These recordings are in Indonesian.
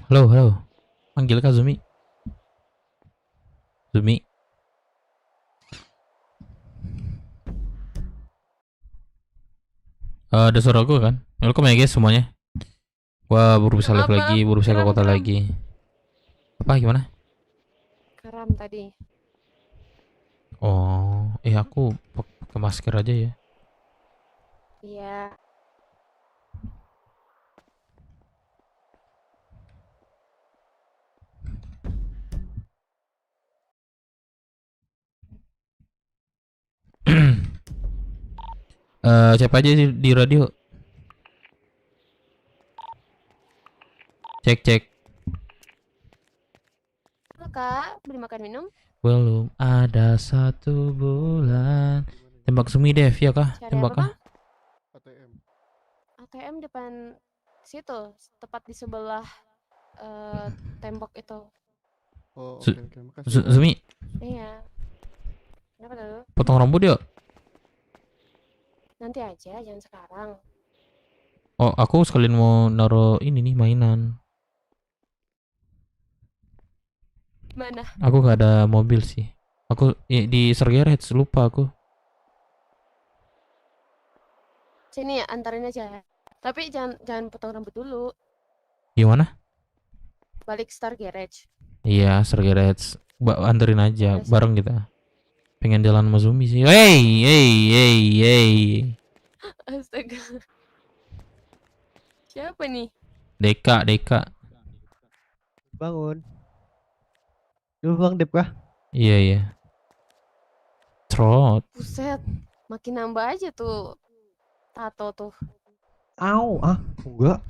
Halo, halo. Panggil Kak Zumi. Zumi. Ada suara gue kan? Welcome ya guys semuanya. Gua baru bisa live Maaf, lagi, maaf. baru bisa ke Keram, kota keram. lagi. Apa gimana? Keram tadi. Oh, aku pakai masker aja ya. Iya. Siapa aja di radio? Cek cek. Halo, Kak. Beli makan minum? Belum ada 1 bulan. Tembak Zumi Dev ya kah? Cari Tembak apa, kah? Bang? ATM. ATM depan situ. Tepat di sebelah tembok itu. Oh, Zu- oke oke. Makasih ya. Zumi, Iya. Kenapa dulu? potong rambut yuk. Nanti aja, jangan sekarang. Oh, aku sekalian mau naro ini nih mainan. Mana? Aku gak ada mobil sih. Aku di Sergeret lupa aku. Sini ya, antarin aja. Tapi jangan jangan potong rambut dulu. Gimana? Balik Star Garage. Iya, Sergeret. Anterin aja, Udah bareng sana. kita. Pengen jalan sama Zumi sih. Hey, hey, hey, hey. Astaga. Siapa nih? Deka, Deka. Bangun. Lu Bang Dep kah? Iya, iya. Trot. Buset. Makin nambah aja tuh tato tuh. Au, enggak.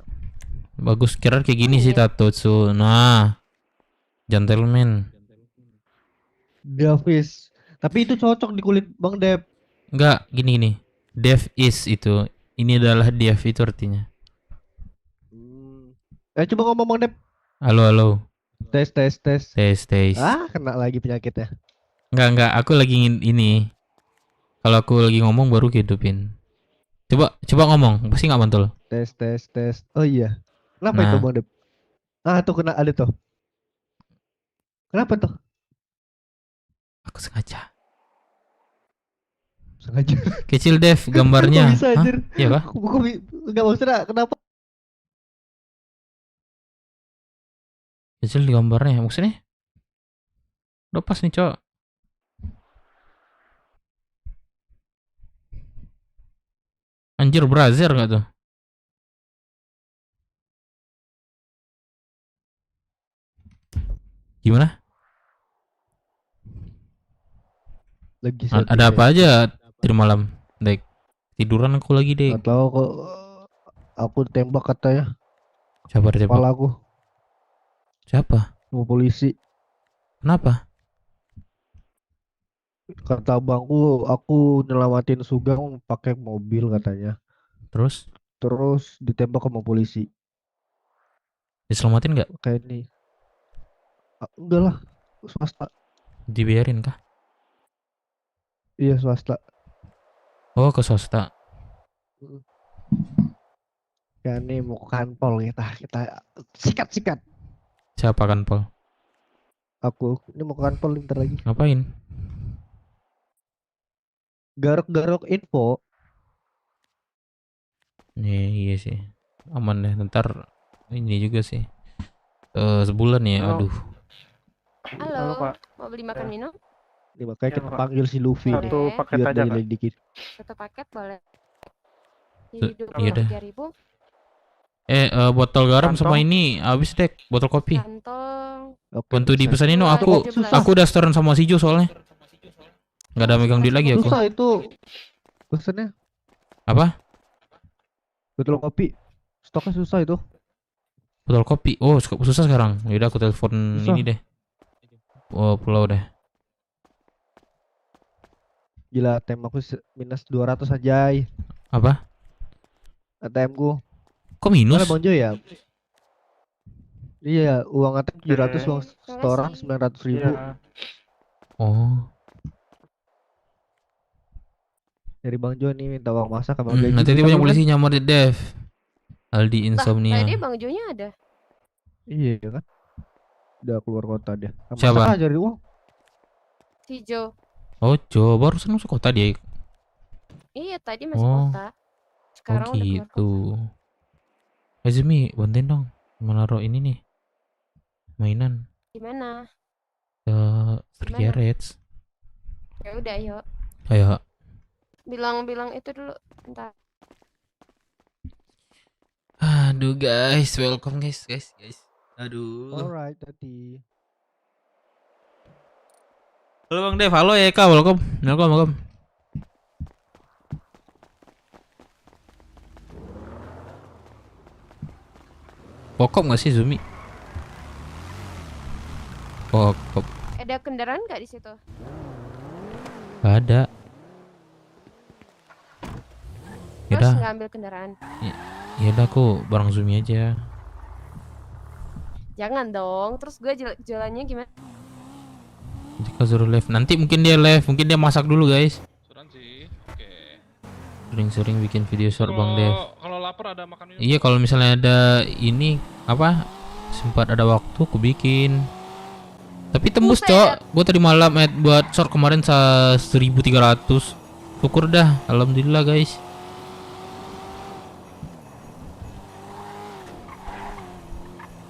Bagus kira kayak Oh gini sih iya. tato su. Nah, gentleman. Davis. Tapi itu cocok di kulit Bang Dep. Enggak, gini. Dev is itu. Ini adalah Dev itu artinya. Hmm. Coba ngomong Bang Dep. Halo, halo. Tes tes tes. Tes, tes. Kena lagi penyakitnya. Enggak. Aku lagi ini. Kalau aku lagi ngomong baru hidupin. Coba ngomong, pasti nggak mantul. Tes tes tes. Oh iya. Kenapa itu Nah, Bang Dep? Tuh kena ada tuh. Kenapa tuh? aku sengaja. Sengaja. Kecil Dev Kok gambarnya. bisa Hah? anjir? Iya kah? Enggak maksudnya kenapa? Kecil di gambarnya. Maksudnya? Udah pas nih, Cok. Anjir, Brazzer nggak tuh? Gimana? Lagi Ada apa setting. aja tadi malam, Dek? Tiduran aku lagi, Dek. Enggak tahu kok aku tembak katanya Siapa tembak? kepala aku Siapa? sama polisi. Kenapa? Kata abangku, aku nyelamatin Sugeng pakai mobil katanya. Terus? Terus ditembak sama polisi. Diselamatin nggak? Kayak ini. Enggak lah, swasta. Dibiarin kah? Iya swasta. Oh, ke swasta. Mm. Ya ini mau ke kanpol kita sikat-sikat. Siapa kan, Pol? Aku ini mau ke kanpol bentar lagi. Ngapain? Garuk-garuk info. Iya sih. Aman deh, ntar ini juga sih. Sebulan ya, Halo, aduh. Halo. halo Kak. Mau beli makan Ya. minum? Ini makanya Iya, kita Kak. panggil si Luffy nih Satu Boleh. paket biar aja Kak. diledekin. Satu paket boleh. Jadi Iya dah. 23.000. Botol garam sama Kantong? ini habis, Dek. Botol kopi. Kantong. Oke, Bantu bisa. dipesanin no, Dua, aku 17. aku udah setoran sama si Jo soalnya. Nggak ada megang duit lagi aku. Susah itu pesannya. Apa? Betul kopi. Stoknya susah itu. Botol kopi. Oh, susah sekarang. Yaudah aku telepon Susah. ini deh. Oh, pulau deh. Gila, ATM aku minus 200 aja. Apa? ATM ku. Kok Mana minus? Bang Jo ya? Iya, uang ATM 700, Oke. uang setoran 900.000. Iya. Oh. Dari Bang Jo nih minta uang masak sama gaji Nanti bisa banyak belum kan? polisi nyamar di Dev. Aldi Lah, tadi Insomnia. Bang Jonya ada. Iya kan? Udah keluar kota dia. Masa Siapa? cari uang? Si Jo. Oh, Jo, barusan masuk kota dia. Iya, tadi masuk Oh, kota. oh Sekarang udah keluar gitu. kota. Zumi, bantuin dong. Menaruh ini nih, mainan. Gimana? Free Gimana? carrots. Ya udah, yuk. Ayo. Bilang-bilang itu dulu. Bentar. Aduh guys, welcome guys. Aduh. Alright, tadi. Halo Bang Dev, halo ya Eka, welcome. Pokok nggak sih Zumi? Pokok. Ada kendaraan nggak di situ? Gak ada. Terus Yaudah, nggak ambil kendaraan? yaudah aku bareng Zumi aja. Jangan dong. Terus gue jualannya gimana? Jika suruh live, nanti mungkin dia live, mungkin dia masak dulu guys. Restoran sih. Oke. Sering-sering bikin video short Bang Dev. Kalau lapar ada makan minum. Iya, kalau misalnya ada ini apa sempat ada waktu aku bikin. Tapi tembus Buset. cok, gue tadi malam buat short kemarin 1.300. Syukur dah, alhamdulillah guys.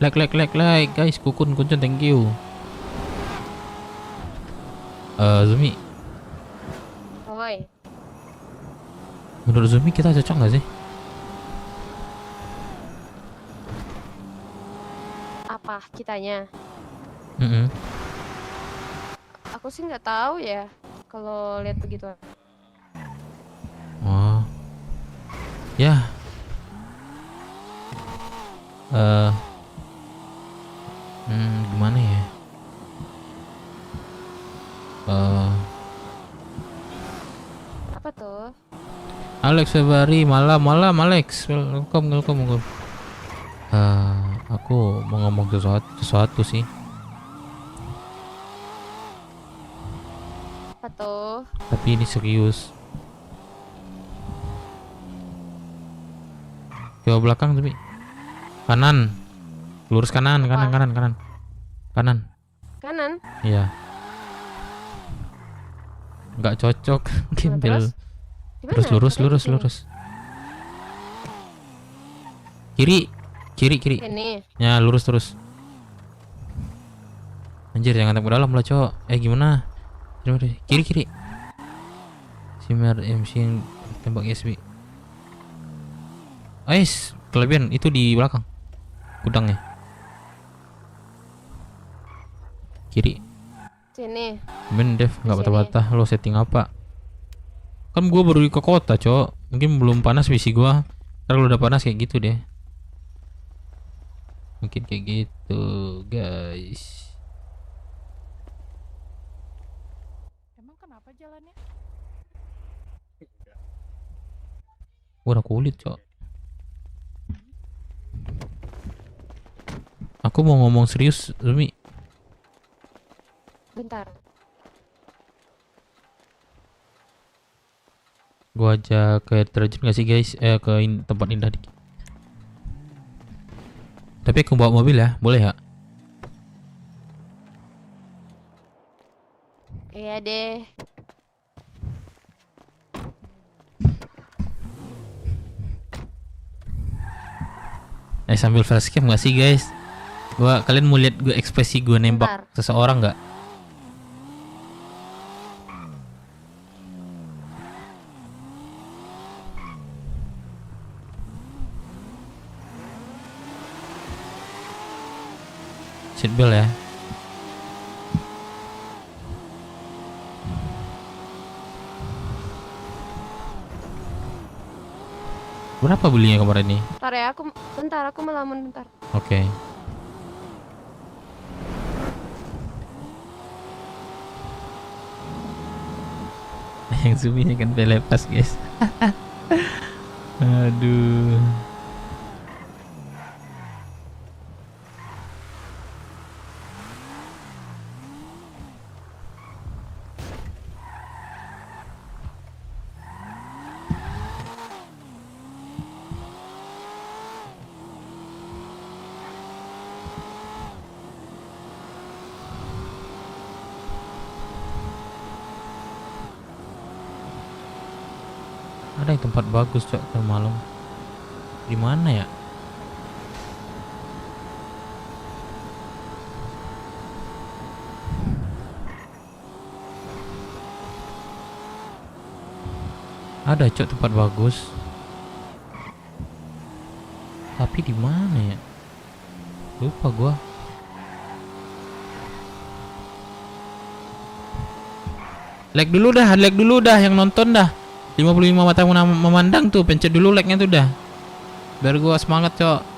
Like guys, kuncun thank you. Zumi, Oi. menurut Zumi kita cocok nggak sih? Apa kitanya? Mm-mm. Aku sih nggak tahu ya. Kalau lihat begitu. Oh, ya. Gimana ya? Apa tuh? Alex Februari, malam Alex, welcome. Aku mau ngomong sesuatu sih. Apa tuh? Tapi ini serius. Coba belakang tapi kanan, lurus kanan. Kanan? Iya, nggak cocok. Gembel. Gimana? Terus Katanya di sini. lurus. Kiri. Ini. Ya lurus terus. Anjir, jangan tembak dalam lah cowok. Gimana? Coba deh. Kiri. Simer MC yang tembak SB. Ais, kelebihan itu di belakang. Gudangnya. Kiri. Sini. Ben Dev nggak Sini. bata-bata. Lo setting apa? Kan gua baru ke kota cowok. Mungkin belum panas PC gua. Ntar kalau udah panas kayak gitu deh. Mungkin kayak gitu guys. Emang kenapa jalannya? Gua udah kulit cowok. Aku mau ngomong serius Zumi. Bentar. Gua aja ke terjun gak sih guys? Ke tempat indah dikit. Tapi aku bawa mobil ya, boleh ya? Iya deh. Sambil facecam gak sih guys? Kalian mau lihat gue ekspresi gue nembak Bentar. seseorang nggak? Seatbelt ya. Berapa belinya kemarin nih? Bentar aku melamun bentar. Oke. Yang zoom ini kan lepas guys. Aduh. Ada yang tempat bagus cok ntar malam. Di mana ya? Ada cok tempat bagus. Tapi di mana ya? Lupa gua. Like dulu dah yang nonton dah. 55 mata memandang tuh, pencet dulu like-nya tuh dah. Biar gua semangat, cok.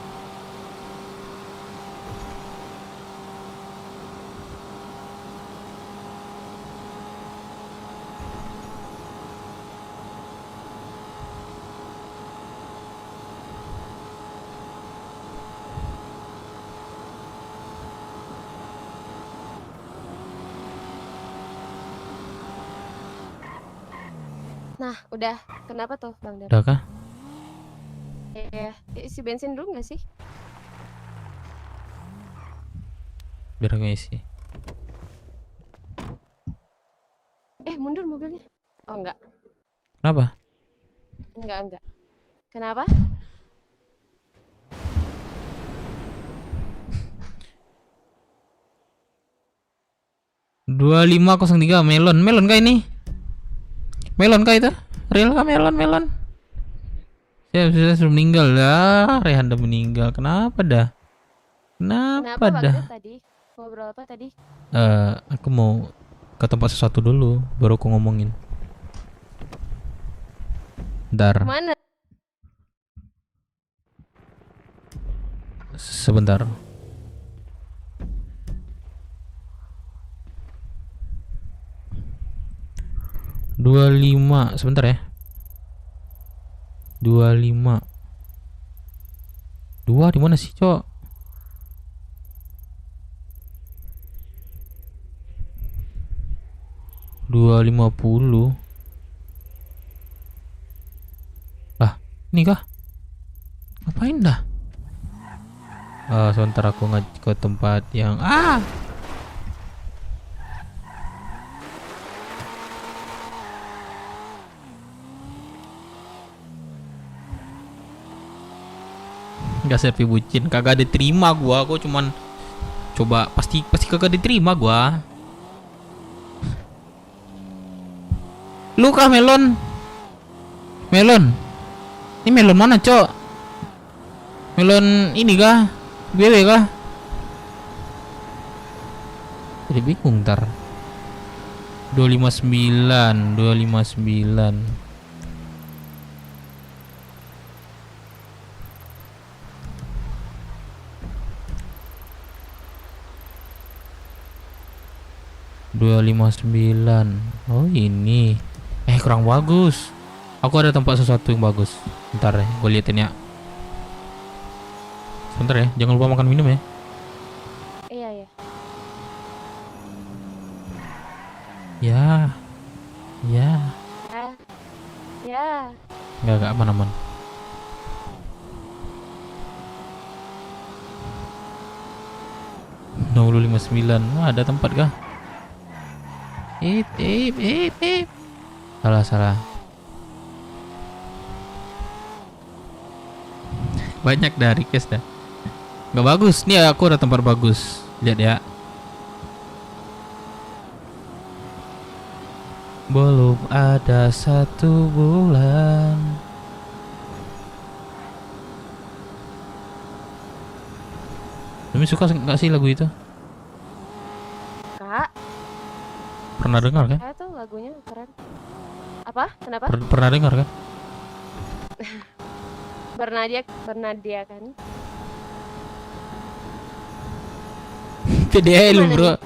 Nah, udah. Kenapa tuh, Bang Dar? Udah kah? Iya. Isi bensin dulu nggak sih? Biar aku isi. Mundur mobilnya. Oh, enggak. Kenapa? Enggak. Kenapa? Dua 2503 melon kah ini? Melon kah itu? Real kah melon? Saya sudah meninggal lah. Rehan udah meninggal. Kenapa dah? Kenapa Bang dah? Dar tadi? Ngobrol apa tadi? Aku mau ke tempat sesuatu dulu, baru aku ngomongin. Bentar, Mana? sebentar. Dua lima, sebentar ya. 25. Dua di mana sih, cok? Dua 50. Lah, ini kah? Ngapain dah? Sebentar aku ke tempat yang nggak selfie bucin, kagak diterima gua. Gua cuman coba, pasti kagak diterima gua. Lu kah melon? Ini melon mana, cok? Melon ini kah? BW kah? Jadi bingung ntar. 259. Oh ini. Kurang bagus. Aku ada tempat sesuatu yang bagus. Bentar ya, gue liatin ya. Sebentar ya, jangan lupa makan minum ya. Iya. Ya. Enggak aman. No 59. Wah, ada tempat kah? Ip. Salah. Banyak dari request dah. Nggak bagus. Nih aku ada tempat bagus. Lihat ya. Belum ada 1 bulan. Demi suka nggak sih lagu itu? Kak, Pernah dengar kan? tuh lagunya keren. Apa? Kenapa? Pernah dengar kan? Bernadia kan? PDA lu, Gimana bro.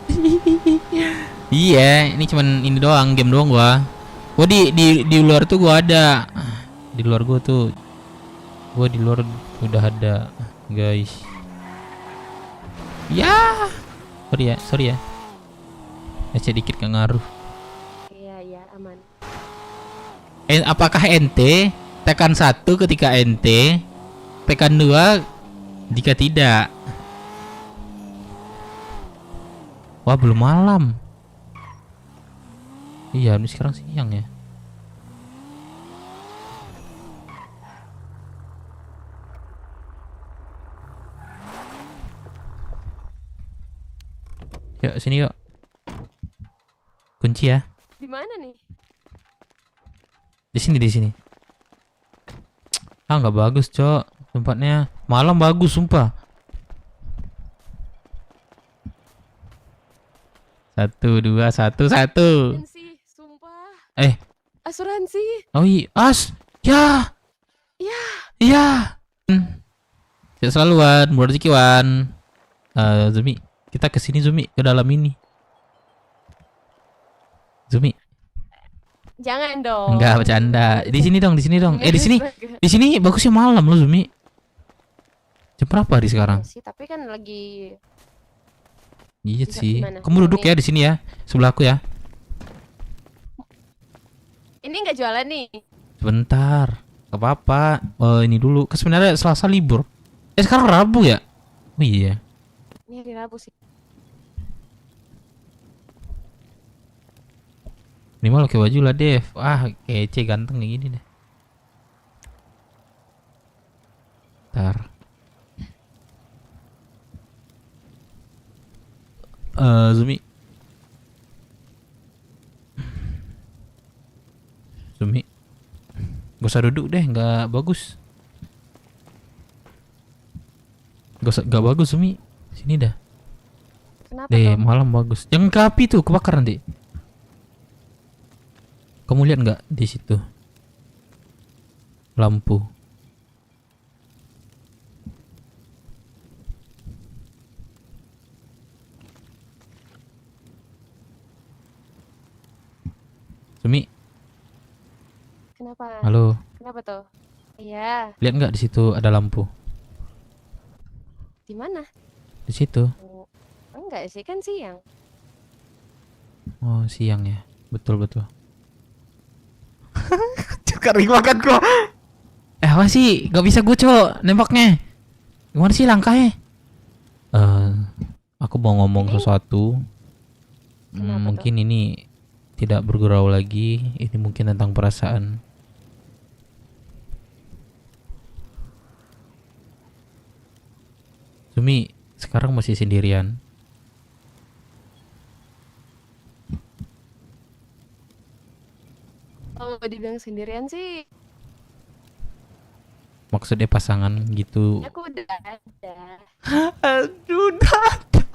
Iya, ini cuman ini doang, game doang gua. Gua di luar tuh gua ada. Di luar gua tuh. Gua di luar udah ada, guys. Ya. Sorry ya. Sedikit gak ngaruh. Iya, aman. Apakah ente tekan 1 ketika ente tekan 2 jika tidak? Wah, belum malam. Iya, ini sekarang siang ya. Yuk sini yuk. Kunci ya. Di mana nih? Di sini di sini. Ah nggak bagus cok tempatnya. Malam bagus sumpah. 1 2 1 1. Asuransi, sumpah. Asuransi. Oh iya, ya. Ya. Iya. Sehat selalu Wan, berrezeki Wan. Zumi, kita ke sini Zumi, ke dalam ini. Zumi, Jangan dong. enggak bercanda. Di sini dong, di sini dong. Di sini. Astaga. Di sini bagusnya malam loh Zumi. Jam berapa hari sekarang? Iya sih, tapi kan lagi Iya Bisa sih. gimana? Kamu duduk Ini. ya di sini ya, sebelah aku ya. ini nggak jualan nih. Sebentar. Gak apa-apa. Ini dulu. Kan sebenarnya Selasa libur. Sekarang Rabu ya? Oh iya. Ini hari Rabu sih. Minimal pakai baju lah Dev. Ah kece ganteng kayak gini deh. Ntar. Zumi. Zumi. Gak usah duduk deh, nggak bagus. Gak bagus Zumi. Sini dah. Kenapa Deh, tuh? malam bagus. Jangan ke api tuh, kebakar nanti. Kamu lihat nggak di situ? Lampu. Sumi, Kenapa? halo. Kenapa tuh? Iya, Lihat nggak di situ ada lampu? di mana? Di situ. Oh, enggak sih, kan siang. Oh, siang ya. Betul betul. Cukari makan kok. Apa sih? Gak bisa gue cok nembaknya. Gimana sih langkahnya? Aku mau ngomong Ini? sesuatu. Kenapa Mungkin ini tidak bergurau lagi. Ini mungkin tentang perasaan. Sumi sekarang masih sendirian. Kalau dibilang sendirian sih, Maksudnya pasangan gitu. aku udah ada. Aduh,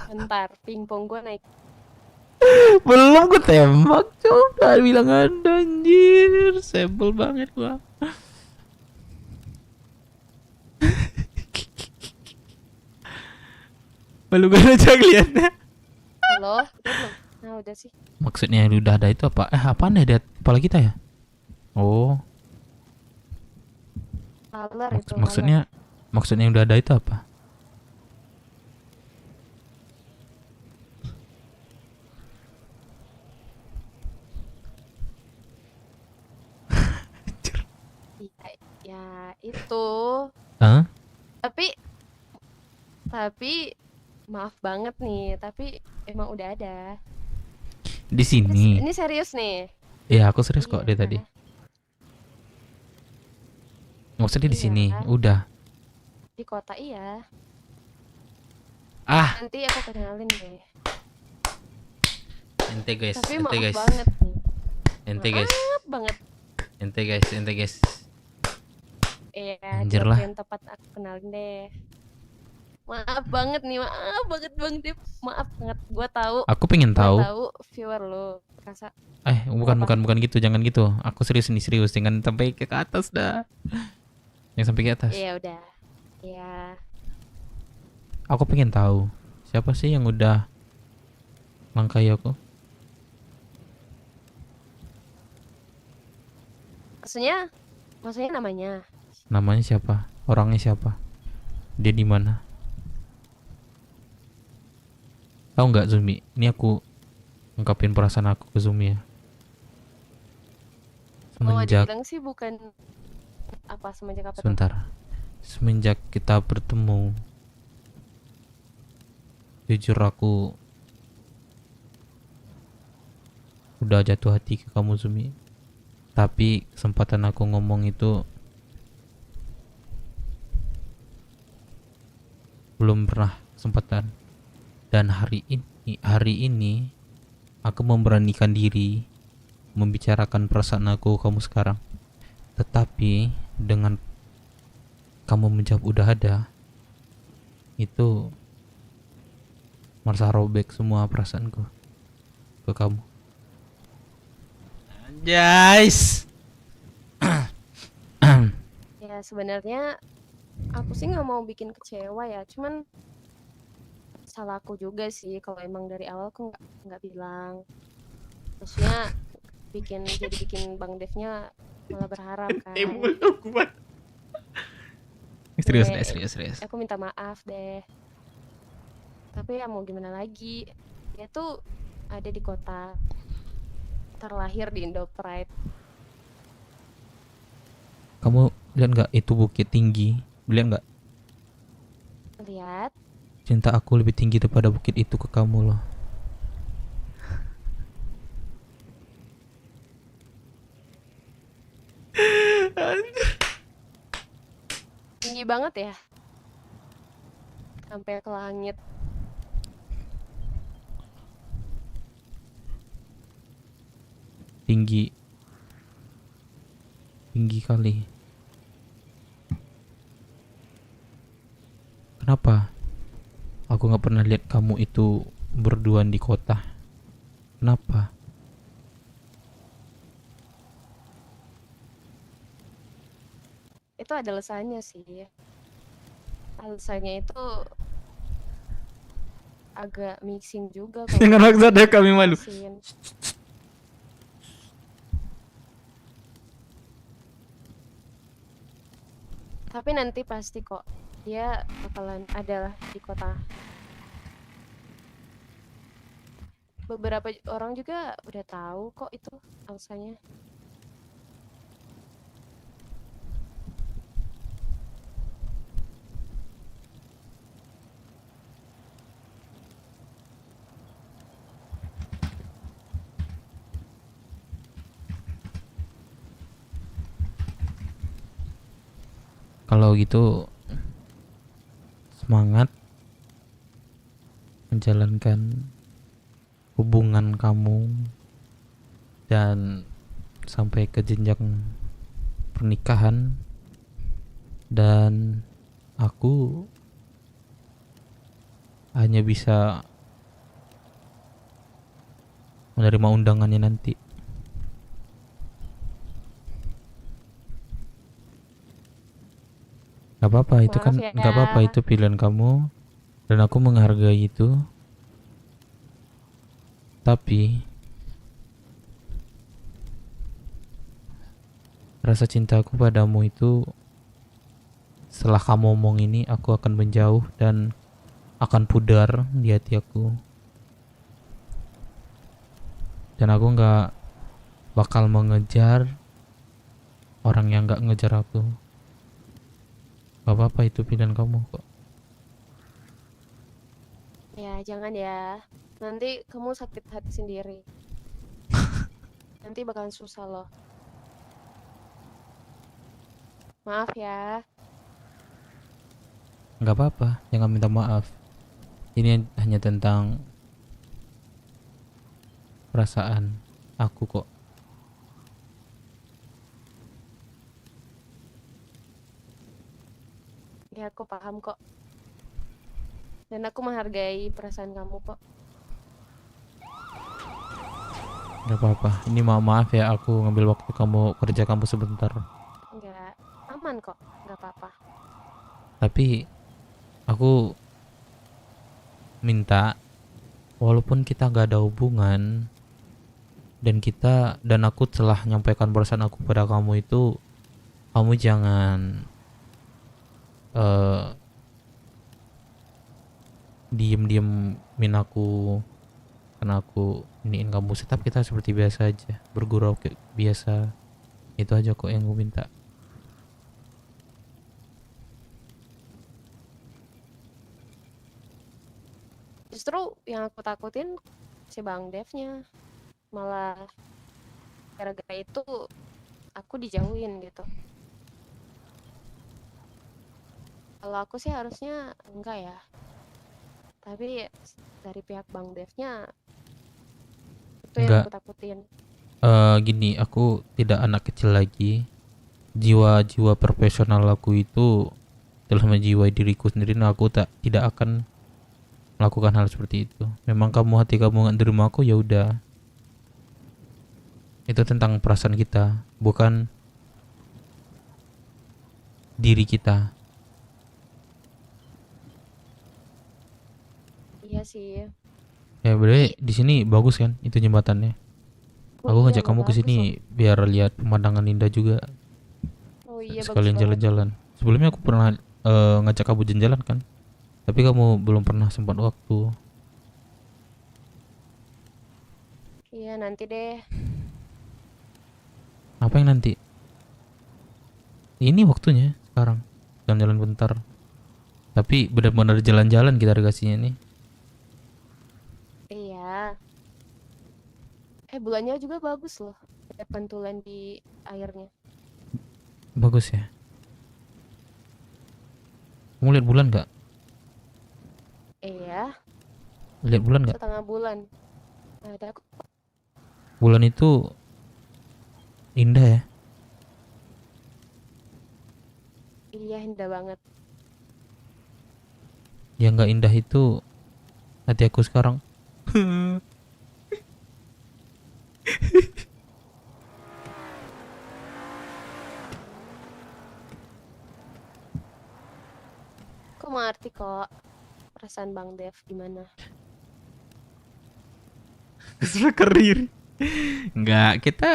Bentar, pingpong gue naik. belum gue tembak coba bilang ada anjir. Sebel banget gua. Malu gue aja liatnya. Halo? Udah belum? Nah, udah sih. Maksudnya yang udah ada itu apa? Apaan ya di kepala kita ya? Oh, Maler itu. maksudnya yang udah ada itu apa? maler. Ya, itu. Hah? Tapi maaf banget nih, tapi emang udah ada. Di sini. Ini serius nih. Ya aku serius kok Iya. dari tadi. Maksudnya di Iya. sini udah. Di kota iya. Ah, Nanti aku kenalin deh. ente guys, Tapi ente maaf guys, banget nih. ente guys, Maaf banget. ente guys. Iya, Anjir di lah. waktu yang tepat aku kenalin deh. Maaf banget nih, maaf banget Bang Dip. Maaf banget. Gua Aku pengen tahu. viewer lo rasa Bukan gitu, jangan gitu. Aku serius nih serius, jangan sampai ke atas dah. Yang sampai ke atas. iya udah. Iya. Aku pengen tahu siapa sih yang udah langkai aku. Maksudnya namanya. Namanya siapa? Orangnya siapa? Dia di mana? Tahu nggak Zumi? Ini aku ungkapin perasaan aku ke Zumi ya. Semenjak Dibilang sih bukan semenjak apa tuh? sebentar. Semenjak kita bertemu, jujur aku udah jatuh hati ke kamu Zumi. Tapi kesempatan aku ngomong itu belum pernah kesempatan. Dan hari ini hari ini aku memberanikan diri membicarakan perasaan aku ke kamu sekarang. Tetapi dengan kamu menjawab udah ada, itu merasa robek semua perasaanku ke kamu. Guys. Ya sebenarnya aku sih nggak mau bikin kecewa ya, cuman salah aku juga sih kalau emang dari awal aku nggak bilang. Maksudnya bikin Bang Devnya malah berharap kan. Serius Ya, deh, serius. aku minta maaf deh. Tapi ya mau gimana lagi? Dia tuh ada di kota, terlahir di Indo Pride. Kamu lihat nggak itu bukit tinggi? Lihat nggak? Lihat, Cinta aku lebih tinggi daripada bukit itu ke kamu loh. tinggi banget ya, sampai ke langit. Tinggi kali. Kenapa aku nggak pernah lihat kamu itu berduaan di kota? Kenapa? Itu ada alasannya sih. Alasannya itu agak mixing juga kalau Jangan maksa deh, kami malu. jelasin. Tapi nanti pasti kok dia bakalan ada lah di kota. Beberapa orang juga udah tahu kok itu alasannya. Kalau gitu semangat menjalankan hubungan kamu dan sampai ke jenjang pernikahan, dan aku hanya bisa menerima undangannya nanti. Gak apa-apa, itu Maaf kan ya. gak apa-apa, itu pilihan kamu dan aku menghargai itu. Tapi rasa cintaku padamu itu, setelah kamu ngomong ini, aku akan menjauh dan akan pudar di hati aku. Dan aku gak bakal mengejar orang yang gak ngejar aku. Gak apa-apa, itu pilihan kamu kok. Ya, jangan ya. Nanti kamu sakit hati sendiri. Nanti bakalan susah loh. Maaf ya. Gak apa-apa, jangan minta maaf. Ini hanya tentang perasaan aku kok. Ya, aku paham kok. Dan aku menghargai perasaan kamu kok. Gak apa-apa, ini maaf ya aku ngambil waktu kamu kerja kamu sebentar. Enggak, aman kok. Enggak apa-apa. Tapi aku minta, walaupun kita gak ada hubungan dan aku telah menyampaikan perasaan aku pada kamu itu, kamu jangan diem-diemin aku karena aku iniin kamu. Tetap kita seperti biasa aja, bergurau kayak biasa. Itu aja kok yang gue minta. Justru yang aku takutin si Bang Devnya. Malah gara-gara itu aku dijauhin gitu. Kalau aku sih harusnya enggak ya. Tapi dari pihak Bang Devnya itu yang Enggak. aku takutin. Gini, aku tidak anak kecil lagi. Jiwa-jiwa profesional aku itu telah menjiwai diriku sendiri. Nah, aku tidak akan melakukan hal seperti itu. Memang hati kamu nggak terima aku, ya udah. Itu tentang perasaan kita, bukan diri kita. Iya sih. Ya berarti di sini bagus kan itu jembatannya. Oh Aku iya, ngajak nggak kamu ke bagus loh. sini biar lihat pemandangan indah juga, Oh iya, bagus sekalian banget. jalan-jalan. Sebelumnya aku pernah ngajak kamu jalan-jalan kan, tapi kamu belum pernah sempat waktu. Iya, nanti deh. Apa yang nanti? Ini waktunya sekarang. Jalan-jalan bentar. Tapi benar-benar jalan-jalan kita dikasihnya nih. Iya. Bulannya juga bagus loh. Ada pantulan di airnya. Bagus ya. Kamu lihat bulan nggak? Iya, Lihat bulan nggak? setengah bulan. Ada kok. Bulan itu indah ya. Iya, indah banget. Yang nggak indah itu hati aku sekarang. Aku mengerti kok perasaan Bang Dev gimana. Sudah karir. Enggak, kita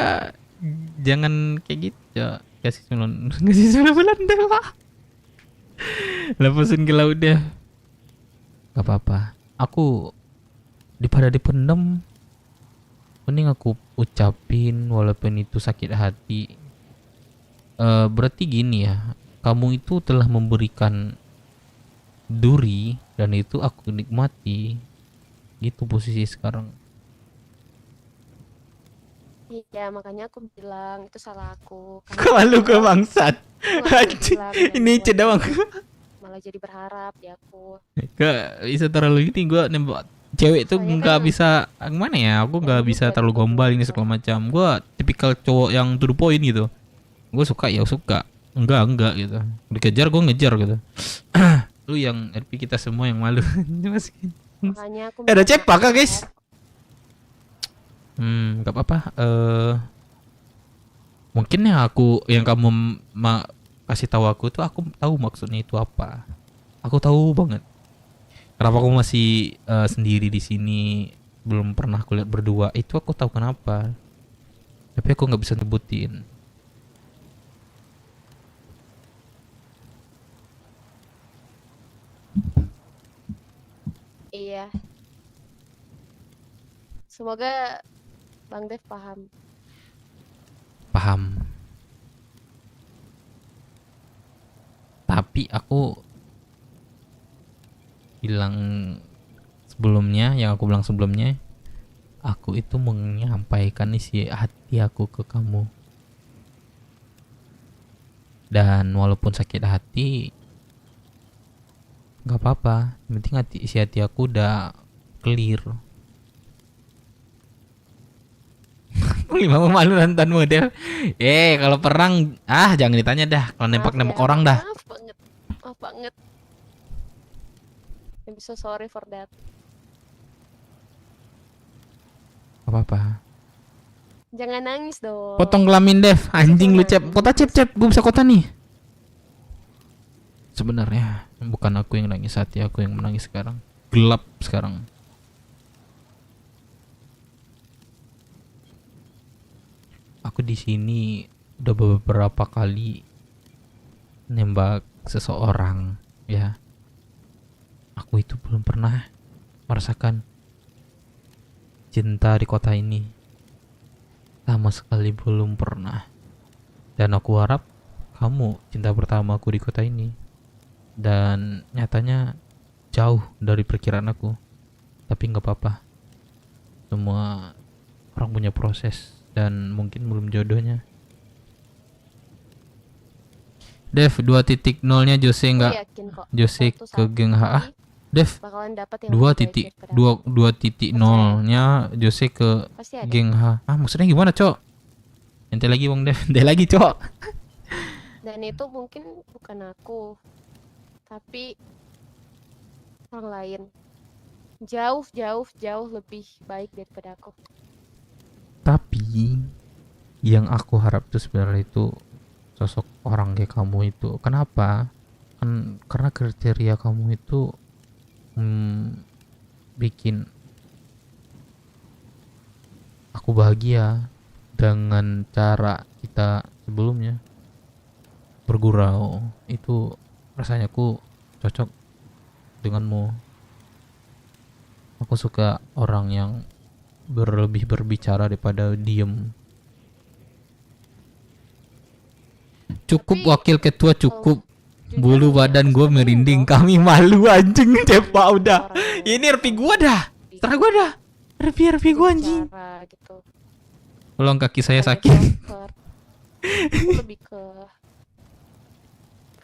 jangan kayak gitu. Kasih 9 bulan deh lah. Lepasin ke laut deh. Gak apa-apa. Aku daripada dipendam, mending aku ucapin walaupun itu sakit hati. Berarti gini ya, kamu itu telah memberikan duri dan itu aku nikmati. Gitu posisi sekarang. Iya, makanya aku bilang itu salah aku. Kok malu ke bangsat? Aku nggak Anjing, bilang yang ini buat cedawang. malah jadi berharap di aku. Gak bisa terlalu ini, gua nembak cewek tuh Soalnya nggak kan bisa gimana ya, aku nggak ini bisa buat terlalu gombal ini gitu. segala macam. Gua tipikal cowok yang to the point gitu. Gue suka ya suka, enggak gitu. Dikejar gue ngejar gitu. Lu yang RP kita semua yang malu. Masukin. Makanya aku Ada minta cepak kah maaf. guys? Gak apa-apa. Mungkin yang kamu kasih tahu aku tuh, aku tahu maksudnya itu apa. Aku tahu banget. Kenapa aku masih sendiri di sini, belum pernah kulihat berdua. Itu aku tahu kenapa. Tapi aku nggak bisa nyebutin. Iya. Semoga Bang Dev paham. Paham. Tapi aku bilang sebelumnya, aku itu menyampaikan isi hati aku ke kamu. Dan walaupun sakit hati, nggak apa-apa. Yang penting isi hati aku udah clear. Lima malu nontonmu deh. Kalau perang, jangan ditanya dah. Kalau nembak-nembak Maaf ya, orang dah. Maaf banget. Maaf banget. I'm so sorry for that. Gak apa-apa. Jangan nangis dong. Potong kelamin Dev. Anjing lu cep. Kota cep. Gue bisa kota nih. Sebenarnya bukan aku yang nangis, hati aku yang menangis sekarang. Gelap sekarang. Aku di sini udah beberapa kali nembak seseorang, ya. Aku itu belum pernah merasakan cinta di kota ini. Sama sekali belum pernah. Dan aku harap kamu cinta pertama aku di kota ini. Dan nyatanya jauh dari perkiraan aku. Tapi nggak apa-apa. Semua orang punya proses. Dan mungkin belum jodohnya. Dev 2.0-nya Jose Aku nggak? yakin kok. Jose suatu ke saat geng HA. nanti Dev, bakalan dapat yang lebih baik daripada aku. 2.0-nya Jose ke Pasti ada. geng H. Ah, maksudnya gimana, Cok? Ente lagi Bang Dev, ente lagi, Cok. Dan itu mungkin bukan aku, tapi orang lain. Jauh, jauh, jauh lebih baik daripada aku. Tapi yang aku harap tuh sebenarnya itu sosok orang kayak kamu itu. Kenapa? Kan karena kriteria kamu itu bikin aku bahagia dengan cara kita sebelumnya bergurau. Itu rasanya aku cocok denganmu. Aku suka orang yang lebih berbicara daripada diem. Cukup Tapi wakil ketua, cukup. jujur Bulu nih, badan aku gue suka merinding. bingung Kami malu anjing. Cepa sama udah. orang yang Ini RP gua dah. Setelah gua dah. RP gua anjing. berbicara gitu. Tolong kaki saya Bukan sakit. introvert. Aku lebih ke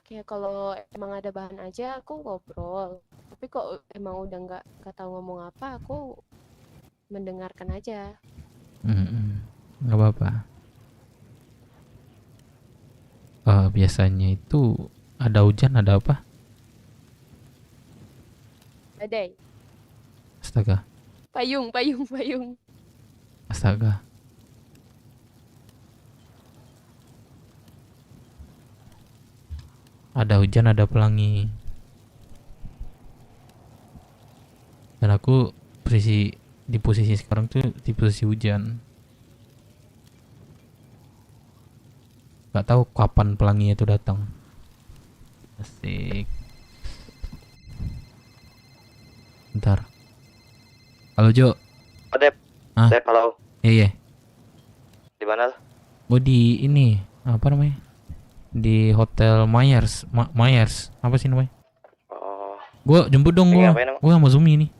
kayak kalau emang ada bahan aja aku ngobrol. Tapi kok emang udah nggak tahu ngomong apa, aku mendengarkan aja. Nggak apa-apa. Biasanya itu ada hujan, ada apa? Badai, Astaga, payung, payung, payung. astaga. Ada hujan, ada pelangi. Dan aku di posisi sekarang tuh di posisi hujan. Gak tahu kapan pelangi itu datang. Asik. Bentar. Halo Jo. Oh, Dep. Hah? Dep, halo. Iya. Di mana? Gue di ini apa namanya? Di Hotel Myers. Myers. Apa sih namanya? Oh, Gue jemput dong lagi gue. ngapain emang? Gue sama Zumi nih.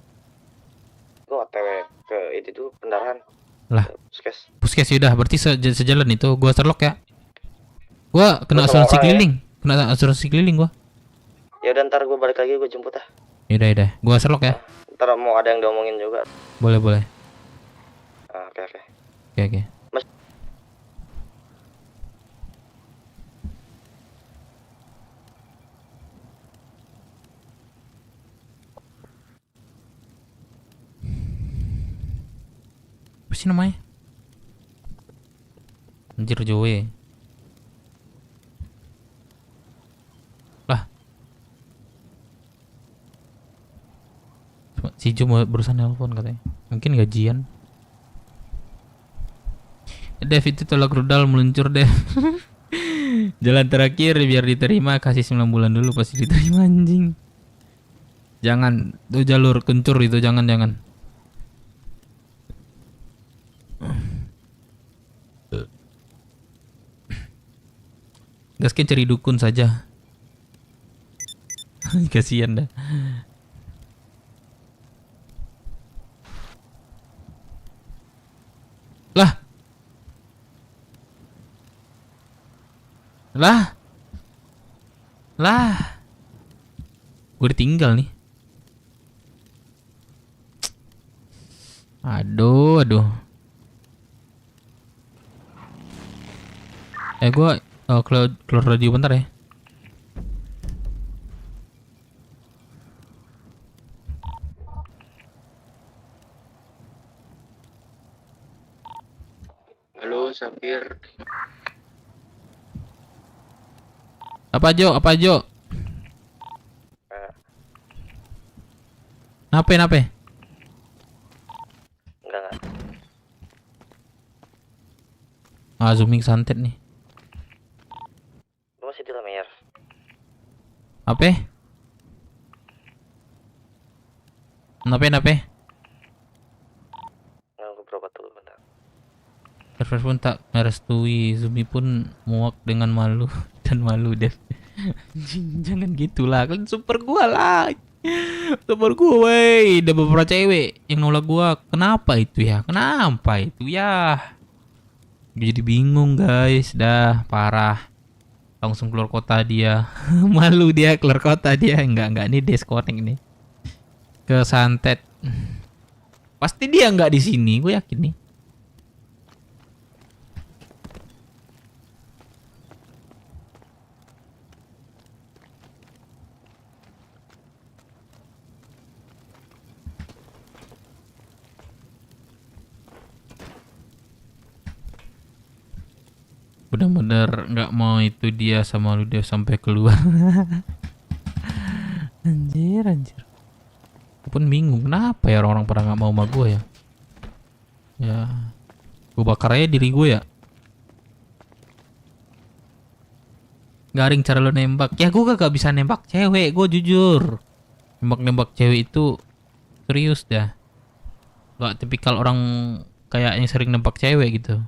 Gua OTW ke itu tuh pendarahan. Lah. Puskes. Puskes udah berarti sejalan itu. Gue Sherlock ya. Gue kena Gua sama asuransi orang ya. keliling. Kena asuransi keliling gue. Ya udah ntar gua balik lagi gua jemput ah. Yaudah. Gue Sherlock ya. Ntar mau ada yang diomongin juga. Boleh. Ah, oke. Oke. Mas- Apa sih namanya? Anjir Joe. Lah. Si Jo barusan nelpon katanya. Mungkin gajian. Dev itu tolak rudal meluncur Dev. Jalan terakhir biar diterima, kasih 9 bulan dulu pasti diterima anjing. Jangan tuh jalur kencur itu jangan. Gaskin cari dukun saja. Kasihan dah. Lah. Gue ditinggal nih. Aduh. Gue keluar radio bentar ya. Halo, Sapir. Apa Jo? Nape? Enggak. Zooming santet nih. Lu masih di Lamer. Apa? Nape? Enggak, gua berobat dulu bentar. Server pun tak merestui, Zumi pun muak dengan malu dan malu Dev. Anjing, jangan gitulah, kan super gua lah. Super gua wey, ada beberapa cewek yang nolak gua. Kenapa itu ya? Jadi bingung guys, dah parah. Langsung keluar kota dia. Malu dia keluar kota dia. Enggak ini disconnect nih. Kesantet. Pasti dia nggak di sini, gue yakin nih. Bener-bener nggak mau itu dia sama lu dia sampai keluar. Anjir. Aku pun bingung kenapa ya orang-orang pada nggak mau sama gue ya. Ya, gue bakar aja diri gue ya. Garing cara lo nembak. Ya gue gak bisa nembak cewek, gue jujur. Nembak cewek itu serius dah. Gak tipikal orang kayak yang sering nembak cewek gitu.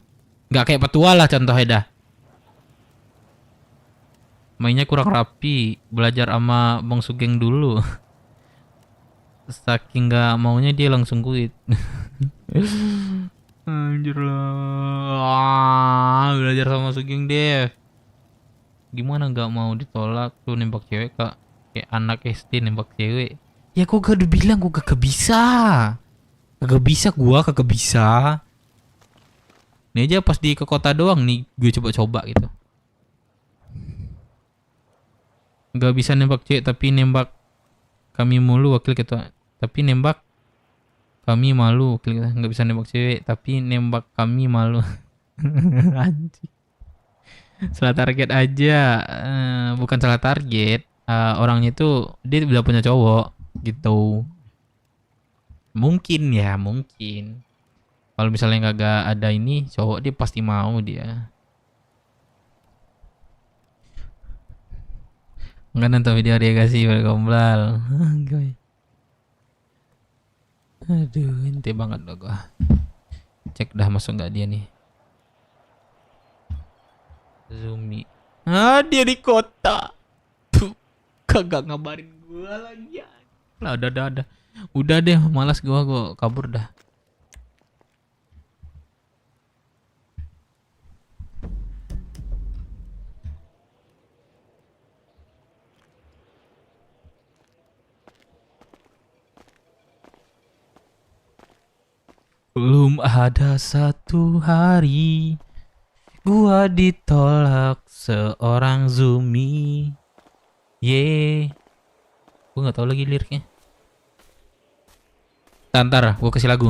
Gak kayak petua lah contohnya dah. Mainnya kurang rapi, belajar sama Bang Sugeng dulu. Saking gak maunya dia langsung quit. Anjir lah. Belajar sama Sugeng deh. Gimana gak mau ditolak lu nembak cewek kak? Kayak anak SD nembak cewek. Ya kok gak udah bilang gue kagak bisa. Kagak bisa. Ini aja pas di ke kota doang nih gue coba-coba gitu. Gak bisa nembak cewek tapi nembak kami mulu wakil ketua. Tapi nembak kami malu wakil ketua. Gak bisa nembak cewek tapi nembak kami malu. Anjing. Salah target aja. Bukan salah target. Orangnya itu dia udah punya cowok gitu. Mungkin. Kalau misalnya kagak ada ini cowok dia pasti mau dia. Enggak nonton video dia kasih bergombal. Aduh, ente banget dah gua. Cek dah masuk nggak dia nih. Zumi. Dia di kota. Tuh, kagak ngabarin gua lagi. Lah udah. Udah deh, malas gua kabur dah. Belum ada satu hari gua ditolak seorang Zumi. Gua nggak tahu lagi liriknya. Ntar gua kasih lagu.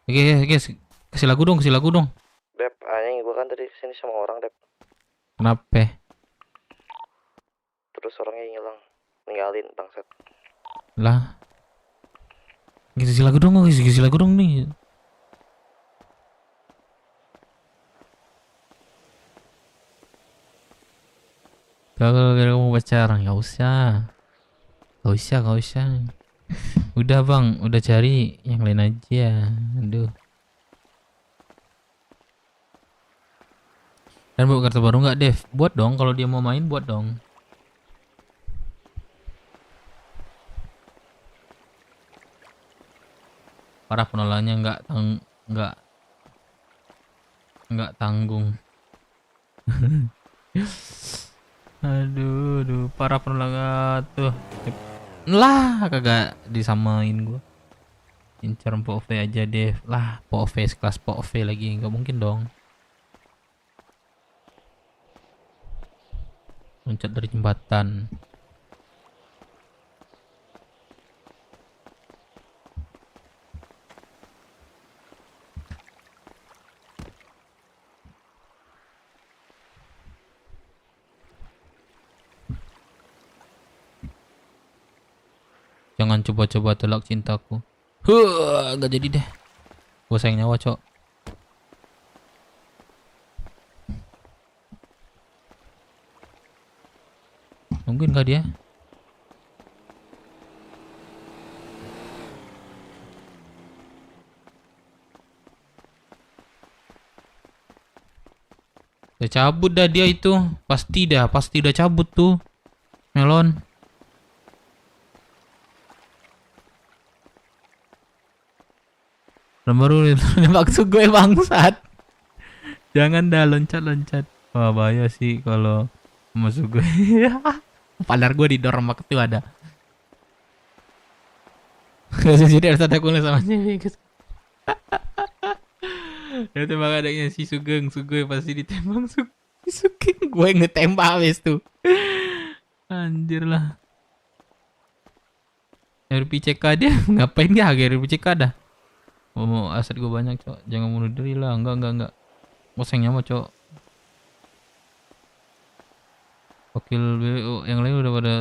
Oke, kasih lagu dong. Dep, anjing gue kan tadi kesini sama orang, Dep. Kenapa? Terus orangnya hilang, ninggalin bangsat. Lah. Kasih lagu dong nih. Kalau kamu pacaran nggak usah. Udah bang, udah cari yang lain aja. Aduh. Dan buat kartu baru nggak, Dev? Buat dong, kalau dia mau main buat dong. Parah penolakannya nggak tanggung. Aduh, parah penolakan tuh. Lah, kagak disamain gua. Incer Pok V aja deh. Lah, Pok V sekelas Pok V lagi, nggak mungkin dong. Loncat dari jembatan. Jangan coba-coba tolak cintaku. Gak jadi deh. Gue sayang nyawa, cok. Mungkin gak dia? Udah cabut dah dia itu. Pasti udah cabut tuh. Melon. Baru maksud gue bangsat. Jangan dah loncat. Wah bahaya sih kalau masuk gue. Padahal gue di dorm waktu itu ada. Jadi harus ada kuliah sama cewek. Ya tembak adanya si Sugeng pasti ditembak si Sugeng. Gue ngetembak habis tuh. Anjir lah. RPCK dia ngapain dia RPCK dah. Mau aset gue banyak cok. Jangan bunuh diri lah. Enggak. Bosengnya mau cok. Wakil BO yang lain udah pada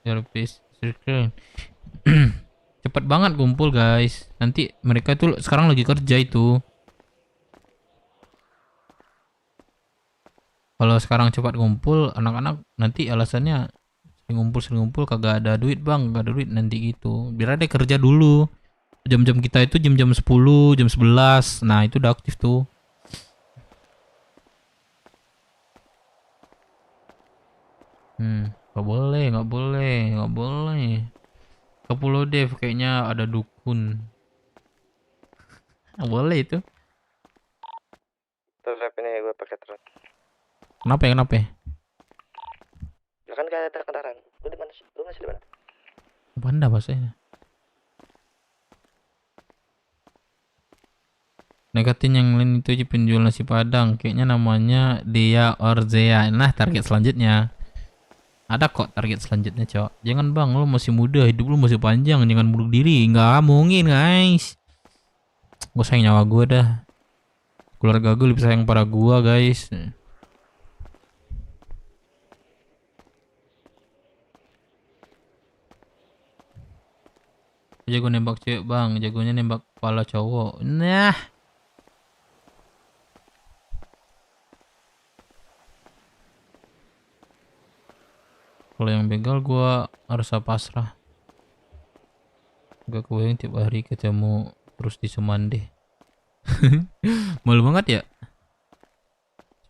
RP circle. Cepet banget kumpul guys. Nanti mereka tuh sekarang lagi kerja itu. Kalau sekarang cepat kumpul, anak-anak nanti alasannya sering ngumpul kagak ada duit bang, kagak ada duit nanti gitu. Biar ada kerja dulu. Jam-jam kita itu jam-jam 10, jam 11. Nah itu udah aktif tuh. Gak boleh. Ke Pulau Dev kayaknya ada dukun. Gak boleh itu. Terus ini gue pakai terus. Kenapa ya? Ya kan gak ada kendaraan. Lu di mana sih? Lu masih di mana? Banda bahasanya. Nekatin yang lain itu aja penjual nasi padang. Kayaknya namanya Dea Orzea. Nah target selanjutnya. Ada kok target selanjutnya cok. Jangan bang, lo masih muda, hidup lo masih panjang. Jangan bunuh diri. Nggak mungkin guys. Gue sayang nyawa gue dah. Keluarga gue lebih sayang pada gue guys. Jago nembak cewek bang, jagonya nembak kepala cowok. Nah. Kalau yang begal gua harus pasrah. Gak kebayang tiap hari ketemu terus di Semande. Malu banget ya.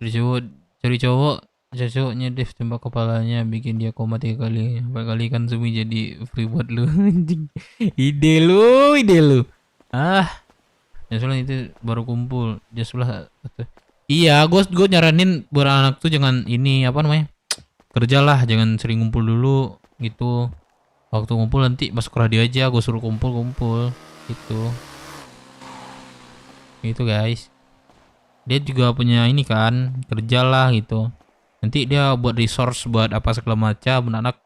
Cari cowoknya Dev tembak kepalanya bikin dia koma 3 kali. 4 kali kan Sumi jadi free buat lu. Anjing. Ide lu. Yang soalnya itu baru kumpul. Dia sebelah. Iya, gue nyaranin buat anak tuh jangan ini apa namanya? Kerjalah, jangan sering ngumpul dulu gitu. Waktu ngumpul nanti masuk radio aja, gue suruh kumpul gitu. Gitu guys. Dia juga punya ini kan, kerjalah gitu. Nanti dia buat resource buat apa segala macam, anak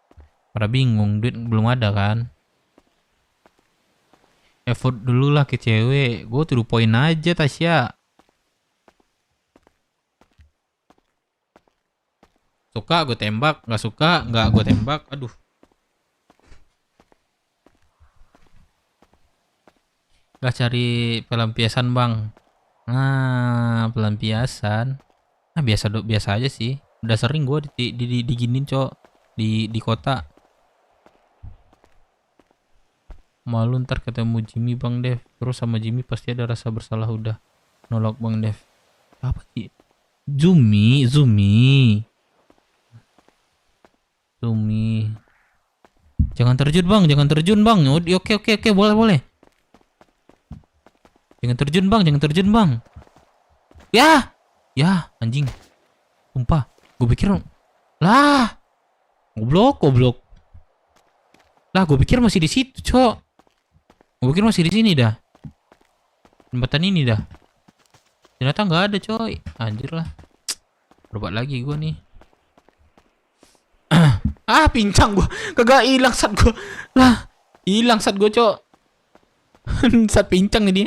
pada bingung, duit belum ada kan. Effort dulu lah ke cewek. Gue to the point aja Tasya. Suka gue tembak, nggak suka nggak gue tembak. Aduh. Gak cari pelampiasan bang. Nah pelampiasan. Nah biasa aja sih. Udah sering gue diginin cok di kota. Malu ntar ketemu Jimmy bang Dev. Terus sama Jimmy pasti ada rasa bersalah udah nolak bang Dev. Apa sih? Zumi. Jangan terjun bang. Oke, boleh. Jangan terjun bang. Ya, anjing. Sumpah, gue pikir lah. Goblok. Lah, gue pikir masih di situ, cok. Gue pikir masih di sini dah. Jembatan ini dah. Ternyata nggak ada, coy. Anjir lah. Berobat lagi gue nih. Pincang gua. Kagak hilang saat gua. Lah, hilang saat gua, cok. Saat pincang ini.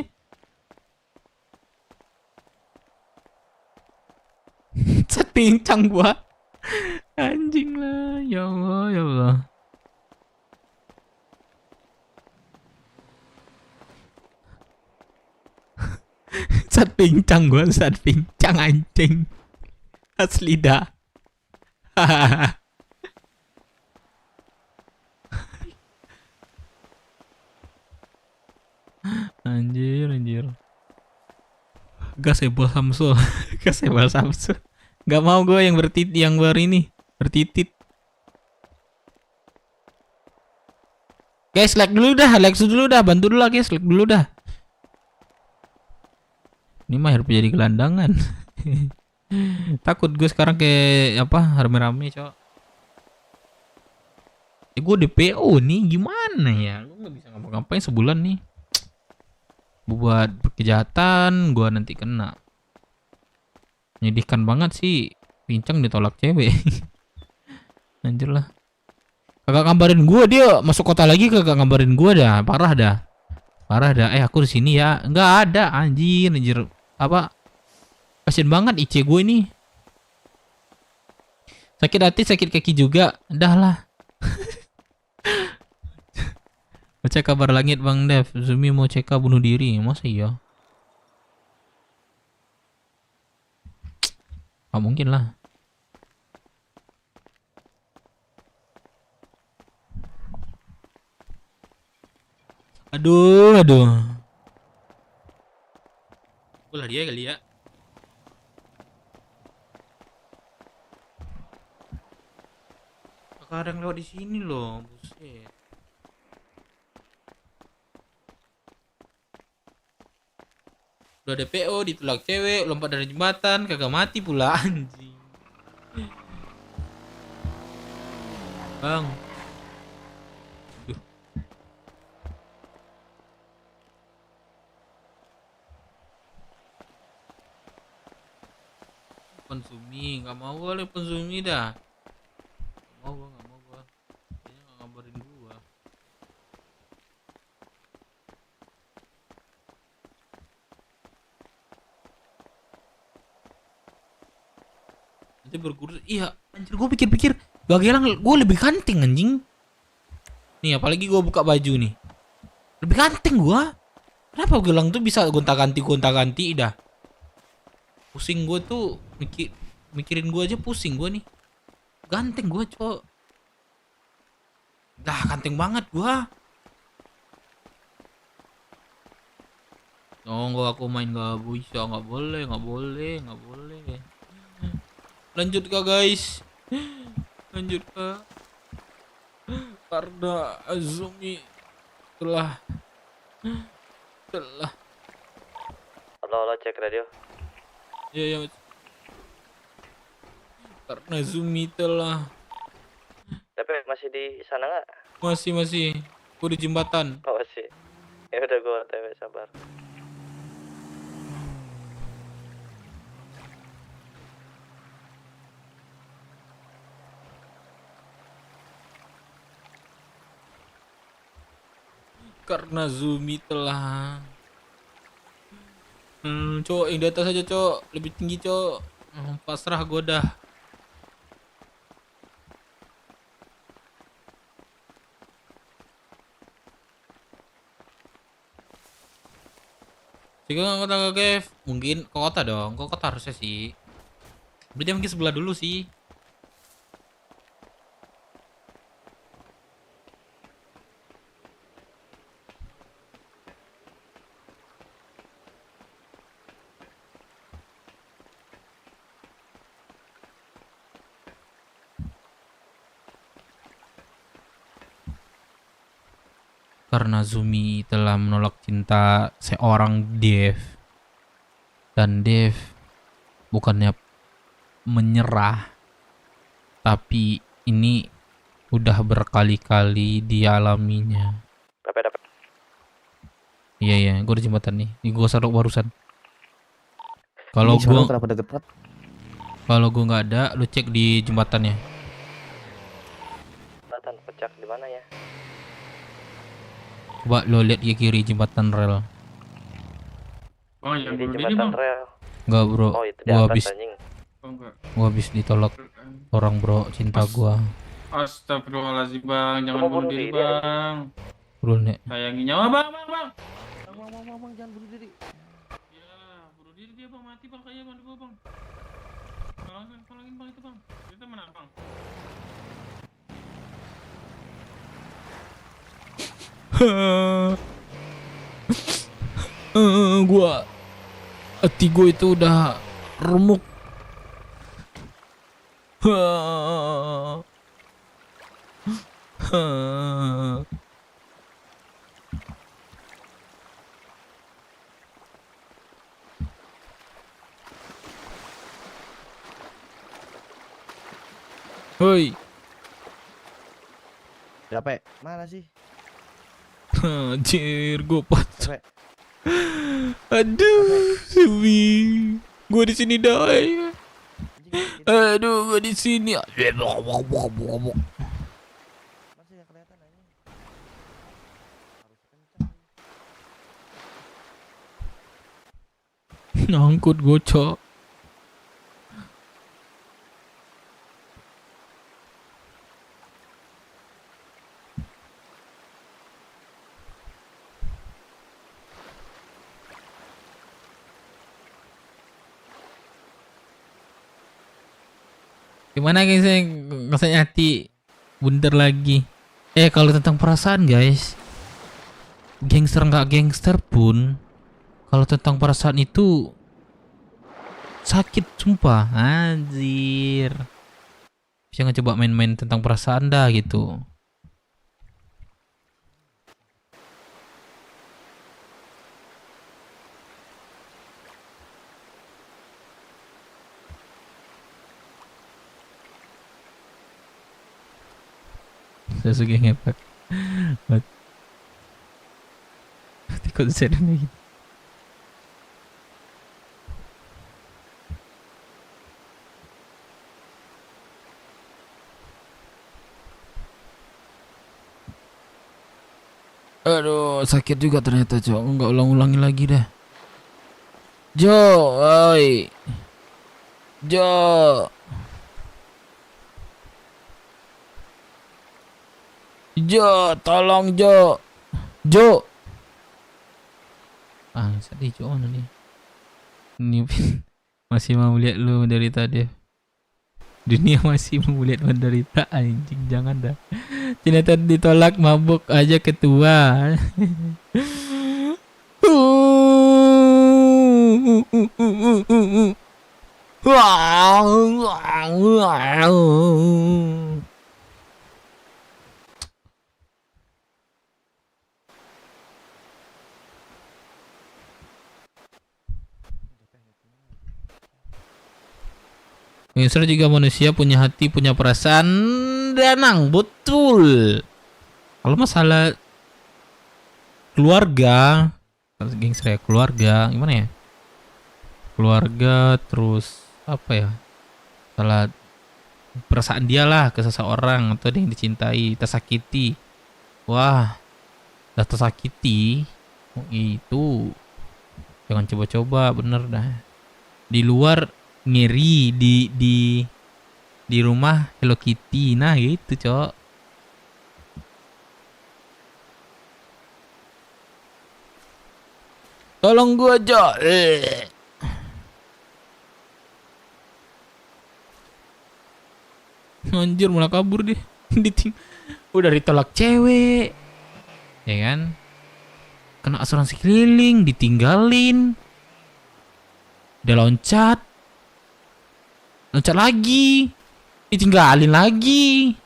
Saat pincang gua. Anjing lah. Ya Allah. Saat pincang anjing. Asli dah. Anjir. Gaseball Samsul. Gak mau gue yang bertitit. Guys, like dulu dah, bantu dulu lah guys, like dulu dah. Ini mah harus jadi gelandangan. Takut gue sekarang kayak apa, rame-rame, cok. Gue DPO nih, gimana ya? Gue nggak bisa ngapa-ngapain sebulan nih. Buat kejahatan, gue nanti kena. Menyedihkan banget sih. Pincang ditolak cewek. Anjir lah. Kagak ngabarin gue, dia masuk kota lagi kagak ngabarin gue dah. Parah dah. Parah dah. Aku di sini ya. Nggak ada, anjir. Apa? Kasian banget IC gue ini. Sakit hati, sakit kaki juga. Dah lah. Baca kabar langit Bang Dev. Zumi mau CK bunuh diri. Masa iya? Gak mungkin lah. Aduh. Bola dia kali ya. Kadang lewat di sini loh, buset. Udah DPO, ditolak cewek, lompat dari jembatan, kagak mati pula anjing. Bang. Duh. Konsumi, nggak mau kali konsumi dah. Nggak mau gua. Kayaknya nggak ngabarin gua. Nanti bergurus. Iya, anjir gua pikir-pikir gak gelang gua lebih kanting anjing. Nih apalagi gua buka baju nih. Lebih kanting gua. Kenapa gelang tuh bisa gonta-ganti dah. Pusing gua tuh mikirin gua aja pusing gua nih. Ganteng gua, cowok. Dah ganteng banget gua. Nggak aku main gak bisa, nggak boleh. Lanjut kah guys? Lanjut kah? Karena Azumi telah. Halo, cek radio. Ya. Karena Azumi telah. Tapi masih di sana nggak? Masih. Gua di jembatan. Oh masih. Ya udah gue OTW, sabar. Karena Zumi telah. Cowok yang di atas aja cowok, lebih tinggi cowok. Pasrah gue dah. Jika nggak kota Kev, mungkin ke kota dong, ke kota harusnya sih. Berarti mungkin sebelah dulu sih. Karena Zumi telah menolak cinta seorang Dev. Dan Dev bukannya menyerah, tapi ini udah berkali-kali dialaminya. Dapat. Iya, gue di jembatan nih. Ini gue sadok barusan. Kalau gue nggak ada, lu cek di jembatannya. Jembatan pecah di mana ya? Coba lo lihat ke kiri jembatan rel. Bang, yang Di bunuh diri jembatan bang. rel. Enggak bro, Oh itu di gua atas habis anjing. Oh enggak. ditolak orang bro cinta gua. Astagfirullahaladzim bang, jangan Kamu bunuh bunuh diri diri, bang. Bro nek. Sayangi nyawa bang. Bang, jangan bunuh diri. Ya, bunuh diri dia bang, mati bang, kayaknya bang, bang. Tolongin bang itu bang, kita menang bang. Gua hati gue itu udah remuk. Hoi. Siapa? Mana sih? Anjir, gue pat. Siapa? Aduh, Subi. Gue di sini doi. Anjing, Aduh, gue di sini. masih yang kelihatan anjing. Harus kencang. Nyangkut gocok. Gimana guys, rasanya hati bundar lagi. Kalau tentang perasaan guys, gangster nggak gangster pun, kalau tentang perasaan itu sakit sumpah, anjir. Bisa nggak coba main-main tentang perasaan dah gitu. Sasuke ngepek. Mati konser ini. Aduh, sakit juga ternyata, Cok. Enggak ulang-ulangi lagi dah. Jo, oi. Jo. Jo, tolong Jo. Jo. Sedih Jo mana nih? Ini masih mau lihat lu menderita dia. Dunia masih mau lihat menderita, anjing, jangan dah. Ternyata ditolak, mabuk aja ketua. Gangster juga manusia, punya hati, punya perasaan. Danang, betul. Kalau masalah keluarga, gangster ya, keluarga, gimana ya? Keluarga, terus apa ya? Salah perasaan dia lah ke seseorang atau dia yang dicintai, tersakiti. Wah, udah tersakiti, itu jangan coba-coba, bener dah. Di luar ngeri, di rumah Hello Kitty, nah gitu, Cok. Tolong gua, Cok. Anjir, malah kabur deh. Udah ditolak cewek, ya kan? Kena asuransi keliling, ditinggalin. Udah loncat lagi, ditinggalin lagi.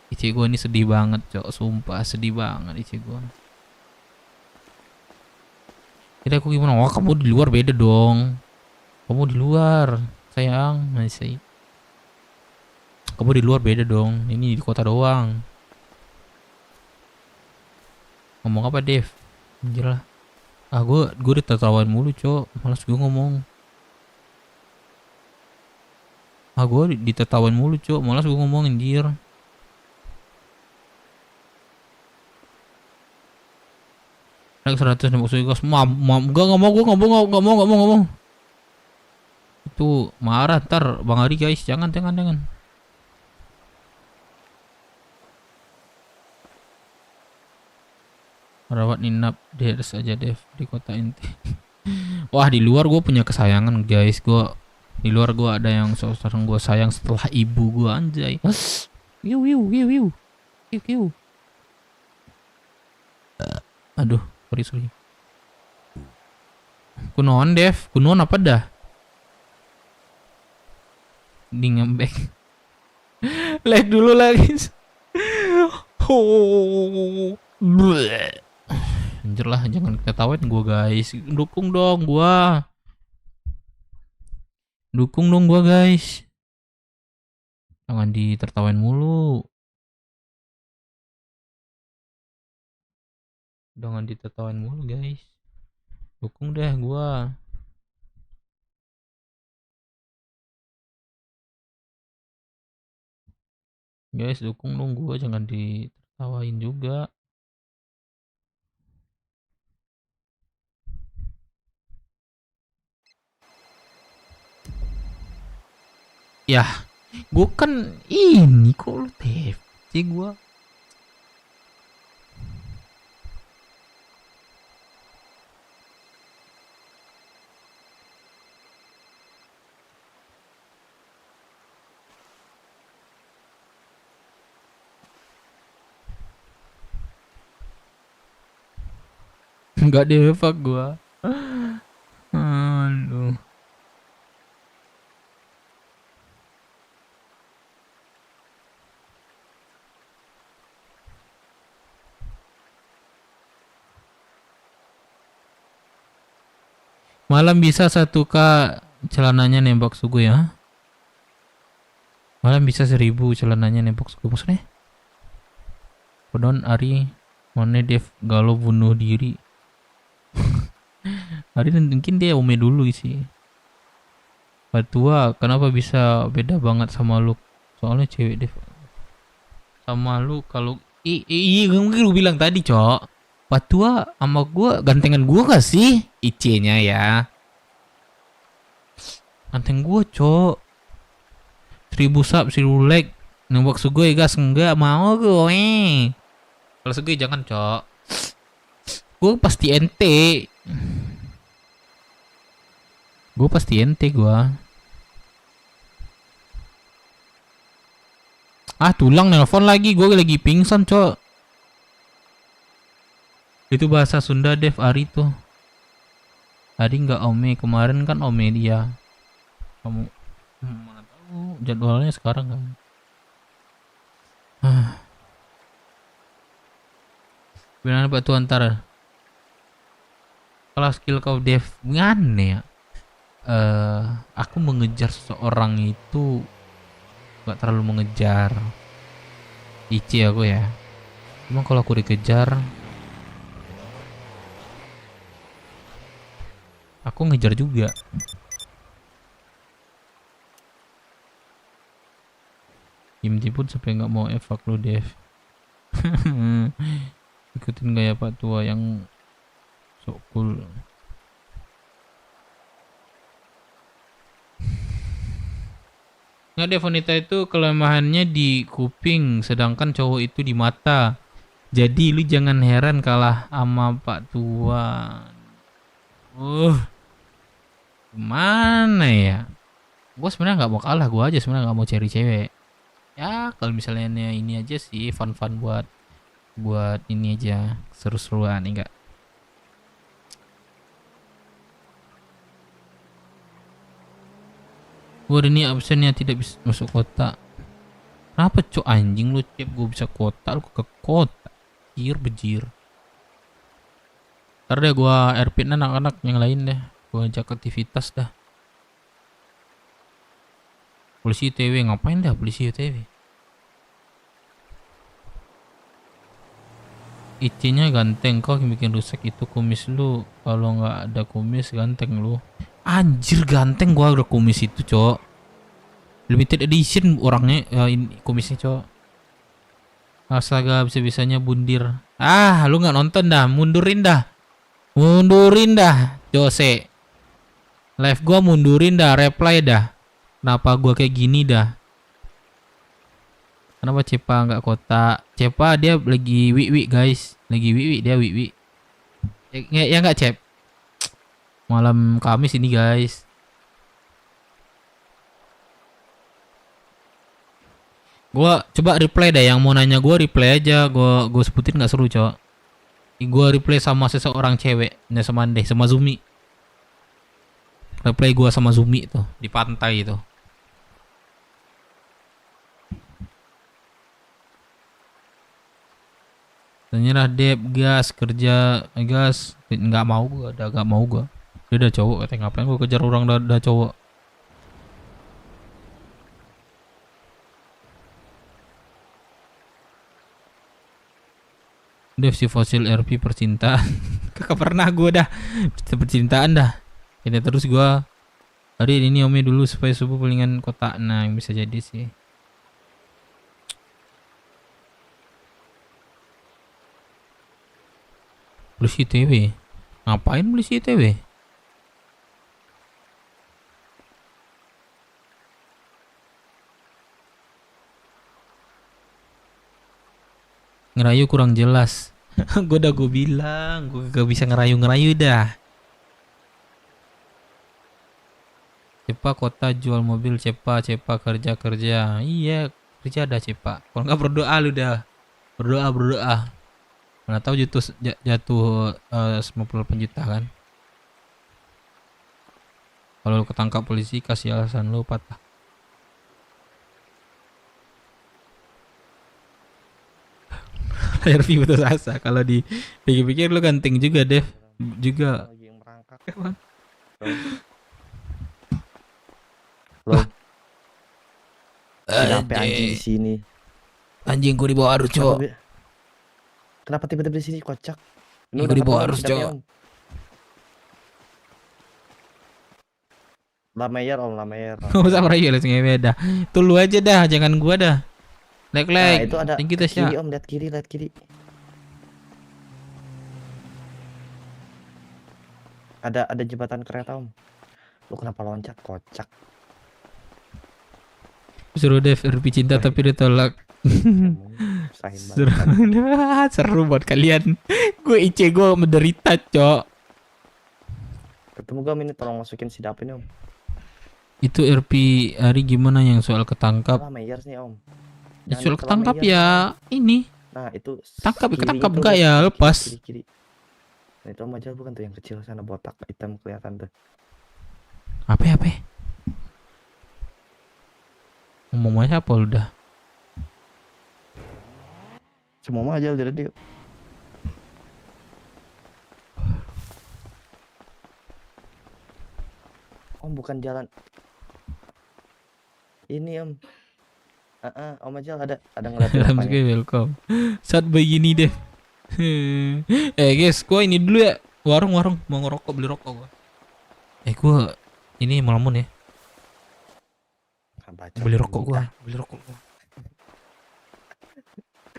Ice gue ini sedih banget, Cok. Sumpah sedih banget Ice gue. Jadi aku gimana? Wah, kamu di luar beda dong. Kamu di luar, sayang. Masih. Kamu di luar beda dong. Ini di kota doang. Ngomong apa, Dev? Anjir lah. Gue ditertawain mulu, Cok. Malas gue ngomong. Gue ditertawain mulu, Cok. Malas gue ngomong, anjir. Naik 100 nembak gas. Gue nggak mau. Itu marah ntar Bang Ari, guys. Jangan. Rawat ninap deres aja, Dev, di kota inti. Wah, di luar gue punya kesayangan, guys. Di luar gue ada yang seorang gue sayang setelah ibu gue, anjay. Wiu. Aduh, sorry. Kunoan, Dev. Kunoan apa dah? Di ngembek. Lag dulu lagi. Anjir lah, jangan ketawain gue, guys. Dukung dong gue, guys. Jangan ditertawain mulu. Jangan ditertawain mulu guys. Dukung deh gua. Guys, dukung dong gua, jangan ditertawain juga. Yah, gua kan ini kok lu TFC gua. Enggak di-fuck gua. Aduh. Malam bisa 1K celananya nembak sugu ya. Malam bisa 1000 celananya nembak sugu. Maksudnya? Podon Ari mana Dev galau bunuh diri. Ari mungkin dia ome dulu sih. Patua kenapa bisa beda banget sama lu? Soalnya cewek Dev sama lu kalau iya mungkin lu bilang tadi cok. Patua sama gua gantengan gua gak sih? IC-nya ya. Ganteng gua cok. 1000 sub 1000 like. Nembak sugoi gas enggak mau gue. Kalau sugoi jangan cok. Gue pasti ente. Gue pasti ente gua. Ah tulang nelpon lagi, gue lagi pingsan cok. Itu bahasa Sunda Dev Ari tuh. Ari nggak ome, kemarin kan ome dia. Kamu mana tahu jadwalnya sekarang kan. Benar Pak tuh antar. Kalau skill kau Dev ngane ya. Aku mengejar seseorang itu nggak terlalu mengejar. IC aku ya. Cuma kalau aku dikejar, aku ngejar juga. Imti pun sampai nggak mau evak lu Dev. Ikutin gaya Pak Tua yang sok cool. Nggak deh, wanita itu kelemahannya di kuping, sedangkan cowok itu di mata. Jadi lu jangan heran kalah sama Pak Tua. Gimana ya? Gue sebenarnya nggak mau kalah, gue aja sebenarnya nggak mau cari cewek. Ya kalau misalnya ini aja sih fun buat ini aja seru-seruan enggak. Gue ini absennya tidak bisa masuk kota. Kenapa cok anjing lu tiap gue bisa kota lu ke kota. Bejir. Ntar deh gue airpin anak-anak yang lain deh. Gue ajak aktivitas dah. Polisi UTW ngapain dah polisi UTW? IC-nya ganteng, kok yang bikin rusak itu kumis lu. Kalau nggak ada kumis ganteng lu. Anjir ganteng gua udah kumis itu cok. Limited edition orangnya kumisnya cok. Astaga bisa-bisanya bundir. Ah lu nggak nonton dah, mundurin dah Jose. Live gua mundurin dah, reply dah. Kenapa gua kayak gini dah? Kenapa Cepa nggak kota? Cepa dia lagi wi guys, lagi wi dia wi. Ya nggak Cep? Malam Kamis ini guys. Gua coba reply dah, yang mau nanya gua reply aja, gua sebutin nggak seru cok. Gua reply sama seseorang cewek, sama Ande, sama Zumi. Reply gua sama Zumi tuh di pantai itu. Ternyata Dep gas kerja gas nggak mau gua, dia udah cowok katanya, ngapain gua kejar orang udah cowok. Dev si fosil RP percintaan. Kakak pernah gue dah percintaan dah. Ini terus gue hari ini Ome dulu supaya subuh palingan kotak. Nah yang bisa jadi sih. Beli CTW. Ngapain beli CTW? Ngerayu kurang jelas. Gue bilang gue gak bisa ngerayu dah. Cepa kota jual mobil, cepa kerja. Iya kerja dah cepa. Kalau nggak berdoa lu dah. Berdoa. Mana tahu jatuh 98 juta kan. Kalau lu ketangkap polisi kasih alasan lu patah. RV putus asa. Kalau dipikir-pikir lu ganteng juga Dev. Juga. Lagi yang merangkak. Kapan? Loh. Kenapa anjing di sini? Anjingku di bawah arus cowok. Kenapa tiba-tiba di sini kocak? Ini udah di bawah ketemu arus sidapnya, cowok. Om. Lameyer Om, Lameyer. Gak usah merayu langsung beda. Tuh lu aja dah, jangan gua dah. Nah, Like. itu ada Thank you kiri Tasya. Om, lihat kiri. Ada jembatan kereta Om. Lu kenapa loncat kocak? Suruh Dev RP cinta tapi ditolak. Usahin Seru, banget. seru buat kalian. Gue IC gue menderita cok. Ketemu gak ini tolong masukin si dapin Om. Itu RP Ari gimana yang soal ketangkap? Lameyer nih Om. Ya, Jangan soal ke ketangkap Lameyer. ya ini. Nah itu Tangkap, kiri ketangkap itu enggak lihat, ya, kiri, lepas. kiri. Nah itu Om aja bukan tuh yang kecil sana botak hitam kelihatan tuh. Apa? Ngomong aja apa lu dah? Semua aja udah dia. Om bukan jalan ini Om. Om aja ada ngeliatin Dalam apanya. sekali welcome. Saat begini deh. Guys, gua ini dulu ya. Warung mau ngerokok, beli rokok gua. Gua ini melamun ya. Baca Beli rokok ini. gua.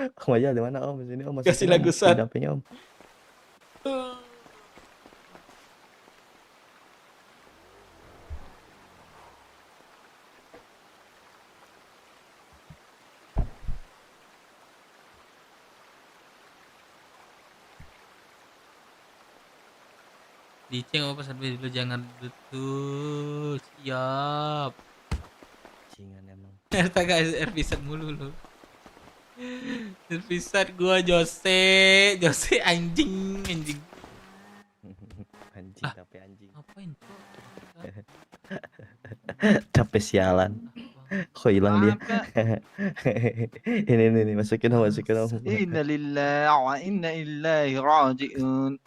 Om aja di mana Om? Sini Om Kasih masukin, lagu Om. sad. Dampingnya Om. Diceng apa sampai dulu jangan betul. Siap. Jingan emang. Astaga, RP mulu lu. RP gua Jose anjing. Anjing Ah. tapi anjing. Ngapain tuh? Capek sialan. Kok hilang dia? ini masukin Om. Inna lillahi wa inna ilaihi raji'un.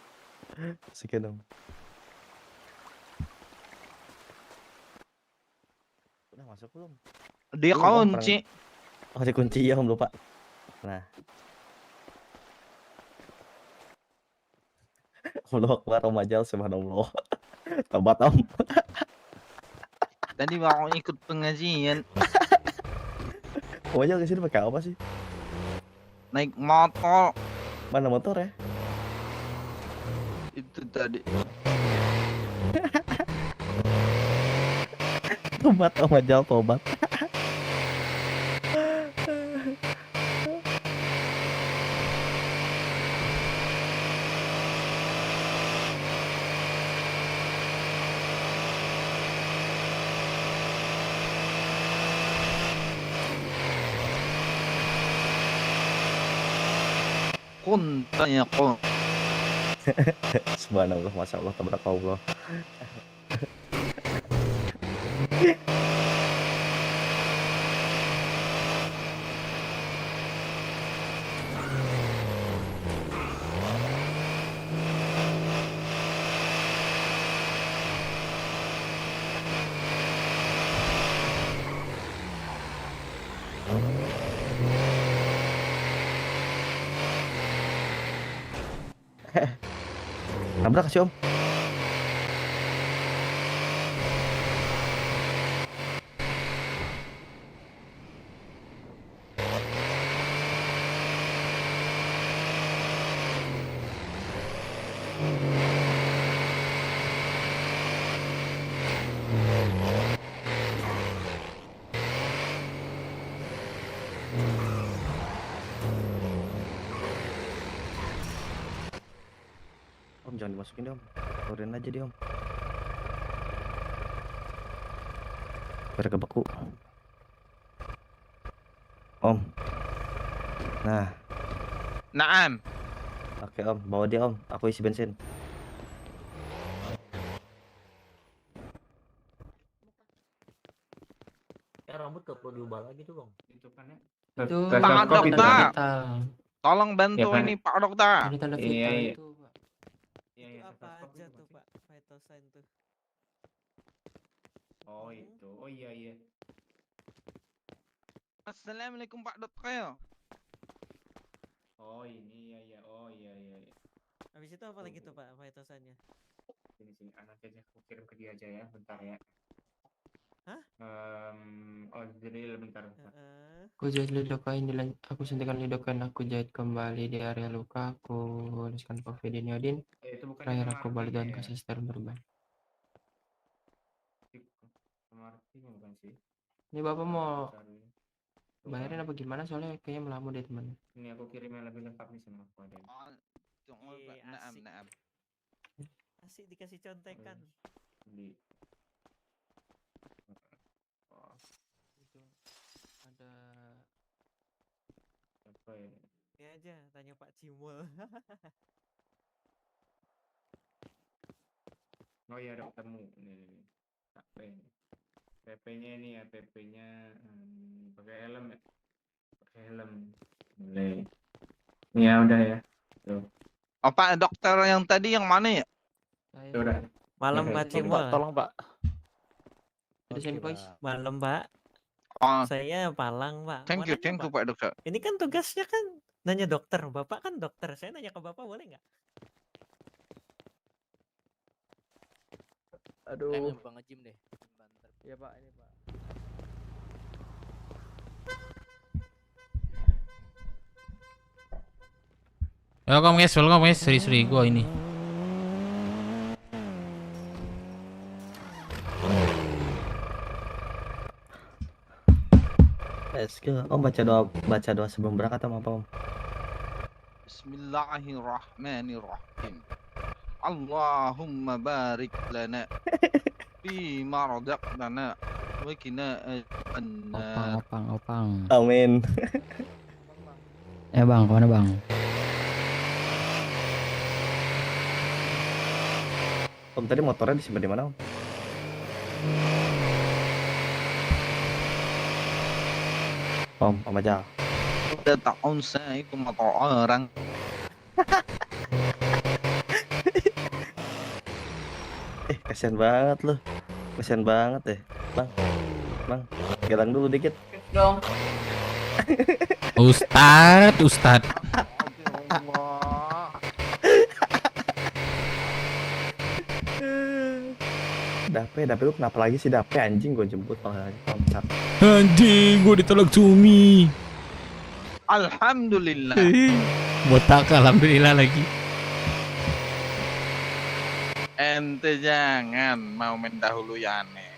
Masukin Om. Udah masuk belum? Dikunci. Oh dikunci ya Om lupa. Nah. Allah Akbar Om aja subhanallah. Tobat Om. Tadi mau ikut pengajian, Om aja kesini pakai apa sih? naik motor. Mana motor ya? Itu tadi. Tobat Om aja tobat. Kunta ya kun. Subhanallah, masya Allah, tabarakallah. Nabrak sih om. Om jangan dimasukin deh om. Keluarin aja dia om. Biar kebeku. Om. Nah, Naam. oke om, bawa dia om. Aku isi bensin. Rambut gak perlu diubah lagi tuh bang. Itu kan ya. Itu Pak Dokter. vital. Tolong bantu Ya, kan? ini Pak Dokter. Ada tanda Iya, vital iya. itu pak. Iya, iya, Apa stetoskop aja itu tuh pasti. Pak vital sign tuh? Oh itu. Oh iya iya. Assalamualaikum Pak Dokter. Oh ini iya iya. Oh iya iya. Iya. Habis itu apa lagi tuh Pak vital sign-nya? Sini sini nanti aja aku kirim ke dia aja ya, bentar ya. Hah? Oh jadi bentar. Heeh. Aku jahit lidokain aku suntikan lidokain, aku jahit kembali di area luka, aku oleskan povidiniodin. Itu bukan Terakhir aku balik dan ya. kasih steroid berban. Martinya bukan sih. Ini bapak mau Cari. Tuh, bayarin kan. apa gimana, soalnya kayaknya melamun deh teman. Ini aku kirim yang lebih lengkap nih sama aku ada. Tunggu Pak. Iya, Naam, asik. naam. Asik dikasih contekan. Di oh, Itu ada apa ya? Ini aja tanya Pak Cimul. Oh iya ada ketemu nih. HP. TP-nya ini ya, TP-nya pakai helm ya. Pakai helm. Boleh. Ya udah ya. Tuh. Oh Pak Dokter yang tadi yang mana ya? saya. Ya udah. Malam Ya, Pak ya. Cimul. Tolong pak. Ada send voice. Malam Pak. Oh, Saya Palang Pak. Mau nanya, thank you Pak. Pak Dokter. Ini kan tugasnya kan nanya dokter. Bapak kan dokter. Saya nanya ke Bapak boleh nggak? Aduh. Bang Jim deh. Iya pak, ini pak. Welcome guys, seri gua ini. Let's go. Om baca doa sebelum berangkat om apa om? Bismillahirrahmanirrahim. Allahumma barik lana fi ma razaqtana wa qina adzabannar. Opang. Amin. Bang, kemana bang? Om tadi motornya disimpan di mana om? Om aja. Udah tahun saya itu motor orang. Kasian banget loh. Kasian banget deh. Bang, gelang dulu dikit. Ustad. Allah. Dape lu kenapa lagi sih Dape anjing gue jemput malah bangsat. Anjing, gua ditolak Cumi. Alhamdulillah. Botak, alhamdulillah lagi. Ente jangan mau mendahului aneh.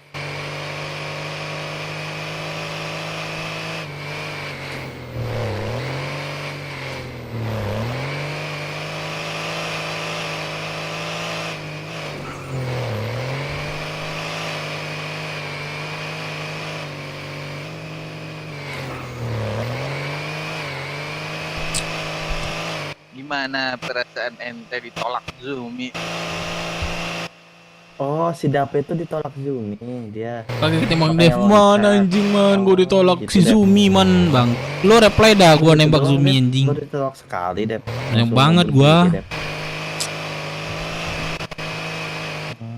Gimana perasaan ente ditolak Zumi? Oh si Dape itu ditolak Zumi dia. Kagak ketimbang Makanya Dev mau man dicat. anjing man, gua ditolak gitu, si Dev. Zumi man bang. Lo reply dah gua nembak Doang, Zumi Dep. anjing. Baru ditolak sekali Dep. Banyak Langsung banget mundur gua. diri, Dep.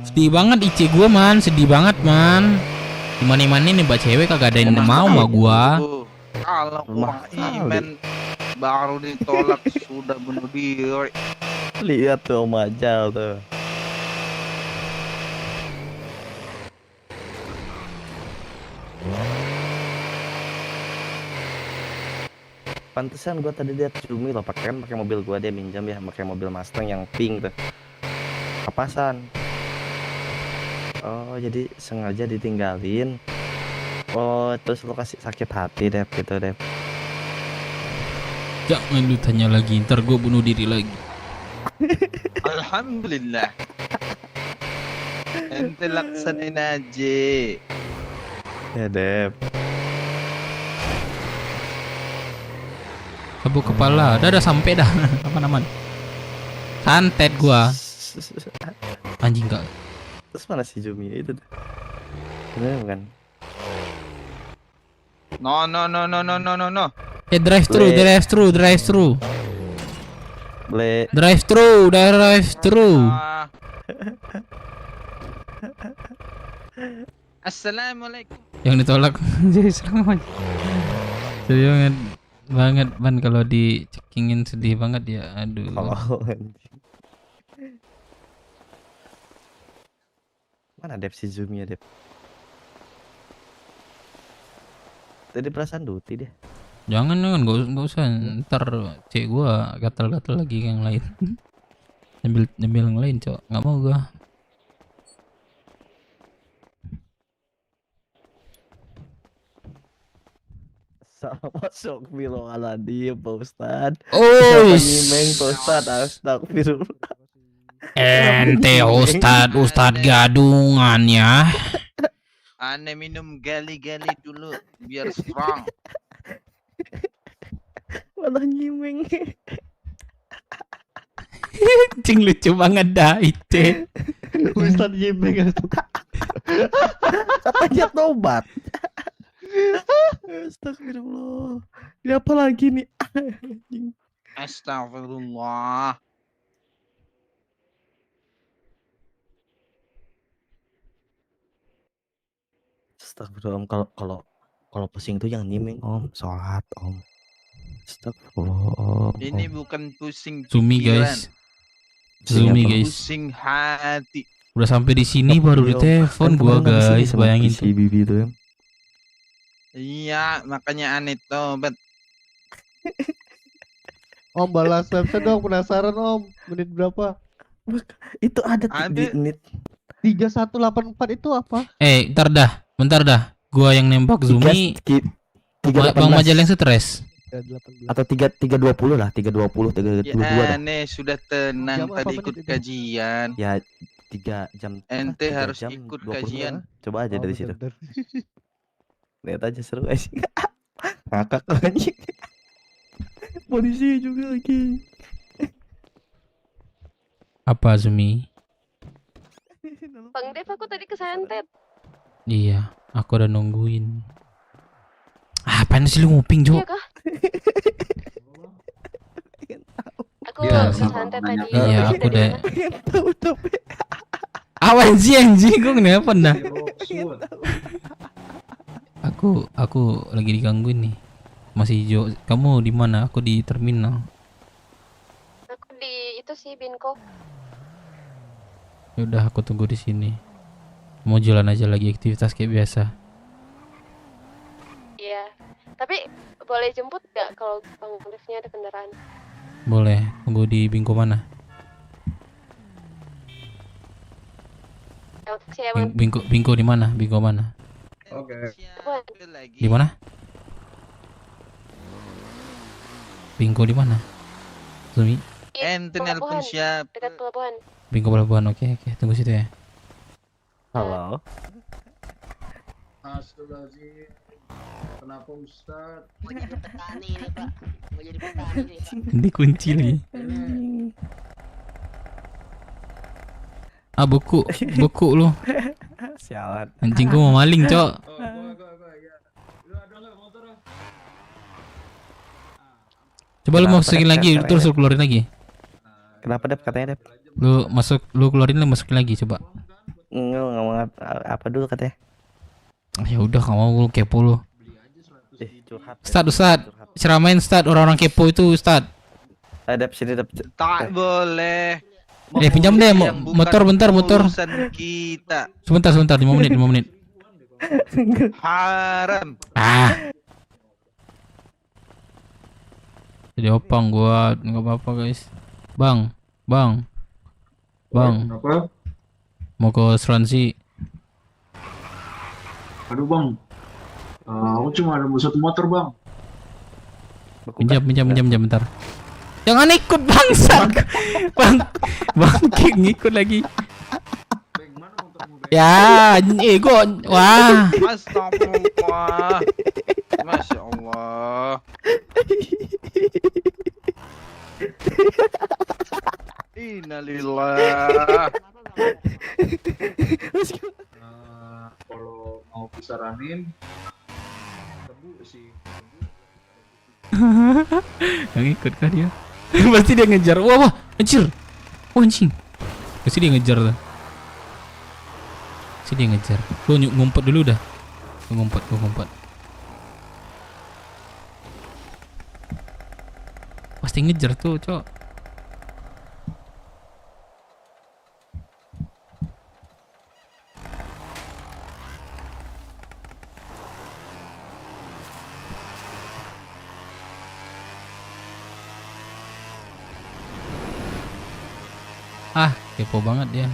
Sedih banget IC gua man, sedih banget man. Dimana nih mbak cewek kagak ada yang mau sama gua. Kalau Lemah orang iman baru ditolak sudah bunuh diri. Lihat tuh Om Ajal tuh. Pantesan gua tadi lihat Cumi loh, pakai mobil gua, dia minjam ya, pakai mobil Mustang yang pink tuh. Kapasan. Oh, jadi sengaja ditinggalin. Oh, terus lu kasih sakit hati Dep gitu Dep. Jangan lu tanya lagi, ntar gue bunuh diri lagi. Alhamdulillah. Ente laksanain aja. Ya Dep. Sabuk kepala, dah sampai dah. Aman-aman. Santet gua. Anjing gak. Terus mana si Jumi itu? Bener bukan? No. Drive thru. Boleh. Drive thru. Ah. Assalamualaikum. Yang ditolak. Jadi serem aja. Sedih banget ban kalau dicekingin, sedih banget ya. Aduh. Oh, mana Dep si Zumi ya Dep? Tadi perasaan Duti deh. Jangan nggak usah. Ntar cek gua gatal-gatal lagi yang lain. Nyambil yang lain, Cok. Nggak mau gua. Masuk Astagfirullahaladzim Pak Ustad. Oh, Nyimeng Pak Ustad. Astagfirullah. ente Ustad gadungan ya. Ane minum gali-gali dulu biar strong. Malah nyimeng. Cing lucu banget dah itu. Ustad Nyimeng. Katanya tobat. Astagfirullah. Ini apa lagi nih? Astagfirullah. Astagfirullah Om. Kalau pusing tuh jangan nyimeng Om. Sholat Om. Astagfirullah. Ini bukan pusing Zumi pikiran, guys. Zumi guys. pusing hati. Udah sampai di sini baru ditelepon gua guys. Bayangin si Bibi tuh ya. Iya, makanya aneh tobat. Om balas website dong, penasaran Om. Menit berapa? Itu ada Ada. di menit 3184 itu apa? Bentar dah. Gua yang nembak Zumi. Bang Majal yang stres. 318. Atau 320 lah, 320, 322 dah. Ya aneh sudah tenang Jam tadi apa ikut menit itu? kajian. Ya 3 jam. Ente 3 harus jam ikut 20. kajian. Coba aja Oh, dari situ. bener-bener. Lihat aja seru guys. Ngakak anjing. Polisi juga lagi. Apa Zumi? Bang Dev, aku tadi kesantet. Iya, aku udah nungguin. Apaan sih lu nguping, Jo? Iya kah? Aku Iya, kesantet tadi. Iya, aku udah. Tahu tapi. Awan sih anjing, gua kenapa dah? Aku lagi digangguin nih. Masih Jo, kamu di mana? Aku di terminal. Aku di itu sih Binko. Udah aku tunggu di sini. Mau jalan aja lagi aktivitas kayak biasa. Iya. Tapi boleh jemput nggak kalau Bang Devnya ada kendaraan? Boleh. Tunggu di Bingko mana? Ya, untuk saya Bang. Bingko di mana? Bingko mana? Oke. Di mana? Bingko di mana? Zumi? Ente nelpon siapa? Dekat pelabuhan. Bingko pelabuhan. Oke. Tunggu situ ya. Halo. Astagfirullahaladzim. Kenapa Ustad? Mau jadi petani nih Pak. Mau jadi petani nih Pak. Dikunci lagi. Ah, buku lu. Sialan. Anjing gua mau maling, Cok. Coba lu masukin lagi, terus lu keluarin lagi. Kenapa Dep katanya Dep? Lu keluarin, lu masukin lagi coba. Ngomong apa dulu katanya? Ya udah, kamu mau lu kepo lu. Curhat. Ustad, ceramain Ustad, orang-orang kepo itu Ustad. Dep sini Dep. Tak boleh. Pinjam deh Yang bukan motor bentar motor. urusan kita. Sebentar 5 menit 5 menit. Haram. Jadi opang gua nggak apa-apa guys. Bang. Kenapa? Mau ke asuransi. Aduh bang, aku cuma ada satu motor bang. Pinjam bentar. Jangan ikut bangsat. Bang King ikut lagi. Ya, gua wah. Astagfirullah. Masya Allah. Innalillah. Kalau mau disaranin, tebu sih. Yang ikut kan dia. Pasti dia ngejar. Wah, anjir. Wah, anjing. Pasti dia ngejar tuh. Pasti dia ngejar. Gua ngumpet dulu dah. Gua ngumpet. Pasti ngejar tuh, Cok. Kepo banget dia.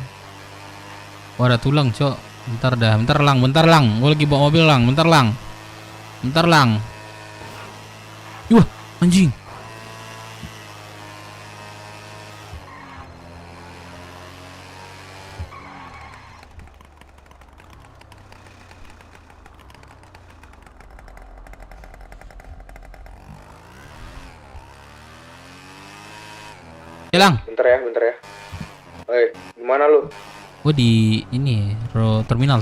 Wah, ada tulang, Cok. Bentar lang. Gua lagi bawa mobil lang. Bentar lang. Wah, anjing. Lang. Bentar ya. Gimana lu? Gua di ini terminal.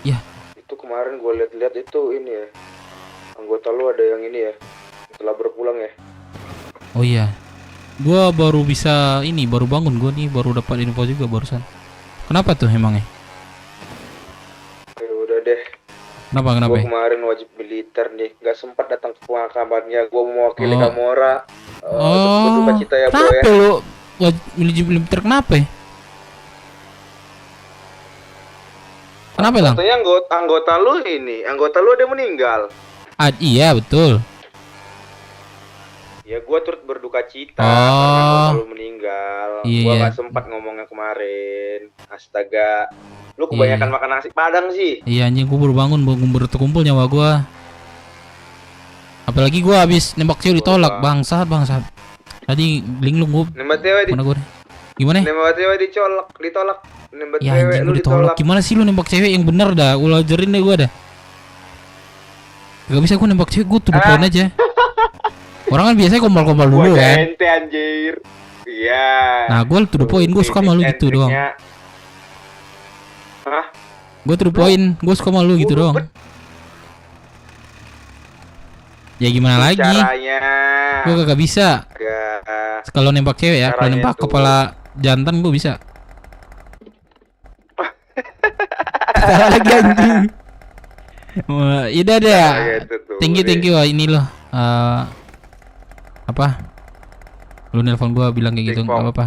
Ya. Itu kemarin gue lihat itu ini ya. Anggota lu ada yang ini ya. Setelah berpulang ya. Oh iya. Gua baru bangun gua nih, baru dapat info juga barusan. Kenapa tuh emangnya? Ya udah deh. Kenapa? Gue kemarin wajib militer nih, nggak sempat datang ke pemakamannya. Gue mewakili Kamora. Berduka cita ya bro ya. Kenapa lu wajib militer kenapa ya? Kenapa lang? Katanya anggota lu ada meninggal. Iya betul. Ya gue turut berduka cita karena anggota lu meninggal. Iya. Gue nggak sempat ngomongnya kemarin. Astaga, lu kebanyakan makan nasi padang sih. Iya anjing, gue baru bangun, baru terkumpul nyawa gue. Apalagi gue habis nembak cewek ditolak, bangsat. Tadi linglung gue. Nembak cewek Gimana? Nembak cewek ditolak. Nembak Ya cewek anjing, lu gue ditolak. Gimana sih lu nembak cewek yang bener dah? Gue ajarin deh gue dah. Gak bisa gue nembak cewek, gue to the point aja. Orang kan biasanya gombal-gombal dulu kan. Ente anjir. Iya. Nah gue to the point, gue suka malu gitu doang. Hah? Gue to the point, gue suka malu gitu doang. Ya gimana lagi? Caranya. Gue kagak bisa. Kalau nembak cewek ya, kalau nembak kepala jantan gue bisa. Salah lagi anjing. Wah, iya deh. Thank you ini loh. Apa? Lu nelpon gua bilang kayak gitu enggak apa-apa.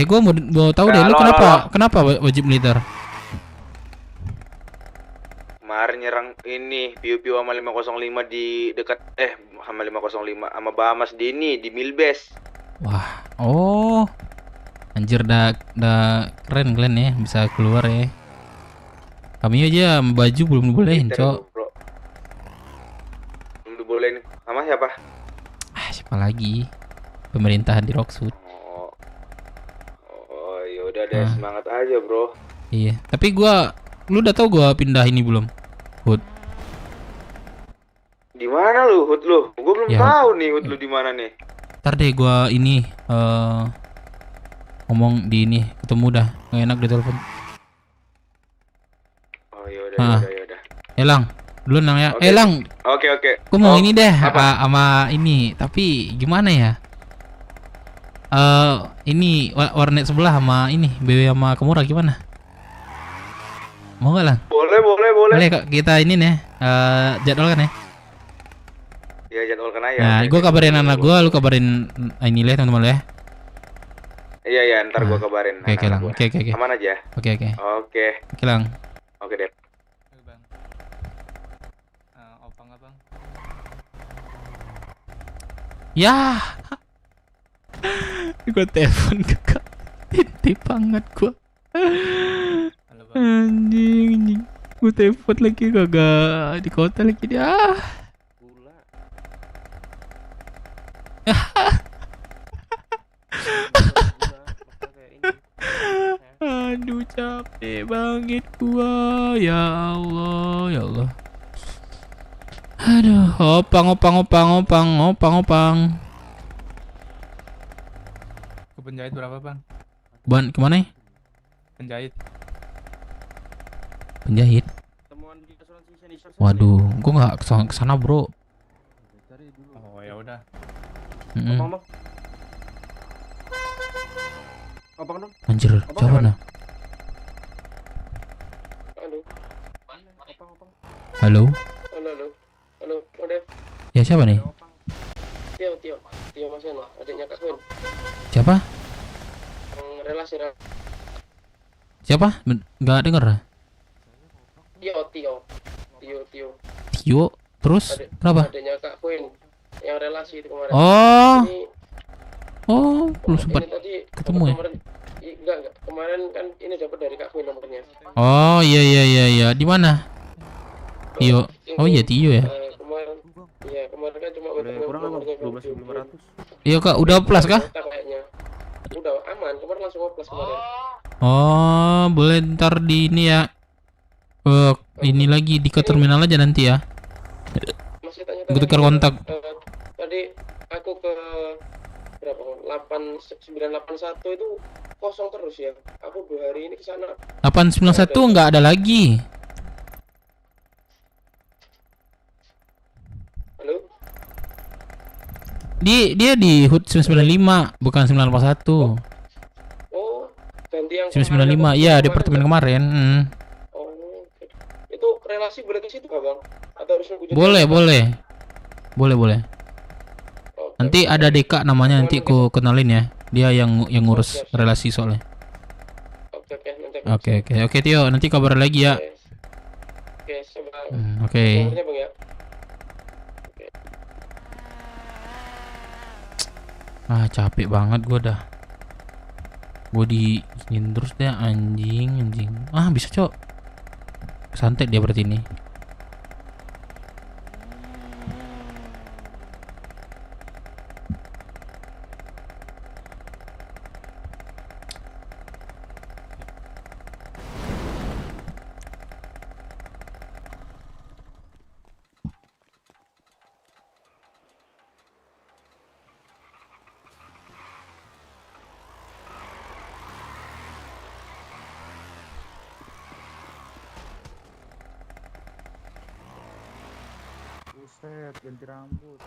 Gua mau tahu deh lu kenapa wajib militer? Kemarin nyerang ini piu-piu sama 505 di dekat sama 505 sama Bahamas di Milbes. Wah, oh. Anjir dah keren kalian ya, bisa keluar ya. Kami aja baju belum dibolehin, Cok. Belum dibolehin sama siapa? Siapa lagi? Pemerintahan di Rockwood. Oh, ya udah deh, semangat aja, Bro. Iya, tapi lu udah tahu gua pindah ini belum? Hud. Di mana lu, Hud lu? Gua belum tahu nih Hud lu di mana nih. Ntar deh gua ini ngomong di ini, ketemu dah, nggak enak di telepon. Oh yaudah. Lang, dulu nang ya. Lang. Oke. Gua mau ini deh, sama ini, tapi gimana ya? Ini warnet sebelah sama ini BW sama Kamura gimana? Mau nggak Lang? Boleh. Boleh kak, kita ini nih jadwal kan ya. tinggal jadwalkan aja. Nah, gue kabarin anak gue, lu kabarin ini lah teman-teman ya. Iya, ntar gue kabarin. Oke, Lang. Oke. Aman aja. Oke. Oke, Lang. Oke, Dep. Bang. Opang abang. Ya. Gue telepon kakak. Titip banget gue. Anjing. Gue telepon lagi kagak di kota lagi dia. Aduh capek banget gua. Ya Allah. Aduh, opang. Ke penjahit berapa, Bang? Ban kemana? Penjahit. Penjahit. Waduh, gua nggak kesana bro. Oh ya udah. Anjir, siapa nah? Halo? Halo, udah. Ya siapa nih? Tio Mas Eno, adiknya Kak Queen. Siapa? Relasi. Siapa? Nggak denger. Tio. Tio, terus kenapa? Adiknya Kak Queen yang relasi itu kemarin. Oh, belum sempat Ini tadi ketemu ya? Enggak. Kemarin kan ini dapat dari Kak Queen nomornya. Oh iya. Di mana? Tio. Oh iya Tio ya. Kemarin kan cuma kurang nomornya 12.500. Iya kak, udah plus kah? Kayaknya. Udah aman, kemarin langsung plus kemarin. Oh, boleh ntar di ini ya. Ini lagi di ke terminal aja nanti ya. Masih tanya Gue tukar kontak. Tadi aku ke berapa? 8981 itu kosong terus ya. Aku 2 hari ini ke sana. 891 nggak ada lagi. Halo? Dia di HUT 995 bukan 981. Oh, ganti yang 995. Iya, departemen kemarin. Oh, itu relasi boleh ke situ nggak, Bang? Atau harus nunggu Boleh. Nanti ada Deka namanya, nanti ku kenalin ya. Dia yang ngurus relasi soalnya. Oke, Tio, nanti kabar lagi ya. Oke, coba. Oke. Nomornya, Bang ya. Capek banget gua dah. Gua di sini terus deh anjing. Bisa, Cok. Santet dia berarti ini. Buset, ganti rambut.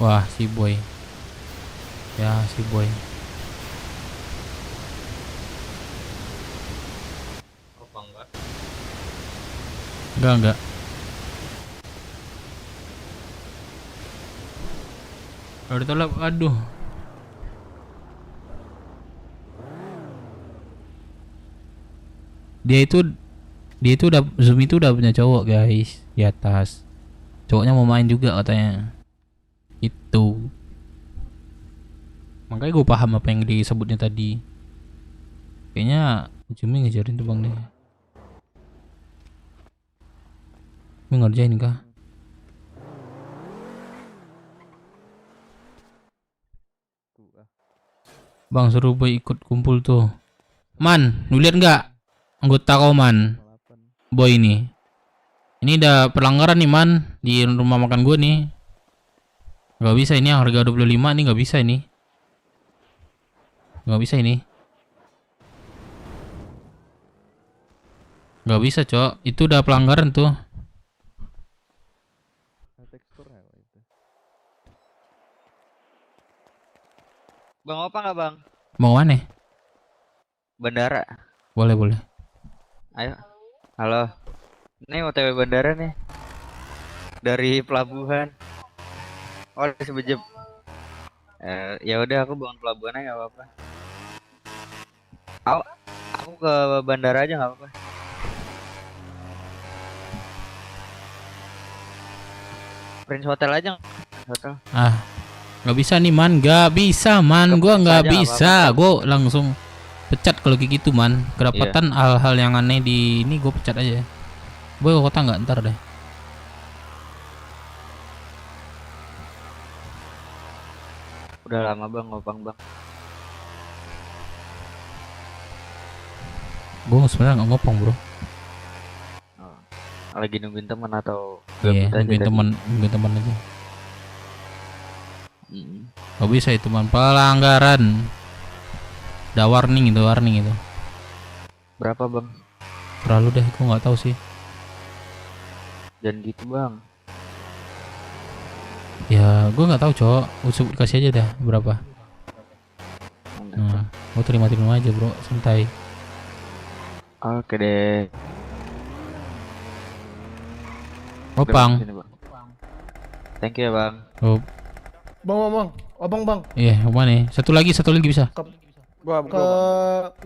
Wah, si boy. Ya, si boy. Apa enggak? Enggak. Kalau ditolak, aduh. Dia itu udah Zoom itu udah punya cowok, guys, di atas. Cowoknya mau main juga katanya. Itu. Makanya gue paham apa yang disebutnya tadi. Kayaknya Jumi ngejarin tuh bang deh. Lu ngerjain kah? Bang suruh boy ikut kumpul tuh. Man, lu lihat nggak anggota kau man? Boy ini. Ini udah pelanggaran nih man di rumah makan gue nih. Nggak bisa ini yang harga 25 nih, nggak bisa ini. Nggak bisa ini. Nggak bisa, Cok. Itu udah pelanggaran tuh. Bang apa nggak bang? Mau mana? Bandara. Boleh, boleh. Ayo. Halo. Ini OTW bandara nih. Dari pelabuhan. Oh, dari Sebejep. Ya udah aku bangun pelabuhan aja nggak apa-apa. Aku ke bandara aja nggak apa-apa. Prince Hotel aja. Hotel. Ah, nggak bisa nih man, nggak bisa man, gua nggak bisa, gua langsung pecat kalau kayak gitu man. Kedapatan hal-hal yang aneh di ini gua pecat aja. Boy ke kota nggak ntar deh. Udah lama bang ngopang bang. Gua sebenarnya nggak ngopong bro. Lagi nungguin teman atau Iya, gabut aja nungguin tadi? teman aja. Gak bisa itu man, pelanggaran. Ada warning itu. Berapa bang? Terlalu deh, gua nggak tahu sih. Jangan gitu bang. Ya, gua nggak tahu cok. Usuk kasih aja dah berapa. Nah, gua terima aja bro, santai. Oke deh. Opang. Sini, bang. Thank you ya bang. Oh, Abang bang. iya, apa nih? Satu lagi bisa. Ke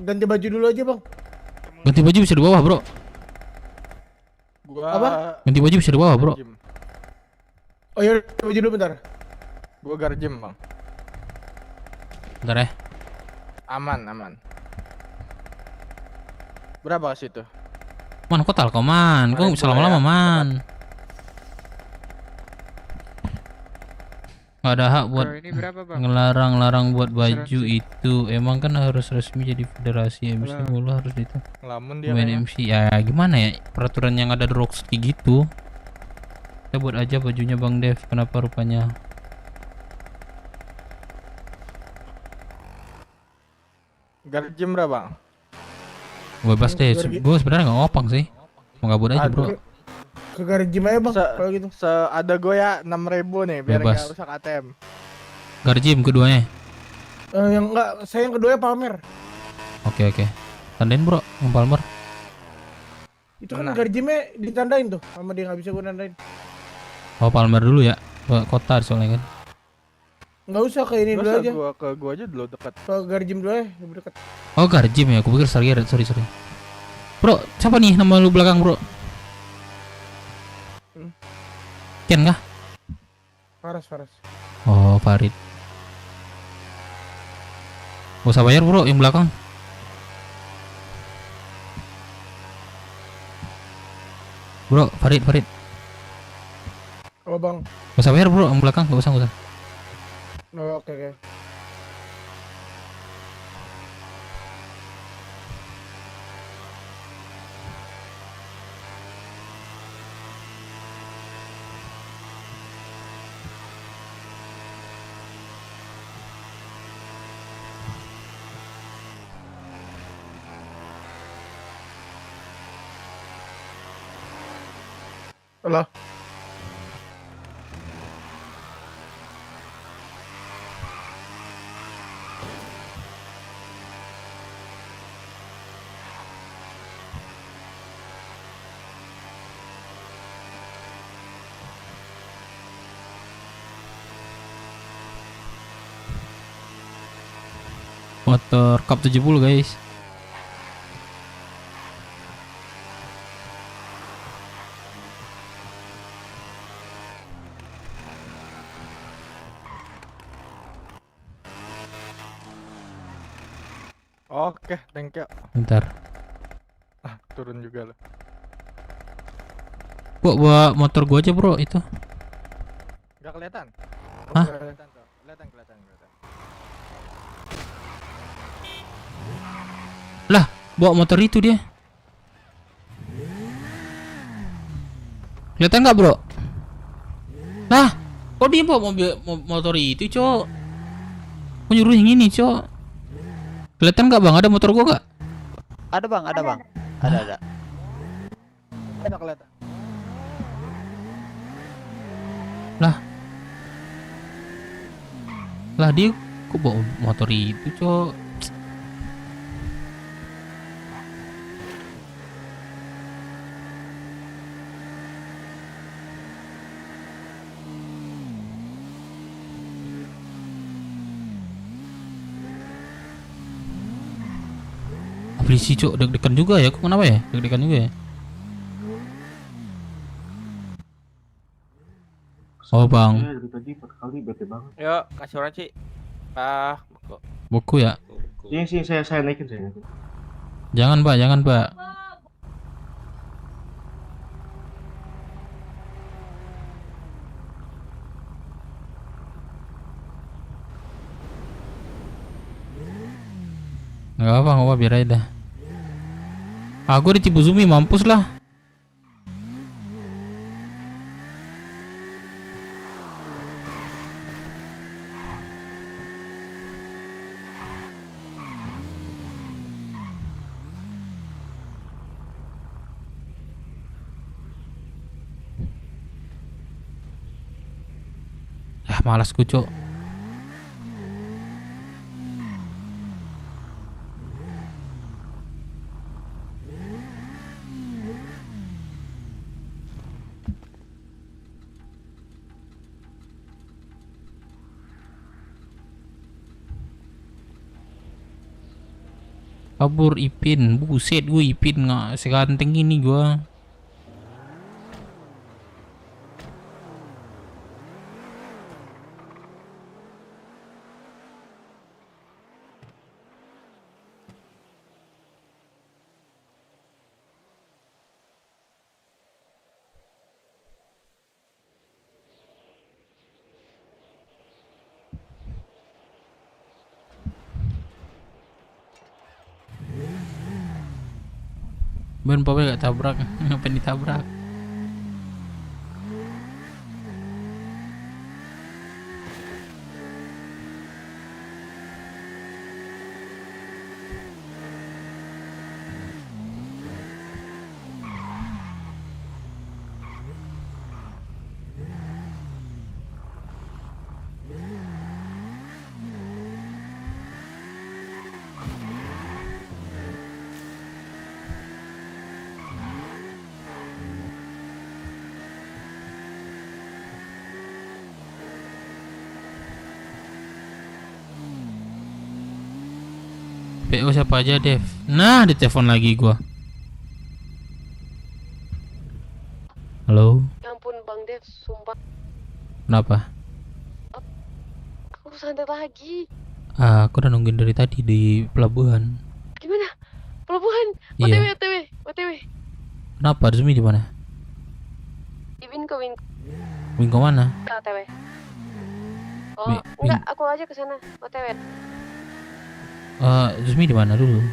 ganti baju dulu aja bang. Ganti baju bisa di bawah, bro. Apa? Ganti baju bisa di bawah, bro. Oh iya, ganti baju dulu bentar. Gua garjem bang. Bentar ya. Aman. Berapa ke situ? Man, kok talko man? Kok bisa lama-lama man? Gak ada hak buat ngelarang buat baju itu. Emang kan harus resmi jadi federasi MC mulu harus itu. Ngelamun dia Main kayaknya. MC ya gimana ya peraturan yang ada di Rockstar kayak gitu. Kita buat aja bajunya Bang Dev. Kenapa rupanya? Garjem berapa? Bebas deh. Gue sebenarnya nggak ngopang sih. Mau gabut aja bro. Ke garjem aja bang kalau gitu. Ada gue ya 6.000 nih biar Bebas. nggak usah KTM. Garjim keduanya. Yang enggak, saya yang kedua Palmer. Oke. Tandain bro, yang Palmer. Itu kan garjimnya ditandain tuh, sama dia nggak bisa gue nandain. Oh Palmer dulu ya, ke kota soalnya kan. Nggak usah ke ini dulu aja. Ke gua aja dulu dekat. Ke garjim dulu ya, lebih dekat. Oh Garjim ya, aku pikir sorry. Bro, siapa nih nama lu belakang bro? Ken kah? Faras. Oh Farid. Gak usah bayar bro, yang belakang. Bro, Farid. Oh bang. Gak usah bayar bro, yang belakang gak usah. Oh, oke. Halo. Motor Cup 70 guys. Oke, thank you. Bentar. Turun juga lo. Bawa motor gua aja bro itu. Gak kelihatan. Hah? Kelihatan. Lah, bawa motor itu dia. Kelihatan nggak bro? Lah, kok Kok dia bawa motor itu, Cok? Kok nyuruh yang ini, Cok? Kelihatan nggak bang? Ada motor gua nggak? Ada bang, ada bang. Ada. Ada kelihatan. Lah dia kok bawa motor itu, Cok? Polisi, Cok, deg-degan juga ya. Kok kenapa ya? Deg-degan juga ya. Oh bang, Dari tadi 4 kali bete banget. Yuk, kasih orang Ci. Buku. buku ya? Sini saya naikin saya. Jangan Pak, jangan Pak. Nggak apa, biar aja dah. Aku di Cibuzumi, mampus lah. Ya malas ku, Cok. Kabur Ipin, buset gue Ipin nggak seganteng ini gua. Ben papa gak tabrak, ngapain ditabrak? PO siapa aja, Dev? Nah, ditelepon lagi gua. Halo, Ya ampun Bang Dev, sumpah kenapa? aku santai lagi. Aku udah nungguin dari tadi di pelabuhan. Gimana? Pelabuhan? Iya. OTW. Kenapa? Zumi di mana? Di Winko. Winko mana? OTW. Oh, enggak, aku aja ke sana. OTW. Zumi di mana dulu?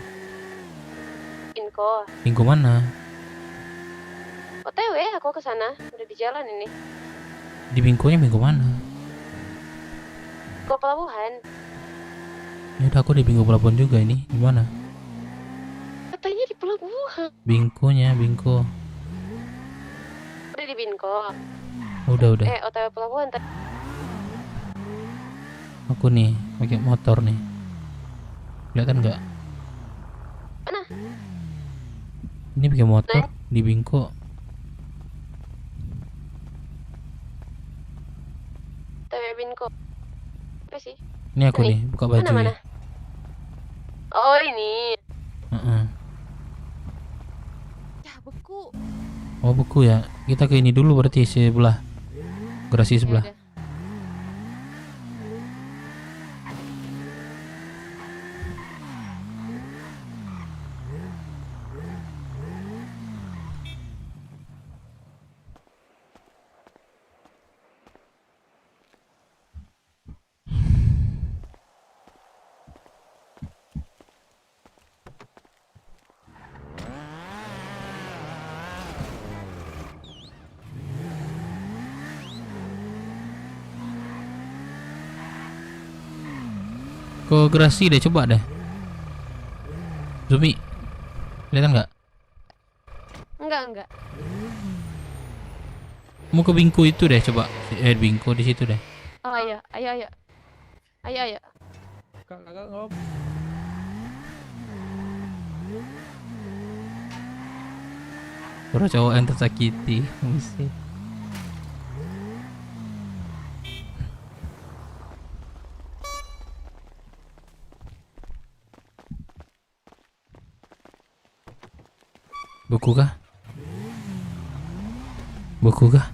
Winko. Winko mana? OTW aku ke sana, udah di jalan ini. Di Winkonya Winko mana? Ke pelabuhan. Ya udah, aku di Winko pelabuhan juga ini. Di mana? Katanya di pelabuhan. Winkonya, Winko. Udah di Winko. Udah. OTW pelabuhan tadi. Aku nih pakai motor nih. Kelihatan nggak? Mana? Ini pakai motor di Bingko. OTW Winko. Apa sih? Ini aku nih buka baju Mana? ya. Oh ini. Ya beku. Oh buku ya. Kita ke ini dulu berarti sebelah. Garasi sebelah. Yaudah. Ke Grasi deh, coba deh. Zumi, kelihatan nggak? Enggak. Mau ke Bingko itu deh, coba. Bingko di situ deh. Oh iya, ayo. Ayo. Kakak ngop. Suara cowok yang tersakiti. Buset. Buku kah?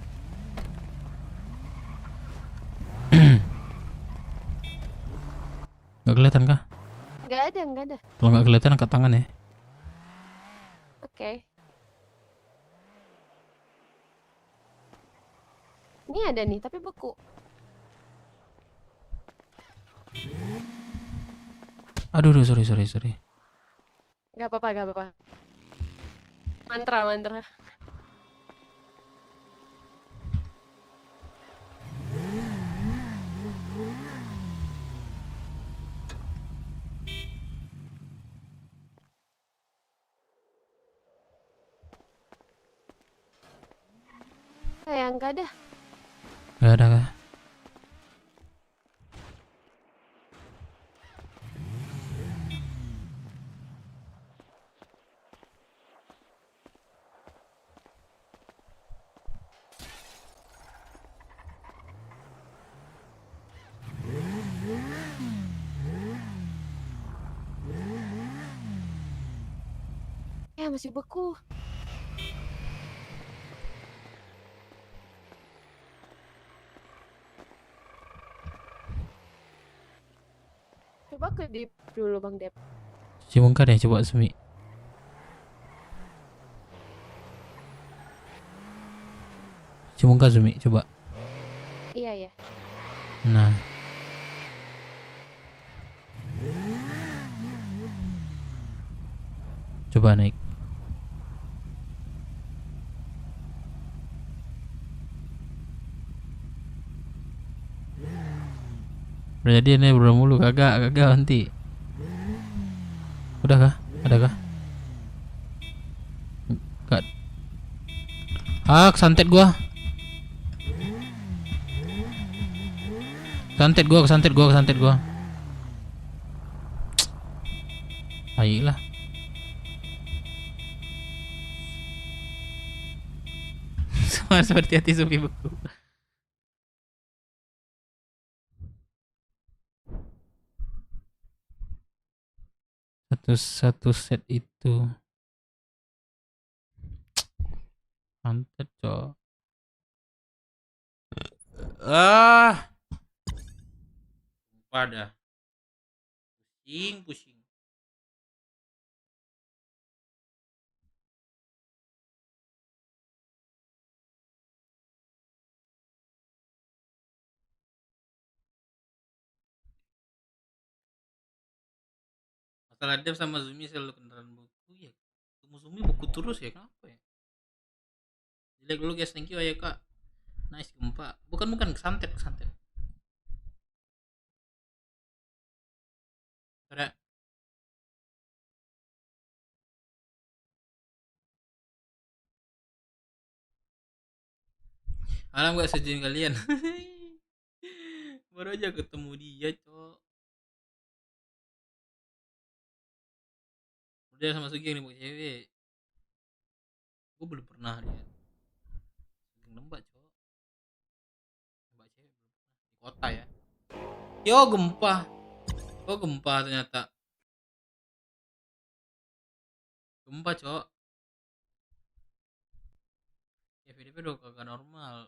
Nggak kelihatan kah? Enggak ada. Kalau nggak kelihatan angkat tangan ya. Oke. Ini ada nih, tapi beku. Aduh, sorry. Gak apa-apa. Mantra. Enggak ada. Nggak ada kah? Ya masih beku. Coba ke Dip dulu Bang Dep. Cuci muka deh, coba Sumi. Cuci muka Sumi, coba. Iya. Nah. Coba naik. Udah jadi ini belum mulu, kagak nanti. Udah kah? Ada kah? Enggak. Kesantet gua. Kesantet gua. Ayolah. Sama seperti hati Sufi beku. Satu set itu santet cok. Pada pusing. Masalah Dev sama Zumi selalu kendaraan buku ya. Zumi buku terus ya, kenapa ya? Jelek dulu guys, thank you ya kak. Nice gempa. Bukan kesantet. Ada. Alam gak setuju kalian. Baru aja ketemu dia cok. Udah sama Sugi yang nembak cewek. Gue belum pernah lihat nembak cok. Nembak cewek belum pernah. Di kota ya. Yo gempa. Oh gempa ternyata. Gempa cok. Ya VDP udah kagak normal.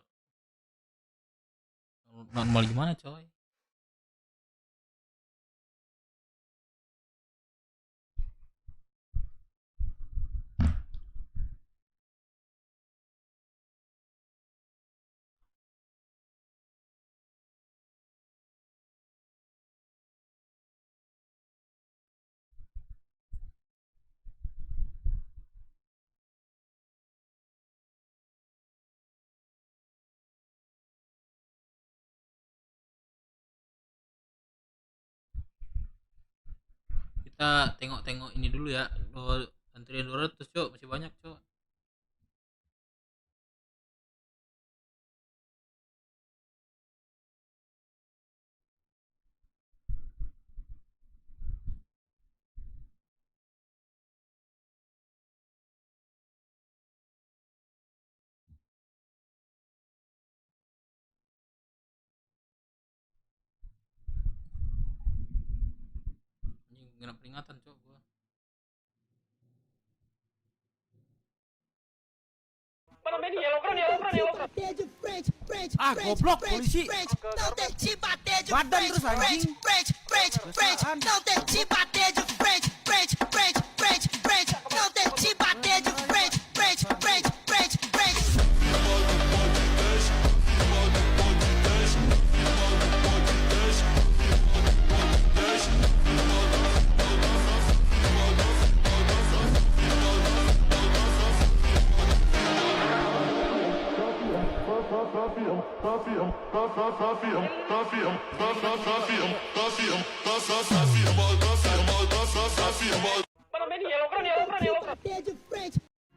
Normal gimana coy? Kita tengok-tengok ini dulu ya. Antrian 200 cok, masih banyak cok. Ini kena peringatan cok gua. Ah, goblok polisi. Badan terus anjing.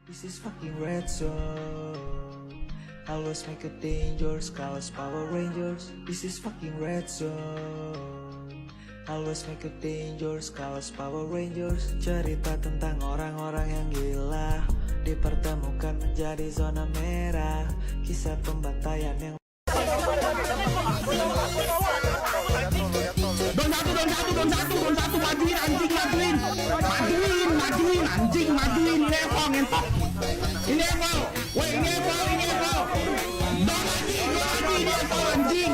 This is fucking red zone. Always make it dangerous, cause Power Rangers. This is fucking red zone. Always make it dangerous, cause Power Rangers. Cerita tentang orang-orang yang gila dipertemukan menjadi zona merah. Kisah pembantaian yang Don satu, majuin anjing, majuin anjing, majuin ini Evo, ini Evo, woi ini Evo, Don lagi ini Evo anjing.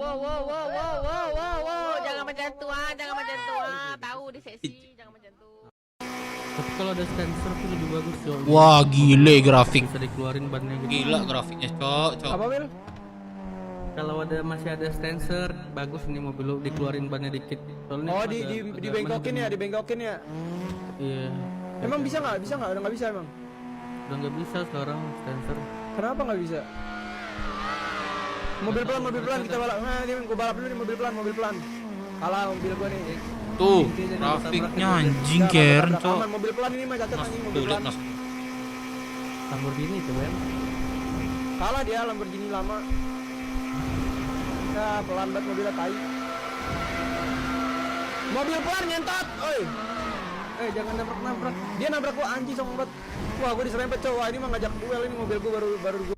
Wow, jangan macam tua, tahu di sesi, jangan macam tu. Tapi kalau ada sensor tuh lebih bagus cok. Wah gile grafik. Bisa dikeluarin bannya gitu. Gila grafiknya cok. Apa Wil? Kalau masih ada sensor bagus nih mobil lu dikeluarin bannya dikit. Soalnya Oh dibengkokin ya? Iya. Emang bisa nggak? Udah nggak bisa emang? Udah nggak bisa sekarang sensor. Kenapa nggak bisa? Mobil pelan kita balap. Nah ini gua balap dulu nih mobil pelan. Kalah mobil gua nih. Tuh grafiknya anjing keren cok. Mobil pelan ini mah cacat anjing mobil pelan. Lamborghini itu Ben. Kalah dia Lamborghini lama. Ya pelan banget mobilnya tai. Mobil pelan nyentot, oi. Jangan nabrak. Dia nabrak gua anjing sombong banget. Wah gua diserempet cowok. Wah ini mah ngajak duel ini mobil gua baru gua.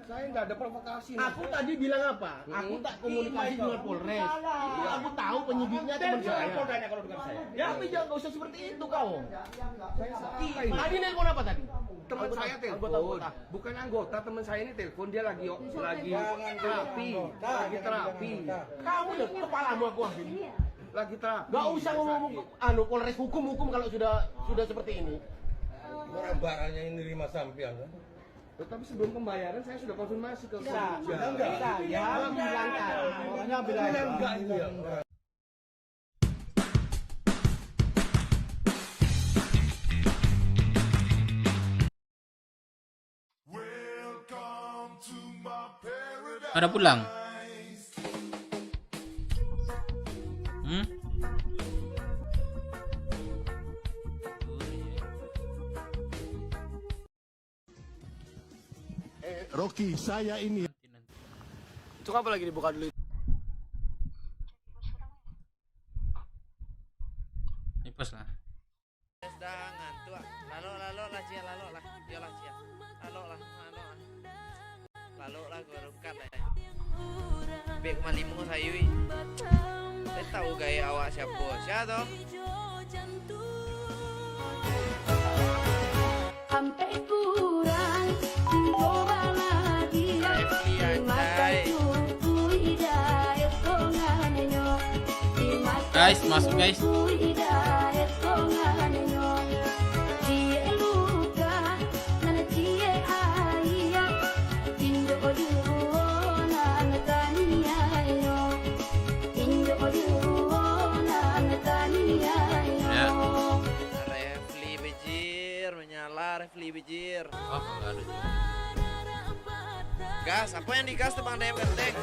Saya nggak ada provokasi. Aku tadi bilang apa? Aku tak komunikasi dengan Polres. Aku tahu penyidiknya teman saya. Kalau dengan saya. Ya tapi jangan nggak usah seperti itu kau. Tadi nelpon apa tadi? Teman saya telepon. Bukan anggota, teman saya ini telepon dia lagi terapi. Kamu udah kepalamu aku ambil. Lagi terapi. Nggak usah ngomong Polres hukum kalau sudah seperti ini. Barang-barangnya ini nerima sampean kan? Tapi sebelum pembayaran saya sudah konfirmasi ke saya. Ya, bilangkan. Orangnya bilang. Ada pulang. Rocky, saya ini. Itu apa lagi dibuka dulu? Ipes lah. Jangan tua. Lalu lah cia, lalu lah. Dialah cia. Lalu lah. Lalu lah gorongkan lah. Bek malimu sayui. Saya tahu gaya awak siapa. Siapa toh? Sampai kurang coba lagi guys, masuk guys. Refli bejir. Oh, enggak ada juga. Gas, apa yang digas tuh Bang Dep ganteng?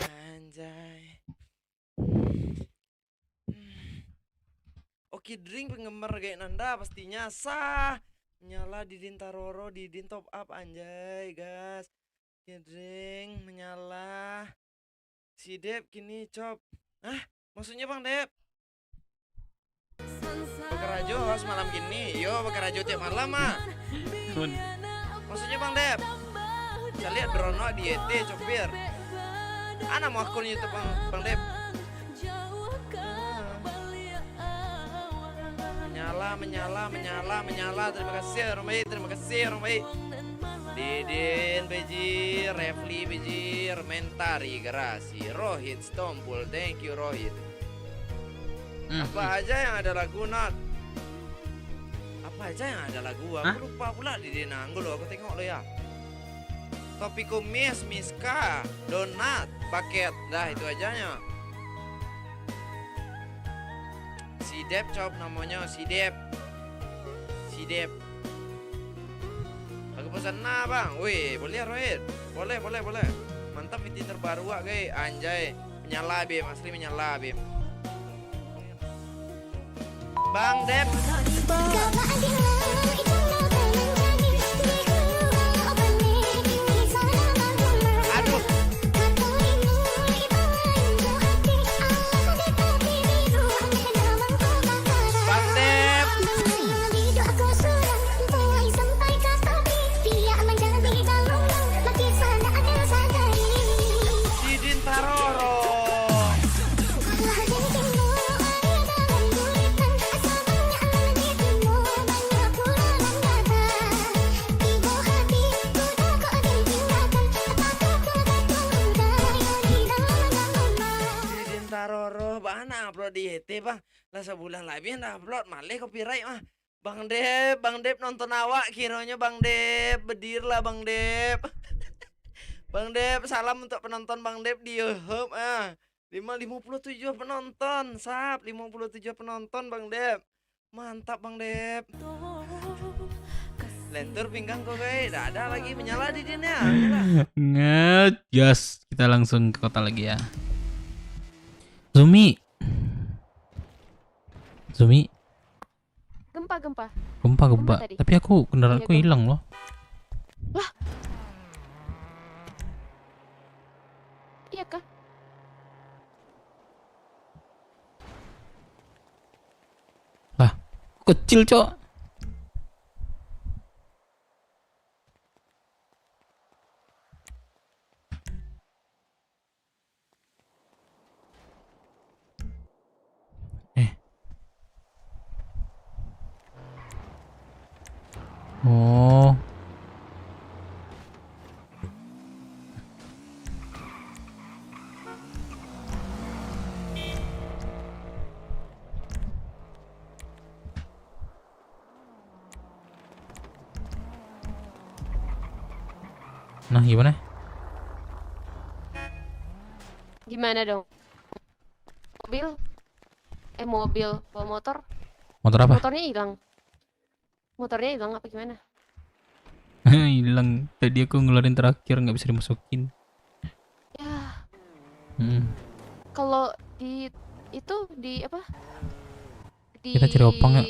Anjay. Oke drink penggemar kayak Nanda pastinya sah. Menyala Didin Taroro, Didin top up anjay gas. Oke drink menyala. Si Dep kini cop. Hah? Maksudnya Bang Dep? Bekarajo harus malam gini. Yo Bekarajo tiap malam mah. Maksudnya Bang Dep? Saya lihat Brono di ET copir. Ana mau akun YouTube Bang Dep. Menyala. Terima kasih orang baik. Didin Beji, Refli Beji, Mentari Gerasi, Rohit Stompul, thank you Rohit. Apa aja yang ada lagu Nat? Apa aja yang ada lagu? Aku lupa pula Didin Anggul loh, aku tengok lo ya. Topi kumis, Miska, donat, paket, dah itu ajanya. Si Dep cop namanya, si Dep. Aku pesan nah bang, wih boleh Rohit, boleh. Mantap fitur terbaru wak guys, anjay. Menyala Bim, asli menyala Bim. Bang Dep. Aduh. Bang Dep. Didin Taroro. Didin Taroro, bana upload di YT bang. Lah sebulan lagi dah upload, malah copyright mah. Bang Dep nonton awak kiranya Bang Dep, bedirlah Bang Dep. Bang Dep, salam untuk penonton Bang Dep di YouTube 57 penonton, sap 57 penonton Bang Dep. Mantap Bang Dep. Lentur pinggang kok guys, dah ada lagi menyala di dinnya. Ngegas. Kita langsung ke kota lagi ya. Zumi. Gempa. tadi. Tapi aku kendaraanku Iya, hilang loh. Lah. Iya kah? Lah, kecil cok. Oh. Nah, gimana? Gimana dong? Mobil, bawa motor. Motor apa? Motornya hilang apa gimana? Hilang. Tadi aku ngeluarin terakhir nggak bisa dimasukin. Ya, Hmm. kalau di itu di apa? Kita cari opang ya.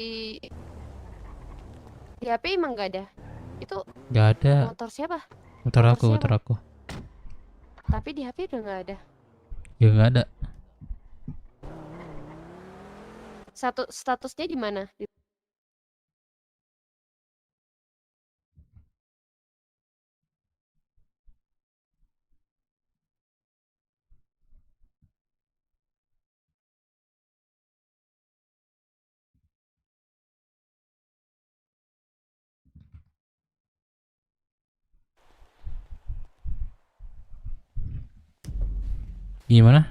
Di HP emang nggak ada. Itu Nggak ada. motor siapa? Motor aku. Tapi di HP udah nggak ada. Ya nggak ada. Statusnya di mana? Gimana?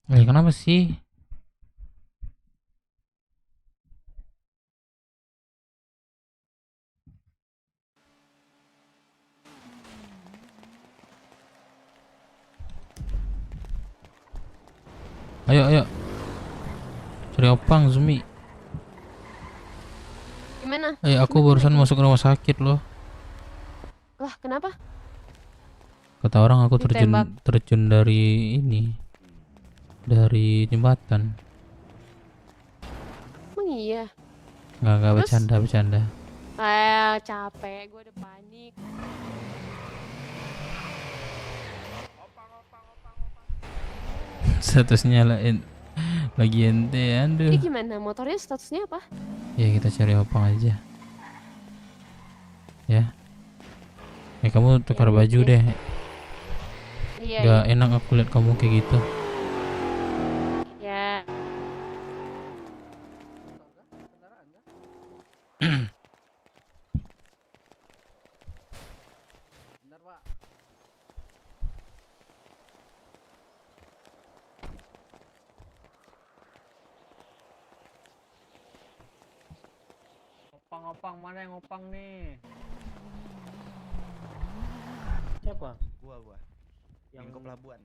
Kenapa sih? Ayo. Cari Opang, Zumi. Gimana? Aku barusan masuk rumah sakit loh. Lah, kenapa? Kata orang aku Ditembak. terjun dari ini. Dari jembatan. Emang iya? Enggak Terus? bercanda. Capek, gue udah panik. Statusnya lagi ente, aduh. Ini gimana? Motornya statusnya apa? Ya kita cari Opang aja. Ya. Kamu tukar baju deh. Iya. Gak enak aku lihat kamu kayak gitu. Ya. Opang, mana yang opang nih? Siapa? Gua. Yang ke pelabuhan.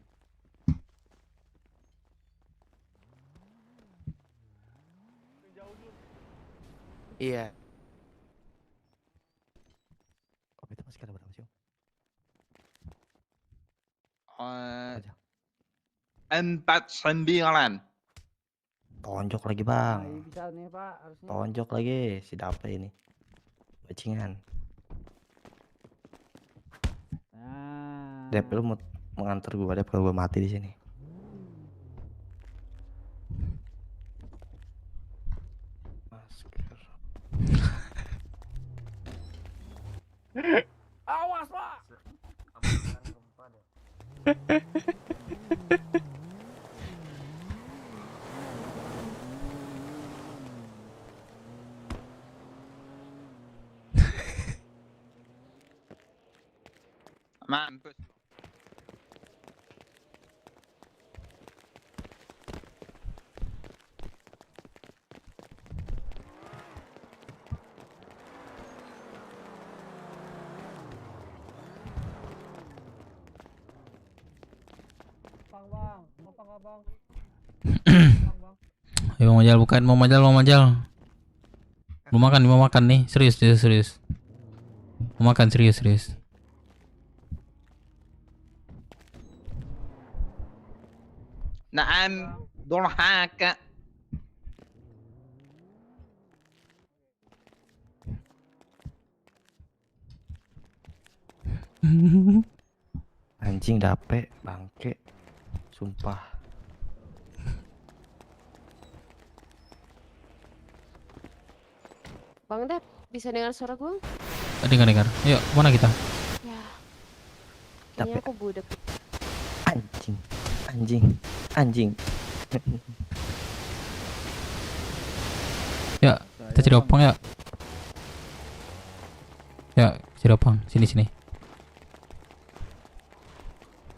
Iya. Kopi itu masih ada berapa sih? 49. Tonjok lagi bang. Bisa nih Pak, harusnya. Tonjok lagi. Si Dape ini. Bajingan. Dep, lu mau mengantar gua Dep kalau gua mati di sini. Masker. Awas Pak. Mampus. Bang. Opang abang. Ayo Majal, bukain mau Majal. Mau makan nih, serius. Mau makan serius. Naam, dolhaka. Anjing Dape, bangke. Sumpah. Bang Dep, bisa dengar suara gue? Dengar. Yuk, mana kita? Ya. Dap Kayaknya ya? aku budek. Anjing. Ya, kita cari Opang ya. Ya, cari Opang. Sini.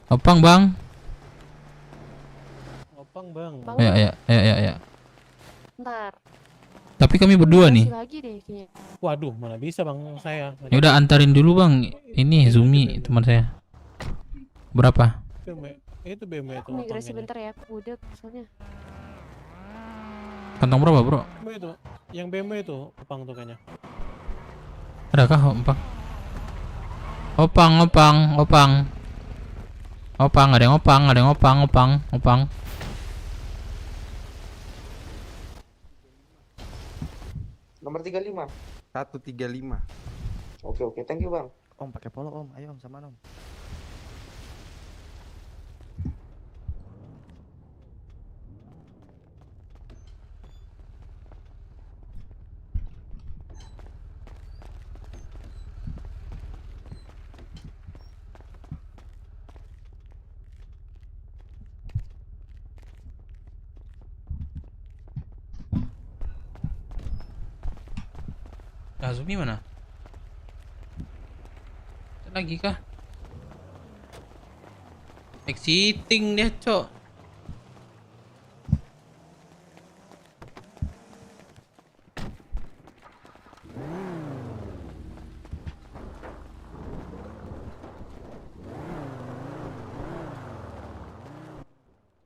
Opang, Bang. Opang bang. Ya. Ntar. Tapi kami berdua nih. Masih lagi deh kayaknya. Waduh, mana bisa bang saya. Ya udah antarin dulu Bang. Ini Zumi teman saya. Berapa? Itu BMW itu. Migrasi bentar ya, aku budek soalnya. Kantong berapa, Bro? BMW itu. Yang BMW itu opang tuh kayaknya. Adakah Opang? Opang, ada yang opang. Nomor 35. 135. Oke, thank you bang. Om pakai polo Om, ayo Om sama Om. Azumi mana? Lagi kah? Exiting dia, Cok.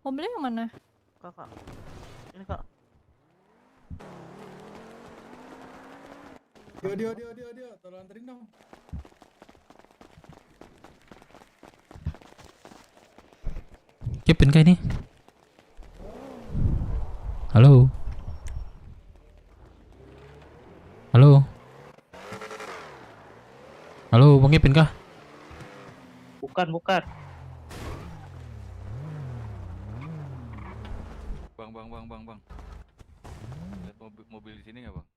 Mobilnya yang mana? Kakak. Ini kak. Dia, tolong anterin dong. Kevin kah ini? Halo? Halo? Halo, Bang Kevin kah? Bukan. Bang. Lihat mobil di sini nggak, Bang?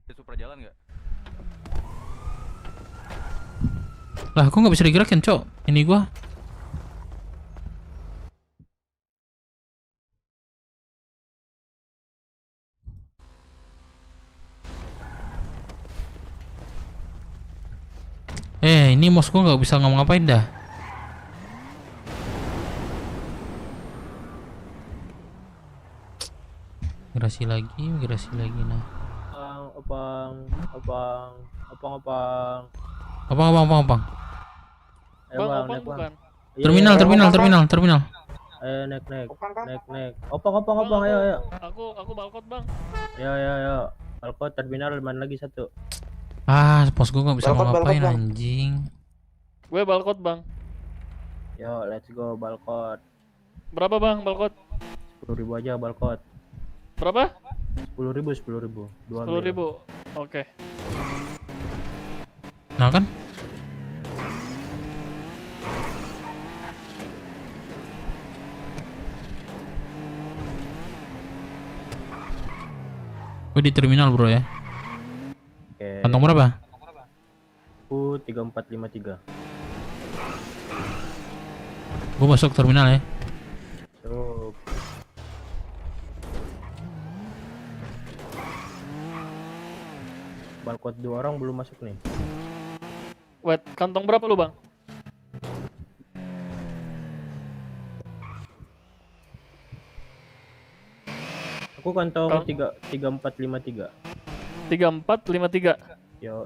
Ada Supra jalan nggak? Lah, aku nggak bisa digerakin, Cok. Ini gua. Ini mouse gua nggak bisa ngapa-ngapain dah. Migrasi lagi nah. Opang. Apa? Ayo bang, naik bang. Terminal. Ayo naik. Opang, ayo. Aku balkot bang. Ayo. Balkot terminal mana lagi satu? Pos gua nggak bisa ngapa-ngapain anjing. Gue balkot bang. Yo, let's go balkot. Berapa bang balkot? 10.000 aja balkot. Berapa? 10.000. 10.000. Oke. Nah kan? Gue di terminal bro ya. Oke. Kantong berapa? 3453. Gue masuk terminal ya. Masuk. Balkot 2 orang belum masuk nih. Wait, kantong berapa lu bang? Aku kantong 3453. 3453. Yo,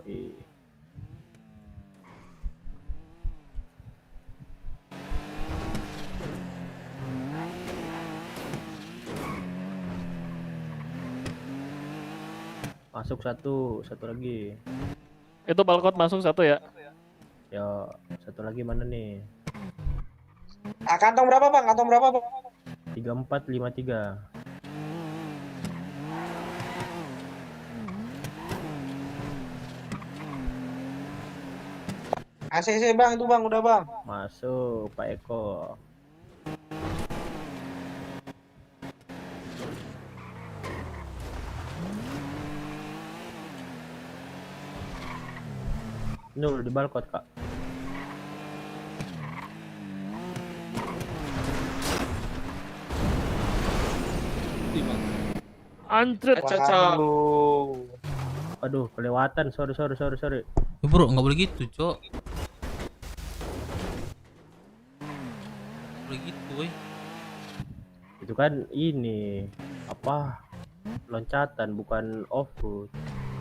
masuk satu lagi. Itu balkot masuk satu ya? Ya, satu lagi mana nih? Kantong berapa bang? 3453. ACC bang, itu bang, udah bang. Masuk Pak Eko. Nul di balkot kak. Anjret. Aduh, kelewatan. Sorry. Bro, nggak boleh gitu, Cok. Boleh gitu, weh. Itu kan ini apa? Loncatan bukan off-road.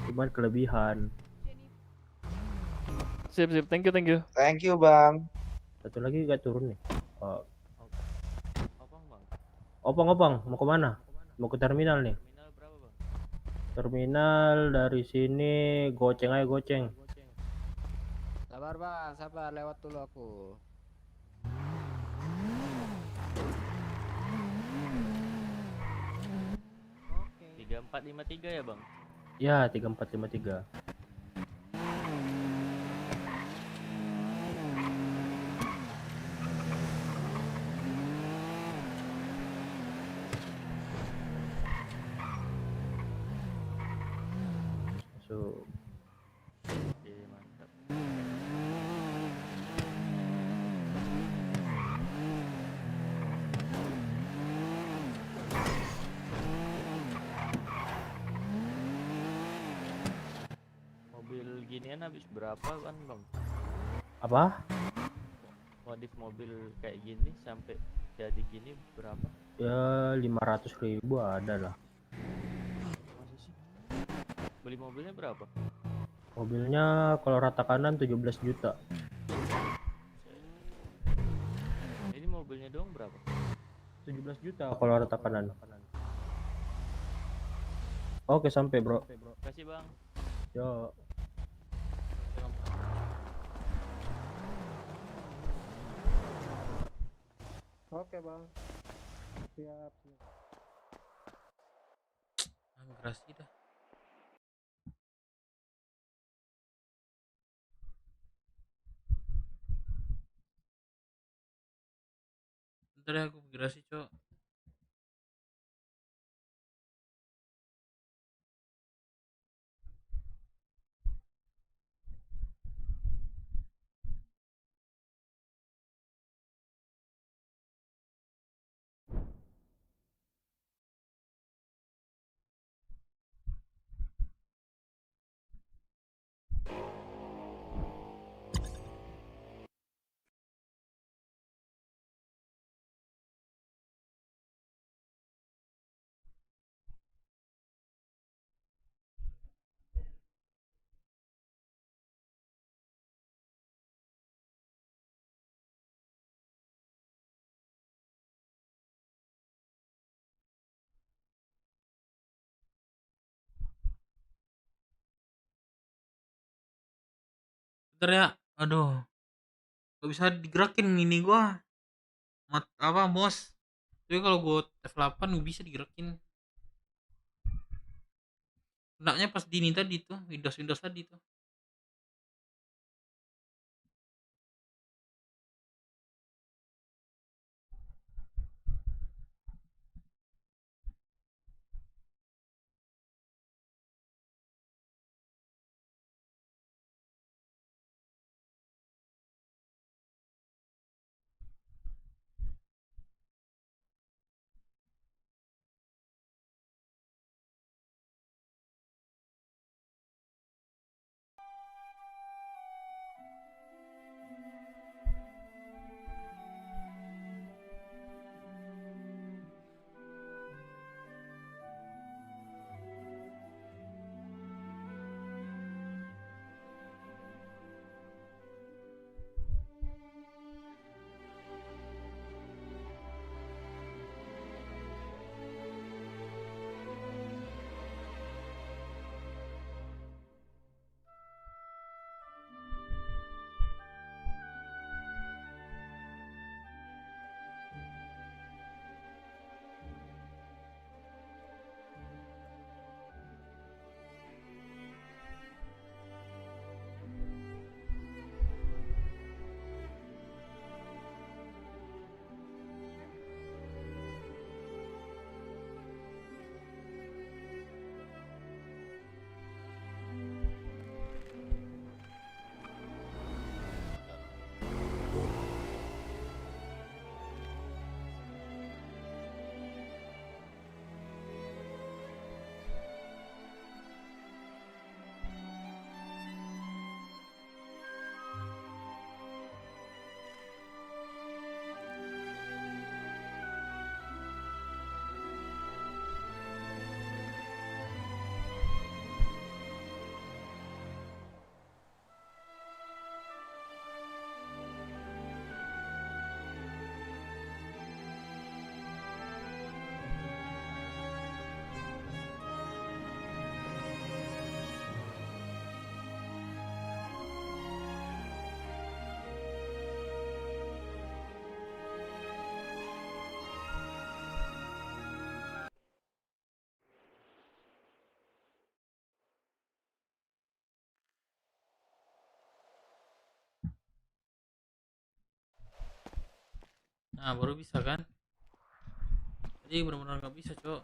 Cuman kelebihan. Sip, thank you. Thank you, Bang. Satu lagi gak turun nih. Opang, mau kemana? Mau ke terminal nih. Terminal dari sini goceng aja goceng. Sabar bang, sabar lewat dulu aku. Oke. 3453 ya bang? Ya 3453. Masuk. Oke, mantap. Ginian habis berapa kan bang? Apa? Modif mobil kayak gini sampai jadi gini berapa? Ya 500.000 ada lah. Masa sih? Beli mobilnya berapa? Mobilnya kalau rata kanan 17 juta. Ini mobilnya doang berapa? 17 juta kalau rata kanan. Oke, sampai bro. Kasih bang. Yo. Oke bang. Siap. Migrasi dah. Bentar ya, aku migrasi cok. Bentar ya, aduh, gak bisa digerakin ini gua. Apa bos? Tapi kalau gua F8 bisa digerakin. Enaknya pas di ini tadi tuh, Windows tadi tuh. Nah baru bisa kan. Jadi benar-benar nggak bisa cok.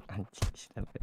Anjing sampai.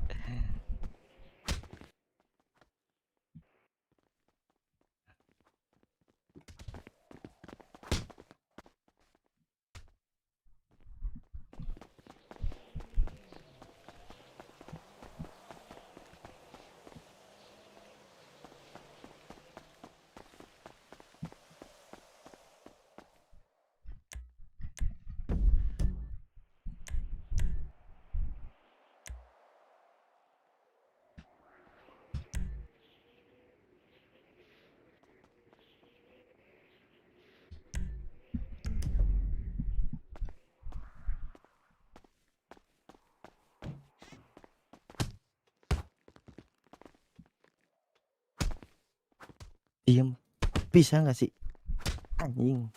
Diem. Bisa nggak sih? Anjing.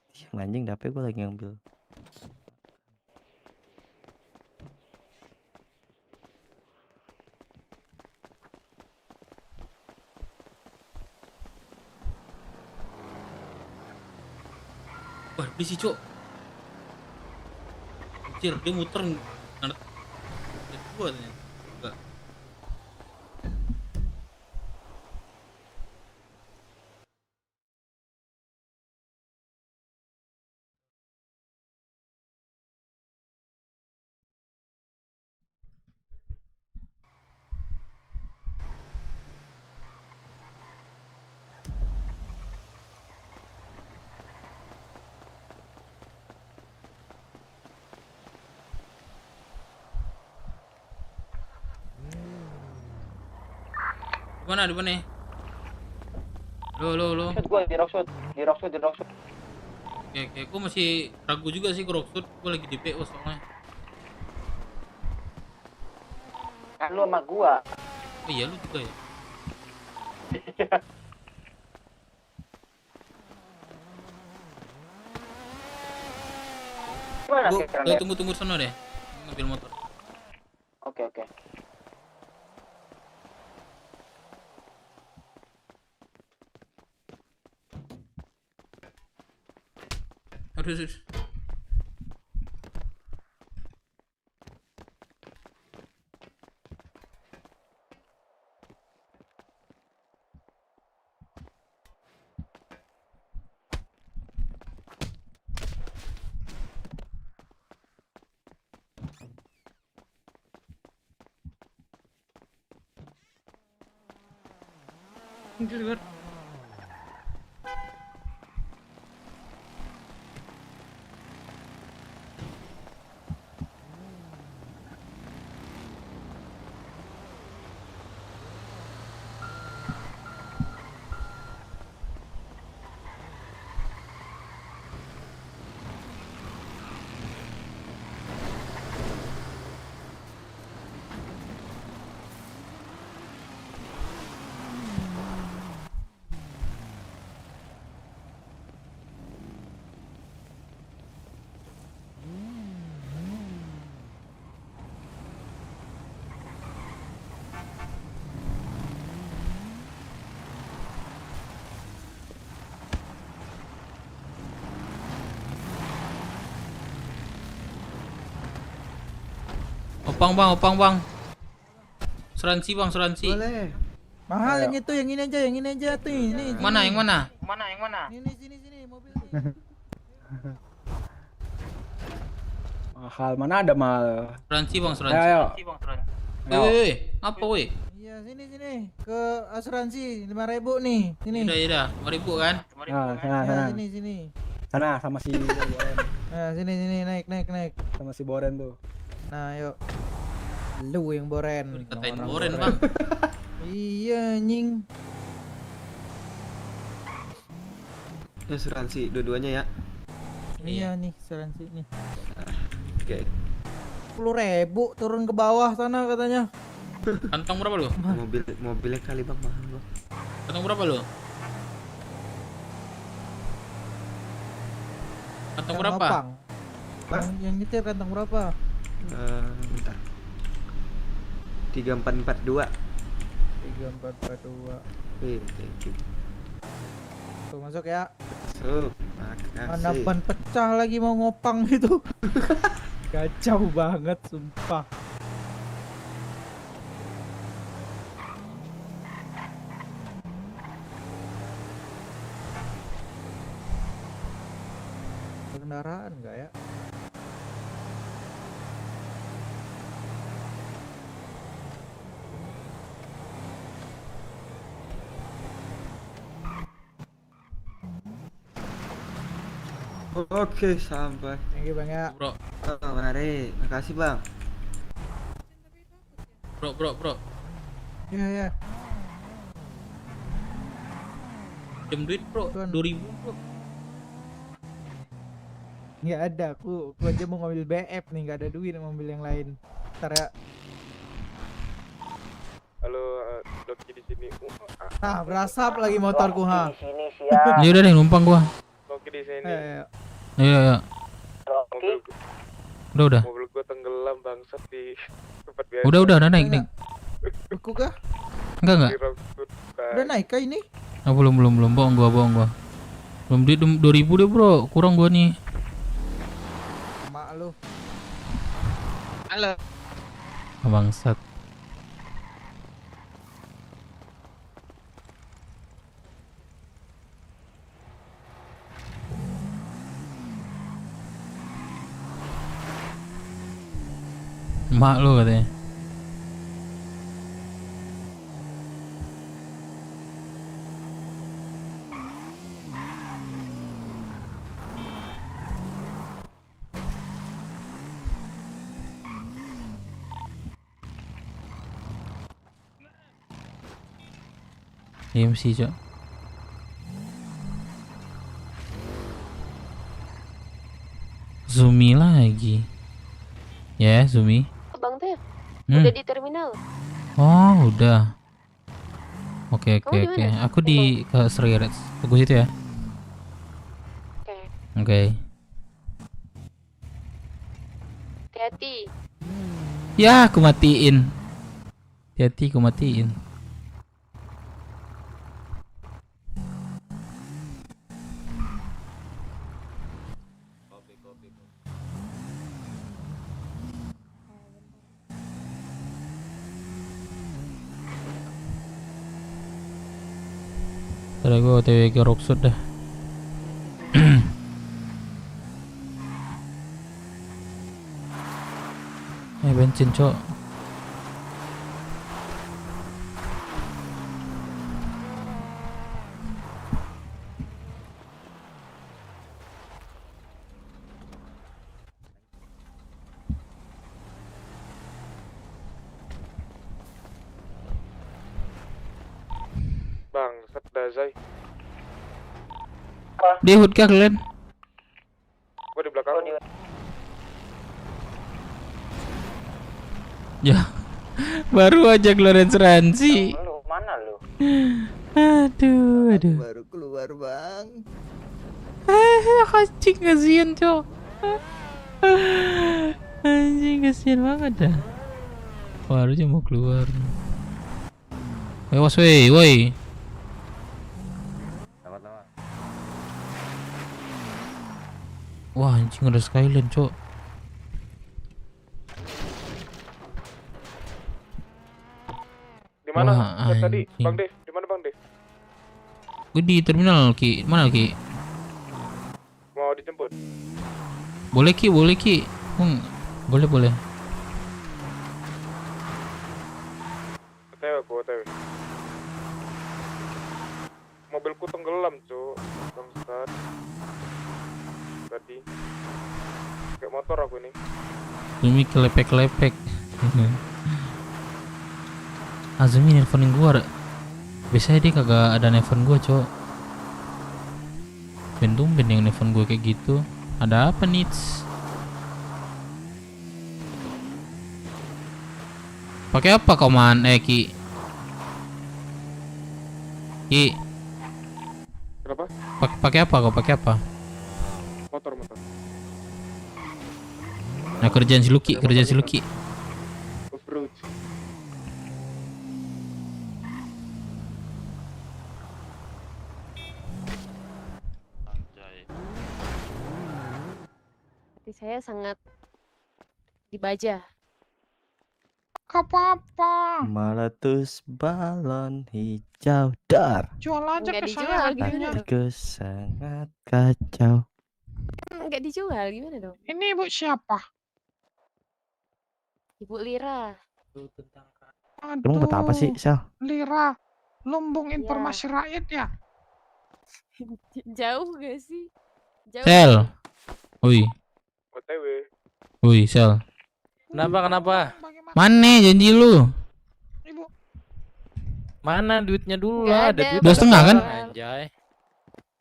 Diem anjing, dapet gue lagi ngambil. Wah, polisi cok. Anjir, dia muter ngarep gua ternyata. Enggak. Di mana? Lo. Gua di Rockshot. Oke, gua masih ragu juga sih ke Rockshot. Gua lagi di PO soalnya. Kan lu sama gua. Oh iya, lu juga ya. Gimana Gua kira-kira? tunggu sana deh. Ngambil motor. Oke. Harus. Anjir. Opang bang. Seransi bang. Boleh. Mahal yang itu, yang ini aja tuh ini. Mana yang mana? Ini sini mobil. Mahal, mana ada mahal? Seransi bang. Ayo. Woi, apa woi? Iya, sini. Ke asuransi 5.000 nih. Sini. Udah, 5.000 kan? Sana. Sini. Sana sama si Boren. Nah, sini naik. Sama si Boren tuh. Nah, yuk. Lu yang Boren. Dikatain Boren, Bang. Iya, anjing. Asuransi dua-duanya ya. Iya nih, asuransi nih. Oke. 10.000 turun ke bawah sana katanya. Kantong berapa lu? Mobilnya kali bang mahal bang. Kantong berapa lu? Kantong berapa? Yang nyetir kantong berapa? Bentar. 3442. 3442. Thank you. Tuh masuk ya. Makasih. Mana ban pecah lagi mau ngopang itu. Kacau banget sumpah. Kendaraan enggak ya? Oke, sampai. Thank you bang ya. Bro. Mari, makasih bang. Bro. Iya. Jam duit bro, 2.000 bro. Nggak ada, aku aja mau ngambil BF nih, nggak ada duit mau ambil yang lain. Ntar ya. Halo, Loki di sini. Nah, berasap lagi motorku ha. Ya udah deh numpang gua. Loki di sini. Iya. Udah. Mobil gua tenggelam bangsat di tempat biasa. Udah naik. Aku kah? Enggak. Udah naik kah ini? Ah, belum bohong gua. Belum duit 2000 deh, Bro. Kurang gua nih. Mak lu. Halo. Bangsat. Mak lu katanya. MC Cok. Zumi lagi. Ya, Zumi. Abang teh Hmm. udah di terminal. Oh, udah. Oke. Kamu di mana? Aku di ke Seriret. Tunggu situ ya. Oke. Hati-hati. Ya, aku matiin. Hati-hati, aku matiin. Tadi gue OTW ke Rocksud dah. Bensin Cok. Bangsat Dazai. Di hood kah kalian? Gua di belakang. Ya. Baru aja keluarin asuransi. Lu mana lu? Aduh. Baru keluar, Bang. Anjing kasihan Cok. Anjing kasihan banget dah. Baru aja mau keluar. Awas woi. Wah anjing ada Skyline Cok. Di mana? Wah, Tadi anjing. Bang Dev, di mana Bang Dev? Gue di terminal Ki. Mana Ki? Mau dijemput? Boleh Ki. Boleh. OTW. Mobilku tenggelam, Cuk. Bangsat. Tadi. Kayak motor aku ini. Zumi kelepek. Azumi nelfonin gua. Biasanya dia kagak ada nelfon gua, Cok. Ben yang nelfon gua kayak gitu. Ada apa nih? Pakai apa kau man? Ki. Kenapa? Pakai apa kau? Pakai apa? Motor. Nah, kerjaan si Lucky. Off-road. Hati saya sangat dibaja. Apa? Meletus balon hijau dar. Jual aja Nggak ke dijual, saya gimana harganya. dong? Hatiku sangat kacau. Nggak dijual, gimana dong? Ini ibu siapa? Ibu Lira. Kamu buat apa sih, Sel? Lira, lumbung Iya. informasi rakyat ya? Jauh gak sih? Jauh. Sel. Woi, OTW. Sel. Kenapa? Mana janji lu? Mana duitnya dulu Nggak lah, ada, duit 2,5 kan? Anjay.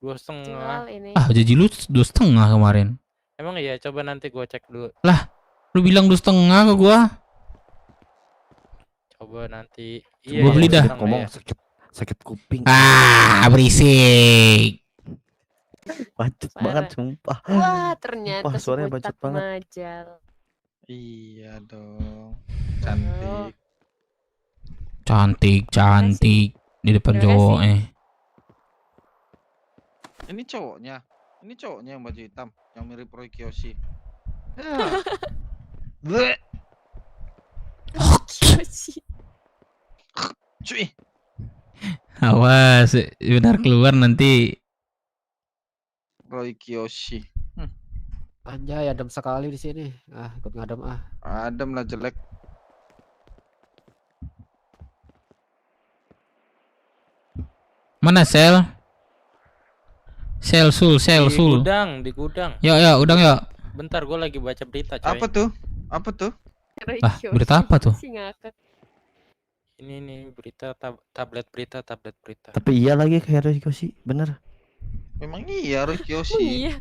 2,5. Jual ini. Ah, janji lu 2,5 kemarin. Emang iya, coba nanti gua cek dulu. Lah, lu bilang 2,5 ke gua. Coba nanti. Gua beli dah. Ngomong sakit kuping. Berisik. Bacot banget sumpah. Wah, ternyata Sumpah, suaranya sebutak bacot banget. majal. Iya dong. Cantik. Cantik di depan Terima cowok kasih. Ini cowoknya. Ini cowoknya yang baju hitam, yang mirip Roy Kiyoshi. Bleh. Cuy. Awas, benar keluar nanti. Roy Kiyoshi. Anjay, adem sekali di sini. Ikut ngadem ah. Adem lah jelek. Mana Sel? Sul. Di gudang. Ya, udang ya. Bentar, gue lagi baca berita, coy. Apa tuh? Berita apa tuh? Ini nih berita tablet berita. Tapi iya lagi kayak Roy Kiyoshi, bener. Memang iya Roy Kiyoshi. Iya.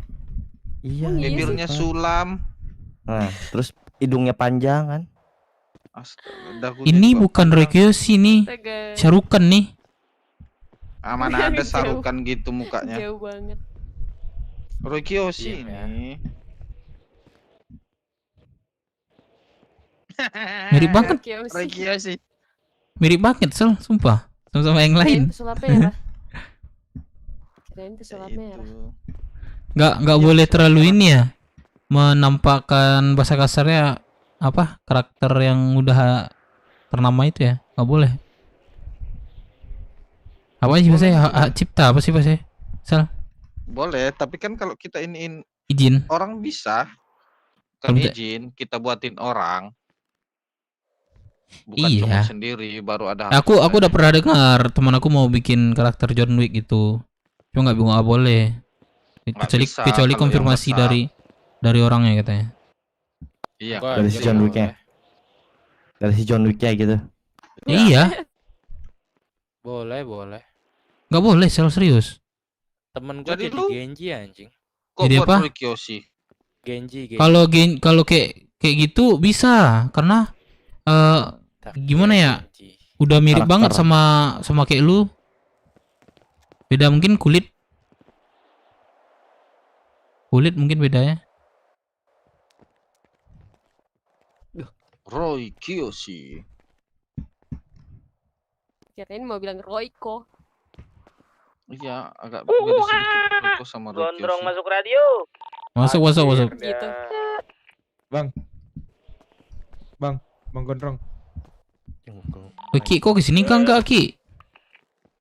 Bibirnya sulam. Nah, terus hidungnya panjang kan? Astaga, Ini bukan Roy Kiyoshi nih. Syarukan nih. Mana ada sarukan gitu mukanya. Jauh banget. Roy Kiyoshi ini. Mirip banget. Roy Kiyoshi. Mirip banget Sel, sumpah. Sama yang lain. Pesulap merah. Kirain pesulap merah. Nggak boleh terlalu ini ya. Menampakkan bahasa kasarnya apa? Karakter yang udah ternama itu ya. Nggak boleh. Apa sih bahasa hak cipta apa sih bahasa? Sel. Boleh, tapi kan kalau kita iniin Izin. orang bisa. Kan izin kita buatin orang. Bukan cuma sendiri baru ada. Aku udah pernah dengar teman aku mau bikin karakter John Wick gitu. Cuma nggak boleh. Kecuali konfirmasi dari orangnya katanya. Iya. Dari si John Wick-nya. Dari si John Wick-nya gitu. Iya. Boleh. Nggak boleh, serius. Temen gue jadi Genji anjing. Jadi apa? Genji. Kalau kayak gitu bisa karena gimana ya? Udah mirip banget sama kayak lu. Beda mungkin kulit mungkin beda ya. Roy Kiyoshi. Kirain mau bilang Royko. Iya, agak beda sedikit Royko sama Roy Kiyoshi. Gondrong masuk radio. Masuk. Gitu. Bang Gondrong. Ki, kok kesini kan enggak Ki?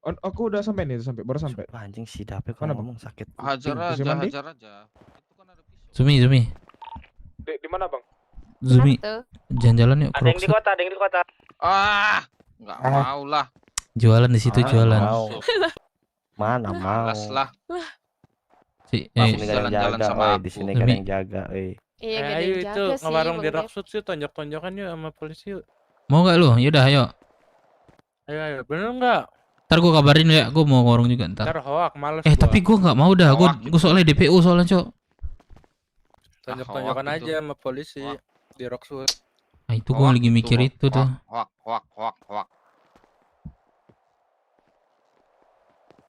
Aku udah sampai baru sampai. Anjing si Dape kok ngomong sakit. Hajar aja. Zumi. Di mana, Bang? Zumi. Jalan-jalan yuk. Ada yang di kota. Nggak mau lah. Jualan di situ jualan. Mana mau? Lah. Si, jalan-jalan sama di sini kan yang jaga, Iya, gak ada Ayo yang itu jaga sih. ngewarung di Bang Dep. Rocksuit sih tonjok-tonjokan yuk sama polisi yuk. mau nggak lu? Yaudah, ayo. Ayo, bener nggak? Ntar gua kabarin ya, gua mau ngorong juga ntar. Ntar hoak, males Tapi gua nggak mau dah, gua soalnya DPO soalnya, Cok. Tonjok-tonjokan aja sama polisi di Rocksuit. Nah, itu gua lagi mikir itu tuh. Hoak.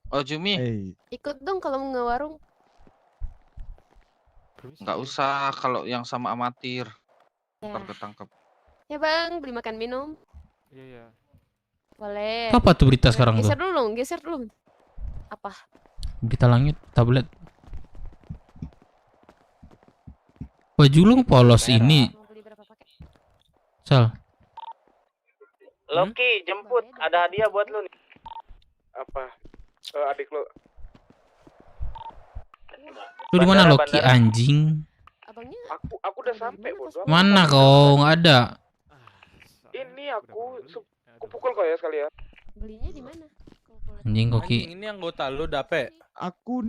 Oh, Jumi. Ikut dong kalau mau ngewarung. Nggak usah kalau yang sama amatir. Ya. Ntar ketangkep. Ya Bang, beli makan minum. Iya. Boleh. Apa tuh berita sekarang tuh? Geser dulu. Apa? Berita langit, tablet. Baju lu polos ini. Sal. Loki, jemput. Ada hadiah buat lu nih. Apa? Adik lu. Lu di mana Loki anjing? Abangnya? Aku udah sampai, Bos. Mana kau? Nggak ada. Ini aku pukul kau ya sekali ya. Belinya di mana? Anjing Koki. Ini anggota lu Dape. Aku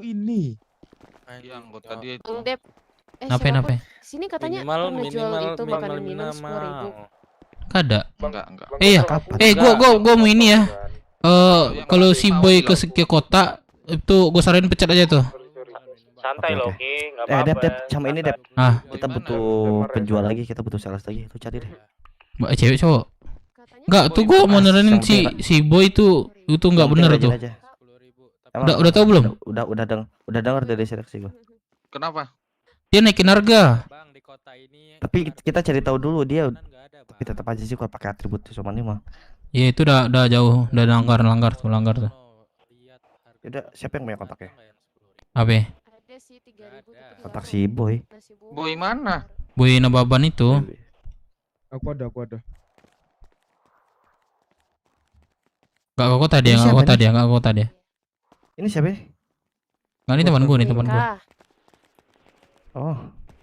ini. Iya, anggota dia itu. Bang Dep. Nape? Sini katanya pernah jual itu makanan minum 10.000. Kada. Enggak. Iya. Gua mau ini ya. Kalau si boy ke kota itu gue saranin pecat aja tuh. Santai Loki, enggak apa-apa. Dep, sama ini Dep. Kita butuh penjual lagi, kita butuh sales lagi. Tuh cari deh. Mbak cewek cowok? Enggak, tuh gua mau nerenin si boy itu enggak bener tuh. Udah tahu belum? Udah dengar dari seleksi gua. Kenapa? Dia naikin harga. Tapi kita cari tahu dulu dia. Tapi tetap aja sih kalau pakai atribut cuma 5. Ya itu udah jauh, udah langgar tuh. Udah, siapa yang punya kontaknya? Apa? Kontak si boy. Boy mana? Boy Nababan itu. Aku ada. Enggak kota dia. Ini siapa? Enggak, ini teman gua. Oh,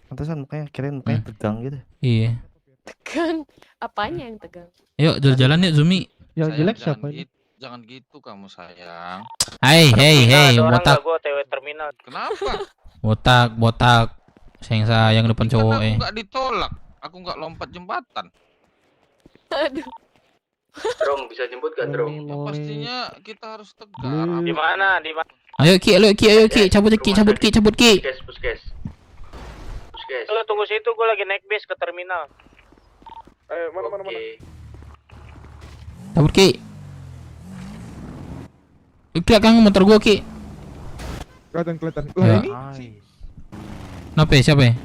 pantesan mukanya tegang gitu. Iya. Tegang? Apanya yang tegang? Yuk jalan yuk Zumi. Yang jelek siapa ini? Jangan gitu kamu sayang. Hey, botak. Gua TW terminal. Kenapa? Botak. Sayang depan cowok Aku nggak ditolak. Aku nggak lompat jembatan. Aduh. Drom bisa jemput gak Drom? Ya, pastinya kita harus tegar. Di mana? Ayo Ki, cabut Ki. Puskes. Lo tunggu situ, gua lagi naik bis ke terminal. Mana. Cabut Ki. Lihat kan motor gua Ki. Kelihatan. Ya. Lah ini. Kenapa ya? Siapa ya?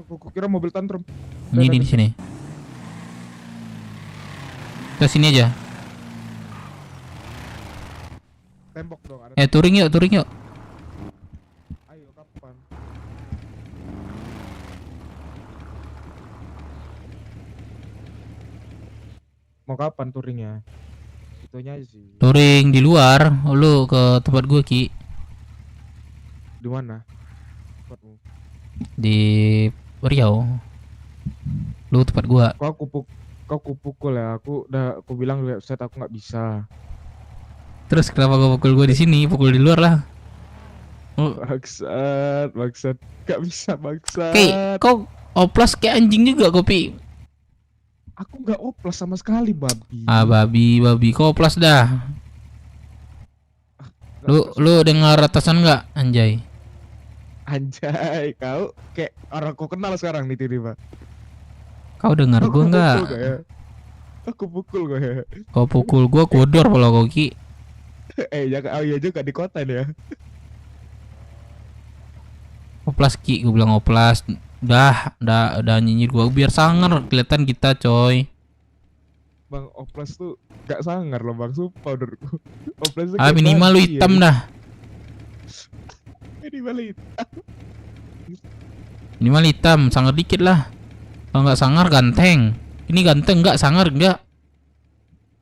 Aku kira mobil tantrum. Ini di sini. Ke sini aja. Tembok dong. Touring yuk. Ayo kapan? Mau kapan touringnya? Itunya sih. Touring di luar, lu ke tempat gua Ki. Di mana? Tempatmu? Di Riau. Lu tempat gua. Kau pukul ya. Aku bilang di website aku nggak bisa. Terus kenapa gua pukul di sini? Pukul di luar lah. Bangsat. Gak bisa bangsat. Ki, kau oplas kayak anjing juga Kopi. Aku nggak oplas sama sekali, babi. Babi, kau oplas dah. Lu dengar atasan nggak, anjay? Anjay, kau kayak orang kau kenal sekarang nih tiba-tiba. Kau dengar gua nggak? Aku pukul gua ya. Kau pukul gua kodor kalau kau Ki. Jangan, iya juga di kota nih ya. Oplas Ki, gua bilang oplas. Udah nyinyir gua biar sangar kelihatan kita coy. Bang, oplas tuh gak sangar loh bang, sumpah menurutku. Oplas tuh Minimal lu hitam dah. Minimal hitam, sangar dikit lah. Kalau nggak sangar ganteng. Ini ganteng nggak, sangar nggak?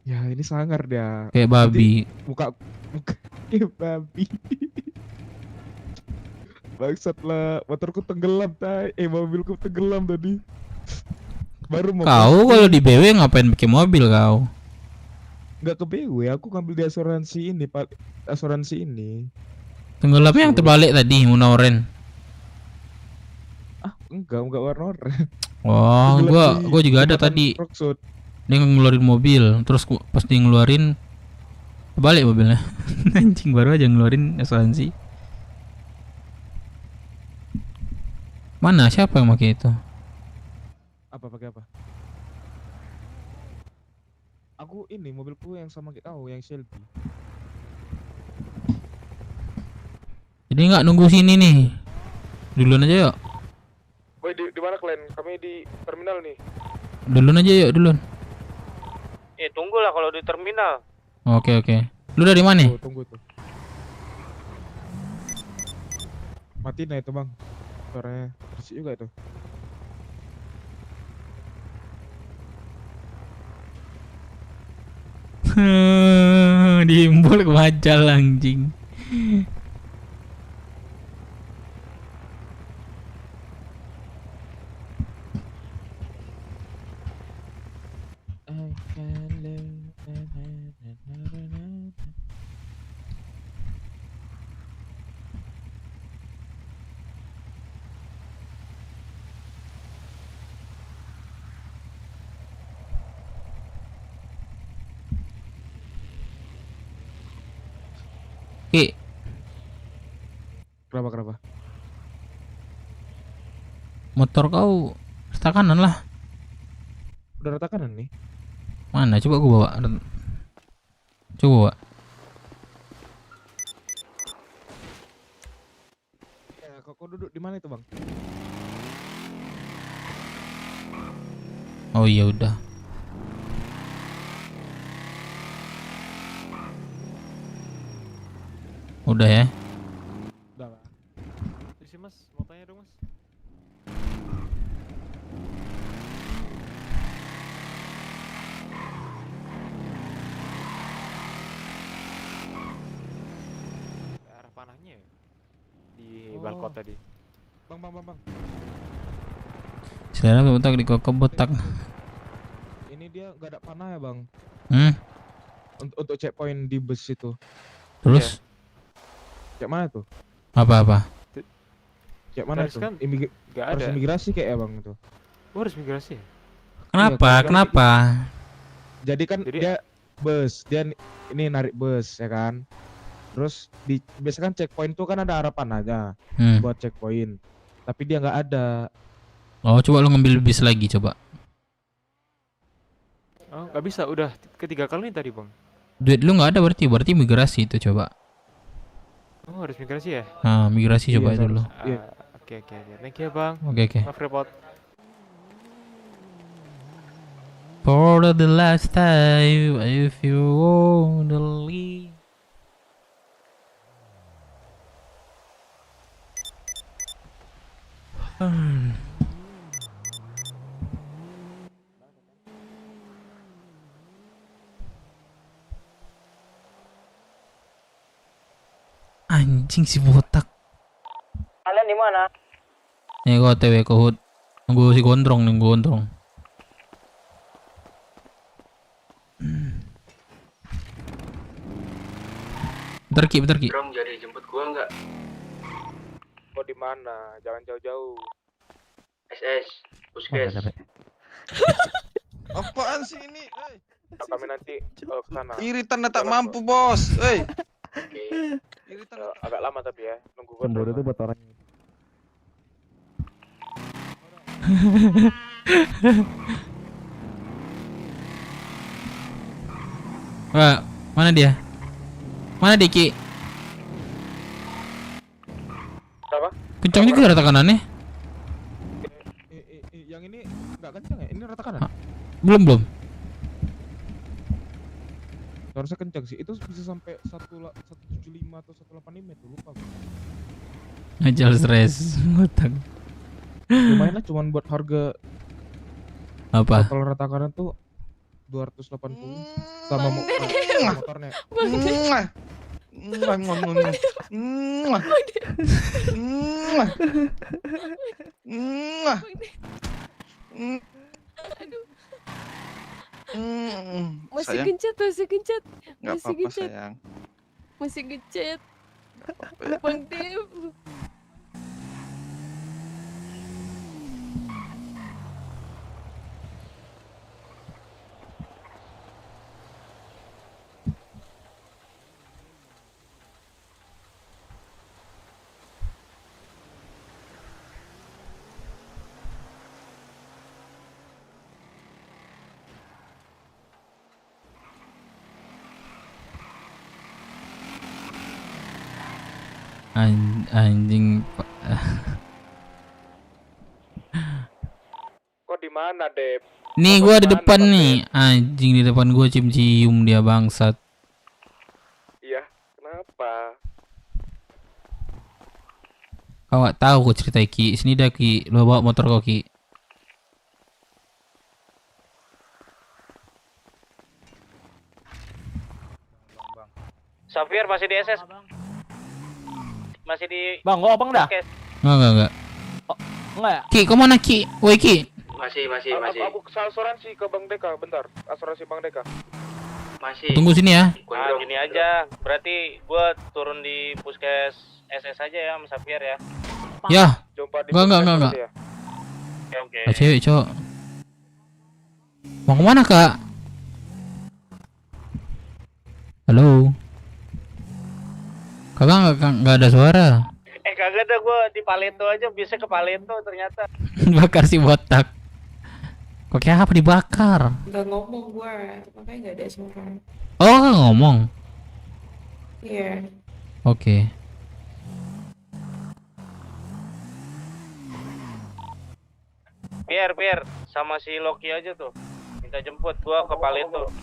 Ya ini sangar dia. Kayak babi. Muka kayak babi. Bangsat lah, motorku tenggelam mobilku tenggelam tadi. Baru mau. Kau kalau di BW ngapain pakai mobil kau? Nggak ke BW, aku ngambil di asuransi ini, Pak. Asuransi ini. Tenggelamnya yang terbalik tadi, warna oranye. Enggak warna oranye. Oh, gua juga ada tadi. Dia ngeluarin mobil, terus pas dia ngeluarin balik mobilnya. Anjing, baru aja ngeluarin asuransi. Mana siapa yang pakai itu? Pakai apa? Aku ini mobilku yang sama kayak kau, yang Shelby. Jadi nggak nunggu sini nih. Duluan aja yuk. Woi, di mana kalian? Kami di terminal nih. Duluan aja yuk, duluan. Tunggulah kalau di terminal. Oke. Lu dari mana? Tunggu tuh. Matiin itu bang. Suaranya bersih juga itu. Diimbul ke majal anjing. Ki. Kenapa? Motor kau rata kanan lah. Udah rata kanan nih. Mana? Coba gua bawa. Coba bawa. Ya, kok duduk di mana itu, Bang? Oh iya udah. Udah ya. Udah lah. Sih Mas, mau tanya dong Mas. Arah panahnya ya? Di balkon tadi. Bang. Sekarang botak di kokop botak. Ini dia nggak ada panah ya, Bang? Untuk checkpoint di bus itu. Terus? Cek mana tuh? Apa? Cek mana Garis tuh? kan nggak Harus ada. imigrasi kayak ya, Bang itu. Oh, harus migrasi ya? Kenapa? Jadi kan dia bus, dia ini narik bus ya kan. Terus biasa kan checkpoint tuh kan ada harapan aja buat checkpoint. Tapi dia nggak ada. Oh, coba lu ngambil bis lagi coba. Oh, nggak bisa. Udah ketiga kali tadi Bang. Duit lu nggak ada berarti migrasi itu coba. Oh, harus migrasi ya? Nah, migrasi coba Iya, dulu. Oke. Thank you Bang. Oke. Maaf repot. For the last time, if you wanna leave. Anjing si botak. Kalian di mana? Nih gua OTW ke HUD. Nunggu si gondrong. Bentar Ki. Bro, jadi jemput gua enggak? Kok di mana? Jangan jauh-jauh. SS, puskes. Apaan sih ini? Kami nanti ke sana. Iritan tak mampu, Bos. Agak lama tapi ya. Nunggu gua. Cemburu itu buat orang. Wah, mana dia? Mana Diki? Apa? Kencang juga rata kanannya. Yang ini nggak kencang ya? Ini rata kanan. Belum. Harusnya kencang sih. Itu bisa sampai 175 atau 185 itu lupa. Ngajal stres. Botak. Lumayan lah cuman buat harga apa? Kalau rata kanan tuh 280 sama motornya. Masih Sayang. gencet. Nggak apa-apa sayang. Masih gencet. Bang Dev. Anjing. Kok di mana, Dep? Nih gua di depan nih. Anjing di depan gua cium dia bangsat. Iya, kenapa? Kau nggak tahu gua cerita Ki. Sini dah Ki. Lu bawa motor kau Ki. Safir masih di SS. Masih di Bang, gua abang dah. Enggak. Enggak ya? Ki, kau mana Ki? Woi Ki. Masih. Aku asuransi ke Bang Deka, bentar. Asuransi Bang Deka. Masih. Tunggu sini ya. Nah, gini aja. Berarti gua turun di puskes SS aja ya, Mas Safir ya. Ya. Jumpa di Enggak. puskes ya. Oke. Ah, cewek, cowok. Mau kemana Kak? Halo. Kakak nggak ada suara. Kagak ada, gua di Paleto aja, biasa ke Paleto ternyata. Bakar si botak. Pakai apa dibakar? Nggak ngomong gua, makanya nggak ada suara. Oh, nggak ngomong. Iya. Oke. Pier, sama si Loki aja tuh. Minta jemput gua ke Paleto.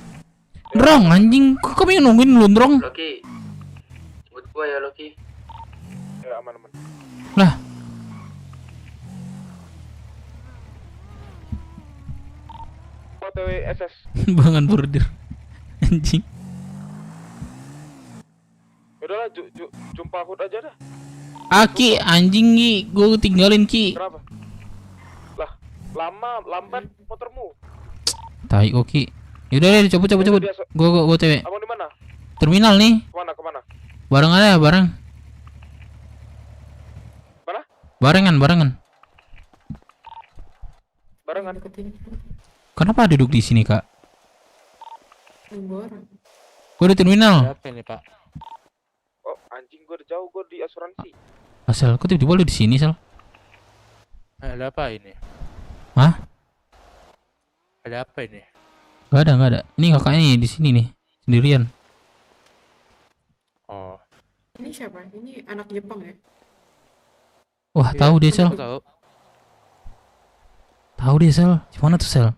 Drong anjing, kok kami nungguin lu, Drong? Loki. Buat gua ya Loki. Ya aman. Lah. OTW SS. Bangan bordir. Anjing. Udahlah, jumpa aku aja dah. Aki anjing Ki, gua tinggalin Ki. Kenapa? Lah, lambat motormu. Tai kok Ki. Yaudah deh, cabut. Gua cewek. Abang di mana? Terminal nih. Kemana? Bareng aja, bareng. Mana? Barengan. Barengan. Kenapa duduk di sini, Kak? Nunggu orang. Gua di terminal. Apa ini, Pak? Oh, anjing gua udah jauh, gua di asuransi. Asal, kok tiba-tiba lu di sini, Sal? Ada apa ini? Hah? Ada apa ini? Gak ada. Ini kakaknya nih di sini nih, sendirian. Oh. Ini siapa? Ini anak Jepang ya? Wah, tahu dia, Sal. Tahu dia, Sal. Gimana tuh, Sal?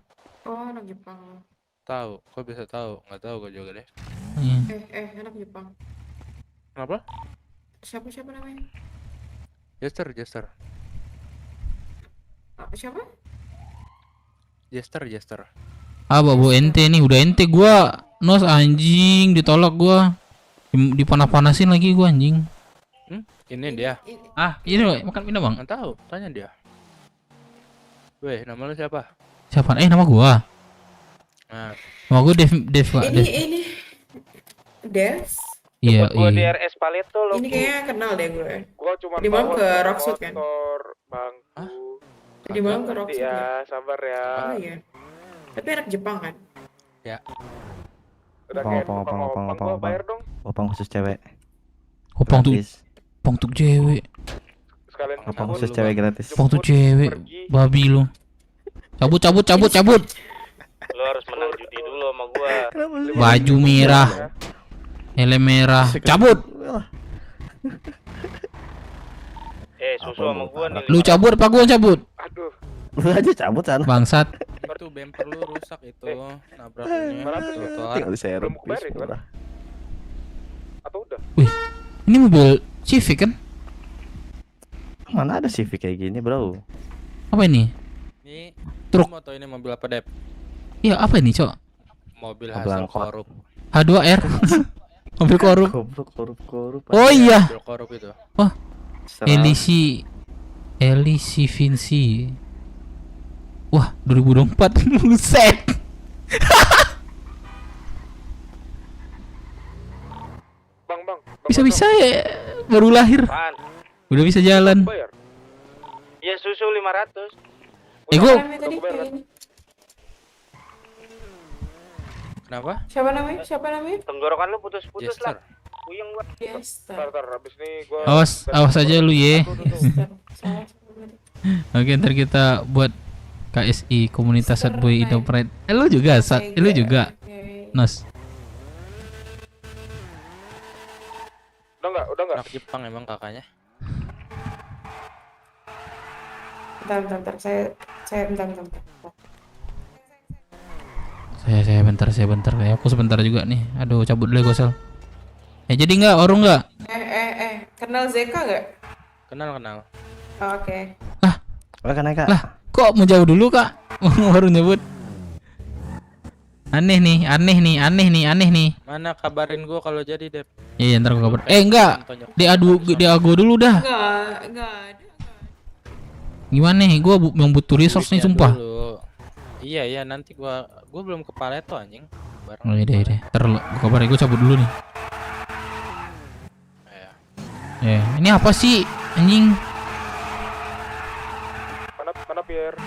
Oh, anak Jepang. Tahu, kok bisa tahu? Nggak tahu gue juga deh. Anak Jepang. Kenapa? Siapa namanya? Jester. Siapa? Jester. Bawa ente nih, udah ente gua. Nos anjing, ditolak gua. Dipanah-panasin lagi gua anjing. Ini dia. Ini loh, makan pindah, Bang. Nggak tahu, tanya dia. Weh, nama lu siapa? Siapa? Nama gua. Nah. Nama gua Dev, Pak. Ini Dev. Iya. Gua di RS Paleto loh. Ini kayaknya kenal deh gue. Gua cuma di malam ke Rocksuit kan? Bangku. Di malam ke Rocksuit ya. Sabar ya. Oh iya. Tapi anak Jepang kan? Ya. Udah kayak opang bayar dong. Opang khusus cewek. Opang tuh cewek. Sekalian Opang khusus cewek gratis. Opang tuh cewek. Babi lu. Cabut. Lu harus menang judi dulu sama gua. Baju merah. Helm merah. Cabut. Susu sama gua nih. Lu cabut apa gua cabut? Aduh. Lu aja cabut sana. Bangsat. Itu bumper lu rusak itu. Nabraknya. Tinggal serep. Atau udah? Wih, ini mobil Civic kan? Mana ada Civic kayak gini, Bro? Apa ini? Ini truk. Mau tau ini mobil apa, Dep? Iya, apa ini, Cok? Mobil hasil korup. H2R. Mobil korup. Korup. Oh iya. Mobil korup itu. Wah. Elisi Vinci. Wah, 2024. Buset. Bang. Bisa ya, baru lahir. Apaan? Udah bisa jalan. Ya susu 500. Gua Kenapa? Siapa namanya? Tenggorokan lu putus-putus lah. Puyeng gua. Ntar habis ini gua Awas aja lu ye. Oke, ntar kita buat KSI Komunitas Sad Boy Indo Pride. Lu juga, lu juga. Nos. Udah enggak? Anak Jepang emang kakaknya. Bentar. Saya bentar. Saya bentar. Kayak aku sebentar juga nih. Aduh, cabut dulu gue, Sal. Jadi enggak, orang enggak? Kenal Zeka enggak? Kenal. Oke. Lah, kok mau jauh dulu, Kak? Baru nyebut. Aneh nih. Mana kabarin gua kalau jadi, Dep? Iya, ntar gua kabar. Enggak. Dia gua dulu dah. Enggak ada. Gimana nih? Gua yang butuh resource nih, sumpah. Iya, nanti gua belum ke Paleto anjing. Oh iya deh. Ntar gua kabarin, gua cabut dulu nih. Ini apa sih, anjing? Mana Pierre?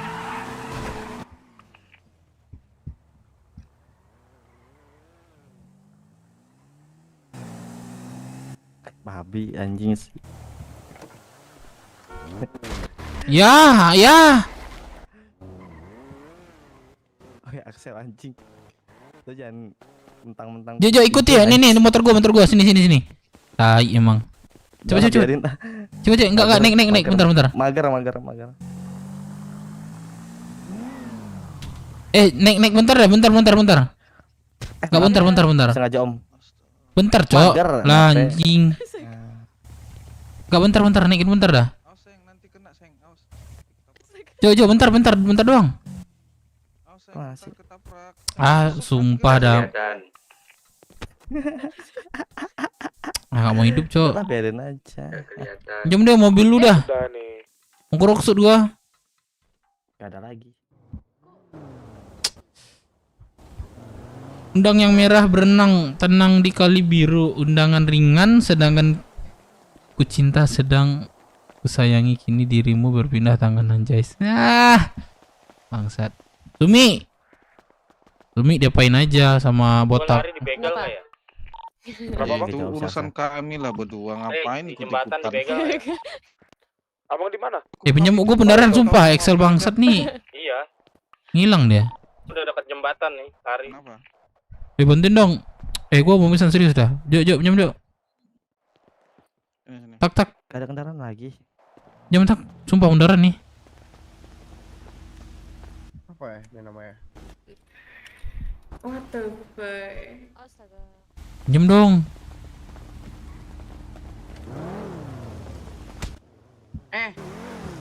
Babi anjing sih. Ya. pakai Axel anjing. Lu jangan mentang-mentang. Jo ikut ya. Nih motor gua sini. Tai emang. Coba. Coba enggak naik bentar. Mager. Naik bentar deh, bentar. Enggak bentar. Sengaja Om. Bentar, Cok. Mager, Lah anjing. Enggak bentar, naikin bentar dah. Jo, bentar doang. Sumpah dah. Nggak mau hidup, Cok. Biarin aja. Jom deh mobil lu dah. Mau keroksud gua. Gak ada lagi. Undang yang merah berenang tenang di kali biru. Undangan ringan sedangkan ku cinta sedang ku sayangi kini dirimu berpindah tangan anjay. Bangsat. Sumi diapain aja sama botak. Lari dibegal nggak ya? Itu urusan kami lah berdua, ngapain Di jembatan dibegal ya? Abang di mana? Pinjam gua beneran sumpah Excel bangsat nih. Iya. Ngilang dia. Udah dekat jembatan nih, lari. Bantuin dong. Gua mau pesan serius dah. Jo, pinjam Jo. Tak. Gak ada kendaraan lagi. Jam tak. Sumpah kendaraan nih. Apa ya ini namanya? What the fuck? Astaga. Jam dong.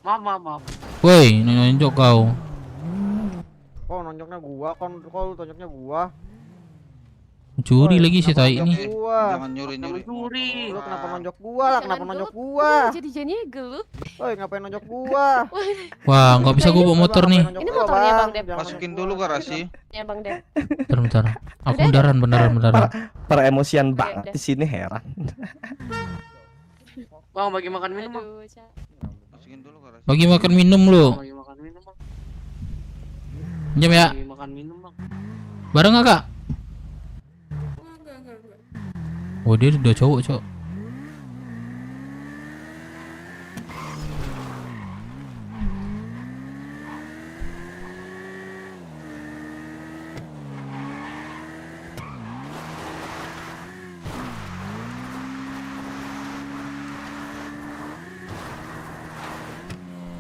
Maaf. Woi, nonjok kau. Kok nonjoknya gua? Kok lu tonjoknya gua? Curi lagi si tai ini. Jangan nyuri. Lu kenapa nonjok gua lah? Kenapa nonjok gua? Jadi gelu. Woi, ngapain nonjok gua? Wah, nggak bisa gua bawa motor nih. Ini motornya Bang Dep. Masukin dulu garasi. Ya Bang Dep. Bentar. Aku beneran. Para emosian banget di sini, heran. Bang, bagi makan minum, Bang. Masukin dulu garasi. Bagi makan minum lu. Bagi makan minum, Bang. Jam ya. Bagi makan minum, Bang. Bareng nggak Kak? Enggak. Oh, dia udah cowok.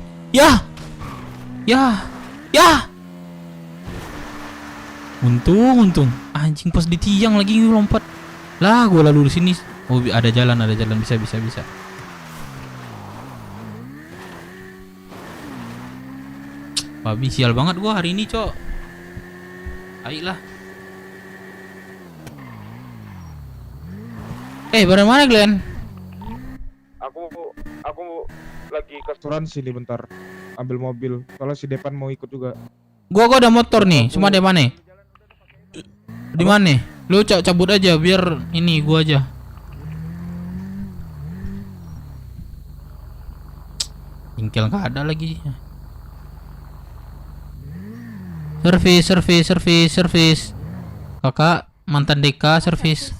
Ya. Untung. Anjing pas di tiang lagi lompat. Lah, gua lalu di sini. Oh, ada jalan bisa. Babi sial banget gua hari ini, Cok. Ayolah. Barang mana, Glenn? Aku lagi ke Turun sini bentar. Ambil mobil. Soalnya si Depan mau ikut juga. Gua ada motor nih, cuma di mana? Di mana? Lu cabut aja biar ini gua aja. Bengkel nggak ada lagi. Servis. Kakak mantan Deka servis.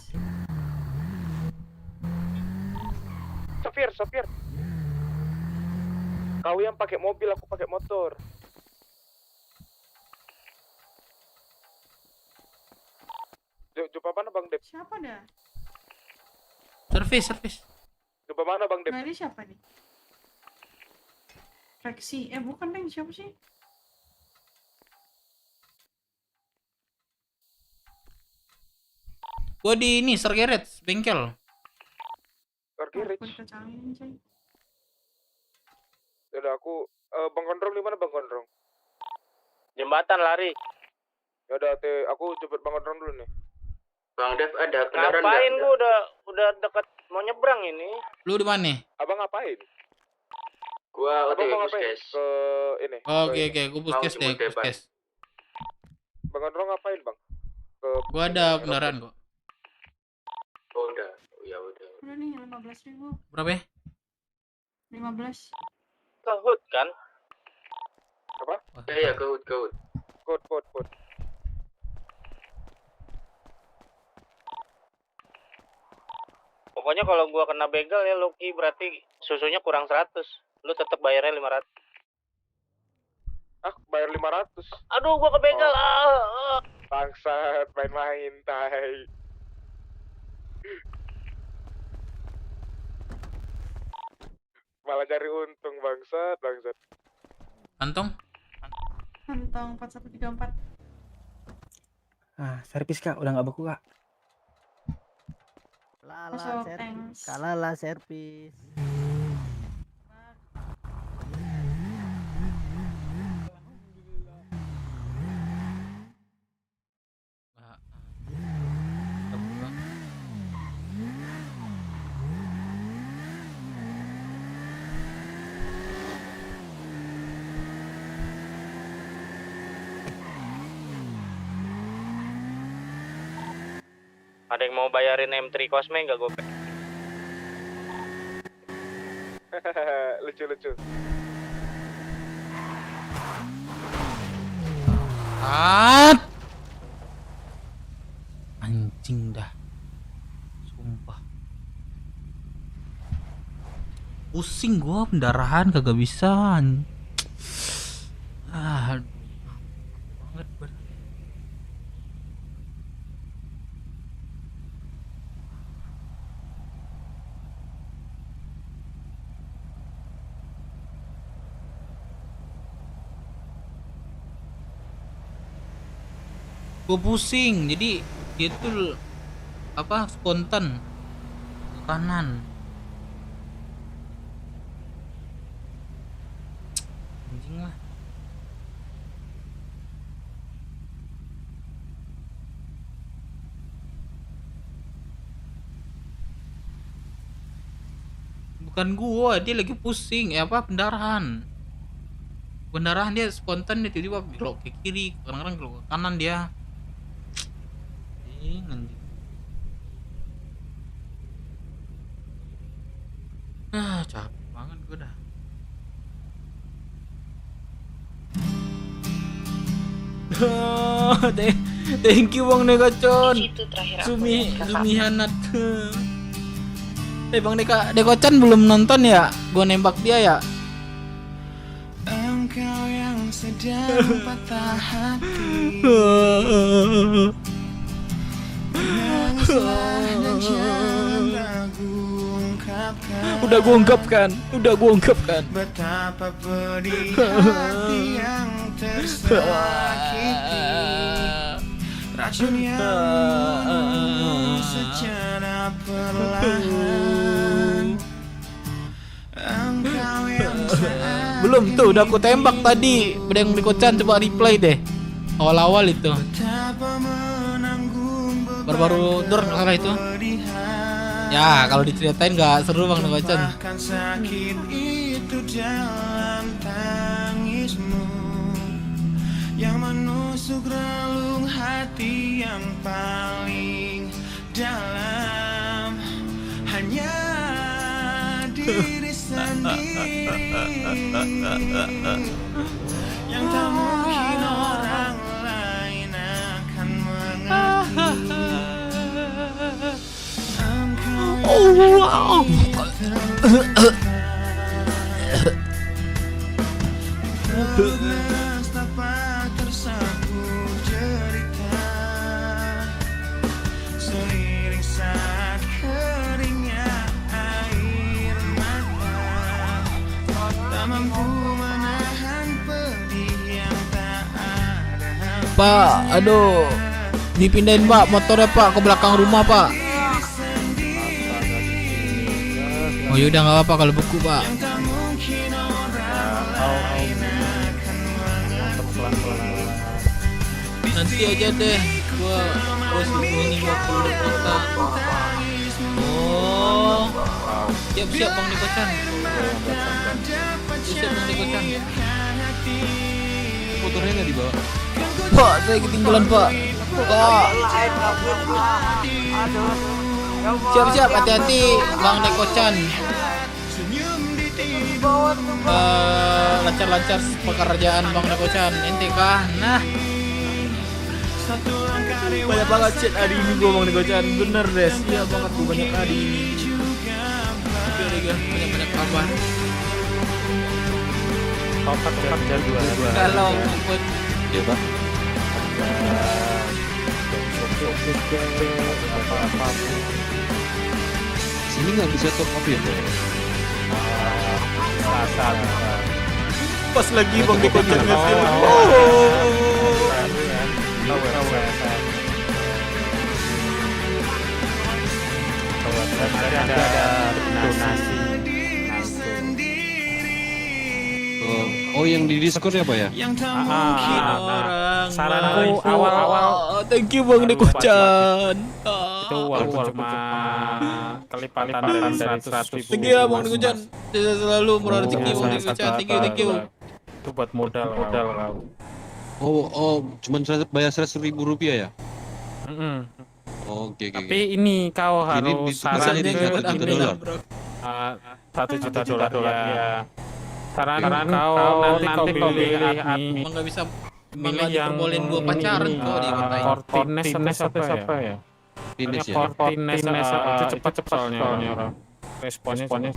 Sopir. Kau yang pakai mobil, aku pakai motor. Jumpa mana Bang Dep? Siapa dah? Servis. Jumpa mana Bang Dep? Nah, ini siapa nih? Reksi. Bukan Deng, siapa sih? Gua di ini Sergeret bengkel. Sergeret. Kacangin, coy. Udah aku Bang Gondrong di mana Bang Gondrong? Jembatan lari. Ya udah aku jemput Bang Gondrong dulu nih. Bang Dev ada kendaraan. Ngapain gua udah dekat mau nyebrang ini. Lu di mana? Abang ngapain? Gua Abang mau OTW ngapain? puskes. Ke ini. Oke, gua puskes deh, puskes. Bang Gondrong ngapain, Bang? Gua ada kendaraan kok. Oh, udah. Ya udah. Udah nih 15.000. Berapa ya? 15. Kehut kan? Apa? Iya, kehut. Kod. Pokoknya kalau gua kena begal ya Loki berarti susunya kurang 100. Lu tetap bayarnya 500. Aku bayar 500. Aduh, gua ke bengkel. Bangsat, main-main, tai. Malah cari untung, bangsat. Kantong? Kantong 4134. Servis Kak, udah nggak beku Kak. Masuk, thanks. Kalala servis. Ada yang mau bayarin M3 Cosme nggak gue? Lucu. Anjing dah. Sumpah. Pusing gua, pendarahan kagak bisa. Aduh. Banget banget. Gue pusing, jadi dia tuh apa spontan ke kanan. Anjing lah. Bukan gua, dia lagi pusing, pendarahan. Pendarahan dia spontan, dia tiba-tiba belok ke kiri, kadang-kadang belok ke kanan dia. Anjing. Capek banget gue dah. Thank you Bang Negocon. Sumihanat. Bang Negocon belum nonton ya? Gue nembak dia ya. Engkau yang sedang patah hati. Udah gua ungkapkan. Betapa pedih hati yang tersakiti. Racun yang membunuh secara perlahan. Engkau yang belum tuh, udah aku tembak tadi. Udah yang Kocan, coba replay deh. Awal-awal itu. Baru-baru dur salah itu. Ya, kalau diceritain nggak seru Bang Kocan. Bahkan sakit itu dalam tangismu yang menusuk relung hati yang paling dalam. Hanya diri sendiri yang tak mungkin orang lain akan mengerti. Oh wow. Betapa tersapu cerita seiring saat keringnya air mata, tak mampu menahan pedih yang tak ada. Pak, aduh, dipindahin Pak motornya Pak ke belakang rumah Pak. Oh yaudah nggak apa-apa kalau beku Pak. Nanti aja deh, gua terus ini gua keluar kota. Oh, siap Bang Kocan. Siap Bang Kocan. Motornya nggak dibawa? Pak, saya ketinggalan Pak. Pak. Siap, hati-hati Bang Kocan. Lancar-lancar pekerjaan Bang Kocan. Ente kah? Nah, banyak banget chat hari ini gua Bang Kocan. Bener deh, iya banget gua banyak hari ini. Banyak kabar. Papat kerja dua. Kalau maupun Ya pak. Apa-apa. Sini nggak bisa top up ya, Bro? Saat pas lagi Bang dikocok ngasih. ada donasi. Oh, yang di Discord ya, Pak ya? Saranku awal-awal. Thank you Bang dikocok. Itu walaupun cuma kelipatan dari 100.000. Thank you Bang dikocok. Tidak selalu murah rezeki Bang dikocok. Thank you. Itu buat modal kau. Oh, cuman bayar 100.000 rupiah ya? Oke. Tapi ini kau harus saran di $1 juta. $1 juta ya. Saran kau nanti kau pilih admin. Emang nggak bisa Milih yang diperbolehin gua pacaran kok di kota ini. Fortines apa ya? Fortines itu cepat soalnya orang. Responnya.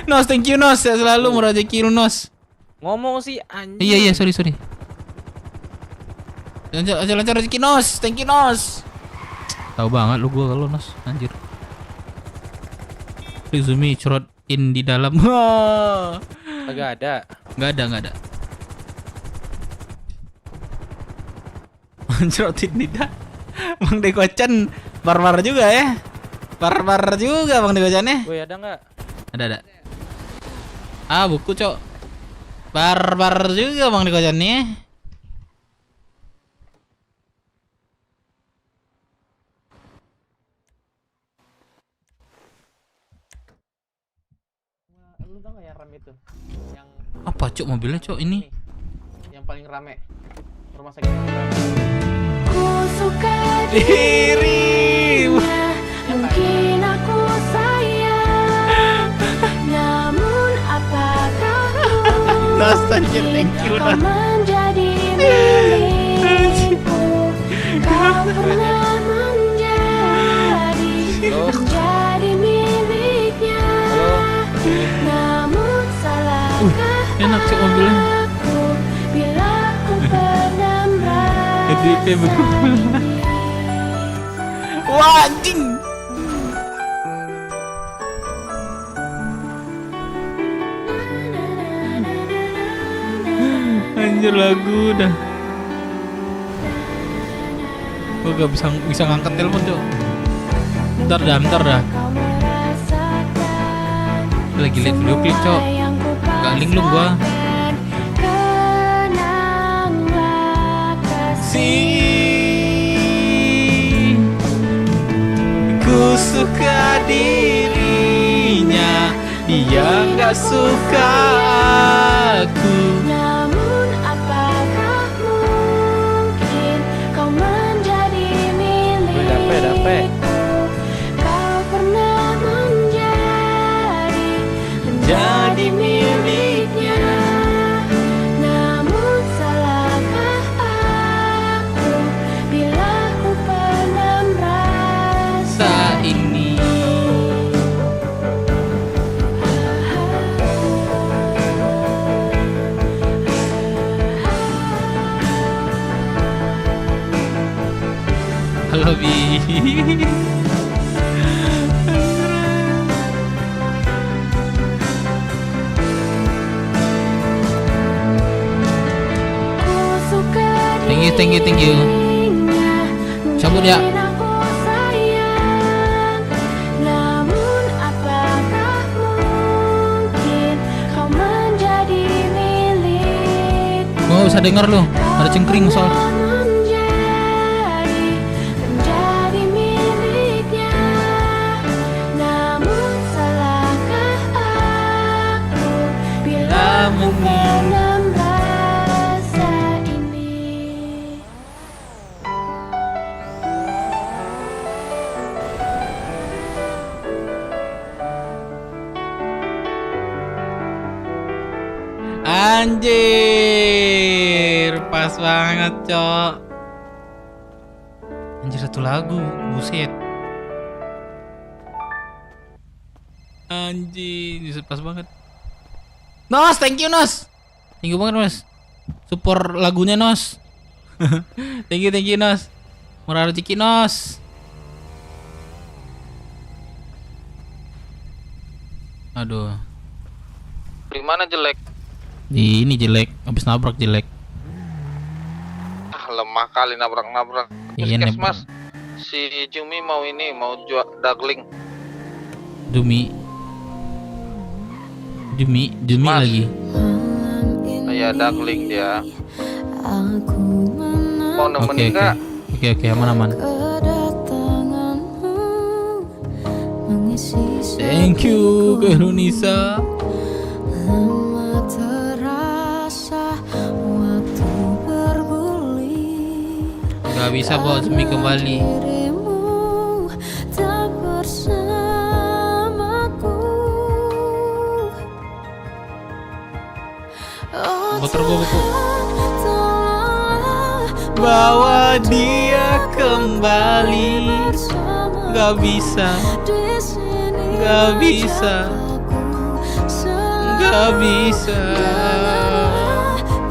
Nos, thank you Nos. Saya selalu murah rezeki lu Nos. Ngomong sih anjing. Iya, sorry. Lancar rezeki Nos. Thank you Nos. Tahu banget lu gua kalau Nos, anjir. Rizumi curot in di dalam. Agak ada. Enggak ada. Cerotin di dalam. Bang Dekocan barbar juga ya. Barbar juga Bang Dekocan ya. Woi, ada enggak? Ada. Buku, Cok. Barbar juga Bang Dekocan nih. Lu tau gak yang rame itu? Yang Apa, Cok, mobilnya, Cok, ini? yang paling rame. Rumah sakit. Ku suka dirimu. Mungkin aku sayang, namun apakah Nos, anjir, thank you kau menjadi milikku? Kau pernah menjadi miliknya, namun salahkah enak Cok mobilnya. aku bila ku pernah Editnya betul. Wah, anjing. Anjir lagu dah. Gua gak bisa ngangkat telepon, Cok. Bentar dah. Lagi liat video klip, Cok. Gak link lu gua. Ku suka dirinya, dia gak suka aku. Namun apakah mungkin kau menjadi milikku? Kau pernah menjadi miliknya, namun salahkah aku bila ku pernah merasa ini? Halo Bi. Thank you. Cabut ya. Namun apakah mungkin kau menjadi milikku? Gua gak usah denger lu, ada cengkring soal. Menjadi miliknya, namun salahkah aku bila ku pernah merasa ini? Anjir, pas banget, Cok. Anjir, satu lagu, buset. Anjir, pas banget. Nos, thank you Nos. Thank you banget Mas. Support lagunya Nos. Thank you Nos. Murah rezeki Nos. Aduh. Di mana jelek? Di ini jelek, habis nabrak jelek. Ah, lemah kali nabrak-nabrak. Iya, Mas. Si Jumi mau jual dagling. Jumi Mas. lagi. Iya, dagling dia. Mau nemenin enggak? Oke, aman. Thank you Kak Runisa. Gak bisa bawa Jumi kembali. Motor gua buku. Bawa dia kembali. Gak bisa.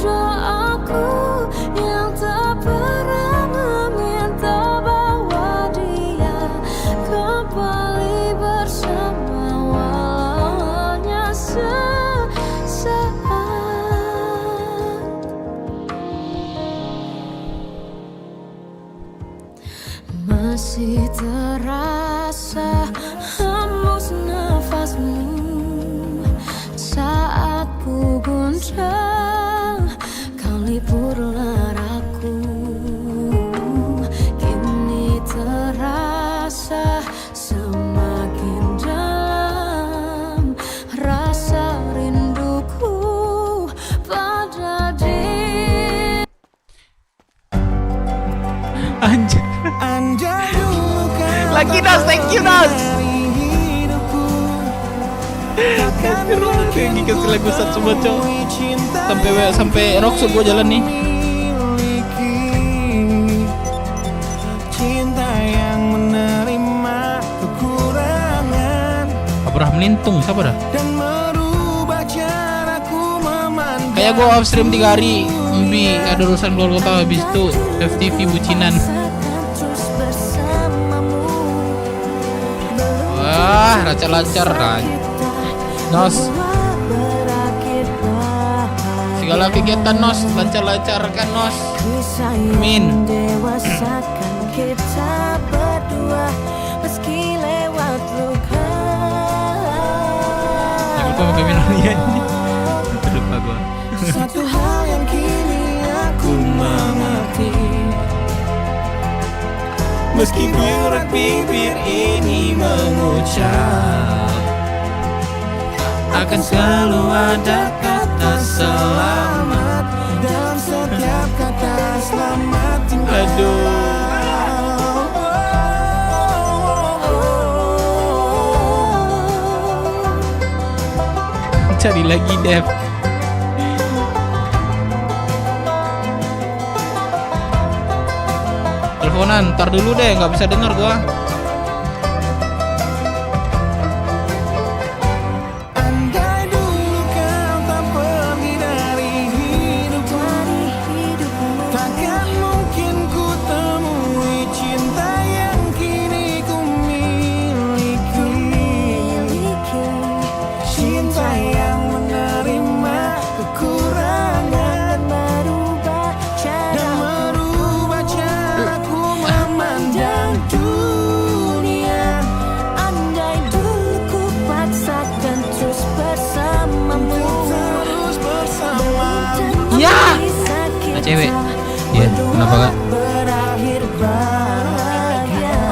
Doaku yang tak pernah meminta bawa dia kembali bersama walau hanya sesaat. Masih terasa hembus nafasmu saat ku goncang kau lipurlah aku. Kini terasa semakin dalam rasa rinduku pada diri. Anjir. Lagi Nos, thank you Nos. Lagi kasih lagu satu bocor. Sampai Rocksu gua jalan nih. Cinta yang menerima kekurangan Abraham Lintung siapa dah? dan merubah caraku memandang. Kayak gua off stream 3 hari. Mbi ada urusan keluar kota, habis itu FTV bucinan. Wah, lancar Nos. Segala kegiatan Nos lancar-lancarkan Nos. Amin. Kita berdua meski lewat luka. Jangan lupa pakai minum ini. Lupa gua. Satu hal yang kini aku mengerti, meski berat bibir ini mengucap, akan selalu ada kata selamat dalam setiap kata selamat tinggal. Aduh. Cari lagi Dev. Teleponan, ntar dulu deh, nggak bisa denger gua. Andai dulu kau tak pergi dari hidupku, takkan mungkin ku temui cinta yang kini ku miliki. Cinta yang menerima kekurangan dan merubah caraku memandang dunia. Andai dulu ku paksakan terus bersamamu, terus bersama. Ya, nah, cewek. Ya, kenapa kak? berakhir bahagia.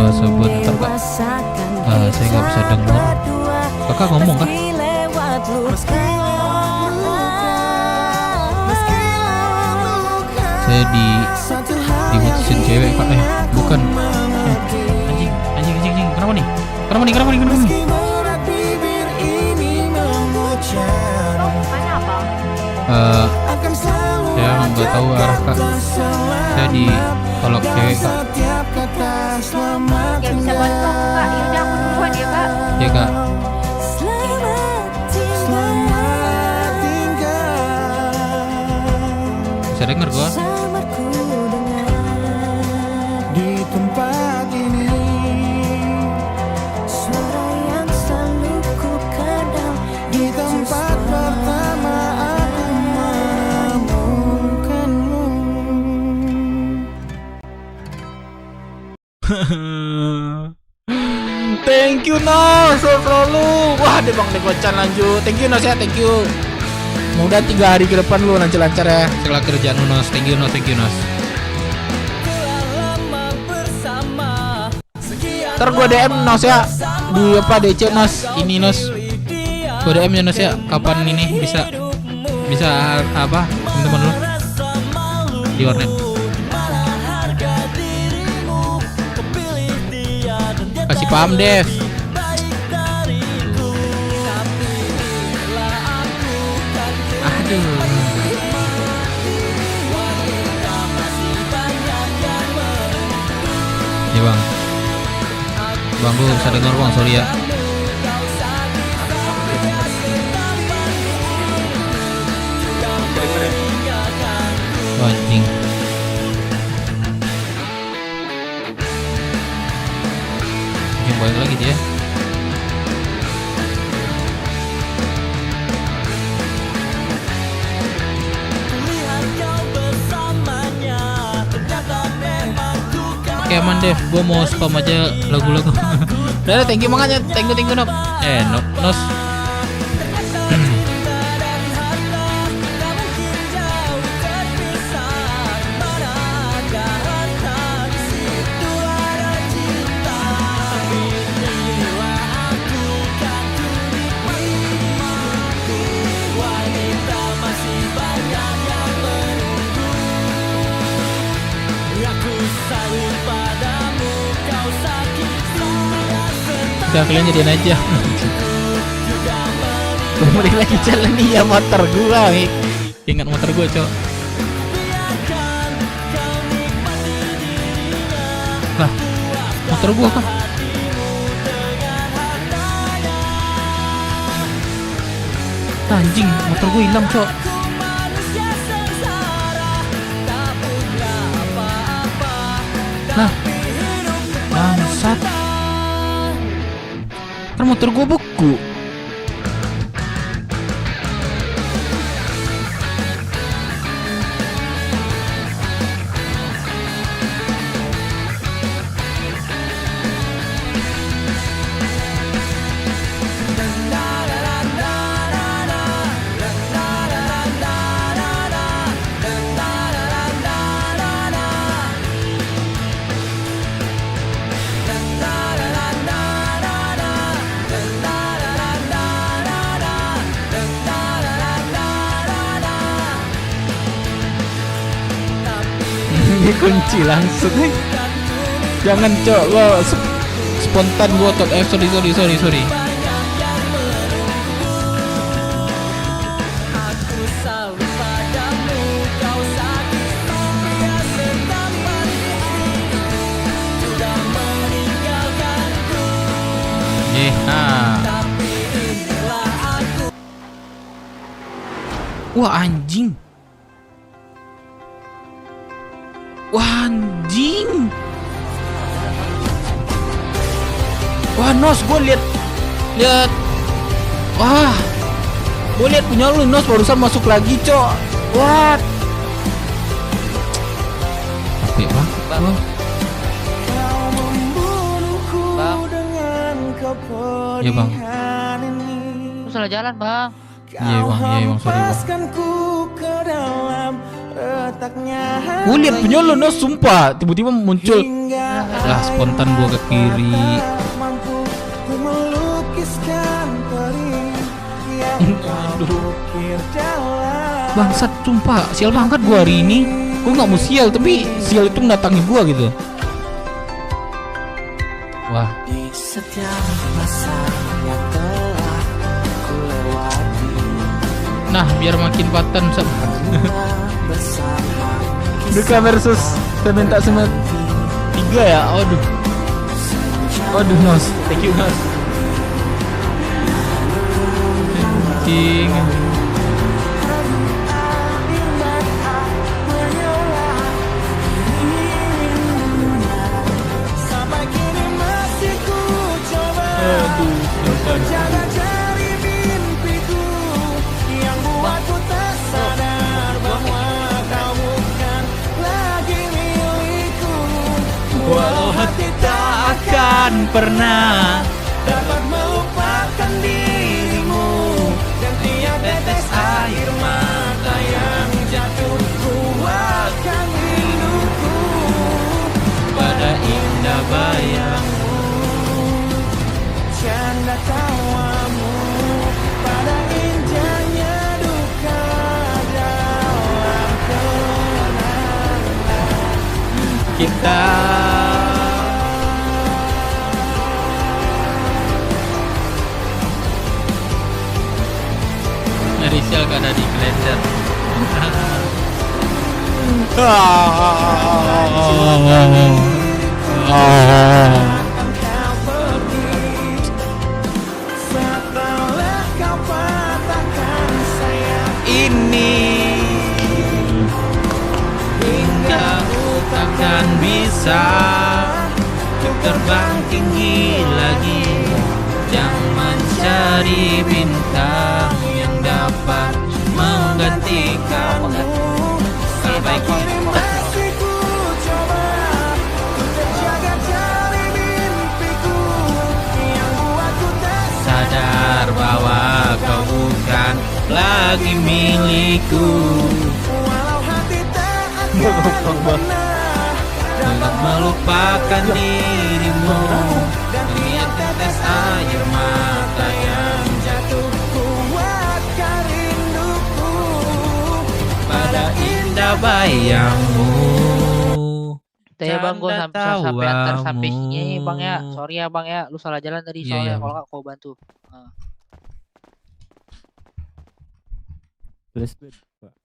Sebentar kak. Saya nggak bisa dengar. Kakak ngomong kah? Saya dimutusin cewek kak. Bukan. Anjing. Kenapa nih? Saya nggak tahu arah kak. Saya ditolak cewek kak. Gak bisa bantu aku kak. Yaudah aku duluan ya kak. Ya kak. Selamat tinggal. Nos, selalu. Wah, deh Bang Dekocan lanjut. Thank you Nos ya, thank you. Mudah 3 hari ke depan lu lancar-lancar ya. Segala kerjaan lu Nos. Thank you Nos, thank you Nos. Ntar gua DM Nos ya. Di apa DC Nos. Ini Nos. Gua DM ya Nos ya. Kapan ini bisa apa? Teman-teman lu di warnet. Kasih paham Dev. Aduh. Ya Bang. Bang gue bisa dengar Bang, sorry ya. Anjing. Balik lagi dia. Oke aman Dev, gue mau spam aja lagu-lagu. Udah, thank you makanya, thank you Nok. Nos. Udah kalian jadian aja. Gue balik lagi jalan nih ya motor gua nih. Ingat motor gua cok. Lah, motor gua kah? Anjing, motor gua hilang cok. Nah, bangsat. Kan motor gue beku. Kunci langsung. Jangan cok, lo spontan gua top sorry. Wah anjing. Wah Nos, gue lihat. Wah, gue lihat punya lu Nos barusan masuk lagi cok. What? Apa ya Bang? Ya Bang. Lu salah jalan Bang. Iya bang, sorry Bang. Gue lihat punya lu Nos, sumpah tiba-tiba muncul. Lah spontan gua ke kiri. Aduh. Bangsat sumpah, sial banget gua hari ini. Gua nggak mau sial, tapi sial itu mendatangi gua gitu. Wah. Nah, biar makin paten Duka versus Sementak Semet 3 ya. Aduh Nos, thank you Nos. Anjing. Walau hati tak akan pernah dapat tawamu pada indahnya duka dalam kenangan kita. Rizal gak ada di kalender. setelah kau patahkan sayang Ini hingga ku takkan bisa terbang tinggi lagi, jangan mencari bintang yang dapat menggantikanmu. Sampai kini masih ku coba untuk jaga jali mimpiku yang buatku tak sadar bahwa kau bukan lagi milikku. walau hati tak akan pernah Untuk melupakan dirimu, melihat tetes air mata yang jatuh kuatkan rinduku pada indah bayangmu. Teh bang, gue Canda sampai antar tawamu. sampai sini bang ya. Sorry ya bang ya, lu salah jalan tadi Iya, soalnya. iya, Kalau Bang. nggak kau bantu. Nah.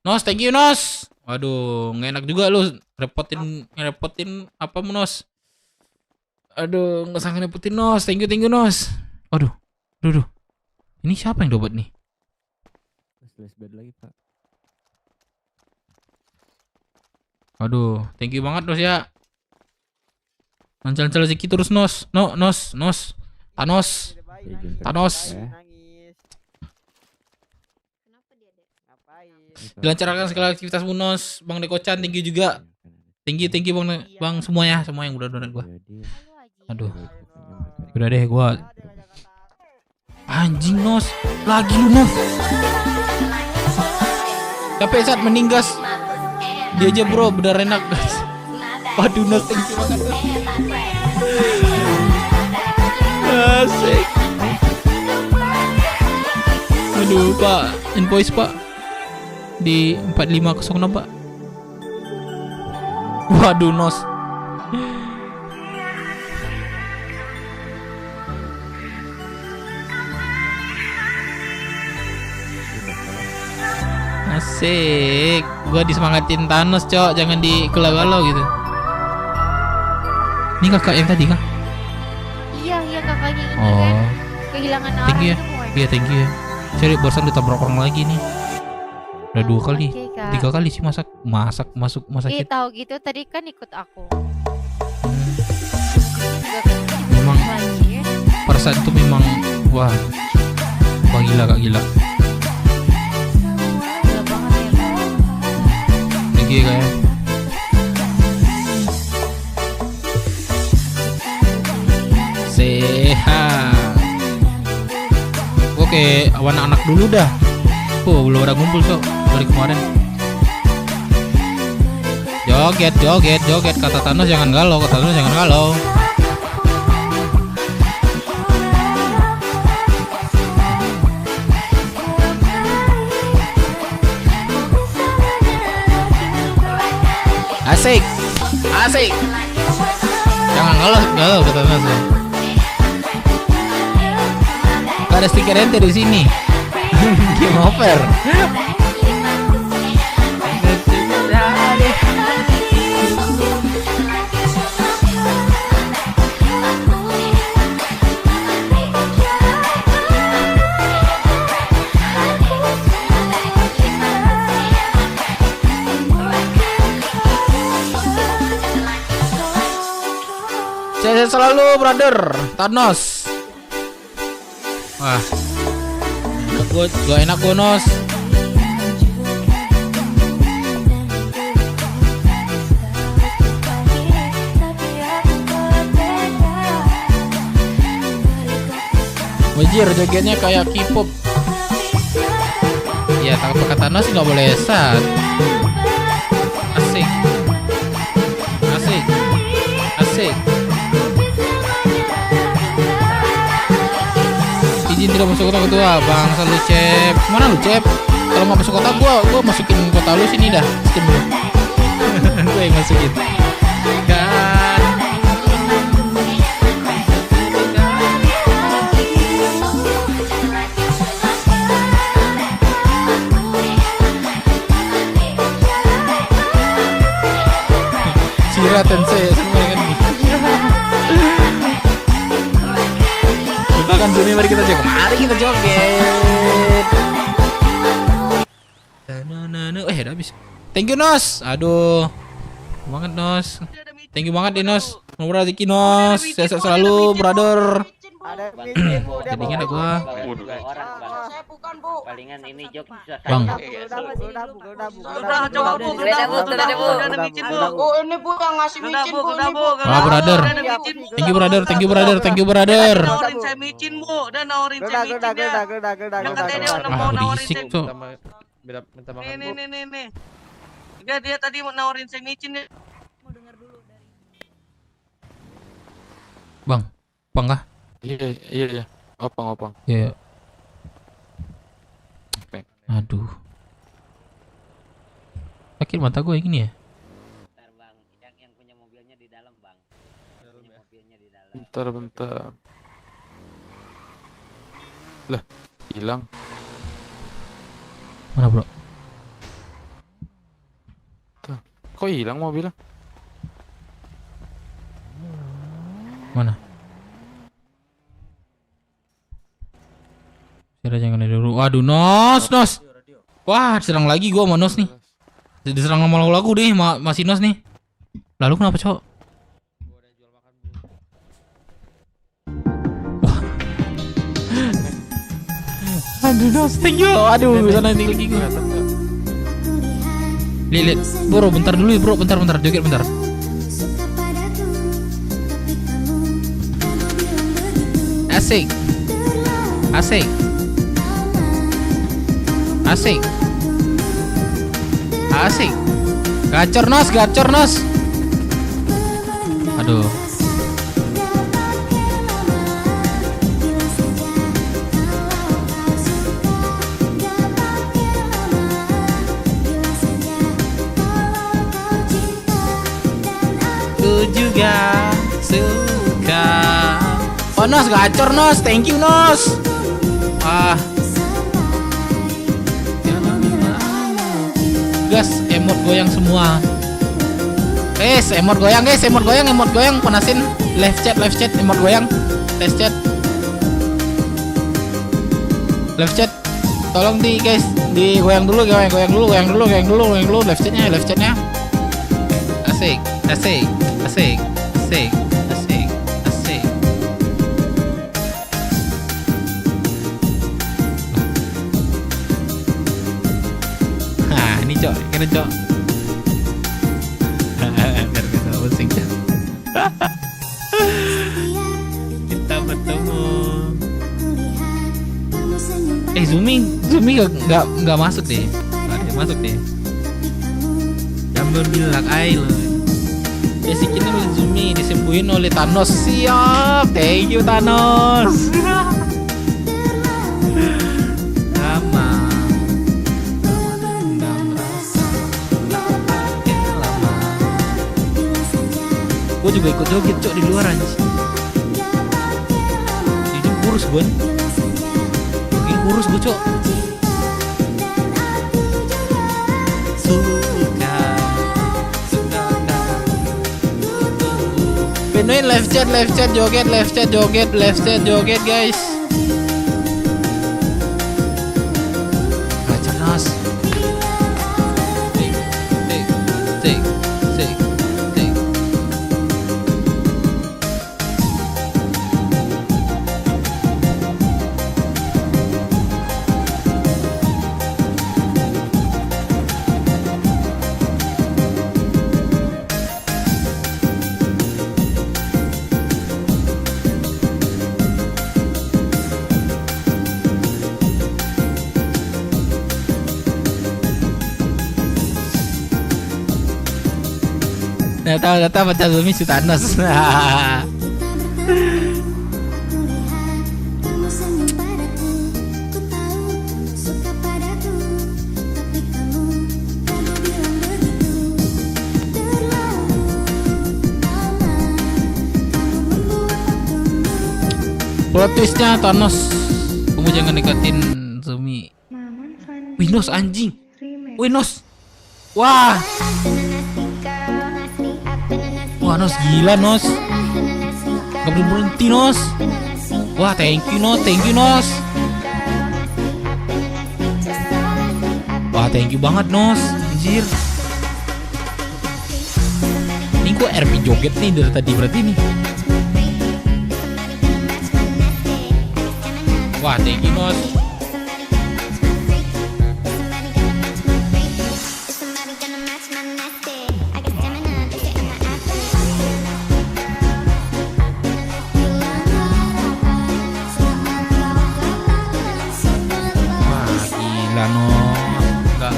Nos, thank you Nos. Waduh, nggak enak juga lu ngerepotin apa Nos. Aduh, nggak usah ngerepotin Nos. Thank you Nos. Waduh, duh. Ini siapa yang dobat nih? lagi Pak. Aduh, thank you banget Nos ya. Lancar-lancar rezeki terus Nos. Nos. Thanos. Dilancarkan segala aktivitasmu Nos. Bang Dekochan, thank you juga. Thank you bang semuanya, semua yang udah donat gua. Aduh. Udah deh gua. Anjing Nos, lagi lu Nos. Capek saat meninggas. Dia aja bro, bener enak. Waduh Nos, thank you banget. Asik. Aduh Pak, invoice Pak di 4506 Pak. Waduh Nos. Asik. Gua disemangatin Thanos, Cok. Jangan dikelau-kelau gitu. Ini kakak yang tadi kah? Iya kakaknya ini Oh. kan kehilangan Thank orang you ya. itu pokoknya. Iya, thank you ya. Sorry, barusan ditabrak orang lagi nih. Udah 2 kali. Oke, Kak. 3 kali sih masuk rumah sakit. Tahu gitu tadi kan ikut aku. Memang pada saat itu memang wah gila Kak, gila. Thank you Kak ya. Sehat. Oke, anak-anak dulu dah. Belum ada ngumpul so dari kemarin. Joget kata Thanos jangan galau, Asik. Jangan galau kata Thanos. Gak ada stiker ente di sini. Game over. Sehat selalu brother Thanos. Wah, gua enak gua Nos. Wajir jogetnya kayak K-pop. Ya, tapi kata Thanos nggak boleh sat. Asik. izin tidak masuk kota ketua. Bangsa lu Cep. Mana lu Cep? Kalau nggak masuk kota gua masukin kota lu sini dah. Skin lu. Gue yang masukin. Kan. Shira Tensei semua kan. Kita kan Zumi, mari kita joget. Mari kita joget. Udah habis. Thank you Nos. Aduh. Banget Nos. Thank you banget Nos. Nomor rezeki Nos. Sehat selalu, brother. Jadinya ada gua. Palingan ini jok susah. Bang. Ini Bu yang ngasih micin Bu. Wah, brother. Thank you brother, thank you brother, thank you brother. Nawarin saya micin Bu, dan nawarin saya micinnya. Yang katanya dia udah mau nawarin saya. Tuh. Nih. Dia tadi mau nawarin saya micin ya. Bang, Bang kah? Iya. Opang. Iya. Aduh. Sakit mata gue yang ini ya. Yang punya mobilnya di dalam, Bang. Mobilnya di dalam. Bentar. Lah, hilang. Mana bro? Tuh. Kok hilang mobilnya? Mana? Kira jangan ada dulu. Waduh, Nos. Wah, diserang lagi gua sama Nos nih. Diserang sama lagu deh, masih Nos nih. Lalu kenapa, Cok? Wah. Aduh, Nos, thank you. Aduh, sana tinggal lagi gua. Lihat, bro, bentar dulu ya, bro. Bentar, joget bentar. Asik. Gacor Nos. Aduh. Ku juga suka. Oh Nos, gacor Nos, thank you Nos. Gas, emot goyang semua. Emot goyang, panasin live chat, emot goyang, test chat, live chat, tolong di guys, di goyang dulu, live chatnya, asik. Ini Cok, keren Cok. Biar kita pusing. Kita bertemu. Zumi nggak masuk deh. Gambar bilang Island. Basicnya oleh Zumi disembuhin oleh Thanos. Siap, thank you Thanos. Gue juga ikut joget Cok di luar aja. Ini kurus gue. Ini kurus gue Cok. Suka. Penuhin live chat joget guys. Baca Nos. Ternyata baca Zumi si Thanos. Plot twistnya Thanos. Kamu jangan deketin Zumi. Wih Nos anjing. Wih Nos. Wah. Wah Nos gila Nos. Gak berhenti Nos. Wah thank you Nos. Wah thank you banget Nos. Anjir. Ini gua RP joget nih dari tadi berarti nih. Wah thank you Nos.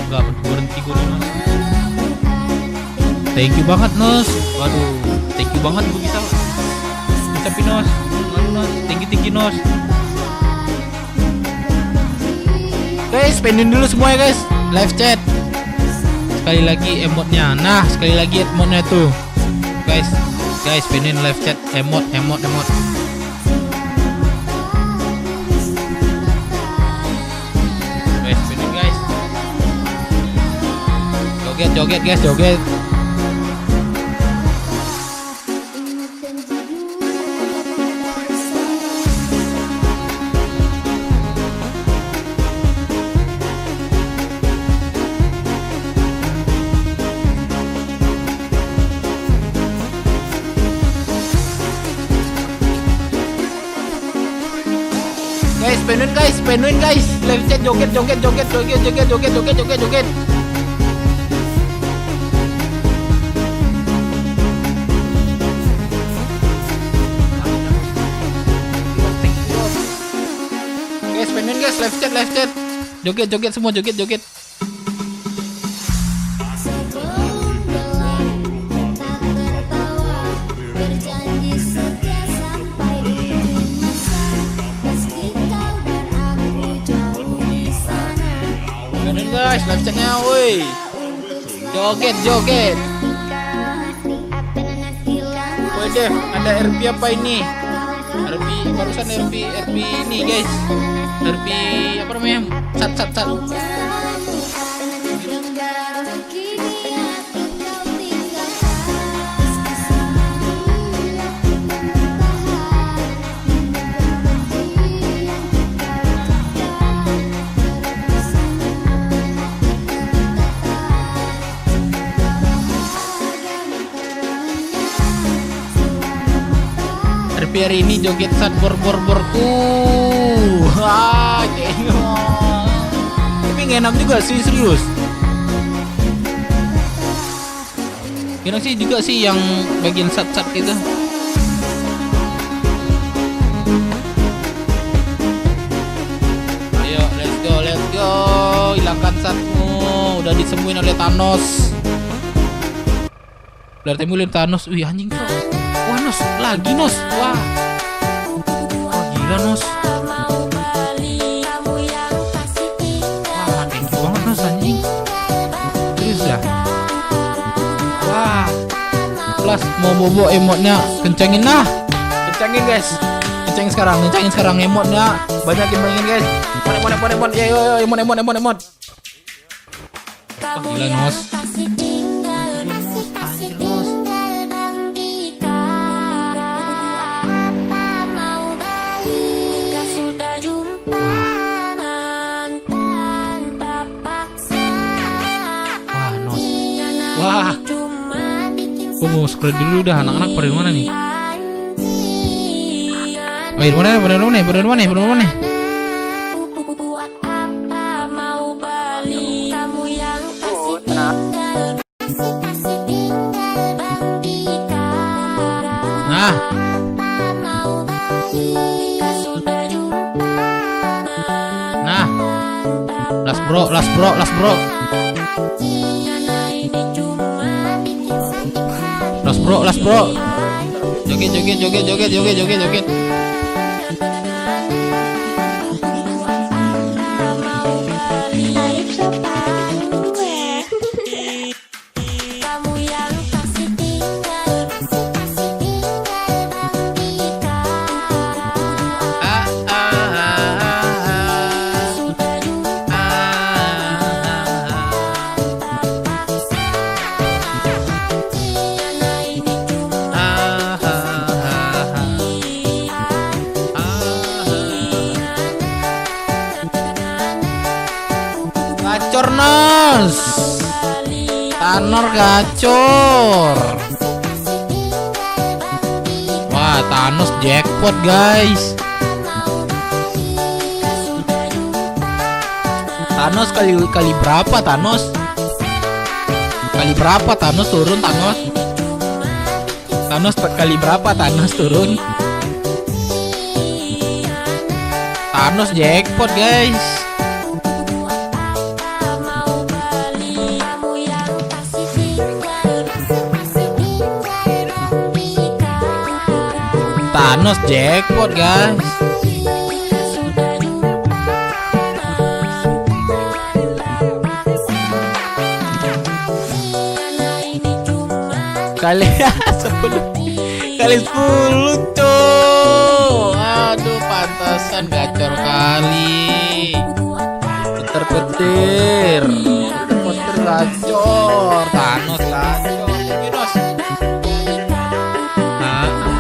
Gak berhenti gue nih Nos. Thank you banget Nos. Waduh, thank you banget gue bisa ucapin Nos. Waduh Nos, thank you Nos. Guys, spendin dulu semua ya guys. Live chat. Sekali lagi emotnya. Nah, sekali lagi emotnya tuh. Guys, spendin live chat emot. Joget guys, joget. Spendin guys. Live chat joget. Spendin guys, live chat. Joget semua, joget. Spendin guys, live chatnya woi. Joget. Woi Dev, ada RP apa ini? RP barusan RP ini guys. RP apa namanya? Sat. RP hari ini joget sat bor-borku. Tapi nggak enak juga sih, serius. Enak sih juga sih yang bagian sat-sat gitu. Ayo, let's go. Hilangkan satmu. Udah disembuhin oleh Thanos. Udah timbulin Thanos. Wih anjing. Wah Nos, lagi Nos. Wah gila Nos. Anjing terus ya. Wah plus mau bobo emotnya kencengin guys. Kencengin sekarang emotnya banyakin guys. Emot ya emot. Wah gila Nos. Wah, gue mau scroll dulu dah. Anak-anak pada mana nih? Pada mana? Nah, last bro. Last bro. Joget. gacor Nos. Tanor gacor. Wah, Thanos jackpot guys. Thanos kali berapa Thanos? Kali berapa Thanos turun Thanos? Thanos kali berapa Thanos turun? Thanos jackpot guys. Thanos jackpot guys. Kali 10 kali 10 tuh. Aduh, pantasan gacor kali. Petir-petir. Petir gacor. Thanos gacor. Thanos.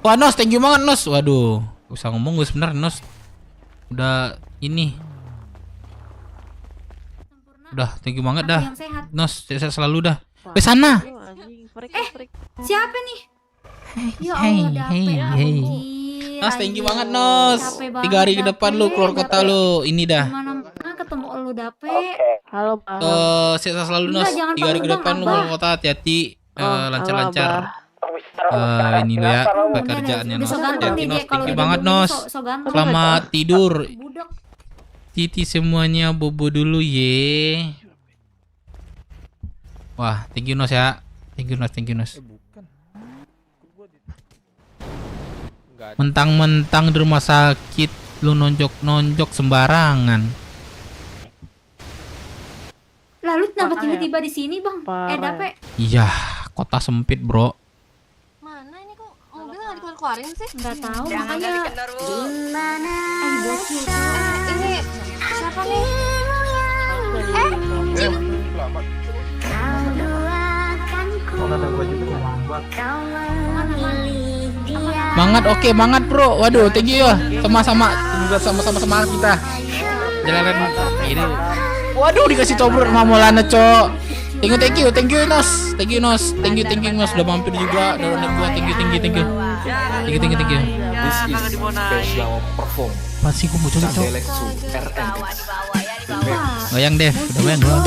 Wah Nos, thank you banget Nos. Waduh, usah ngomong gue sebenernya Nos. Udah ini. Udah, thank you banget dah. Nos, sehat selalu dah. Ke sana. Siapa nih? Ya Hey, Allah, hey, dapet hey. lagi. Nos, thank you banget Nos. Capek 3 hari ke banget, depan lu keluar kota lu. Ini dah. Mana ketemu lu dapet. Halo Bang. Sehat selalu Nos. Enggak, jangan 3 hari ke panggil depan Bang, lu Abah. keluar kota, hati-hati. Lancar-lancar. Ini lu ya pekerjaannya Nos. Hati-hati Nos, thank you banget Nos. Selamat tidur. Titi semuanya bobo dulu ye. Wah, thank you Nos ya. Thank you Nos, thank you Nos. Mentang-mentang di rumah sakit lu nonjok-nonjok sembarangan. Lalu kenapa tiba-tiba di sini Bang? Dapet. Iya, kota sempit bro. Mana ini kok mobil nggak dikeluarin sih? Nggak tahu Jangan makanya. dikeluar, Bu. Bocil. Ini siapa nih? Cip. Mangat, oke, mangat bro. Waduh, thank you ya. Sama-sama, sama-sama semangat kita. Jalan ini. Waduh, dikasih tobruk sama Maulana, Cok. Thank you Nos. Thank you Nos. Thank you Nos udah mampir juga. Udah ronde gua. Thank you. Thank you. This is special perform. Pasti gua mau coba, Cok. RMX. Goyang deh, udah goyang gua.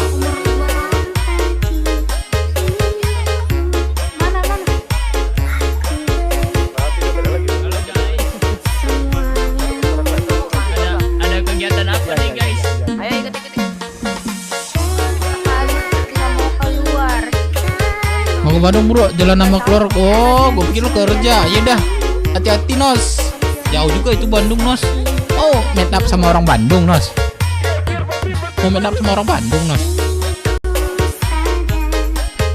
Ada kegiatan apa nih guys? Ayo ikut. Mau ke Bandung bro, jalan sama keluar. Oh, gue pikir lu kerja. Ya dah, hati-hati Nos. Jauh juga itu Bandung Nos. Oh, meet up sama orang Bandung Nos. Mau meet up sama orang Bandung Nos.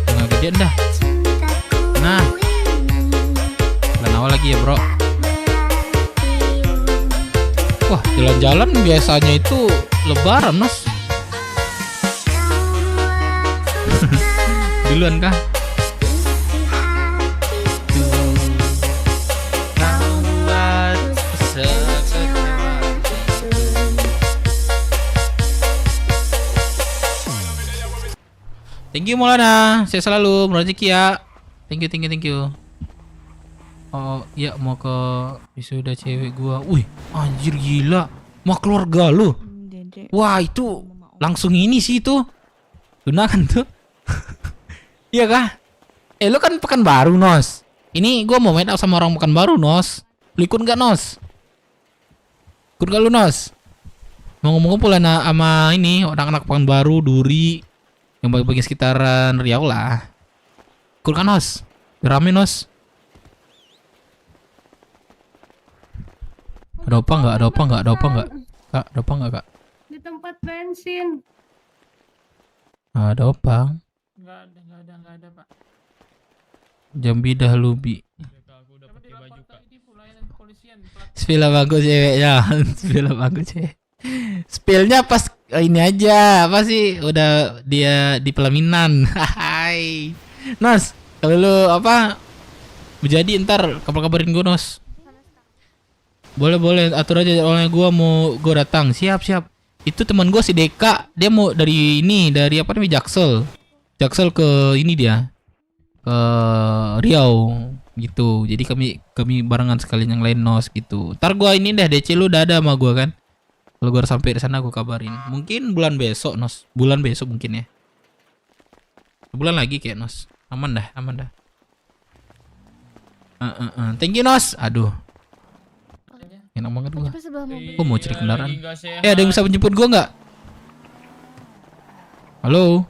Nggak gedean dah. Nah, bulan awal lagi ya bro. Wah, jalan-jalan biasanya itu Lebaran Nos. Duluan kah? Thank you Maulana, saya selalu rezeki ya. Thank you. Oh ya, mau ke wisuda cewek gua. Wih, anjir gila, mau keluarga lu. Wah itu langsung ini sih itu gunakan tuh. Iya kah? Lu kan Pekanbaru Nos. Ini gua mau main up sama orang Pekanbaru Nos. Lu ikut gak Nos? Ikut gak lu Nos? Mau ngumpul sama ini anak-anak Pekanbaru, Duri, yang bagi-bagi sekitaran Riau lah. Ikut kan Nos? Rame Nos. Ada apa nggak? Kak, ada apa nggak kak? Di tempat bensin. Ada apa? Nggak ada pak. Jambi dahulu bi. Spill abangku ceweknya. Spill abangku cewek. Spillnya pas ini aja, apa sih? Udah dia di pelaminan. Hai. Nos, kalau lu apa menjadi ntar kabarin gue, Nos. Boleh atur aja jadwalnya, gue datang. Siap. Itu teman gue si Deka, dia mau dari apa namanya Jaksel ke ini dia ke Riau gitu. Jadi kami barengan sekalian yang lain, Nos gitu. Ntar gue ini deh DC lu udah ada sama gue kan. Kalau gue sampai di sana gue kabarin. Mungkin bulan besok, Nos. Bulan besok mungkin ya. Sebulan lagi kayak, Nos. Aman dah. Thank you, Nos. Aduh. Enak banget gua. Gua mau cari kendaraan. Ada yang bisa menjemput gua nggak? Halo.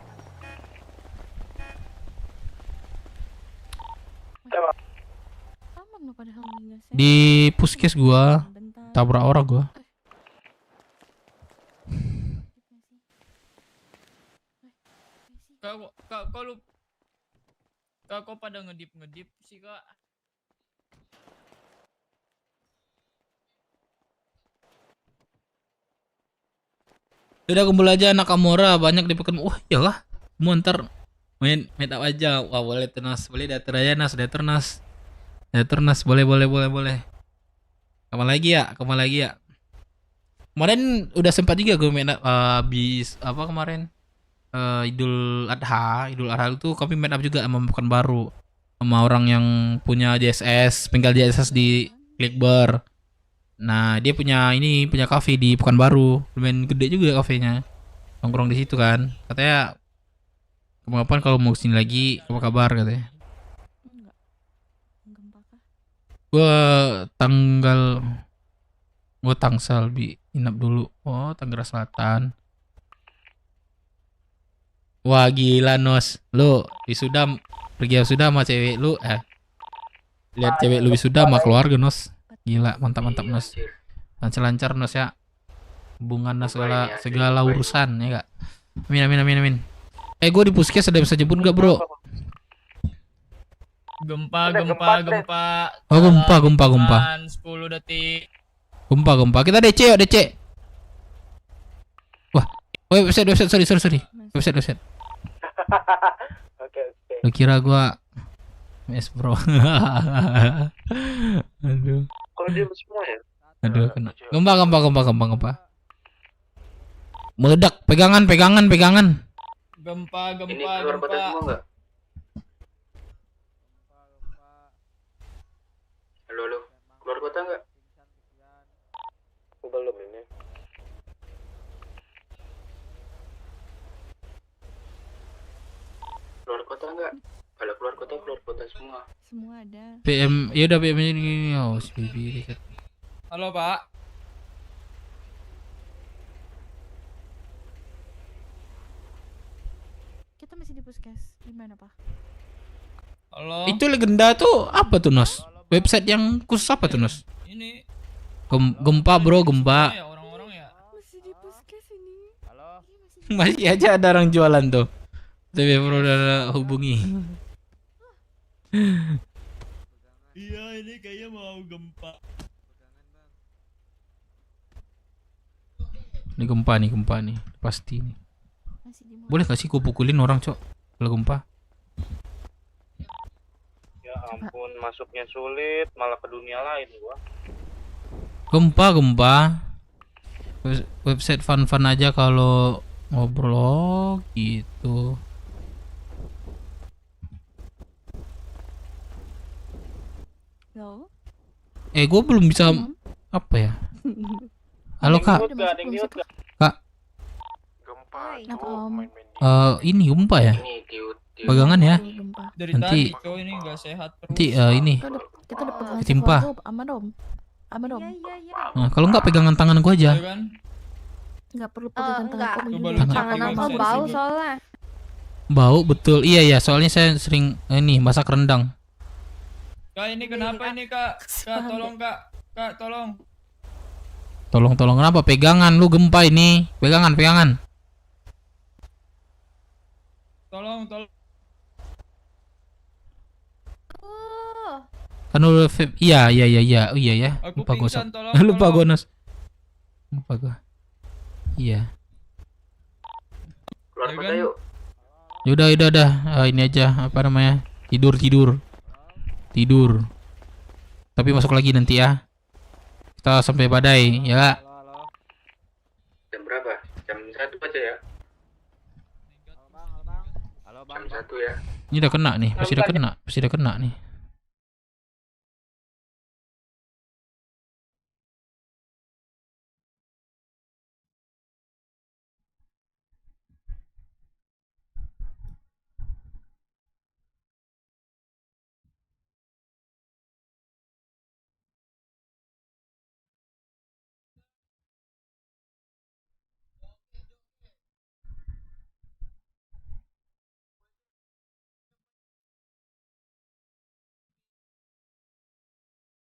Di puskes gua tabrak orang gua. Kok pada ngedip sih, Kak? Udah kumpul aja anak Amora banyak di pekan. Wah, iyalah. Mau ntar main up aja. Wah, boleh tuh, Nas. Boleh dater aja, Nas. Dater Nas. Boleh. Kapan lagi ya? Kemarin udah sempat juga gue main up habis apa kemarin? Idul Adha itu kami main up juga sama Pekanbaru. Sama orang yang punya JSS, bengkel JSS di Clickbar. Nah, dia punya kafe di Pekanbaru. Lumayan gede juga kafenya. Nongkrong di situ kan. Katanya kapan kalau mau kesini lagi, apa kabar katanya. Gua Tangsel inap dulu. Oh, Tangerang Selatan. Wah, gila, Nos. Lu pergi wisuda sama cewek lu lihat cewek lu wisuda sama keluarga, Nos. Gila, mantap, Nos. Lancar, Nos ya. Hubungan segala urusan ya gak? Amin. Gue di puskes ada bisa jemput gak, bro? Gempa. Oh, gempa. 10 detik. Gempa. Kita DC yuk, DC. Wah, website, sorry. Website. Oke. Lu kira gua mes, bro. Aduh. Kalau dia semua ya? Aduh, kena. Gempa. Meledak, pegangan. Gempa. Ini keluar kota semua enggak? Halo. Keluar kota enggak? Belum ini. Keluar kota enggak? Kalau keluar kota semua. Semua ada. PM, ya udah PM ini. Oh, si Bibi. Halo, Pak. Kita masih di puskes. Gimana, Pak? Halo. Itu legenda tuh apa tuh, Nos? Website yang khusus apa tuh, Nos? Ini Gempa, bro, gempa. Orang-orang ya. Masih di puskes ini. Halo. Masih aja ada orang jualan tuh. Tapi bro udah hubungi. Iya, ini kayaknya mau gempa. Ini gempa nih, pasti nih. Boleh gak sih gue pukulin orang, Cok? Kalau gempa. Ya ampun, masuknya sulit, malah ke dunia lain gua. Gempa. Website fun aja kalau ngobrol gitu. Halo. Gue belum bisa apa ya? Halo, Kak. Kak. Ini gempa ya? Pegangan ya? Nanti ini enggak sehat terus. Nanti ini Kita udah pegang ketimpa. aman dom. Nah, kalau nggak pegangan tangan gua aja. Nggak perlu pegangan tangan aku. Tangan aku bau soalnya. Bau, betul. Iya, soalnya saya sering ini masak rendang. Kak, ini kenapa ini, Kak? Kak, tolong, Kak. Kak, tolong. Tolong kenapa? Pegangan lu gempa ini. Pegangan. Tolong. Iya. Oh iya ya. Aku Lupa gua. pingsan, tolong, Lupa tolong. gua, Nos. Lupa gua. Iya. Keluar Ya kota kan? yuk. Yaudah. Ini aja apa namanya? Tidur. Tapi masuk lagi nanti ya. Kita sampai badai ya. Jam berapa? Jam 1 aja ya. Jam 1 ya. Ini udah kena nih, pasti udah kena nih.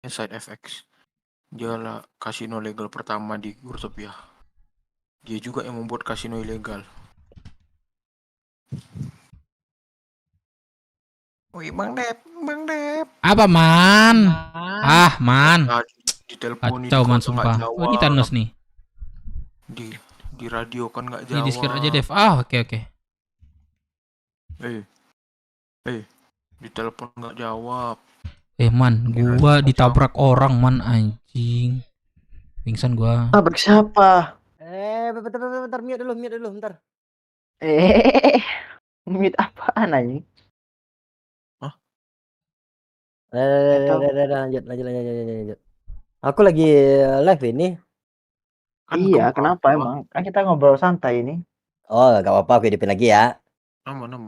Side FX. Dialah kasino legal pertama di Grutopia. Dia juga yang membuat kasino ilegal. Wih, Bang Dep. Apa man? Man. Ditelepon Kacau man sumpah. Oh, ini Thanos nih. Di radio kan nggak Ini jawab. di Discord aja Dev. Oke. Ditelepon nggak jawab. Man, gua ditabrak orang man anjing. Pingsan gua. Tabrak siapa? Bentar, mute dulu, bentar. Mute apaan anjing? Hah? Lanjut. Aku lagi live ini. Iya, kenapa emang? Kan kita ngobrol santai ini. Oh, gak apa-apa, aku hidupin lagi ya. Aman.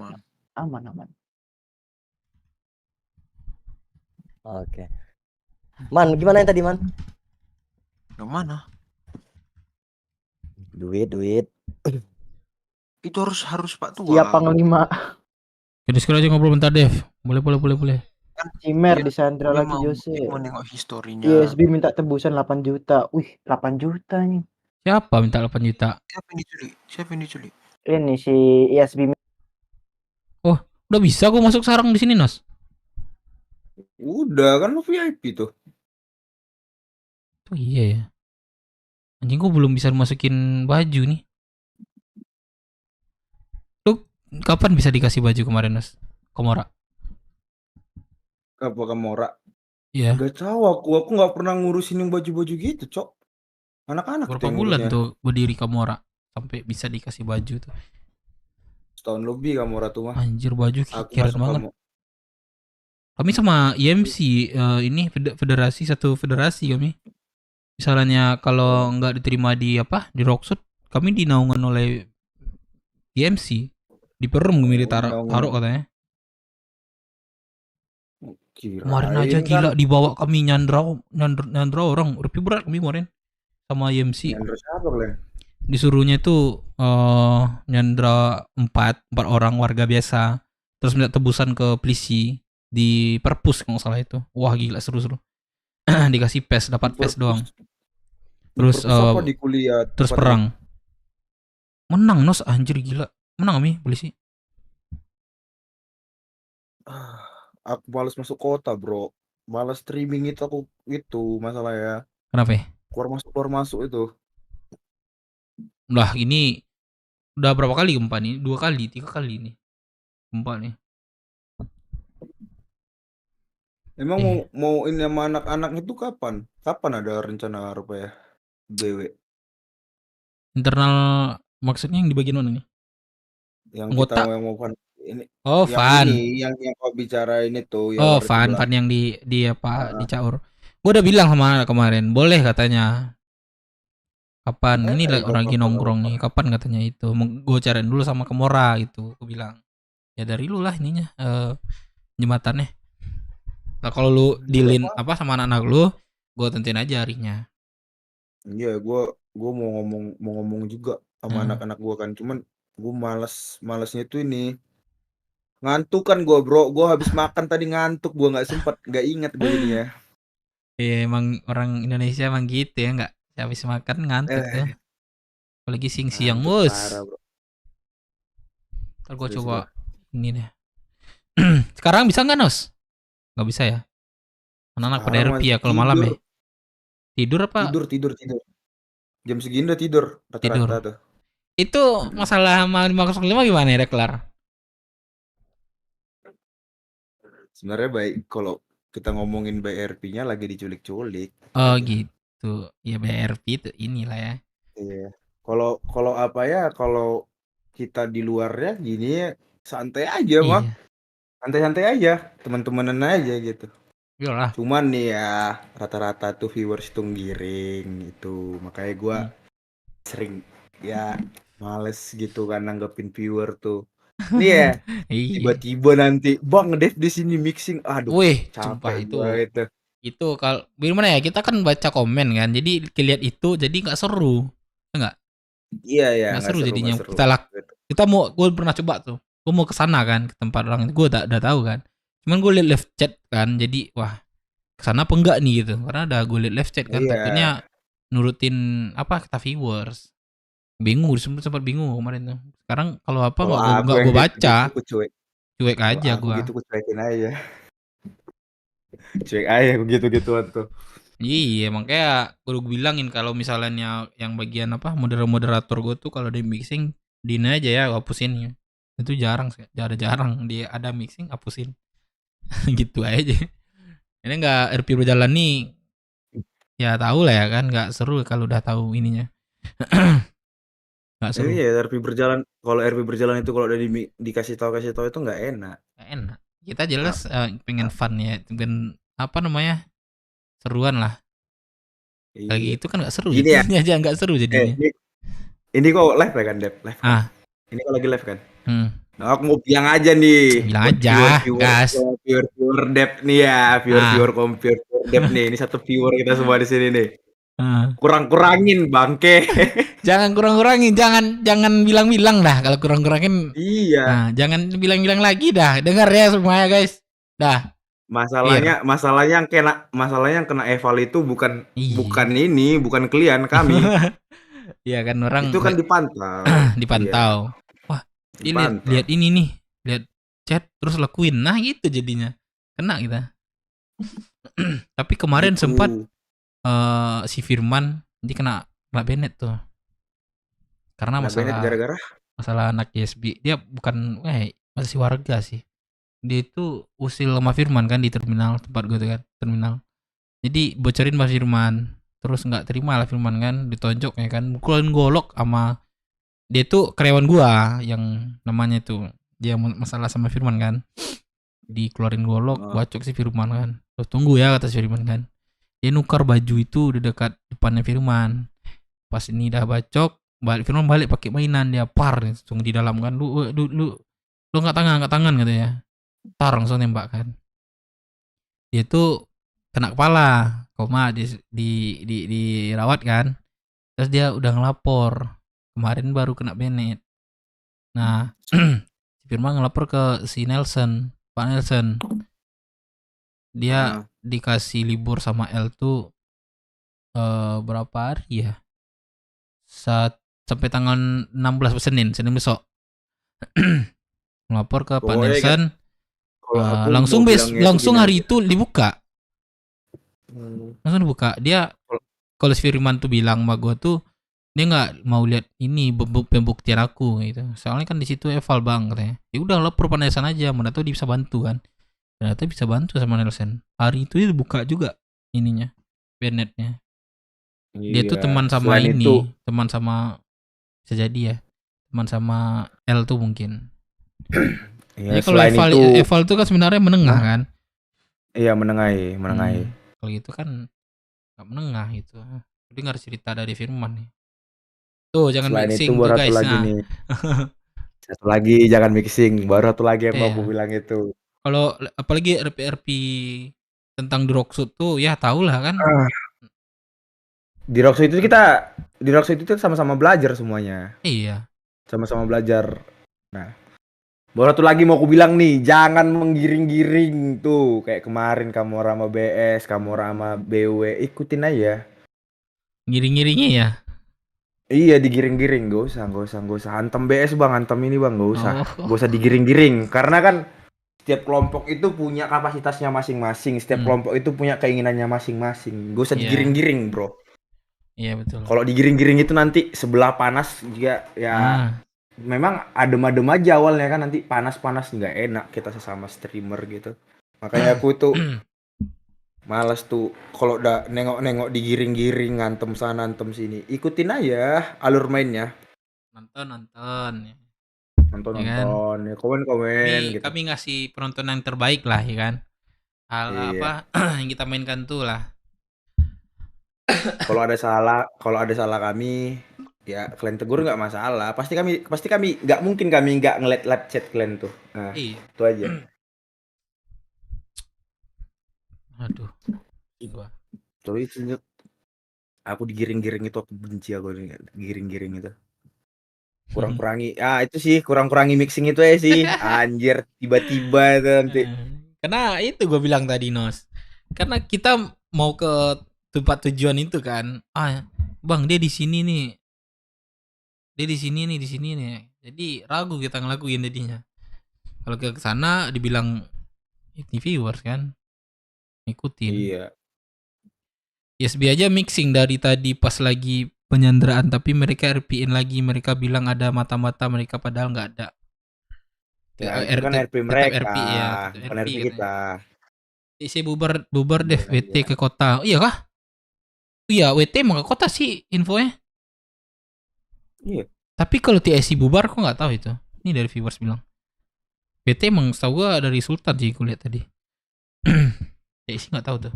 Oke. Man, gimana yang tadi, Man? Yang mana? Duit. Itu harus Pak Tua. Iya, Panglima. Jadi sekarang aja ngobrol bentar Dev. Boleh. Cimer disandra lagi Jose. Mau nengok historinya. ISB minta tebusan 8 juta. Wih, 8 juta nih. Siapa minta 8 juta? Siapa yang diculik? Ini si ISB. Oh, udah bisa gua masuk sarang di sini, Nos. Udah kan lu VIP tuh. Oh iya ya. Anjing gua belum bisa masukin baju nih. Lu kapan bisa dikasih baju kemarin, Nos? Komora. Apa Kamora? Iya. Gak tahu aku nggak pernah ngurusin yang baju-baju gitu, Cok. Anak-anak Berapa bulan tuh berdiri Kamora sampai bisa dikasih baju tuh? Setahun lebih Kamora tuh mah. Anjir baju Aku keren masuk banget. Kami sama IMC ini satu federasi kami. Misalnya kalau nggak diterima di Rocksuit, kami dinaungan oleh IMC di Perum militer taruh katanya. Kemarin aja gila dibawa kami nyandra orang, lebih berat kami kemarin sama IMC. Nyandra siapa kalian? Disuruhnya itu nyandra 4 orang warga biasa, terus minta tebusan ke polisi di perpus kalau nggak salah itu. Wah gila seru. Dikasih PES, dapat PES doang. Terus di kuliah, terus perang. Menang Nos, anjir gila. Menang kami polisi. Aku malas masuk kota, bro. Malas streaming itu masalah ya. Kenapa? Keluar masuk itu. Lah ini udah berapa kali gempa nih? 2 kali, 3 kali nih gempa nih. Emang mau ini sama anak-anak itu kapan? Kapan ada rencana apa ya? BW. Internal maksudnya yang di bagian mana nih? Yang anggota. Kita yang mau ini. Oh, yang Van. Yang kau bicara ini tuh. Oh, Van yang di Caur. Gue udah bilang sama anak kemarin, boleh katanya. Kapan? Ini lagi nongkrong nih. Kapan katanya itu? Gue cariin dulu sama Kamora gitu. Gue bilang, ya dari lu lah ininya jembatannya. Nah kalau lu dealin sama anak-anak lu, gue tentuin aja harinya. Iya, gue mau ngomong juga sama anak-anak gue kan. Cuman gue malasnya tuh ini. Ngantuk kan gue, bro. Gue habis makan tadi ngantuk. Gue nggak ingat gue jadinya. Iya, emang orang Indonesia emang gitu ya, nggak habis makan ngantuk tuh. Apalagi siang mus. Ntar gue coba ini deh. Sekarang bisa nggak Nos? Nggak bisa ya? Anak-anak pada Sekarang RP masih ya kalau malam ya. tidur. Tidur apa? Tidur. Jam segini udah tidur Tidur. rata-rata tuh. Itu masalah sama 505 gimana ya, udah kelar? Sebenarnya baik kalau kita ngomongin BRP-nya lagi diculik-culik. Oh aja. gitu. Ya BRP itu inilah ya. Iya. Kalau apa ya, kalau kita di luarnya gini ya santai aja, Bang. Iya. Santai-santai aja, teman-temanan aja gitu. Iyalah. Cuman nih ya rata-rata tuh viewers tuh giring gitu. Makanya gua sering ya males gitu kan nanggepin viewer tuh. Nih ya, Iya. tiba-tiba nanti Bang Dev di sini mixing. Aduh, Wih, sumpah capek itu. gua gitu. Itu kalau gimana ya, kita kan baca komen kan, jadi lihat itu jadi nggak seru, enggak? Iya, Nggak nggak seru seru, jadinya. nggak seru. Gitu. Kita gue pernah coba tuh, gue mau kesana kan ke tempat orang itu, gue udah tahu kan. Cuman gue liat live chat kan, jadi wah kesana apa enggak nih gitu, karena udah gue liat live chat kan, Iya. takutnya nurutin apa kata viewers. Bingung, sempat bingung kemarin tuh. Sekarang kalau apa Kalau nggak aku yang gue baca, gitu, cuek Kalau aja aku gue. gitu aku cuekin aja. Cuek aja aku gitu-gituan tuh. Iya, makanya gue bilangin kalau misalnya yang bagian apa moderator gue tuh kalau dia mixing din aja ya, hapusin ya. Itu jarang dia ada mixing hapusin. Gitu aja. Ini nggak RP berjalan nih. Ya tahu lah ya kan, nggak seru kalau udah tahu ininya. Nggak seru. Iya, RP berjalan. Kalau RP berjalan itu kalau udah dikasih tahu itu nggak enak. Nggak enak. Kita jelas pengen fun ya, pengen apa namanya, seruan lah. Lagi itu kan nggak seru. Gini ya. Ini aja nggak seru jadinya. Ini kok live ya kan, Dep? Live. Kan? Ah. Ini kok lagi live kan? Nah, aku mau bilang aja nih. Bilang aja, gas. Viewer Dep nih ya, viewer Dep nih. Ini satu viewer kita semua di sini nih. Kurang-kurangin bangke. Jangan kurang-kurangin, jangan bilang-bilang dah kalau kurang-kurangin. Iya. Nah, jangan bilang-bilang lagi dah. Dengar ya semuanya guys. Dah. Masalahnya yang kena eval itu bukan bukan klien kami. Iya kan, orang itu kan dipantau. Dipantau. Iya. Wah, lihat ini nih, lihat chat terus lakuin. Nah, gitu jadinya. Kena kita. Tapi kemarin sempat si Firman dia kena Bennett tuh. Karena masalah gara-gara masalah anak YSB. Dia bukan masih warga sih. Dia itu usil sama Firman kan di terminal tempat gue tuh kan, terminal. Jadi bocorin sama Firman, terus nggak terima lah Firman kan, ditonjok ya kan, mukulin golok sama dia tuh karyawan gua yang namanya itu dia masalah sama Firman kan, dikeluarin golok, bacok si Firman kan. Terus tunggu ya kata si Firman kan, dia nukar baju itu di dekat depannya Firman. Pas ini dah bacok, Firman balik pakai mainan, dia par langsung di dalam kan, lu nggak tangan katanya. Tar langsung nembak kan. Dia tuh kena kepala, koma dirawat kan. Terus dia udah ngelapor. Kemarin baru kena Bennett. Nah, Firman ngelapor ke si Nelson, Pak Nelson. Dia dikasih libur sama L tuh berapa hari ya? Sampai tanggal 16 Senin besok. Ngelapor ke Pak Nelson. Langsung hari itu dibuka. Langsung dibuka. Dia kalau si Firman tuh bilang sama gue tuh dia nggak mau lihat ini pembuktian aku gitu. Soalnya kan di situ eval bang katanya. Ya udah lapor Pak Nelson aja, mana tahu dia bisa bantu kan. Ternyata bisa bantu sama Nelson. Hari itu dia dibuka juga ininya, Bennettnya. Dia tuh teman sama teman sama bisa jadi ya, teman sama L tuh mungkin. Jadi kalau eval itu kan sebenarnya menengah kan? Iya menengahi. Kalau gitu kan nggak menengah itu. Dengar cerita dari Firman nih. Tuh jangan selain mixing itu baru tuh guys. Lagi nih. Satu lagi jangan mixing. Baru satu lagi yang mau gue bilang itu. Kalau apalagi RP tentang di Rocksud tuh ya tau lah kan. Di Rocksud itu kita sama-sama belajar semuanya. Iya. Sama-sama belajar. Nah. Baru satu lagi mau aku bilang nih, jangan menggiring-giring tuh kayak kemarin kamu sama BS, kamu sama BW, ikutin aja. Giring-giringnya ya? Iya digiring-giring, gak usah. Hantem BS bang, hantem ini bang, gak usah digiring-giring. Karena kan setiap kelompok itu punya kapasitasnya masing-masing, setiap kelompok itu punya keinginannya masing-masing. Gak usah Iya. digiring-giring, bro. Iya betul. Kalau digiring-giring itu nanti sebelah panas juga ya. Memang adem-adem aja awalnya kan, nanti panas-panas nggak enak kita sesama streamer gitu. Makanya aku tuh malas tuh kalau udah nengok-nengok digiring-giring, ngantem sana ngantem sini. Ikutin aja alur mainnya. Nonton. Nonton, Ya kan? ya komen-komen gitu. Kami ngasih penonton yang terbaik lah ya kan. Hal Iya. apa yang kita mainkan tuh lah. Kalau ada salah kami, ya kalian tegur nggak masalah. Pasti kami nggak mungkin kami nggak ngeliat live chat kalian tuh. Nah, Iya. itu aja. Aduh. Terus itu aku digiring-giring itu aku benci aku giring-giring itu. Kurang-kurangi. Itu sih kurang-kurangi mixing itu ya sih. Anjir, tiba-tiba itu nanti. Karena itu gue bilang tadi Nos. Karena kita mau ke tempat tujuan itu kan. Bang dia di sini nih. Dia di sini nih. Jadi ragu kita ngelakuin jadinya. Kalau ke sana dibilang ini viewers kan. Ikutin. Iya. YSB aja mixing dari tadi pas lagi penyanderaan, tapi mereka RP-in lagi, mereka bilang ada mata-mata, mereka padahal nggak ada. Ya, itu kan RP mereka, RP ya, bukan RP kita. Isi bubar deh WT ke kota. Iya kah? Iya, WT mau ke kota sih infonya. Iya. Tapi kalau TSC bubar kok nggak tahu itu. Ini dari viewers bilang. WT emang setahu gua dari Sultan sih gue lihat tadi. TSC nggak tahu tuh.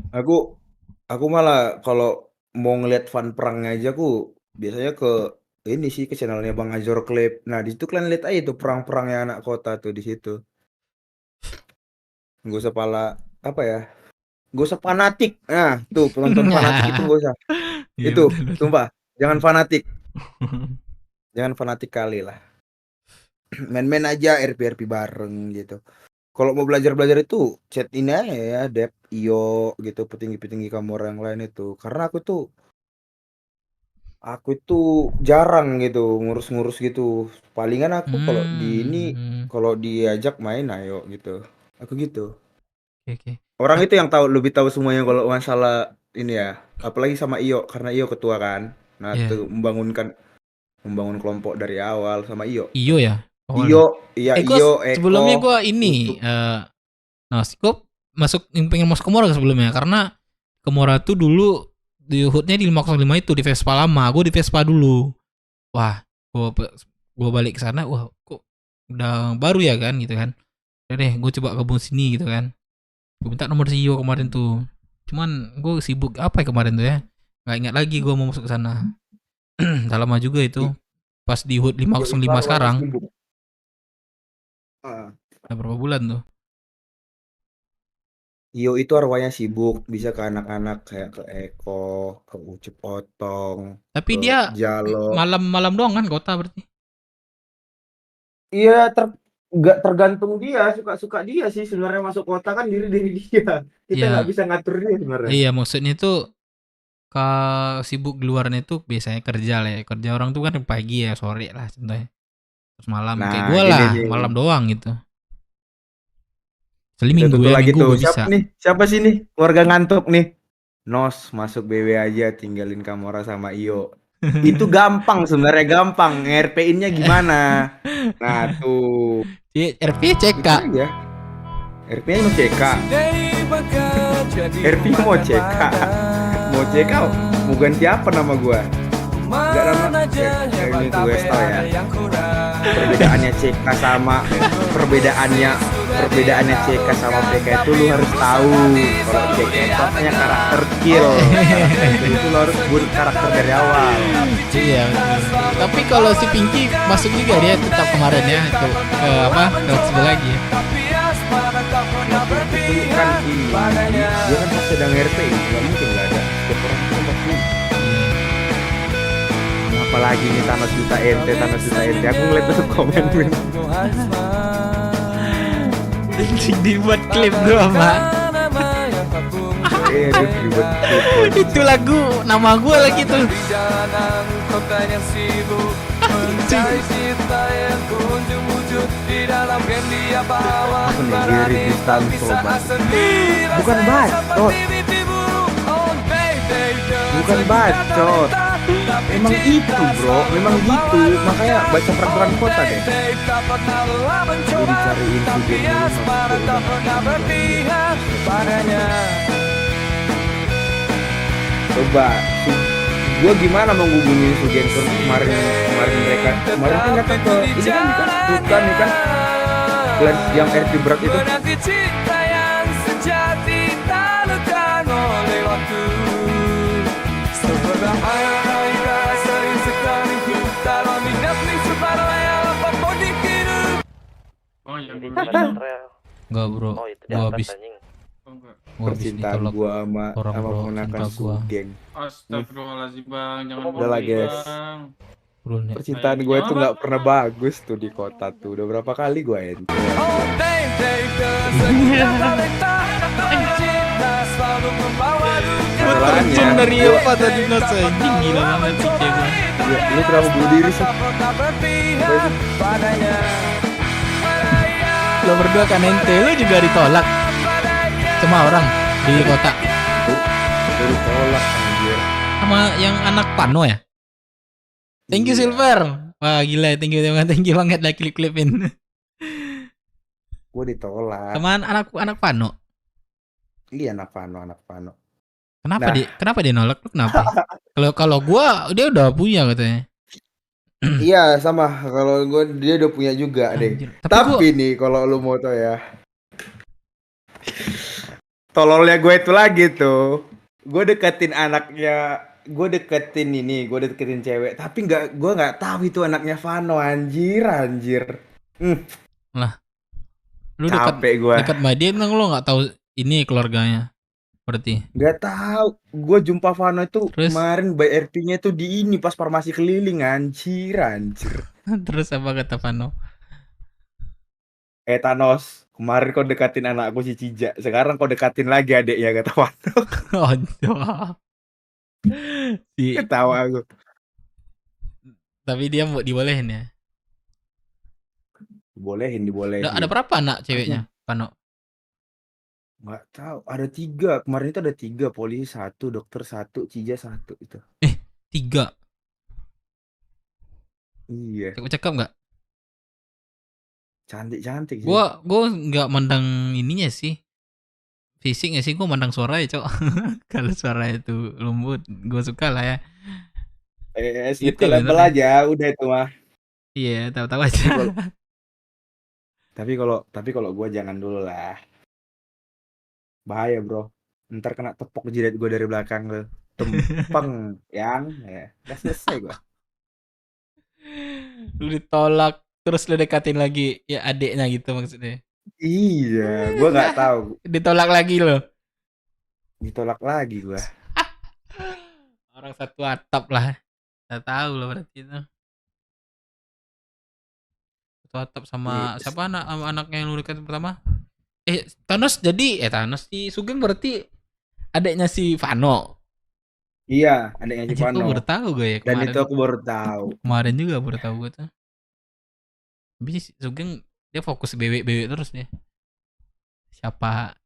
Aku malah kalau mau ngeliat fun perangnya aja aku biasanya ke ini sih, ke channelnya Bang Azor Clip. Nah di situ kalian lihat aja tuh perang-perangnya anak kota tuh di situ. Gak usah gak usah fanatik. Nah tuh penonton fanatik itu gak usah. Iya, Itu betul. sumpah jangan fanatik. Jangan fanatik kali lah. Main-main aja RP bareng gitu. Kalau mau belajar itu chat ini aja ya, Dep, Iyo gitu, petinggi-petinggi Kamora yang lain itu. Karena aku itu jarang gitu ngurus-ngurus gitu. Palingan aku kalau di ini kalau diajak main ayo gitu. Aku gitu. Oke. Orang itu yang lebih tahu semuanya kalau masalah ini ya. Apalagi sama Iyo, karena Iyo ketua kan. Nah, Iya. tuh membangun kelompok dari awal sama Iyo. Iyo ya? Iyo, iya Gua Iyo, Eko. sebelumnya gue ini gue pengen masuk ke Mora sebelumnya karena ke Mora tuh dulu di hoodnya di 505 itu di Vespa lama, gue di Vespa dulu. Wah, gue balik ke sana, wah kok udah baru ya kan gitu kan. Udah deh, gue coba gabung sini gitu kan. Gue minta nomor CEO kemarin tuh. Cuman gue sibuk apa ya kemarin tuh ya. Nggak ingat lagi gue mau masuk ke sana. Udah lama juga itu. Pas di hood 505 sekarang. Udah berapa bulan tuh? Iyo itu arwahnya sibuk, bisa ke anak-anak kayak ke Eko, ke Ucup Otong, Tapi ke dia Jalo. malam doang kan kota berarti? Iya, nggak tergantung dia, suka-suka dia sih sebenarnya masuk kota kan diri dia. Kita Iya. nggak bisa ngatur dia sebenarnya. Iya, maksudnya itu sibuk di luarnya itu biasanya kerja lah ya. Kerja orang tuh kan pagi ya, sore lah contohnya. Terus malam Nah, kayak gue gini lah, nih. malam doang gitu. Kecuali Itu minggu tuh ya, lagi minggu tuh. gue bisa. Siapa sih nih? Keluarga ngantuk nih. Nos, masuk BW aja, tinggalin Kamora sama Iyo. Itu gampang sebenarnya, gampang. RP-in-nya gimana? Nah, tuh. RP CK. Itu aja. RP-nya mau CK. RP mau CK. Mau CK, mau ganti apa nama gua? Enggak nama. Ini gue tau ya. Perbedaannya CK sama perbedaannya CK sama PK itu lu harus tahu. Kalau CK itu artinya karakter kill. Itu lu harus buat karakter dari awal. Iya. Tapi kalau si Pinky masuk juga dia tetap kemarin ya ke sebelah lagi. Itu kan dia kan pas sedang RP, nggak mungkin nggak ada. Setiap orang itu pasti. Apalagi ini Thanos juta ente. Aku ngeliat tuh komen. Dibuat klip doang, Pak. Itu lagu nama gue lagi tuh. Gary Kristanto, bukan bacot, bukan bacot. Emang itu bro, memang gitu. Makanya baca peraturan kota deh. Gue dicariin coba, gue gimana mau ngubungin Sugen kemarin mereka kemarin kan datang ke ini kan nih kan plan yang RP berat itu. Enggak bro, gua habis percintaan gua sama menggunakan Sugeng. Astagfirullahaladzim bang, jangan udah lah guys. Percintaan gue itu nggak pernah bagus tuh di kota tuh. Udah berapa kali gue ente. Terjun dari apa tadi nasi anjing gila banget sih gue. Ya, lu kenapa bunuh diri sih? Lo berdua kan ente, lu juga ditolak sama orang di kota. Ditolak anjir. Sama yang anak Pano ya? Thank you Silver. Wah gila, thank you banget lah klip-klipin. Gue ditolak. Sama anak Pano. Iya anak Pano. Kenapa dia nolak? Lu kenapa? Kalau gua dia udah punya katanya. Iya sama, kalau dia udah punya juga deh. Tapi nih kalau lu mau tau ya, tololnya gue itu lagi tuh, gue deketin cewek, tapi gue nggak tahu itu anaknya Vano, anjir. Lah, lu dekat sama dia, emang lu nggak tahu ini keluarganya? Berarti nggak tahu. Gue jumpa Vano itu kemarin by RP-nya tuh di ini pas farmasi keliling, anjir. Terus apa kata Vano? Thanos, kemarin kau dekatin anakku si Cija, sekarang kau dekatin lagi adeknya, kata Vano. Ketawa aku. Tapi dia mau dibolehin ya? Dibolehin. Ada berapa anak ceweknya, Vano? Nggak tahu, ada 3. Kemarin itu ada 3, polisi 1, dokter 1, Cija 1 itu. 3? Iya. Cakep nggak? Cantik sih. Gua nggak mandang ininya sih, fisiknya sih, gua mandang suara ya cok. Kalau suara itu lembut, gua suka lah ya. Itu level aja, udah itu mah. Iya, tahu-tahu aja. Tapi kalau gua jangan dulu lah. Bahaya bro, ntar kena tepok jidat gue dari belakang lo, tempeng ya, udah selesai gue. Lu ditolak, terus lu dekatin lagi ya adeknya gitu maksudnya? Iya, gue nggak tahu. Ditolak lagi lo? Ditolak lagi gue. Orang satu atap lah, nggak tahu lo berarti itu. Satu atap sama siapa anaknya yang lu dekat pertama? Thanos si Sugeng berarti adeknya si Vano. Iya, adeknya si Vano. Aku baru tahu gue ya kemarin. Dan itu aku baru tahu. Kemarin juga baru tahu gue tuh. Tapi Sugeng dia fokus BW terus dia. Siapa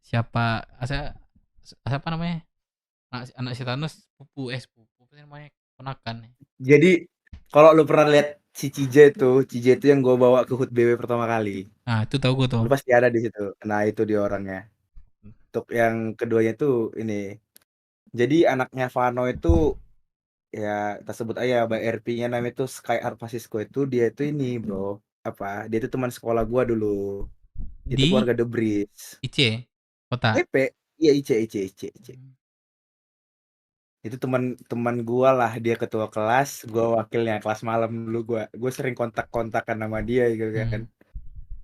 namanya? Anak si Thanos sepupu namanya ponakan. Jadi kalau lu pernah lihat si Cija itu yang gue bawa ke HUT BW pertama kali. Nah itu tahu gue tuh. Lu pasti ada di situ. Nah itu dia orangnya. Untuk yang keduanya tuh ini. Jadi anaknya Vano itu ya kita sebut aja by RP-nya namanya itu Sky Art Francisco itu, dia itu ini bro. Dia itu teman sekolah gua dulu. Itu keluarga The Bridge. IC kota. Iya IC. Itu teman gua lah, dia ketua kelas, gua wakilnya kelas malam dulu. Gua sering kontak-kontakan sama dia gitu kan.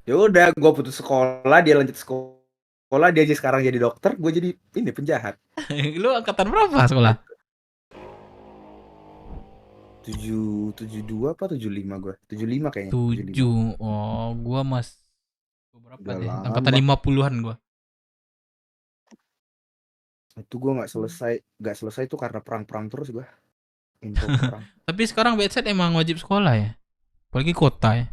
Ya udah, gua putus sekolah, dia lanjut sekolah, dia aja sekarang jadi dokter, gua jadi ini penjahat. Lu angkatan berapa sekolah? 72 apa 75 gua? 75 kayaknya. 7. Oh, gua berapa deh? Angkatan 50-an gua. Itu gue nggak selesai itu karena perang terus gue. Perang. Tapi sekarang BZ emang wajib sekolah ya, apalagi kota ya.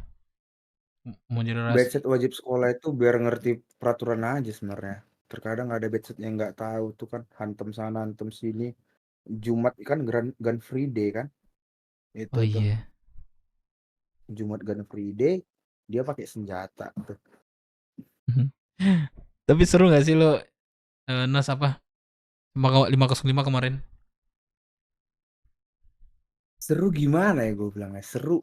Mau generasi. Bedset wajib sekolah itu biar ngerti peraturan aja sebenarnya. Terkadang ada bedset yang nggak tahu tuh kan, hantem sana hantem sini. Jumat kan Gun Free Day kan? Oh Itu tuh. iya. Jumat Gun Free Day, dia pakai senjata tuh. Tapi seru gak sih lo Nas apa 505 kemarin? Seru gimana ya gue bilangnya? Seru.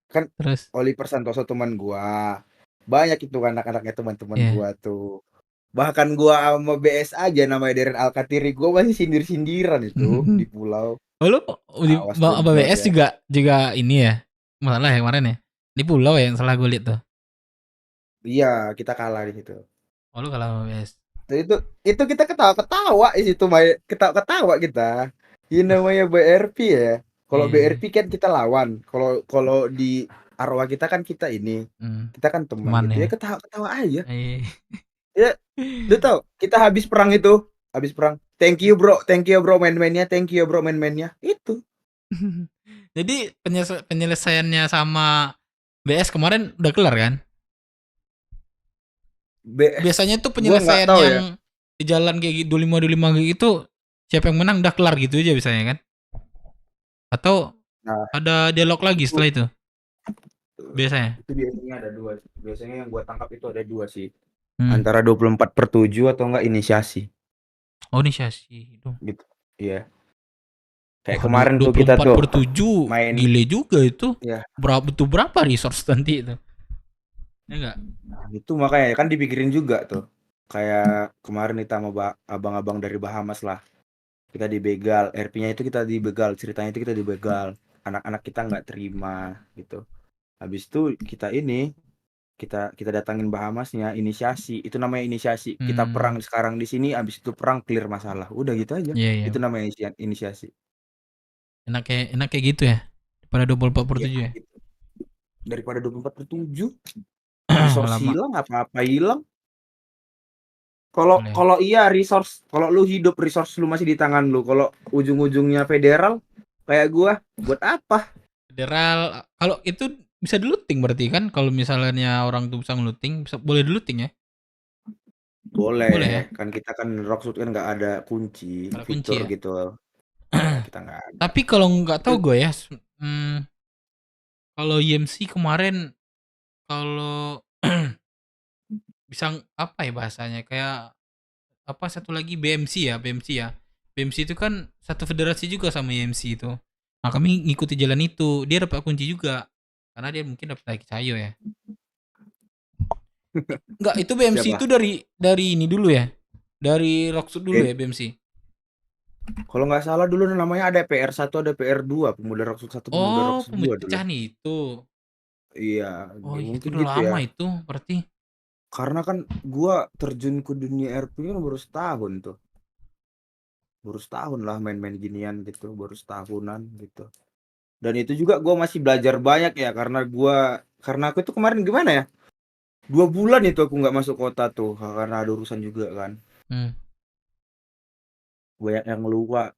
Kan Terus Oliver Santoso teman gua. Banyak itu anak-anaknya teman-teman Iya. gua tuh. Bahkan gua sama BS aja namanya Deren Alkatiri, gua masih sindir-sindiran itu di pulau. Oh lu di Awas lu Abah buat BS ya. juga ini ya. Masalah ya kemarin ya. Di pulau ya yang salah gue liat tuh. Iya, kita kalah di situ. Oh lu kalah sama BS. Itu kita ketawa-ketawa di situ, ketawa-ketawa kita. Ini namanya BRP ya. Kalau Iya. BRP kan kita lawan. Kalau di arwah kita kan kita ini. Kita kan teman Teman gitu. ya. Ya ketawa-ketawa aja. Iya. Ya, lu tau kita habis perang. Thank you bro main-mainnya. Thank you bro main-mainnya. Itu. Jadi penyelesaiannya sama BS kemarin udah kelar kan? Biasanya tuh penyelesaian tahu yang di jalan kayak 25 kayak gitu, siapa yang menang udah kelar gitu aja biasanya kan? Atau ada dialog lagi setelah itu? Biasanya? Itu biasanya ada dua. Biasanya yang gua tangkap itu ada dua sih. Antara 24/7 atau enggak inisiasi. Oh inisiasi itu. Gitu. Iya. Kayak kemarin tuh kita tuh 24/7 main gile juga itu. Iya. Berapa resource nanti itu? Ya enggak? Nah, itu makanya kan dipikirin juga tuh. Kayak kemarin kita sama abang-abang dari Bahamas lah. Kita dibegal, RP-nya itu kita dibegal, ceritanya itu kita dibegal. Anak-anak kita nggak terima gitu. Habis itu kita datangin Bahamasnya, inisiasi. Itu namanya inisiasi. Kita perang sekarang di sini, habis itu perang clear masalah. Udah gitu aja. Iya. Itu namanya inisiasi. Enak kayak gitu ya. Daripada 24/7 ya. Gitu. Daripada 24/7. Resource hilang, apa-apa hilang. Kalau iya resource, kalau lu hidup resource lu masih di tangan lu. Kalau ujung-ujungnya federal kayak gua, buat apa? Federal kalau itu bisa di-looting berarti kan? Kalau misalnya orang tuh bisa nge-looting, boleh di-looting ya? Boleh ya? Kan kita kan Rocksuit kan nggak ada kunci, fitur ya? gitu. Ya, kita nggak ada. Tapi kalau nggak tahu gue ya, kalau YMC kemarin kalau bisa apa ya bahasanya, kayak apa satu lagi BMC ya. BMC itu kan satu federasi juga sama YMC itu. Nah kami ngikuti jalan itu, dia dapat kunci juga karena dia mungkin dapat lagi Cayo ya. Enggak, itu BMC Siapa? itu dari ini dulu ya, dari Rocksuit dulu ya BMC. Kalau nggak salah dulu namanya ada PR1, ada PR2, pemuda Rocksuit 1, pemuda Rocksuit 2 dulu. Pemecahan itu. Iya, Oh mungkin itu udah gitu lama ya. itu berarti. Karena kan gua terjun ke dunia RP kan baru setahun tuh. Baru setahun lah main-main ginian gitu, baru setahunan gitu. Dan itu juga gua masih belajar banyak ya, karena aku tuh kemarin gimana ya? 2 bulan itu aku nggak masuk kota tuh, karena ada urusan juga kan. Banyak yang lupa.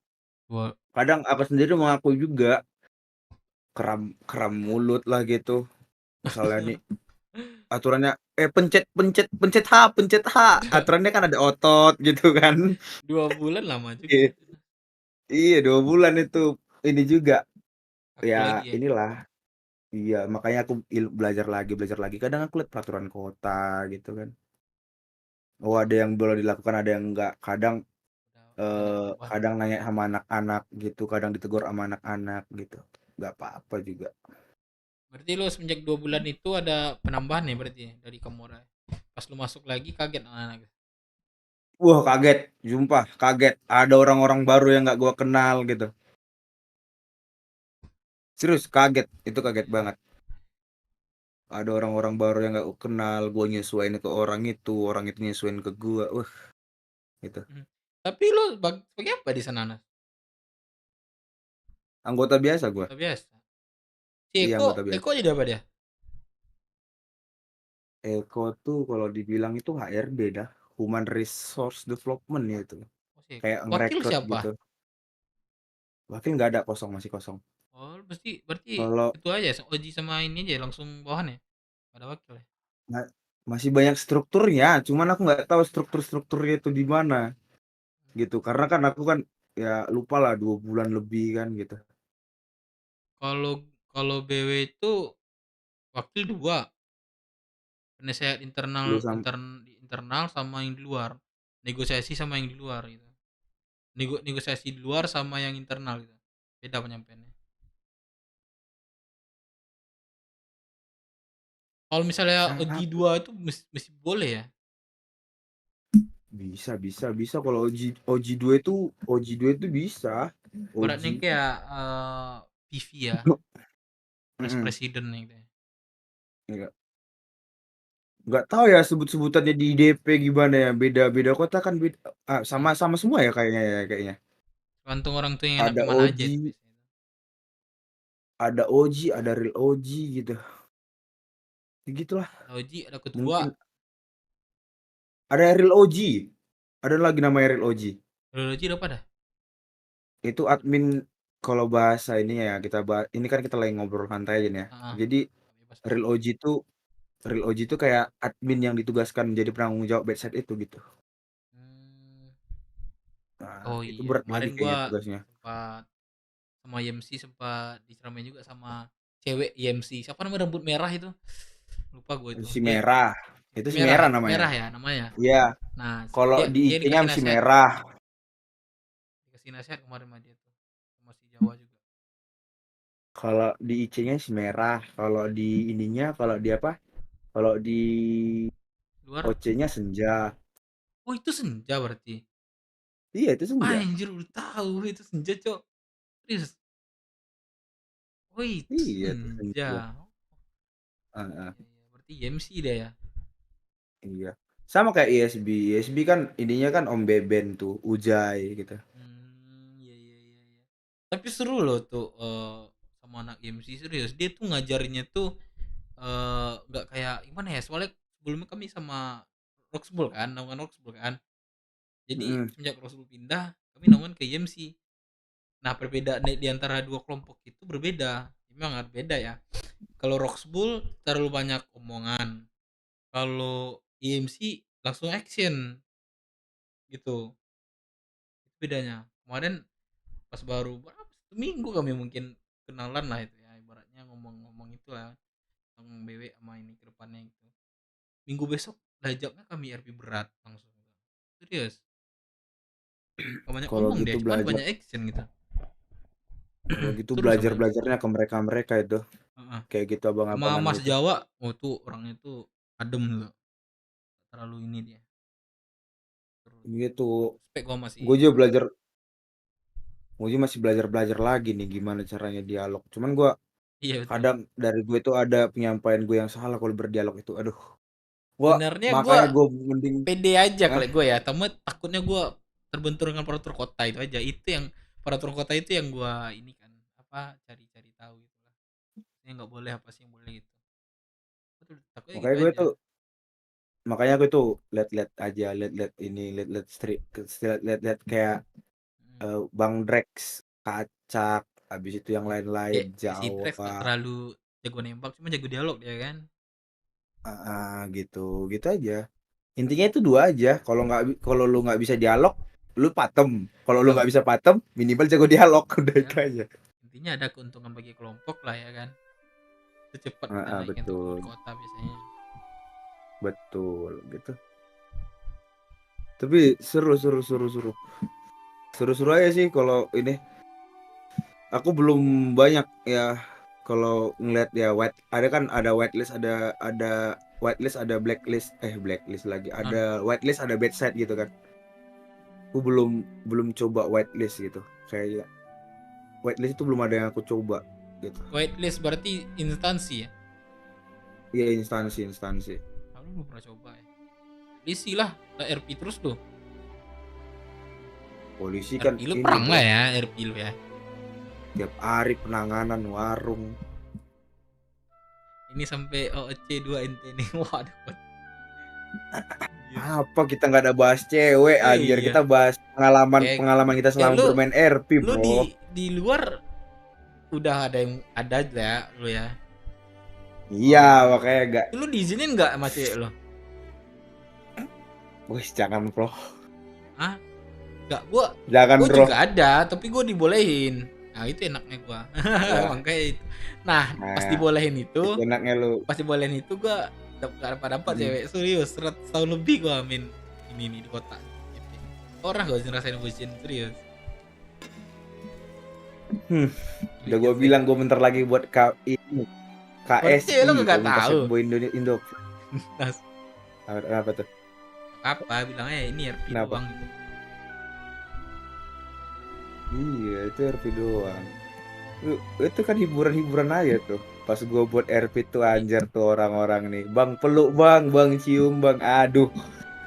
Kadang aku sendiri mengaku juga kram mulut lah gitu. Misalnya nih aturannya pencet H. Aturannya kan ada otot gitu kan. 2 bulan lama juga. Iya 2 bulan itu. Ini juga. Ya lagi ya? inilah. Iya, makanya aku belajar lagi. Kadang aku lihat peraturan kota gitu kan. Oh, ada yang boleh dilakukan, ada yang enggak. Kadang nanya sama anak-anak gitu, kadang ditegur sama anak-anak gitu. Enggak apa-apa juga. Berarti lu semenjak 2 bulan itu ada penambahan ya berarti dari Komora. Pas lu masuk lagi kaget anak-anak. Wah, kaget, sumpah, kaget. Ada orang-orang baru yang nggak gua kenal gitu. Serius, kaget. Itu kaget banget. Ada orang-orang baru yang nggak gua kenal, gua nyesuaiin ke orang itu nyesuaiin ke gua. Gitu. Tapi lu sebagai apa di sana, Nas? Anggota biasa gua. Anggota biasa. Iya, anggota biasa. Eko jadi apa dia? Eko tuh kalau dibilang itu HRD dah, Human Resource Development ya itu. Kayak Wakil ngerekrut siapa? gitu. Wakil nggak ada, masih kosong. Oh, berarti Kalau itu aja Oji sama ini aja langsung bawahan ya? Nggak ada wakil ya? masih banyak strukturnya, cuman aku nggak tahu strukturnya itu di mana gitu. Karena kan aku kan ya lupa lah 2 bulan lebih kan gitu. Kalau kalau BW itu wakil 2. Penasehat Lu sam internal sama yang di luar. Negosiasi sama yang di luar gitu. Negosiasi di luar sama yang internal gitu. Beda penyampaiannya. Kalau misalnya Oji 2 itu mesti boleh ya? Bisa kalau OG2 itu bisa. Ibaratnya OG. kayak PV ya. Vice Mm-mm. President gitu ya. Enggak. Nggak tahu ya sebut-sebutannya di DP gimana ya. Beda-beda kota kan sama semua ya kayaknya. Tergantung orang tuh yang enak Ada mana aja OG, itu. ada OG, ada real OG gitu. Begitulah. Ada Oji, ada ketua. Mungkin ada real OG. Ada lagi namanya real OG. Real Oji udah pada? Itu admin kalau bahasa ini ya kita bahas. Ini kan kita lagi ngobrol santai aja nih ya. Jadi real OG itu kayak admin yang ditugaskan menjadi penanggung jawab bedside itu gitu. Nah, Oh itu iya, berat kemarin lagi kayaknya gua tugasnya. sempat sama IMC sempat diceramain juga sama cewek IMC. Siapa namanya rambut merah itu? Lupa gue itu. Si merah. Itu si merah namanya. Merah ya namanya. Iya. Nah, Kalau di dia IG-nya dikasih si nasihat. merah. Dikasih nasihat kemarin sama dia tuh. Sama si Jawa juga. Kalau di IG-nya si merah. Kalau di ininya, kalau di apa? Kalau di Luar. OC-nya senja. Oh, itu senja berarti. Iya, itu senja. Anjir, udah tahu itu senja, Cok. Serius. Oh, itu Iya, itu senja. Heeh. Berarti IMC dia ya. Iya. Sama kayak ISB. ISB kan ininya kan Om Beben tuh, Ujai gitu. Iya. Tapi seru loh tuh sama anak IMC, serius. Dia tuh ngajarinnya tuh nggak kayak gimana ya? Soalnya sebelumnya kami sama Roxbull kan, naungan Roxbull kan. Jadi semenjak Roxbull pindah, kami naungan ke IMC. Nah, perbedaan di antara dua kelompok itu berbeda. Memang beda ya. Kalau Roxbull terlalu banyak omongan. Kalau IMC langsung action. Gitu. Itu bedanya. Kemarin pas baru seminggu kami mungkin kenalan lah itu ya. Ibaratnya ngomong-ngomong itu lah. Tentang BW sama ini ke depannya gitu. Minggu besok diajaknya kami RP berat langsung. Serius. Banyak Kalau ngomong gitu deh, cuman belajar. banyak action gitu. Kalau gitu Seru belajarnya ke mereka itu. Kayak gitu sama abang-abangan Mas gitu. Jawa, oh tuh orangnya tuh adem tuh. Terlalu ini dia. Gitu. Respect gua masih. Gue juga belajar. Gue masih belajar lagi nih gimana caranya dialog. Cuman gue Iya, betul. kadang dari gue itu ada penyampaian gue yang salah kalau berdialog itu. Aduh. Sebenarnya Makanya gue gue mending pede aja kalau gue ya. Tapi takutnya gue terbentur dengan peraturan kota itu aja. Itu yang peraturan kota itu yang gue ini kan apa cari-cari tahu gitu lah. Ini nggak boleh apa sih yang boleh gitu. Takutnya makanya gitu gue aja. tuh lihat-lihat aja, lihat ini, lihat street, lihat kayak Bang Drex, Kacak, habis itu yang lain-lain Si Drex nggak Jawa. terlalu jago nembak, cuma jago dialog dia kan. Gitu aja. Intinya itu 2 aja. Kalau lu nggak bisa dialog, lu patem. Kalau lu nggak bisa patem, minimal jago dialog udah itu aja. Intinya ada keuntungan bagi kelompok lah ya kan. Itu cepat naikin Betul. tuh kota biasanya. Betul gitu. Tapi seru aja sih kalau ini. Aku belum banyak ya kalau ngeliat ya ada whitelist, ada whitelist, ada blacklist lagi. Ada whitelist, ada bedside gitu kan. Aku belum coba whitelist gitu. Kayak whitelist itu belum ada yang aku coba gitu. Whitelist berarti instansi ya? Iya, instansi. Aku belum pernah coba ya. Polisi lah, RP terus tuh. Polisi kan RP lu perang lah ya, RP lu ya. Tiap hari penanganan warung. Ini sampai OC 2 NT nih. Waduh. Apa kita nggak ada bahas cewek anjir. Kita bahas pengalaman kita selama bermain RP, bro. Lu di luar udah ada ya lu ya. Iya, makanya enggak. Lu diizinin nggak sama cewek lo? Wih, jangan bro. Hah? Nggak, gua Jangan bro. juga ada, tapi gua dibolehin. Nah itu enaknya gua. Makanya itu. Nah, pas dibolehin itu, enaknya lu. pas dibolehin itu gua dapat cewek serius 100 tahun lebih gua amin ini nih di kota. Orang gak usah ngerasain bucin serius. Udah gue bilang gue bentar lagi buat ini KSI. Lo gak tahu. Boy Indo. Nas. Apa tuh? Apa bilangnya ini RP doang gitu. Iya, itu RP doang. Itu kan hiburan-hiburan aja tuh. Pas gue buat RP tuh anjir tuh orang-orang nih. Bang peluk bang cium bang. Aduh.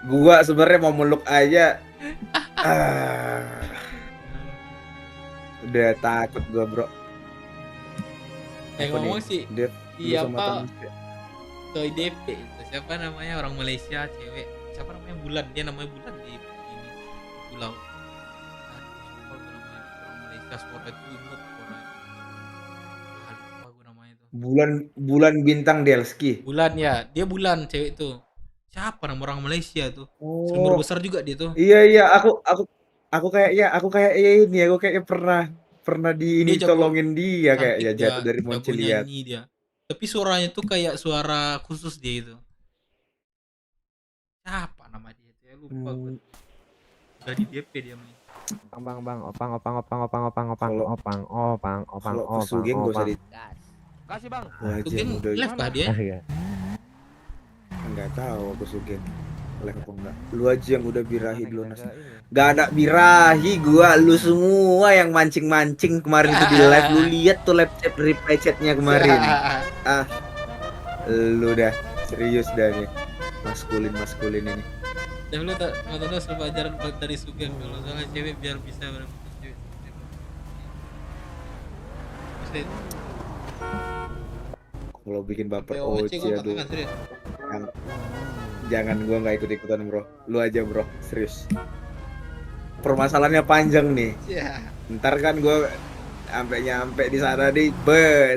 Gua sebenarnya mau meluk aja. Udah takut gua bro. Ngomong sih. Dia apa ke IDP itu siapa namanya orang Malaysia cewek siapa namanya Bulan, dia namanya Bulan di ini pulau orang Malaysia suara itu imut suara lupa gue namanya itu Bulan Bintang Delski. Bulan ya, dia Bulan cewek itu siapa nama orang Malaysia tuh sumber besar juga dia tuh. Iya aku kayaknya pernah di ini tolongin dia kayaknya jatuh dari Monciliat. Dia tapi suaranya tuh kayak suara khusus dia itu. Siapa nama dia tuh ya lupa gue. Udah di DP dia main. Bang, opang. Sugeng gak usah di. Kasih bang. Sugeng live kah dia? Enggak tahu aku Sugeng. Live apa enggak? Lu aja yang udah birahi dulu Nas. Gak ada birahi gua, lu semua yang mancing-mancing kemarin tuh di live. Lu lihat tuh live chat reply chatnya kemarin. Lu dah serius dah nih. Maskulin ini. Dan lu tak mau tahu serba ajaran dari Sugeng dulu. Soalnya cewek biar bisa menemukan cewek. Kalau bikin baper Oci aduh. Jangan gua nggak ikut-ikutan bro. Lu aja bro, serius. Permasalahannya panjang nih. Ntar kan gue sampai nyampe di sana nih,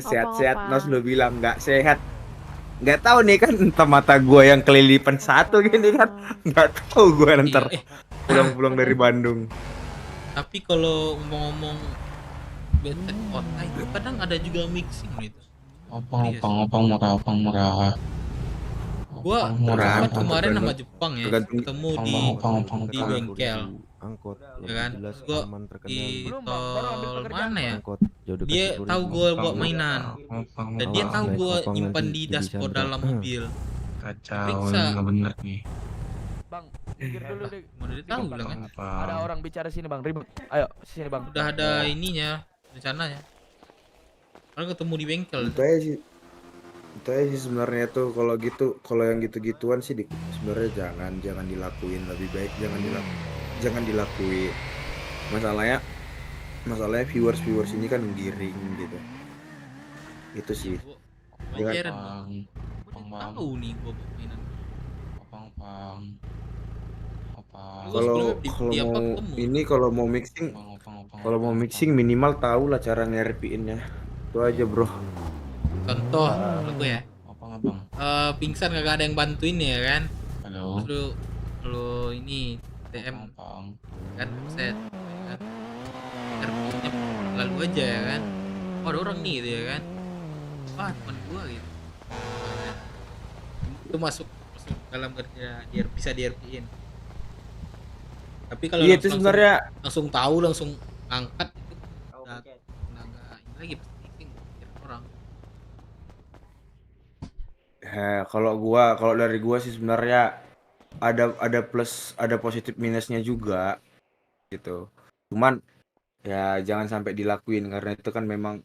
sehat-sehat. Nos lu bilang nggak sehat. Nggak tahu nih kan entah mata gue yang kelilipan satu gini kan. Nggak tahu gue ntar pulang-pulang dari Bandung. Tapi kalau ngomong bete kota itu kadang ada juga mixing gitu. Opang murah. Gua kan kemarin sama Jepang ya ketemu di bengkel ya kan, gua di tol mana ya, dia tahu gua bawa mainan dan dia tahu gua nyimpan di dashboard dalam mobil. Kacau, nggak bener nih. Bang, pikir dulu deh. Mana dia tahu bilang kan? Ada orang bicara sini bang, ribut. Ayo sini bang. Udah ada ininya rencananya. Kalau ketemu di bengkel. Itu aja sih sebenarnya tuh kalau yang gitu-gituan sih sebenarnya jangan dilakuin, lebih baik jangan dilakuin. Masalahnya viewers ini kan giring gitu. Itu sih. Jangan tahu nih gua mainan. Kalau mau mixing minimal tahu lah cara ngerpiinnya. Itu aja bro. Contoh menurut gue ya, pingsan kagak ada yang bantuin ya kan. Halo. Terus lu ini DM kan set kan, RP-nya lalu aja ya kan. Oh ada orang nih gitu ya kan. Wah teman gua gitu. Itu masuk dalam kerja bisa di-RP-in. Tapi kalau itu sebenarnya langsung tahu langsung angkat itu udah enggak ini lagi pasti orang. Kalau dari gua sih sebenarnya ada plus ada positif minusnya juga gitu. Cuman ya jangan sampai dilakuin karena itu kan memang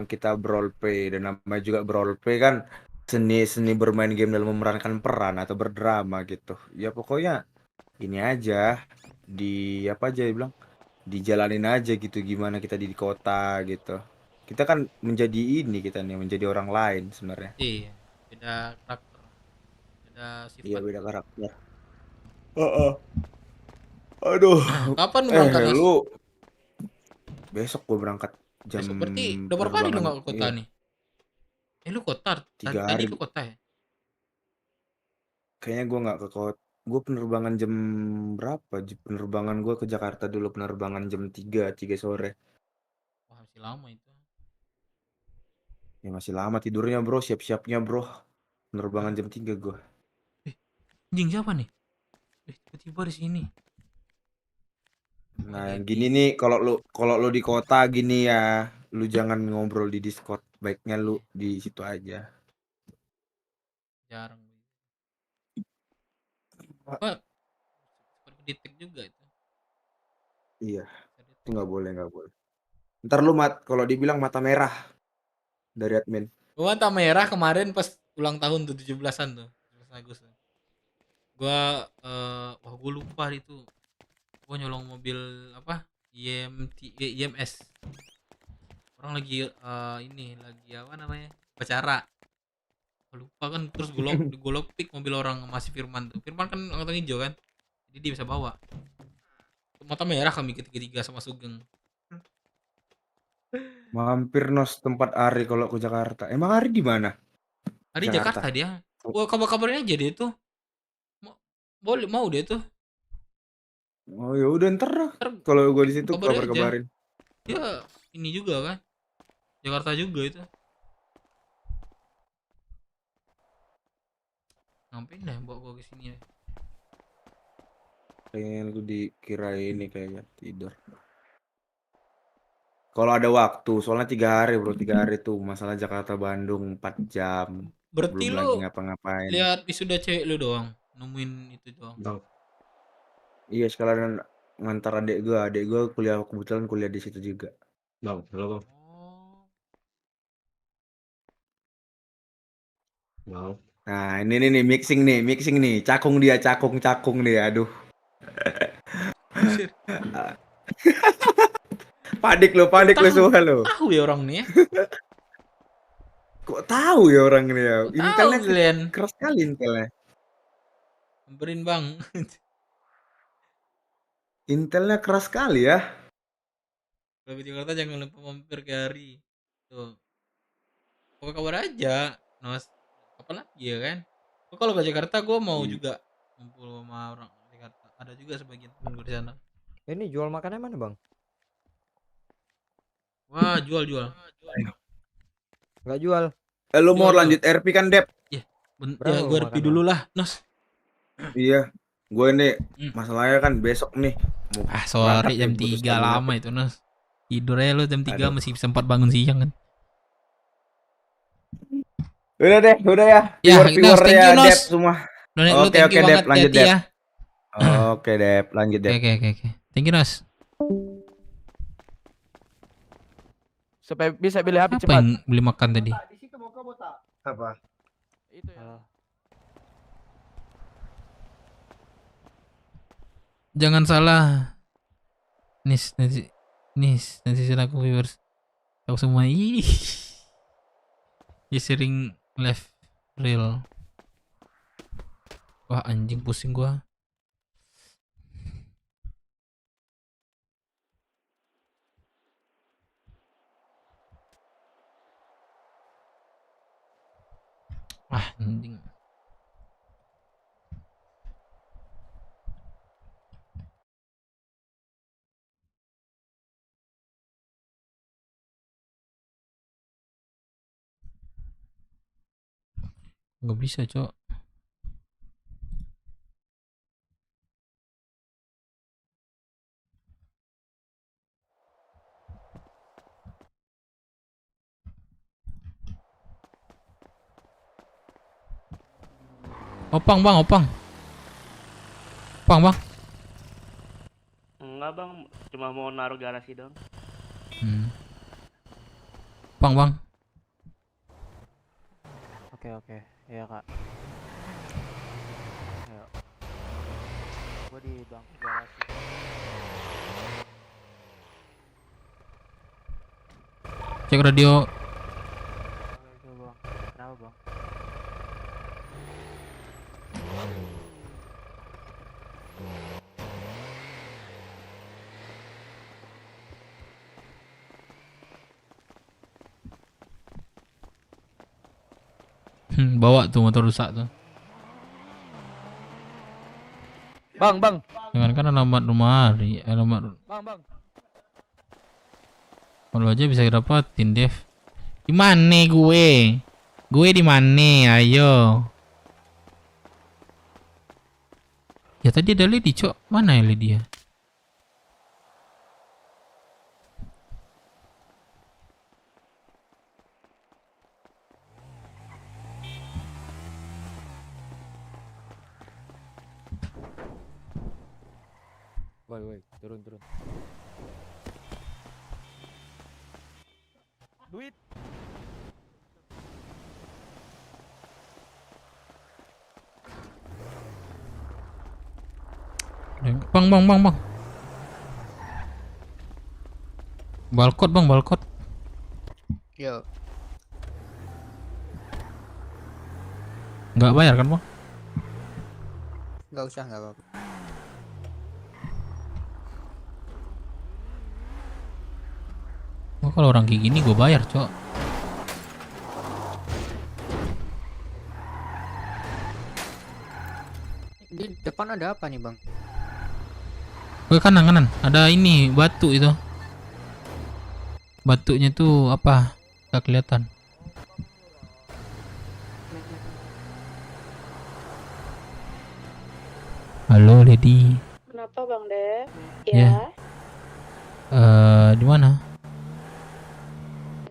kita roleplay dan namanya juga roleplay kan seni bermain game dalam memerankan peran atau berdrama gitu. Ya pokoknya ini aja dijalanin aja gitu gimana kita di kota gitu. Kita kan menjadi orang lain sebenarnya. Iya. Beda karakter, beda sifat. Iya beda karakter. Aduh. Kapan berangkat? Lu besok gua berangkat. jam Besok berarti udah berapa hari lu penerbangan. nggak ke kota Iya, nih? Lu kota? 3 Tadi hari. ke kota ya? Kayaknya gue nggak ke kota. Gue penerbangan jam berapa? Penerbangan gue ke Jakarta dulu penerbangan jam 3 sore. Wah, masih lama itu. Ya masih lama tidurnya bro, siap-siapnya bro. Penerbangan jam 3 gue. Anjing siapa nih? Tiba-tiba di sini. Nah, gini nih kalau lu di kota gini ya, lu jangan ngobrol di Discord. Baiknya lu di situ aja. Jarang. Apa? Seperti detek juga itu. Iya. Itu nggak boleh. Ntar lu kalau dibilang mata merah dari admin. Gua mata merah kemarin pas ulang tahun tuh 17-an tuh. 17 Agustus. Gua wah gua lupa itu. Gua nyolong mobil apa? IMS. Orang lagi lagi apa namanya? Pacara. Gua lupa kan terus gua lockpick mobil orang masih Firman tuh. Firman kan angkatan hijau kan. Jadi dia bisa bawa. Mata merah kami ketiga sama Sugeng. Mampir Nos tempat Ari kalau ke Jakarta. Emang Ari di mana? Hari Jakarta dia. Wah, kabar-kabarin aja dia tuh. Boleh mau dia tuh. Oh ya udah ntar dah. Kalau gue di situ Kabarin aja. kabar-kabarin. Dia ini juga kan. Jakarta juga itu. Ngapain dah bawa gua ke sini ya? Pengen lu dikira ini kayaknya tidur. Kalau ada waktu, soalnya 3 hari bro, 3 hari tuh masalah Jakarta Bandung 4 jam. Berarti Belum lu lagi ngapa-ngapain. lihat wisuda cewek lu doang, nemuin itu doang. Iya sekalian ngantar adik gue kuliah kebetulan kuliah di situ juga. Bang, halo bang. Bang. Nah ini nih mixing nih, cakung dia, cakung dia, aduh. panik lu semua lu. Tahu ya orang nih ya. Kok tahu ya orang ini ya? Intelnya kalian. Keras sekali intelnya. Samperin bang. Intelnya keras sekali ya. Kalau ke Jakarta jangan lupa mampir ke Hari. Tuh. Apa kabar aja, Nos? Apa lagi ya kan? Kalau ke Jakarta gue mau juga ngumpul sama orang Jakarta. Ada juga sebagian teman gue di sana. Ini jual makannya mana bang? Wah, jual. Nggak jual. Lu mau lanjut RP kan, Dep? Ya, ya gue RP dulu lah, Nos. Iya, gue ini masalahnya kan besok nih. Sorry jam 3 lama itu, Nos. Tidur aja lu jam 3 masih sempat bangun siang kan. Udah ya. Ya, Nos, thank you, Nos. Semua. Oke, Dep, lanjut Dep. Ya. Oke, Dep, lanjut Dep. Oke. Thank you, Nos. Supaya bisa beli HP Apa cepat. yang beli makan tadi? Di situ mau ke botak. Apa? Itu ya. Jangan salah. Nanti aku viewers. Tahu semua. Dia sering live real. Wah, anjing pusing gua. Anjing. Nggak bisa, Cok. Opang, Bang. Opang, Bang. Enggak bang, cuma mau naruh garasi dong. Bang. Oke, iya kak. Ayo. Gua di bangku garasi. Cek radio. Oke bang, kenapa bang? Bawa tuh motor rusak tuh. Bang. Jangan kan alamat rumah, alamat. Bang. Kalau aja bisa dapatin, Dev. Di mana gue? Gue di mana? Ayo. Ya tadi ada Lady, Cok. Mana ya Lady ya? Woi, turun. Duit. Bang. Balkot, Bang, balkot. Yo. Nggak bayar kan, Bang? Nggak usah, nggak apa-apa. Oh, kalau orang kayak gini gue bayar, Cok. Di depan ada apa nih, Bang? Gue kanan. Ada ini batu itu. Batunya tuh apa? Gak kelihatan. Halo, Lady. Kenapa, Bang Dev? Ya. Di mana?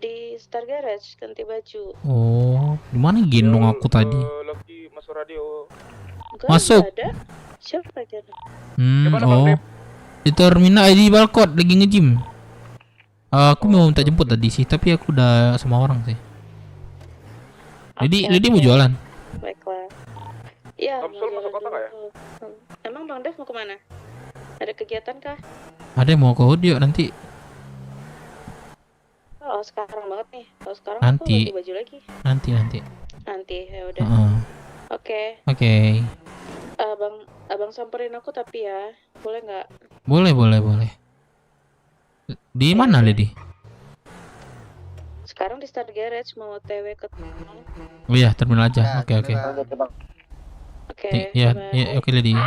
Di Star Garage ganti baju. Oh, di mana gendong aku tadi? Lagi masuk radio. Enggak, Masuk. enggak ada. Siapa lagi ada? Di terminal di balkot lagi nge-gym. Aku mau minta jemput tadi sih, tapi aku udah sama orang sih. Lady mau jualan. Baiklah. Iya, mau Kapsul masuk jalan kota nggak ya? dulu. Emang Bang Dev mau kemana? Ada kegiatan kah? Ada yang mau ke audio nanti. Oh, sekarang banget nih. Kalau sekarang Nanti. aku ganti baju lagi. Nanti. Ya udah. Oke. Oke. Abang samperin aku tapi ya. Boleh nggak? Boleh. Di mana, Lady? Sekarang di Star Garage mau TW ke Oh iya, terminal aja. Oke. Oke. Iya, oke, Lady.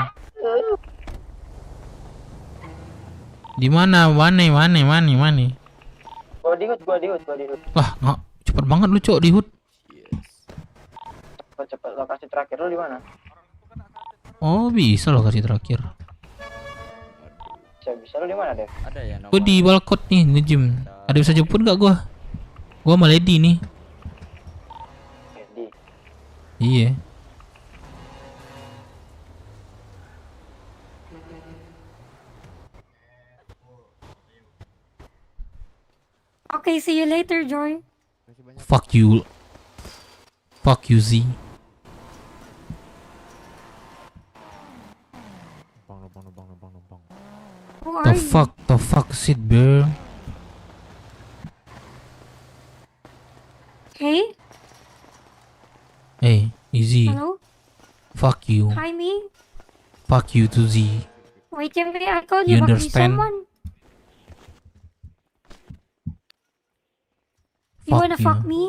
Di mana? Gua di HUD. Wah, nggak cepet banget lu, Cok, di HUD. Cepet lokasi terakhir lu di mana? Oh, bisa lokasi terakhir. Bisa lu di mana, Dev? Ada ya Gue di balkot nih nge-gym. Ada bisa jemput gak gua? Gua sama Lady nih. Lady. Iya. Okay, see you later, Joy. Fuck you, Z. Who are you? The fuck is it, bro? Hey? Hey, Easy. Hello? Fuck you. Hi, me? Fuck you to Z. Wait, I called You you back with understand? someone. You Fuck wanna you. fuck me?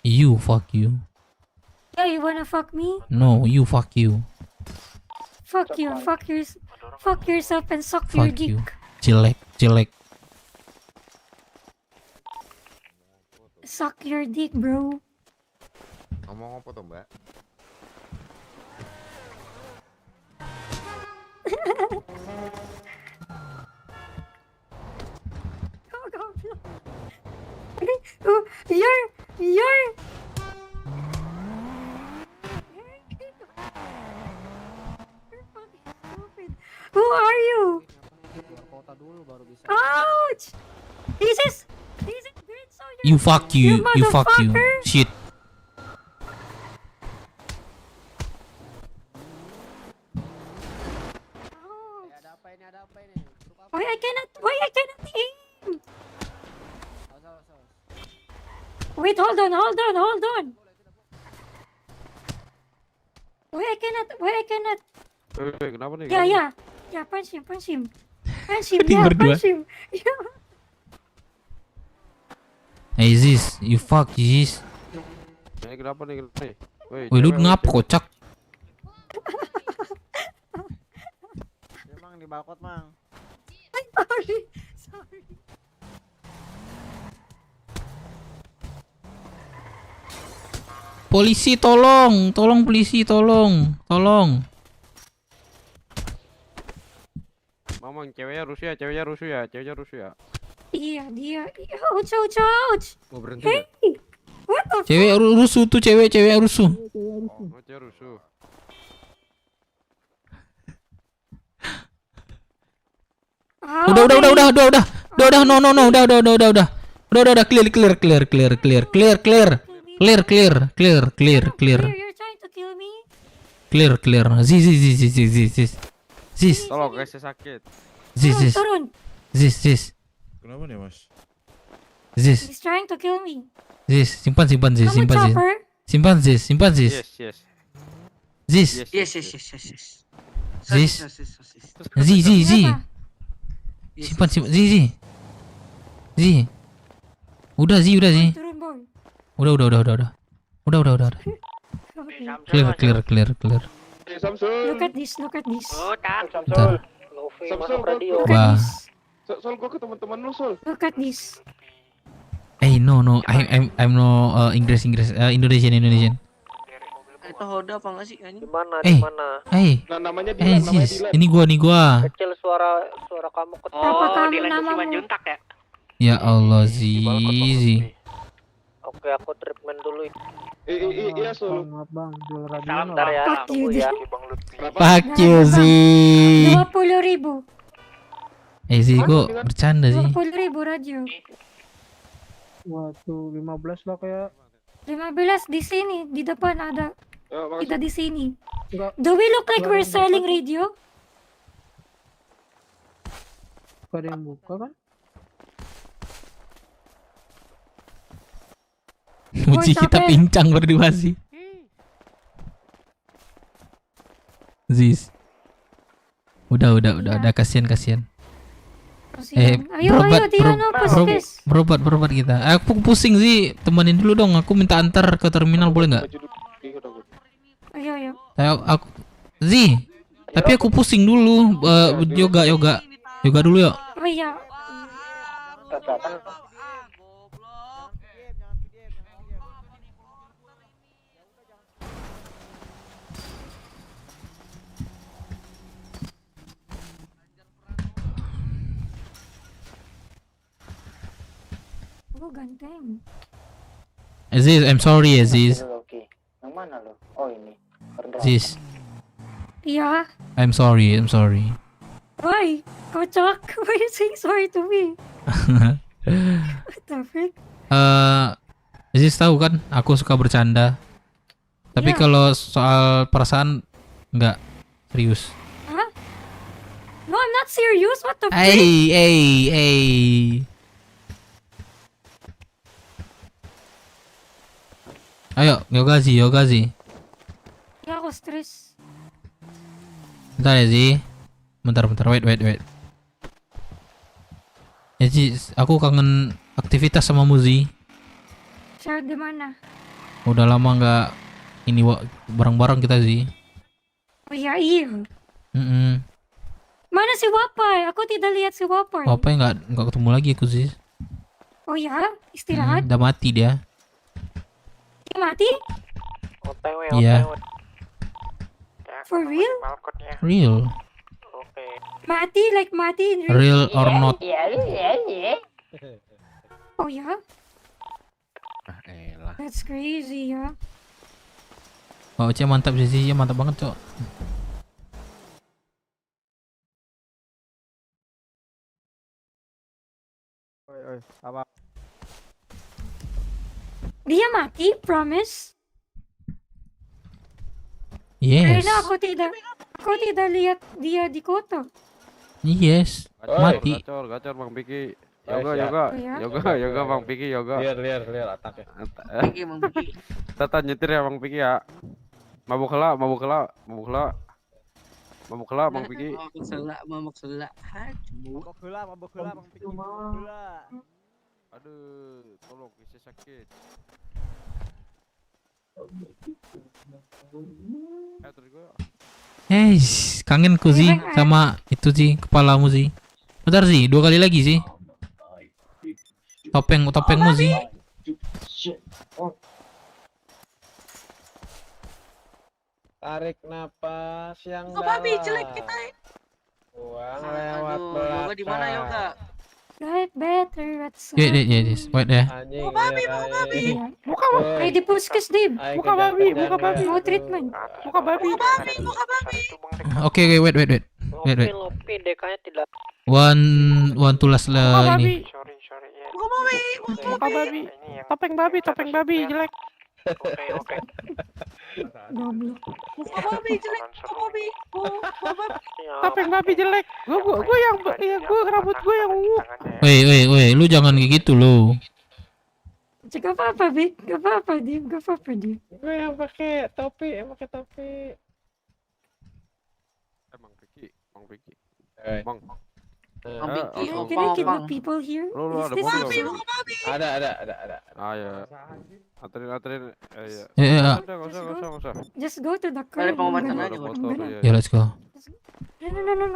You fuck you. Yeah, you wanna fuck me? No, you fuck you. Fuck you. Fuck yourself and suck your Fuck dick. you. Jelek. Suck your dick, bro. Ngomong apa tuh, Mbak? Oh, you're Who are you? Ouch! This is You fuck you. You fuck you. motherfucker. Shit. Why I cannot aim? Wait, hold on. Why I cannot? Kenapa nih? Yeah, punch him. Punch him, berdua. punch him. Yeah. Hey, Ziz. You fuck, Ziz. Kenapa nih? Wih, lu ngapa kocak? Emang di balkot, Mang. Sorry. Polisi tolong, polisi tolong. Mamang, ceweknya rusuh ya. Iya, dia. Ouch. Mau berhenti Hey, what the Cewek rusuh tuh, cewek rusuh. Oh, cewek rusuh. Udah, no, udah, clear. You're trying to kill me? Clear. Zis. Tolong, guys, saya sakit. Turun. Zis. Kenapa nih, Mas? Zis. He's trying to kill me. Zis, simpan Zis. I'm a chopper. Simpan Zis. Yes. Zis. Yes. Zis. Zi. Simpan Zi. Udah Zi. Turun, boy. Udah. Okay. Clear. Samsul. Look at this. Samsul. Samsul, radio. Look at this. Sol, gua ke teman-teman lu, Sol. Look at this. No. I'm no Indonesian. Itu Hoda apa enggak sih? Di mana? Nah, namanya Zis. Dilan. Ini gua. Kecil suara kamu kecil. Apa kamu namamu? ya? Ya Allah, Zi. Oke, aku treatment dulu. Iya, Sol. Maaf, Bang. Jual radio. Salam ntar ya. Fuck you, Tunggu ya. Fuck you, Zi. 20.000. Zi, gua bercanda sih. 20.000 radio. Waduh, 15 lah kayak. 15 di sini, di depan ada. Kita di sini. Enggak. Do we look like we're selling radio? Gak ada yang buka kan? Muji kita capek. pincang berdua sih. Zis. Udah, kasihan. Ayo, Diano, puskes. Berobat kita. Aku pusing sih, temenin dulu dong. Aku minta antar ke terminal boleh nggak? Ayo. Aku Zi. Tapi aku pusing dulu. Yoga dulu yuk. Oh iya. Oh, ganteng. Aziz, I'm sorry Aziz. Oke. Yang mana lo? Oh ini. Aziz, Iya. I'm sorry. Why? Kocak. Why are you saying sorry to me? What the frick? Aziz tahu kan, aku suka bercanda. Tapi Iya. kalau soal perasaan nggak serius. Hah? No, I'm not serious. What the frick? Hey. Ayo, yoga Zi. Ya, aku stres. Bentar ya Zi. Bentar, wait. Ya Zi, aku kangen aktivitas sama Muzi. Share di mana? Udah lama nggak ini bareng-bareng kita Zi. Oh iya. Mana si Wapai? Aku tidak lihat si Wapai. Apa nggak ketemu lagi aku Zi. Oh ya, istirahat. Udah mati dia. Dia mati? Iya. For real? Real. Mati in Real or not? Oh ya? That's crazy ya. Oh, Oce mantap sih, ya mantap banget, Cok. Oi, apa? Dia mati, promise? Yes. Karena aku tidak lihat dia di kota. Yes. Mati. Gacor Bang Piki. Oh, Yoga Bang Piki, yoga. Liar atak ya. Tata nyetir ya Bang Piki ya. Mabuk kela Bang Piki. Mabuk selak. Mabuk kela Bang Piki. Aduh, tolong bisa sakit. Kangen ku sih sama itu sih kepalamu sih. Bentar sih, 2 kali lagi sih. Topengmu sih. Tarik napas yang Kok babi jelek kita? Buang lewat belakang. Yoga di mana Yoga? Get better at Yes. Wait ya. Muka babi. Muka babi. Ay, di puskes, Dib. Muka babi. Mau treatment. Muka babi. Oke, wait. Lopi dekanya tidak. One tulas lah ini. Muka babi. Topeng babi jelek. Oke. Goblok. Muka babi jelek. Muka babi. Topeng babi jelek. Gue rambut gue yang ungu. Woi, lu jangan kayak gitu lo. Gak apa-apa, Bik. Gak apa-apa, Dib. Gue yang pakai topi. Bang Vicky. Can I kidnap people here? Lu Is ada this mobil also? Ada. Ya. Anterin. Ya. Enggak usah. Just go to the car. Dari pengobatan Ada aja. motor ya. Ya, let's go. No.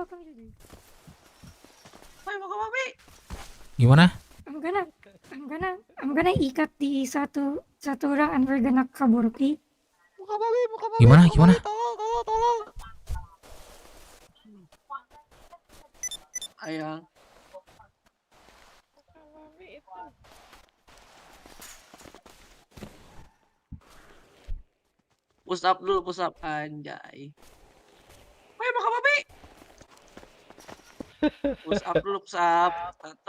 Come here. Muka babi. Gimana? I'm gonna ikat di satu orang and we're gonna kabur, okay? Muka babi. Gimana? Tolong. Ayang. Push up dulu, anjay. Woi, muka babi. Push up dulu, 1,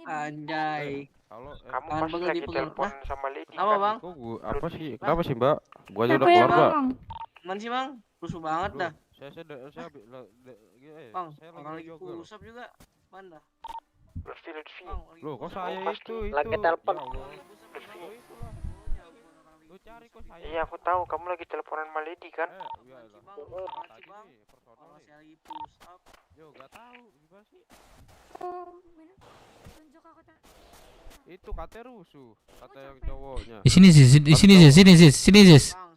anjay. Kamu Tahan pas banget lagi di telepon pegang. sama Lady Apa, kan? Bang? Apa sih? Kenapa sih, Mbak? Gua aja udah Apa ya, keluar, Mbak. Bang? Man sih, Bang? Rusuh banget dah. Saya Bang, saya orang lagi yoga. push up juga. Mana? Lutfi. Bang, lagi Loh, kok push up. saya pasti itu? lagi telepon. Ya Allah. Lutfi. Lu cari kok saya. Iya, aku tahu kamu lagi teleponan sama Lady kan? Iya lah. Bang, Tadi Bang. nih, personal Orang nih. saya lagi push up. Yo, gak tahu gimana sih? Tunjuk aku tak. Itu kata rusuh, kata yang cowoknya. Di sini Zis. Bang,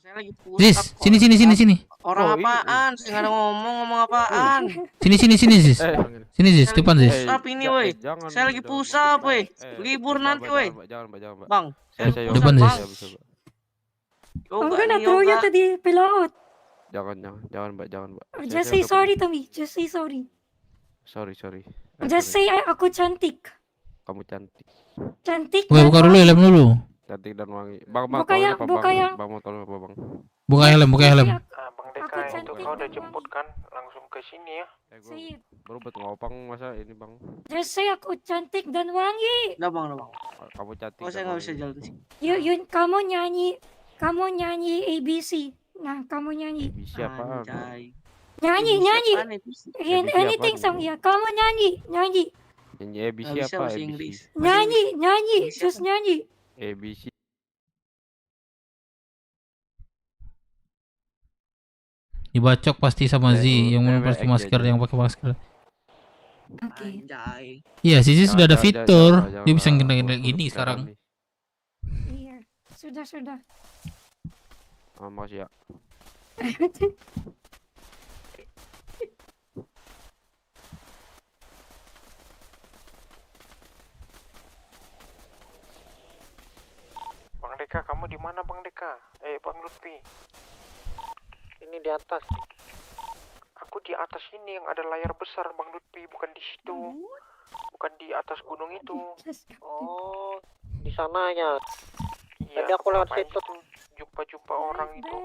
saya lagi push Zis, up kok. sini. Orang Oh, ini. apaan? Saya nggak ada ngomong apaan. Sini Zis. Sini Zis, depan Zis. Push up ini, woi. jangan, Saya lagi jangan, push Mbak. up, woi. Libur nanti, woi. Jangan, Mbak. Bang, Saya push Depan, up, Zis. Bang. I'm Yoga gonna nih, throw you yoga. to the pelaut. Jangan, Mbak. Just say sorry to me. Just say sorry. Sorry. Just say aku cantik. Kamu cantik. Cantik. Woi, dan buka dulu wangi. helm dulu. Cantik dan wangi. Bang, Buka tolong yang- apa, buka Bang? yang- Bang, mau tolong apa, Bang? Buka helm. Ah, Bang Deka, itu cantik kau udah dan jemput kan? Langsung ke sini ya. Gua Say it. baru buat ngopang masa ini, Bang. Just say aku cantik dan wangi. Udah, Bang. Kamu cantik. Kok saya dan nggak bisa wangi. jalan ke sini? Yun, kamu nyanyi ABC. Nah, kamu nyanyi. Bisa apaan? Anjay. Nyanyi. Apaan ABC? In ABC anything apaan? song ya. Kamu nyanyi. Nyanyi ABC Nggak bisa apa? bahasa ABC. Inggris. Nyanyi. Bisa Just kan? nyanyi. ABC. Dibacok pasti sama Z yang pakai X masker, aja. yang pakai masker. Oke. Anjay. Iya, Sisi sudah ada Jangan, fitur. jangan, Dia bisa jangan. ngena gini Jangan sekarang. nih. Iya. Sudah. Makasih ya. Bang Deka, kamu di mana Bang Deka? Bang Lutfi. Ini di atas. Aku di atas ini yang ada layar besar Bang Lutfi, bukan di situ. Bukan di atas gunung itu. Oh, di sananya. Iya. Tadi aku lewat ngapain situ. itu? Jumpa orang itu.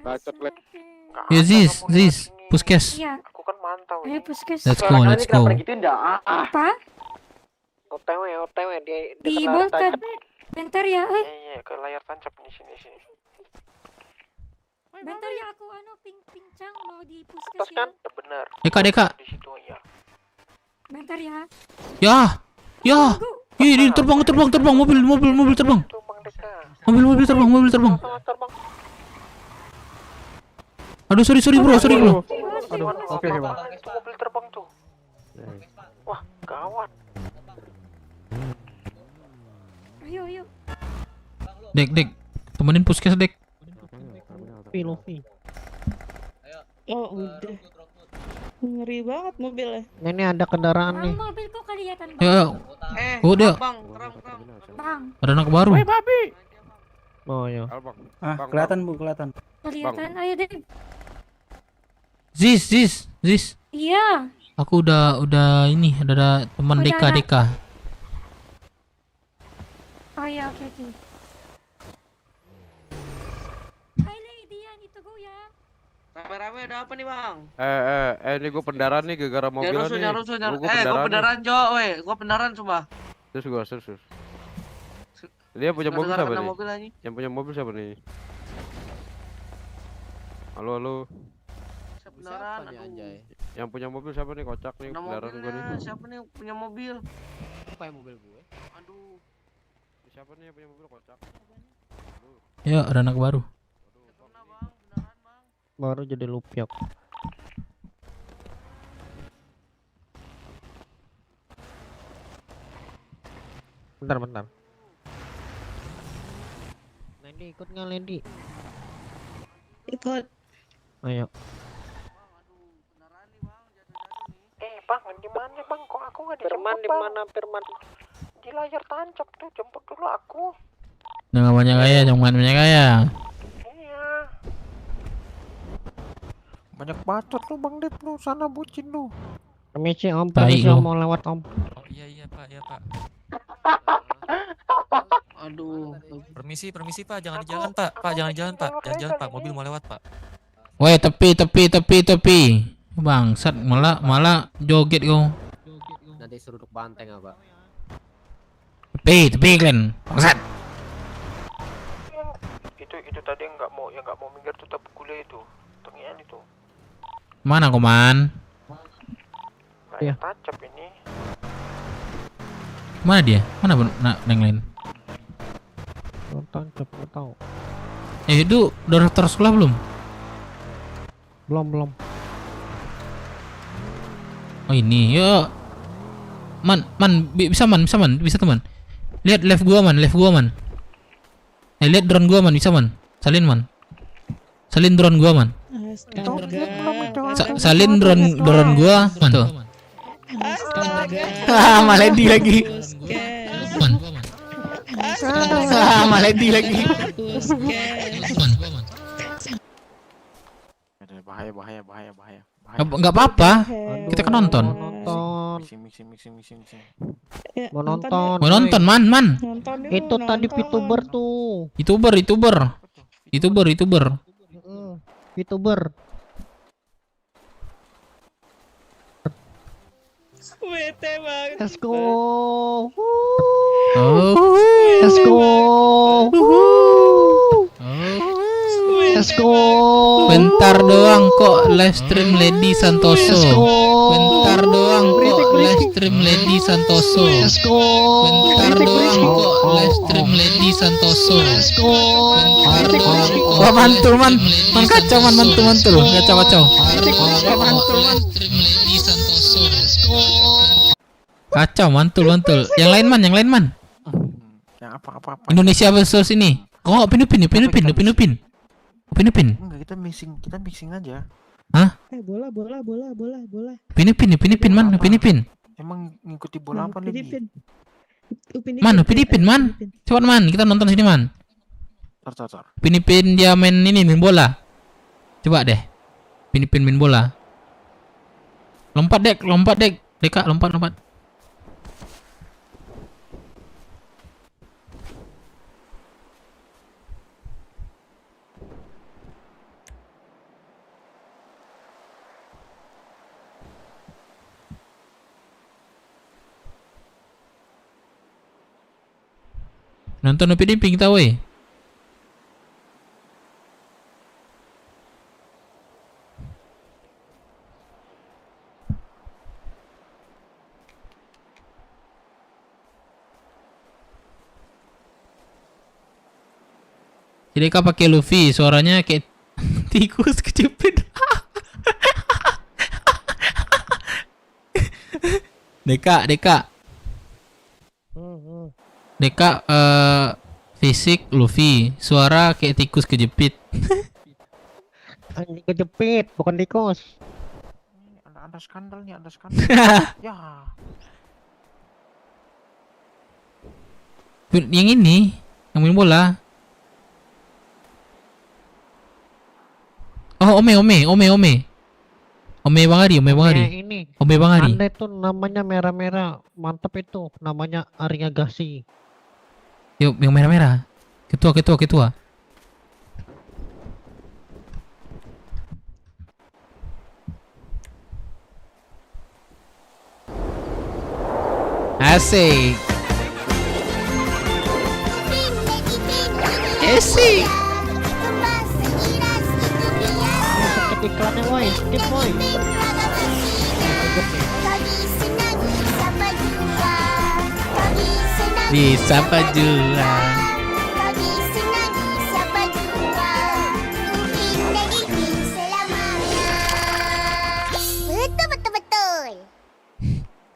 Bacot, Lek. Nggak Ya ada Zis, kamu lewat Zis, sini. puskes. Iya. Aku kan mantau. Ayo puskes. Let's go. Apa? OTW Di Bolkan. Bentar ya. Iya, ke layar tancap nih sini. Bentar ya, aku pincang mau di puskes Atas ya. kan? Ya benar. Deka. Di situ ya. Bentar ya. Ya. Ini terbang mobil terbang. Itu Bang Deka. Mobil terbang. Aduh, sorry bro. Oke, Bang. Itu mobil terbang tuh. Wah, gawat. Ayo. Dek. Temenin puskes, Dek. Luffy. Oh udah. Ngeri banget mobilnya. Ini ada kendaraan nih. Mobilku kelihatan Ya, udah. Bang, Ada anak baru. Oh ya. Kelihatan Bu, kelihatan. kelihatan. Ayo deh. Ziz. Iya. Aku udah ini, ada teman Udah Deka. Oh ya, oke. Hai Ladian, itu gue ya. Rame-rame ada apa nih bang? Ini gue pendaran nih gara-gara mobil nih. Nyarusu. Gue pendaran Jo, gue pendaran coba. Terus. Dia punya mobil Gara-gara siapa kena nih? mobil aja. Yang punya mobil siapa nih? Halo. Siapa pendaran? Aduh. Yang punya mobil siapa nih? Kocak nih Kena kendaraan gue nih. mobilnya. Siapa nih punya mobil? Apa yang mobil gue? Aduh. Siapa nih yang punya mobil kocak? Ya, ada anak baru. Baru jadi lupiak. Bentar. Lendi ikut nggak Lendi? Ikut. Ayo. Bang, di mana bang? Kok aku nggak dijemput bang? Firman? Di layar tancap tuh, jemput dulu aku. Jangan banyak gaya. Iya. Banyak bacot lu Bang Dit lu, sana bucin lu. Permisi Tai lu. mau lewat Om. Oh iya pak. Aduh. Permisi pak, jangan di jalan pak. Jangan jalan pak, mobil mau lewat pak. Woi, tepi. Bangsat, malah joget kau. Nanti suruh duduk banteng apa? Tepi kalian. Bangsat. Itu tadi yang nggak mau minggir tuh kuliah itu. Tengian itu. Mana koman? Layar tancap ini. Mana dia? Mana yang lain? Tancap nggak tahu. Itu udah daftar sekolah belum? Belum. Oh ini, yuk. Bisa teman. Lihat live gua man. Lihat drone gua man, bisa man. Salin drone gua man. Salin drone gua man tuh. Maledi lagi. Maledi lagi. Bahaya. Enggak apa-apa. Kita kan nonton. Mixing. Mau nonton. Mau nonton man. Itu tadi VTuber tuh. YouTuber. VTuber. Bete banget. Let's go. Let's go. Bentar doang kok live stream Lady Santoso. Bentar doang kok live stream Lady Santoso. Wah mantul man kacau man mantul kacau. Kacau mantul. Yang lain man. Yang apa? Indonesia versus ini. Oh, Upin. Enggak, kita mixing aja. Hah? Bola. Upin man. Emang ngikuti bola apa nih? Man, Upin man. Coba man, kita nonton sini man. Tar. Upin dia main bola. Coba deh. Upin main bola. Lompat dek. Deka lompat. Nonton Upin kita woi. Jadi kak pakai Luffy, suaranya kayak tikus kejepit. Deka. Deka fisik Luffy, suara kayak tikus kejepit. Anjing kejepit, bukan di kos. Ada skandal nih, ada skandal. Ya. Yang ini, yang main bola. Oh, Ome Bang Ari. Ini. Ome Bang Ari. Anda itu namanya merah-merah, mantep itu. Namanya Ari Agassi. Yuk, yang merah-merah. Ketua. Asik. Asik. Skip iklannya woi, skip woi. Bisa juang.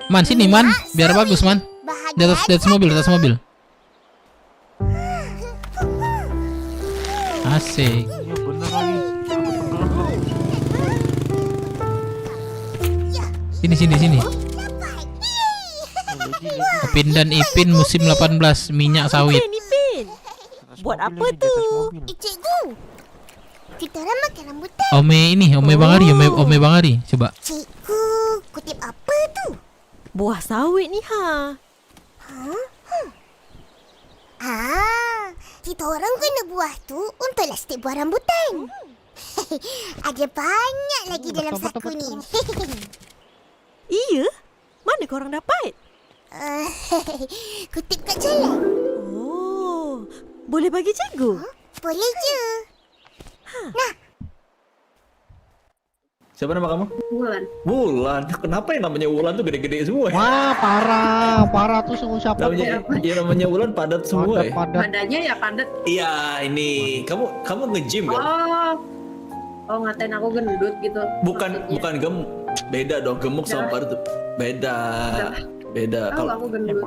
Man, sini man, biar bagus man. Di atas mobil, Asik. Ya bener lagi. Sini. Ipin dan Ipin musim 18 minyak sawit. Ipin. Buat apa tuh? Cikgu. Kita orang makan rambutan. Ome Bang Ari, coba. Cikgu, kutip apa tuh? Buah sawit ni ha. Kita orang guna buah tu untuk lastik buah rambutan. Ada banyak lagi dalam saku ni. Iya? Mana korang dapat? Kutip kat jalan. Oh, boleh bagi cikgu? Boleh je. Nah. Siapa nama kamu? Wulan. Kenapa yang namanya Wulan tuh gede-gede semua? Wah, parah tuh semua siapa tuh? Namanya Wulan padat semua. Badannya ya padat. Iya, ini kamu nge-gym kan? Oh, ngatain aku gendut gitu. Bukan gemuk. Beda dong, gemuk sama padat tuh. Beda. Kalau aku gendut.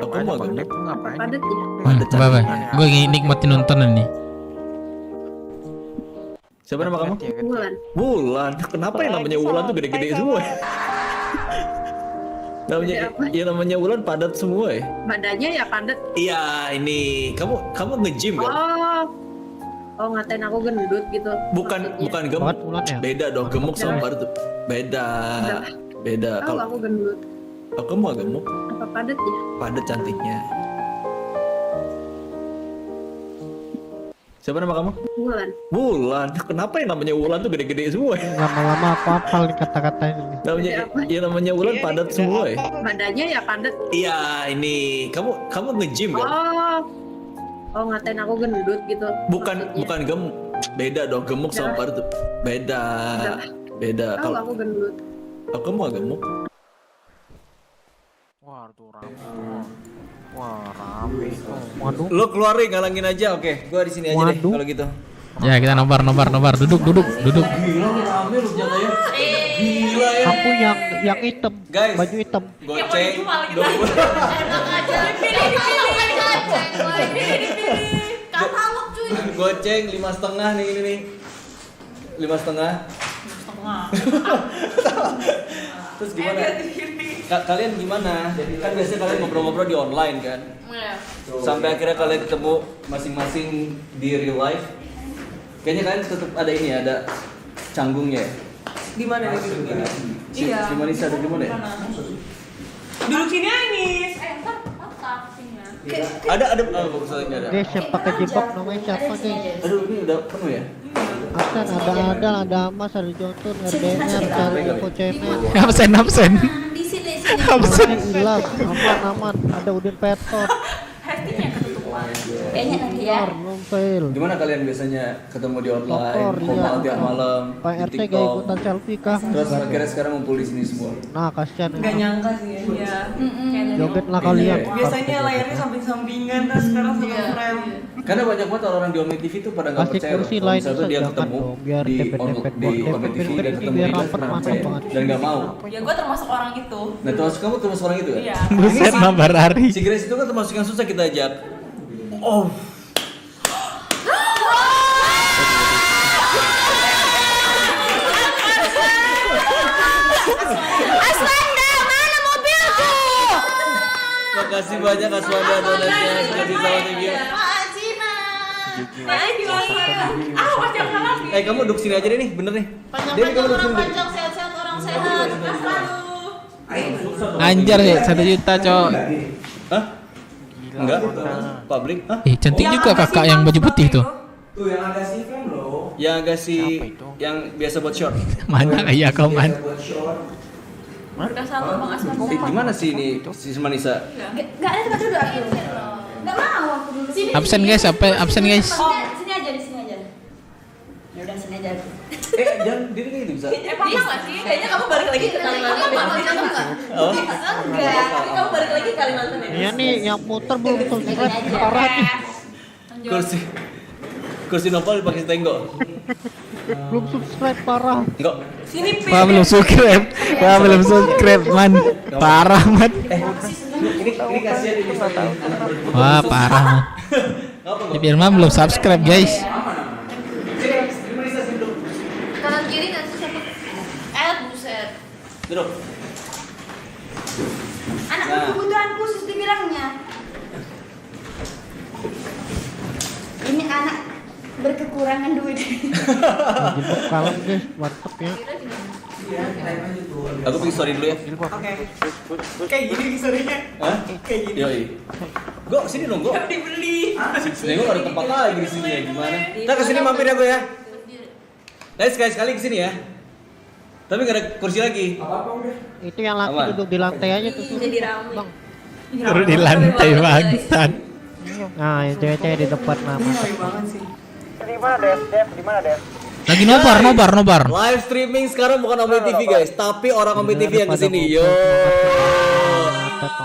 Aku mah gemuk. Padat ya. Padat cantik. Gue nikmatin nontonan nih. Siapa nama kamu? Wulan. Kenapa yang namanya Wulan tuh gede-gede semua? namanya Wulan padat semua. Badannya ya padat. Iya, ini kamu nge-gym kan? Oh, ngatain aku gendut gitu. Bukan gemuk. Beda dong, gemuk sama padat tuh. Beda. Kalau aku gendut. Aku mah gemuk. Apa padat ya? Padat cantiknya. Siapa nama kamu? Wulan. Kenapa yang namanya Wulan tuh gede-gede semua? Lama-lama aku hafal nih kata-katanya. Namanya Wulan padat semua. Badannya ya padat. Iya, ini kamu nge-gym kan? Oh, ngatain aku gendut gitu. Bukan gemuk. Beda dong, gemuk sama padat tuh. Beda. Kalau aku gendut. Aku mah gemuk. Wah, tuh rame. Wah, rame. Waduh. Lo keluarin, ngalangin aja. Oke, gua di sini aja deh kalau gitu. Ya, kita nobar. Duduk. Gila, rame lu jatuhnya. Gila ya. Aku yang hitam, guys, baju hitam. Goceng. Katalog cuy. Goceng 5,5 nih ini. 5,5. Terus gimana? Kalian gimana? Kan biasanya kalian ngobrol-ngobrol di online kan? Sampai akhirnya kalian ketemu masing-masing di real life. Kayaknya kalian tetap ada ini ya, ada canggungnya. Di mana nih? Iya. Di mana sih, ada di mana ya? Duduk sini Anis. Ada bagus lagi ada. Guys, yang pakai jilbab namanya siapa guys? Aduh, ini udah penuh ya? Absen, ada Mas, ada Johnson, ada Dengar, ada Kocemen. Absen. Absen. Hilang, aman. Ada Udin Petot. Kayaknya nanti ya. Gimana kalian biasanya ketemu di online, ngobrol tiap malam, Pak RT gak ikutan selfie kah? Terus akhirnya sekarang ngumpul di sini semua. Nah, kasihan. Gak nyangka sih ya. Joget lah kalian. Biasanya layarnya samping-sampingan, terus sekarang satu frame. Karena banyak banget orang di Ome TV tuh pada nggak percaya kursi kalau lain misalnya dia ketemu biar di Ome TV dan ketemu di dan nggak mau. Ya gue termasuk orang itu. Nah, kamu termasuk orang itu ya? Iya. Buset, nobar Ari. Si Grace itu kan termasuk yang susah kita ajak. Oh. Makasih banyak Aswanda donatnya. Kasih sama thank you. Kamu duduk sini aja deh nih, bener nih. Panjang-panjang orang panjang, sehat-sehat orang sehat. Anjar ya 1 juta, Cok. Hah? Enggak. Publik. Cantik juga kakak yang baju putih tuh. Tuh yang agak si frame loh. Yang agak si yang biasa buat short. Mana kayak kau man? Udah sama Bang Asman. Gimana sih ini si Manisa? Enggak ada tempat duduk aku. Enggak mau aku dulu sini. Absen guys, absen guys. Oh, sini aja, di sini aja. Ya udah sini aja. Jangan diri kayak gitu bisa. Papa enggak sih? Kayaknya kamu balik lagi ke Kalimantan. Oh? Enggak, tapi kamu balik lagi ke Kalimantan ya. Iya nih, yang muter belum subscribe parah nih. Kursi Nopal dipakai tenggok. Belum subscribe parah. Enggak. Sini Wah belum subscribe man. Parah man. Ini kasihan ini tahu. Wah parah man. Ya, biar man belum subscribe guys. Kanan kiri nggak sih buset. Duduk. Anak kebutuhan khusus dibilangnya. Ini anak berkekurangan duit. Kalem guys, mantep ya. Aku bikin story dulu ya. Oke. Kayak gini story-nya. Hah? Kayak gini. Yoi. Go sini dong, Go. Dibeli. Sini gua ada tempat lagi di sini ya, gimana? Kita kesini mampir ya, Go ya. Guys, sekali kesini ya. Tapi gak ada kursi lagi. Apa-apa udah. Itu yang laki duduk di lantai aja tuh. Jadi rame. Bang. Turun di lantai bangsat. Nah, yang cewek-cewek di depan nama. Di mana, Dev? Di mana, Dev? Lagi nobar. Live streaming sekarang bukan Omni TV guys, tapi orang Omni TV yang kesini. Yo.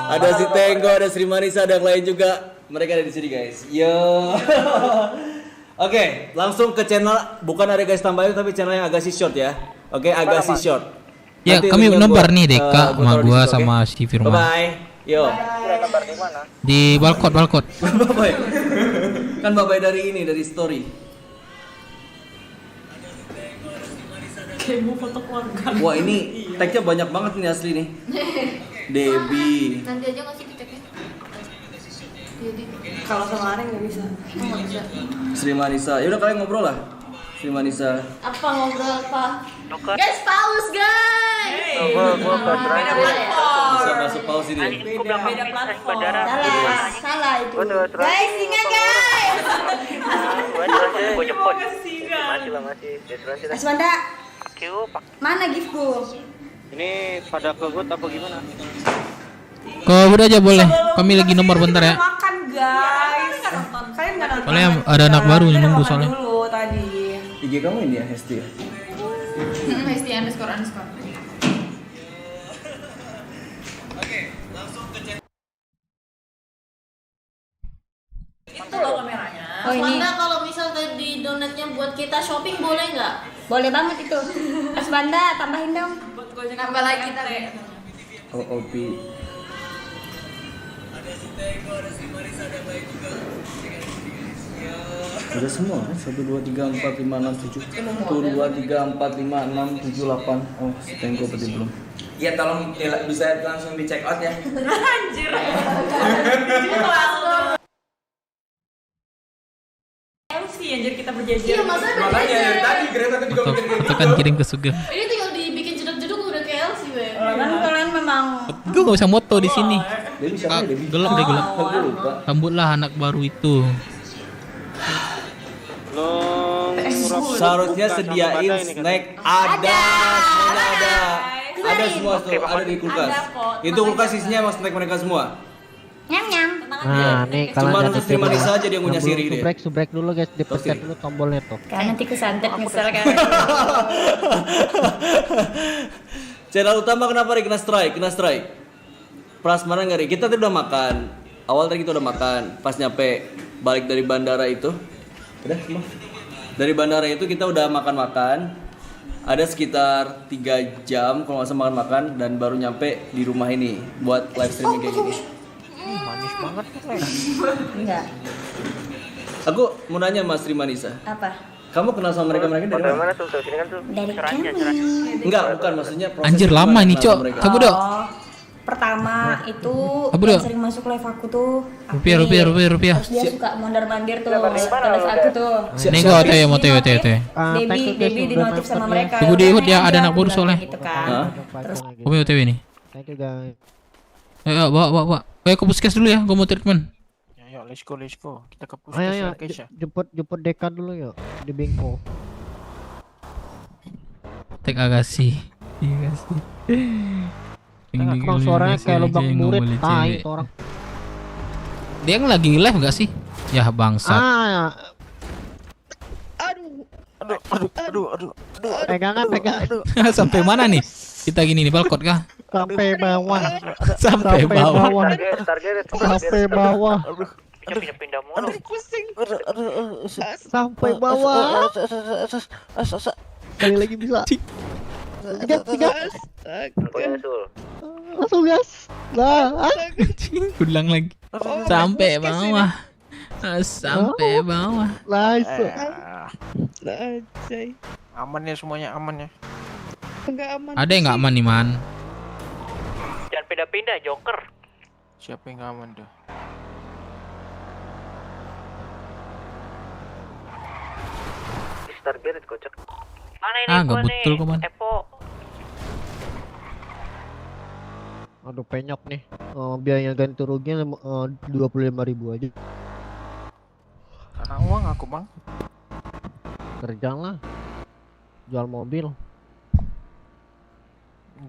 Ada si Tenggo, ada Sri Manisa, ada yang lain juga. Mereka ada di sini guys. Yo. Oke, langsung ke channel. Bukan ada guys tambahin, tapi channel yang agak si short ya. Oke, agak si short. Ya Nanti kami linknya nobar gua- nih Deka sama taruh di gua situ, sama oke? si Firman. Bye. Yo. Nobar di mana? Di balkot. Bapak. Kan Bapak dari ini, dari story. Kayak mau foto keluarga. Wah, ini tagnya banyak banget nih asli nih. Debbie. Nanti aja ngasih diceknya. Kalau sama Areng nggak bisa. Nggak bisa. Sri Manisa. Ya udah kalian ngobrol lah. Sri Manisa. Apa ngobrol apa? Guys, paus guys. Bisa masuk pause ini. Beda platform. Salah itu. Guys, ingat guys. Gue jemput. Masih. Aswanda, mana giftku? Ini pada kegut apa gimana? Kau udah aja boleh. Kami lagi nomor bentar ya. Makan guys. Kalian nggak nonton? Soalnya ada anak baru yang nunggu soalnya. Dulu tadi. IG kamu ini ya, Hesti ya? Hesti underscore. Itu loh kameranya. Oh ini. Kalau misal tadi donatnya buat kita shopping boleh nggak? Boleh banget itu. Aswanda, tambahin dong. Nambah lagi Teh. OOP. Udah semua kan? 1, 2, 3, 4, 5, 6, 7 1, 2, 3, 4, 5, 6, 7, 8 Oh, Tenggo berarti belum. Iya tolong bisa langsung di check out ya. Anjir. MC anjir kita berjejer. Iya, masa Makanya dari tadi Greta tuh juga mikir kayak Atau kan kirim ke Sugeng. Ini tinggal dibikin jeduk-jeduk udah kayak Elsie weh. Kan kalian memang Gue gak usah moto di sini. Debbie siapa ya, Debbie? Gelap deh gelap. Gue lupa. Sambutlah anak baru itu. Seharusnya sediain snack. Ada, semuanya ada. Ada semua tuh, ada di kulkas. Itu kulkas isinya emang snack mereka semua. nyam. Nah, nih kalau Cuma ada untuk Sri Manisa aja dia punya siri dia. Subrek dulu guys, dipencet dulu tombolnya tuh. Kan nanti kesantet nyesel kan. Channel utama kenapa Ri? Kena strike. Prasmanan nggak Ri? Kita tadi udah makan. Awal tadi kita udah makan. Pas nyampe balik dari bandara itu, udah semua. Dari bandara itu kita udah makan-makan. Ada sekitar 3 jam kalau nggak salah makan-makan dan baru nyampe di rumah ini buat live streaming kayak gini. Manis banget tuh. Enggak. Aku mau nanya Mas Sri Manisa. Apa? Kamu kenal sama mereka dari mana? Tuh, sini kan tuh. Dari kami. Enggak, bukan maksudnya proses Anjir gimana lama nih kenal Cok. sama mereka. Cabut dong. pertama itu Apa yang dia? sering masuk live aku tuh Rupiah. terus dia suka mondar-mandir tuh ke live aku tuh. Nih gua OTW mau OTW. Debbie di notif sama mereka. Tunggu di Ihud ya, ada anak bodoh soalnya. Gitu kan. Terus Gua mau OTW nih. Thank you guys. Ayo bawa. Ayo ke puskes dulu ya, gua mau treatment. Ya, let's go. Kita ke Ayo, puskes ayo, ya, guys ya. jemput Deka dulu yuk di Bengko. Tek Agassi. Iya sih. Emang suaranya kayak lubang murid, tai itu orang. Dia yang lagi live gak sih? Ya bangsat. Aduh. Pegangan. Sampai mana nih? Kita gini nih balkot kah? Sampai bawah. Sampai bawah. Sampai bawah. Pindah mulu. Sampai bawah. Kali lagi bisa. Tiga. Langsung gas. Lah. Ulang lagi. Sampai bawah. Sampai bawah. Nice. Aman ya semuanya, aman ya. Enggak aman. Ada yang nggak aman nih man? Jangan pindah-pindah, Joker. Siapa yang nggak aman dah? Target kocak. Mana ini? Nggak betul kok man. Epo. Aduh penyok nih. Biaya ganti ruginya 25.000 aja. Karena uang aku bang. Kerja lah. Jual mobil.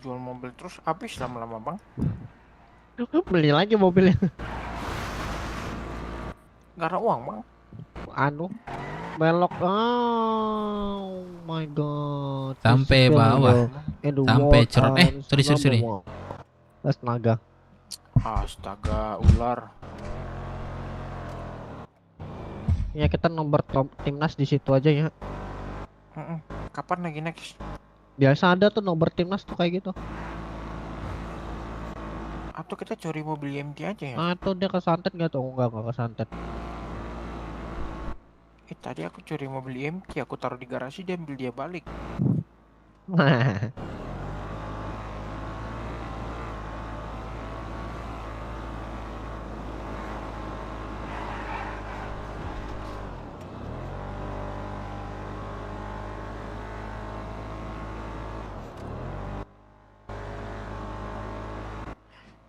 Jual mobil terus habis lama-lama bang. Beli lagi mobilnya. Karena uang bang. Belok. Oh my god. Sampai bawah. Sampai cerot. Sorry. Astaga. Astaga, ular. Ya kita nomor timnas di situ aja ya. Kapan lagi next? Biasa ada tuh nomor timnas tuh kayak gitu. Atau kita curi mobil MT aja ya? Atau dia kesantet nggak tuh? Enggak kesantet. Tadi aku curi mobil MT, aku taruh di garasi, dia ambil, dia balik.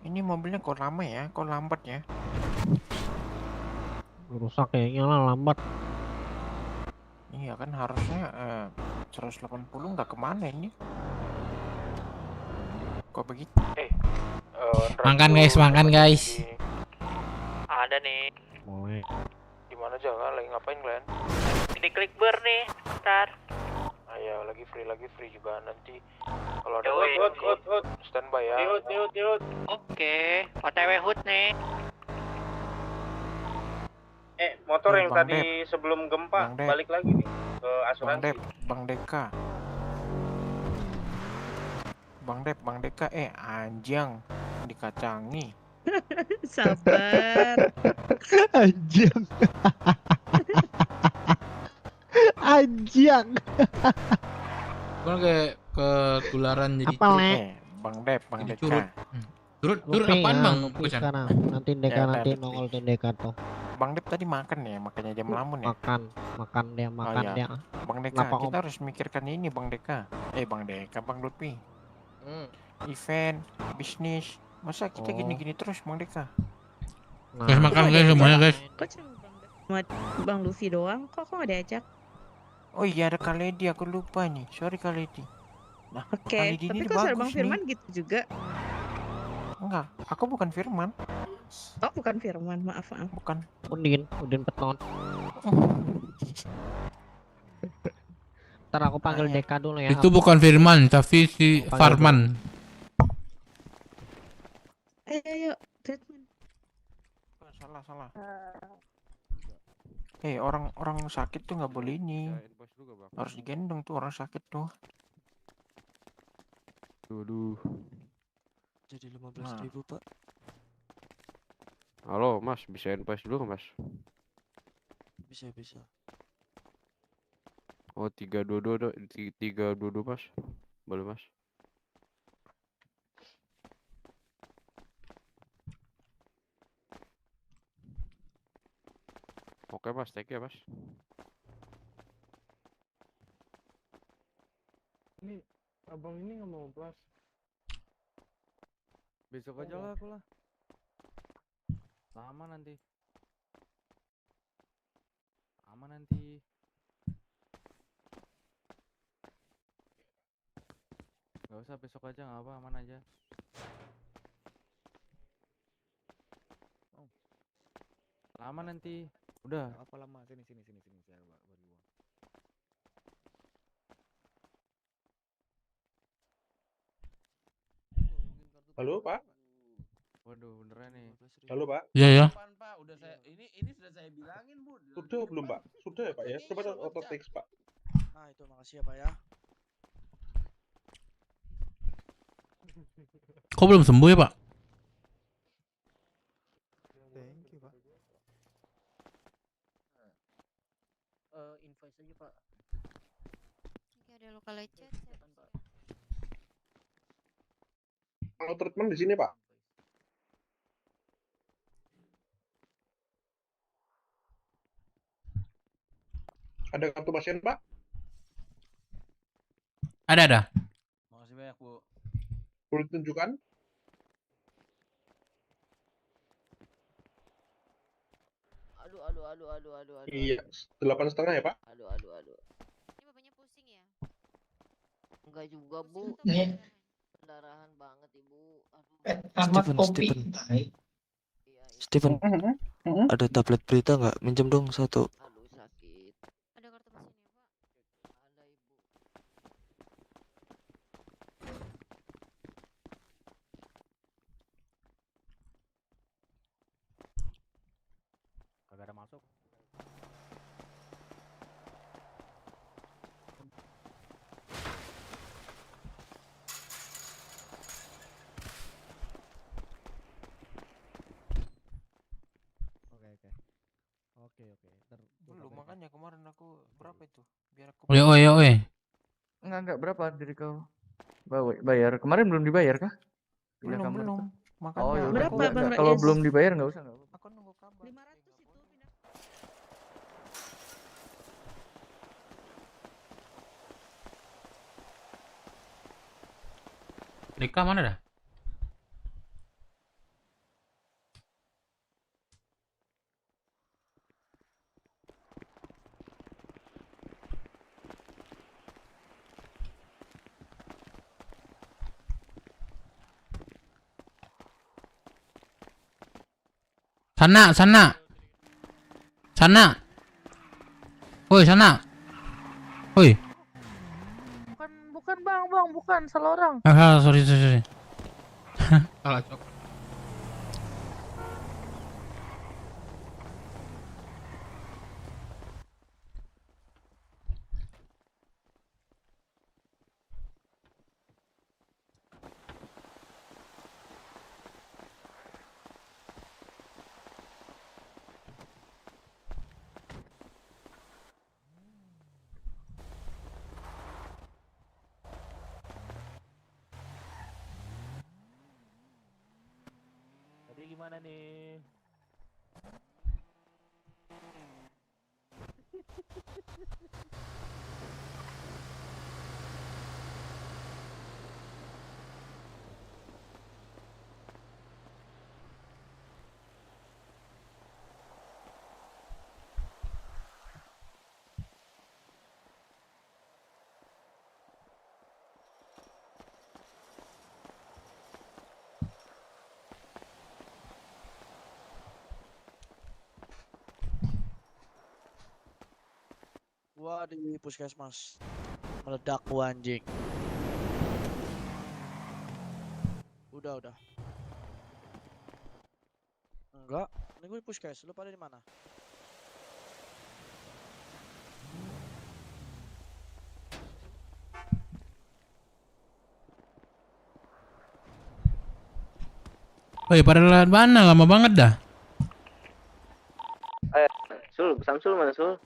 Ini mobilnya kok lama ya? Kok lambat ya? Rusak kayaknya lah, lambat. Iya kan harusnya 180 nggak kemana ini? Kok begitu? Makan guys. Ada nih. Mulai. Gimana jangan lagi ngapain kalian? Ini klik ber nih. Ntar. Ayo lagi free juga nanti kalau ada Hut. standby ya. Hut. Oke. OTW Hut nih. Motor yang Bang tadi sebelum gempa Bang Dep. balik lagi nih ke asuransi. Bang Deka. Bang Deka, anjing dikacangi. Sabar. Anjing. Anjing. Gua kayak ketularan jadi Apa le? Bang Deka. Turut Lupi apaan ya, bang? lupi Bukan. sekarang. Nanti Deka Ya, nanti Lupi. nongol tuh Deka tuh. Bang Dep tadi makan ya, makanya dia melamun ya. Makan dia. iya. Bang Deka, Kenapa, kita Om? harus mikirkan ini Bang Deka. Bang Lupi. Event, bisnis. Masa kita gini-gini terus Bang Deka? Guys makan guys semuanya guys. Kok cuma Bang Luffy doang? Kok nggak diajak? Oh iya ada Kaledi, aku lupa nih. Sorry Kaledi. Nah, Oke, Kaledi tapi ini kok suara bagus Bang Firman nih. gitu juga? Enggak, aku bukan Firman. Oh, bukan Firman, maaf. Bukan. Udin Peton. Ntar aku panggil Deka dulu ya. Itu bukan Firman, tapi si Panggil Farman. Ayo, treatment. Salah. Orang sakit tuh nggak boleh ini. Harus digendong tuh orang sakit tuh. Aduh. Jadi 15.000 pak. Halo mas, bisa invoice dulu nggak mas? Bisa. Oh 322 mas, boleh mas? Oke mas, thank you mas. Ini abang ini nggak mau plus. Besok aja lah aku lah. Lama nanti. Aman nanti. Gak usah, besok aja nggak apa, aman aja. Lama nanti. Udah. Apa lama? Sini saya bagi uang. Halo Pak. Waduh, beneran nih. Halo Pak. Iya ya. Pak, udah saya ini sudah saya bilangin, Bu. Sudah belum Pak? Sudah ya Pak ya. Coba auto text Pak. Nah, itu makasih ya, Pak ya. Kok belum sembuh ya, Pak? Thank you, Pak. Invoice aja, Pak. Oke, ada luka lecet. Kalau treatment di sini Pak. Ada kartu pasien Pak? Ada. Makasih banyak, Bu. Boleh tunjukkan? Aduh. Iya, 8,5 ya Pak? Aduh. Ini bapaknya pusing ya? Enggak juga, Bu. Nih. Pendarahan banget, Ibu. Steven, ada tablet berita nggak? Minjem dong satu. Aduh, sakit. Ada kartu pasiennya, Pak. Ada, Ibu. Kagak ada masuk. Oke. Belum, makanya kemarin aku berapa itu? Biar aku Oi. Enggak berapa dari kau bayar? Kemarin belum dibayar kah? Pindah kamar belum. tuh. Makanya Oh, ya udah. Berapa, Bang Kalau Rais? belum dibayar nggak usah. aku nunggu kabar. 500 itu pindah. Rika mana dah? Sana. Woi, sana. Woi. Bukan Bang, bukan salah orang. Sorry. Salah cok. Tadi gimana nih? Gua di puskesmas. Meledak gua anjing. Udah. Enggak, ini gue di puskes. Lu pada di mana? Woi, pada mana? Lama banget dah. Samsul mana, Sul?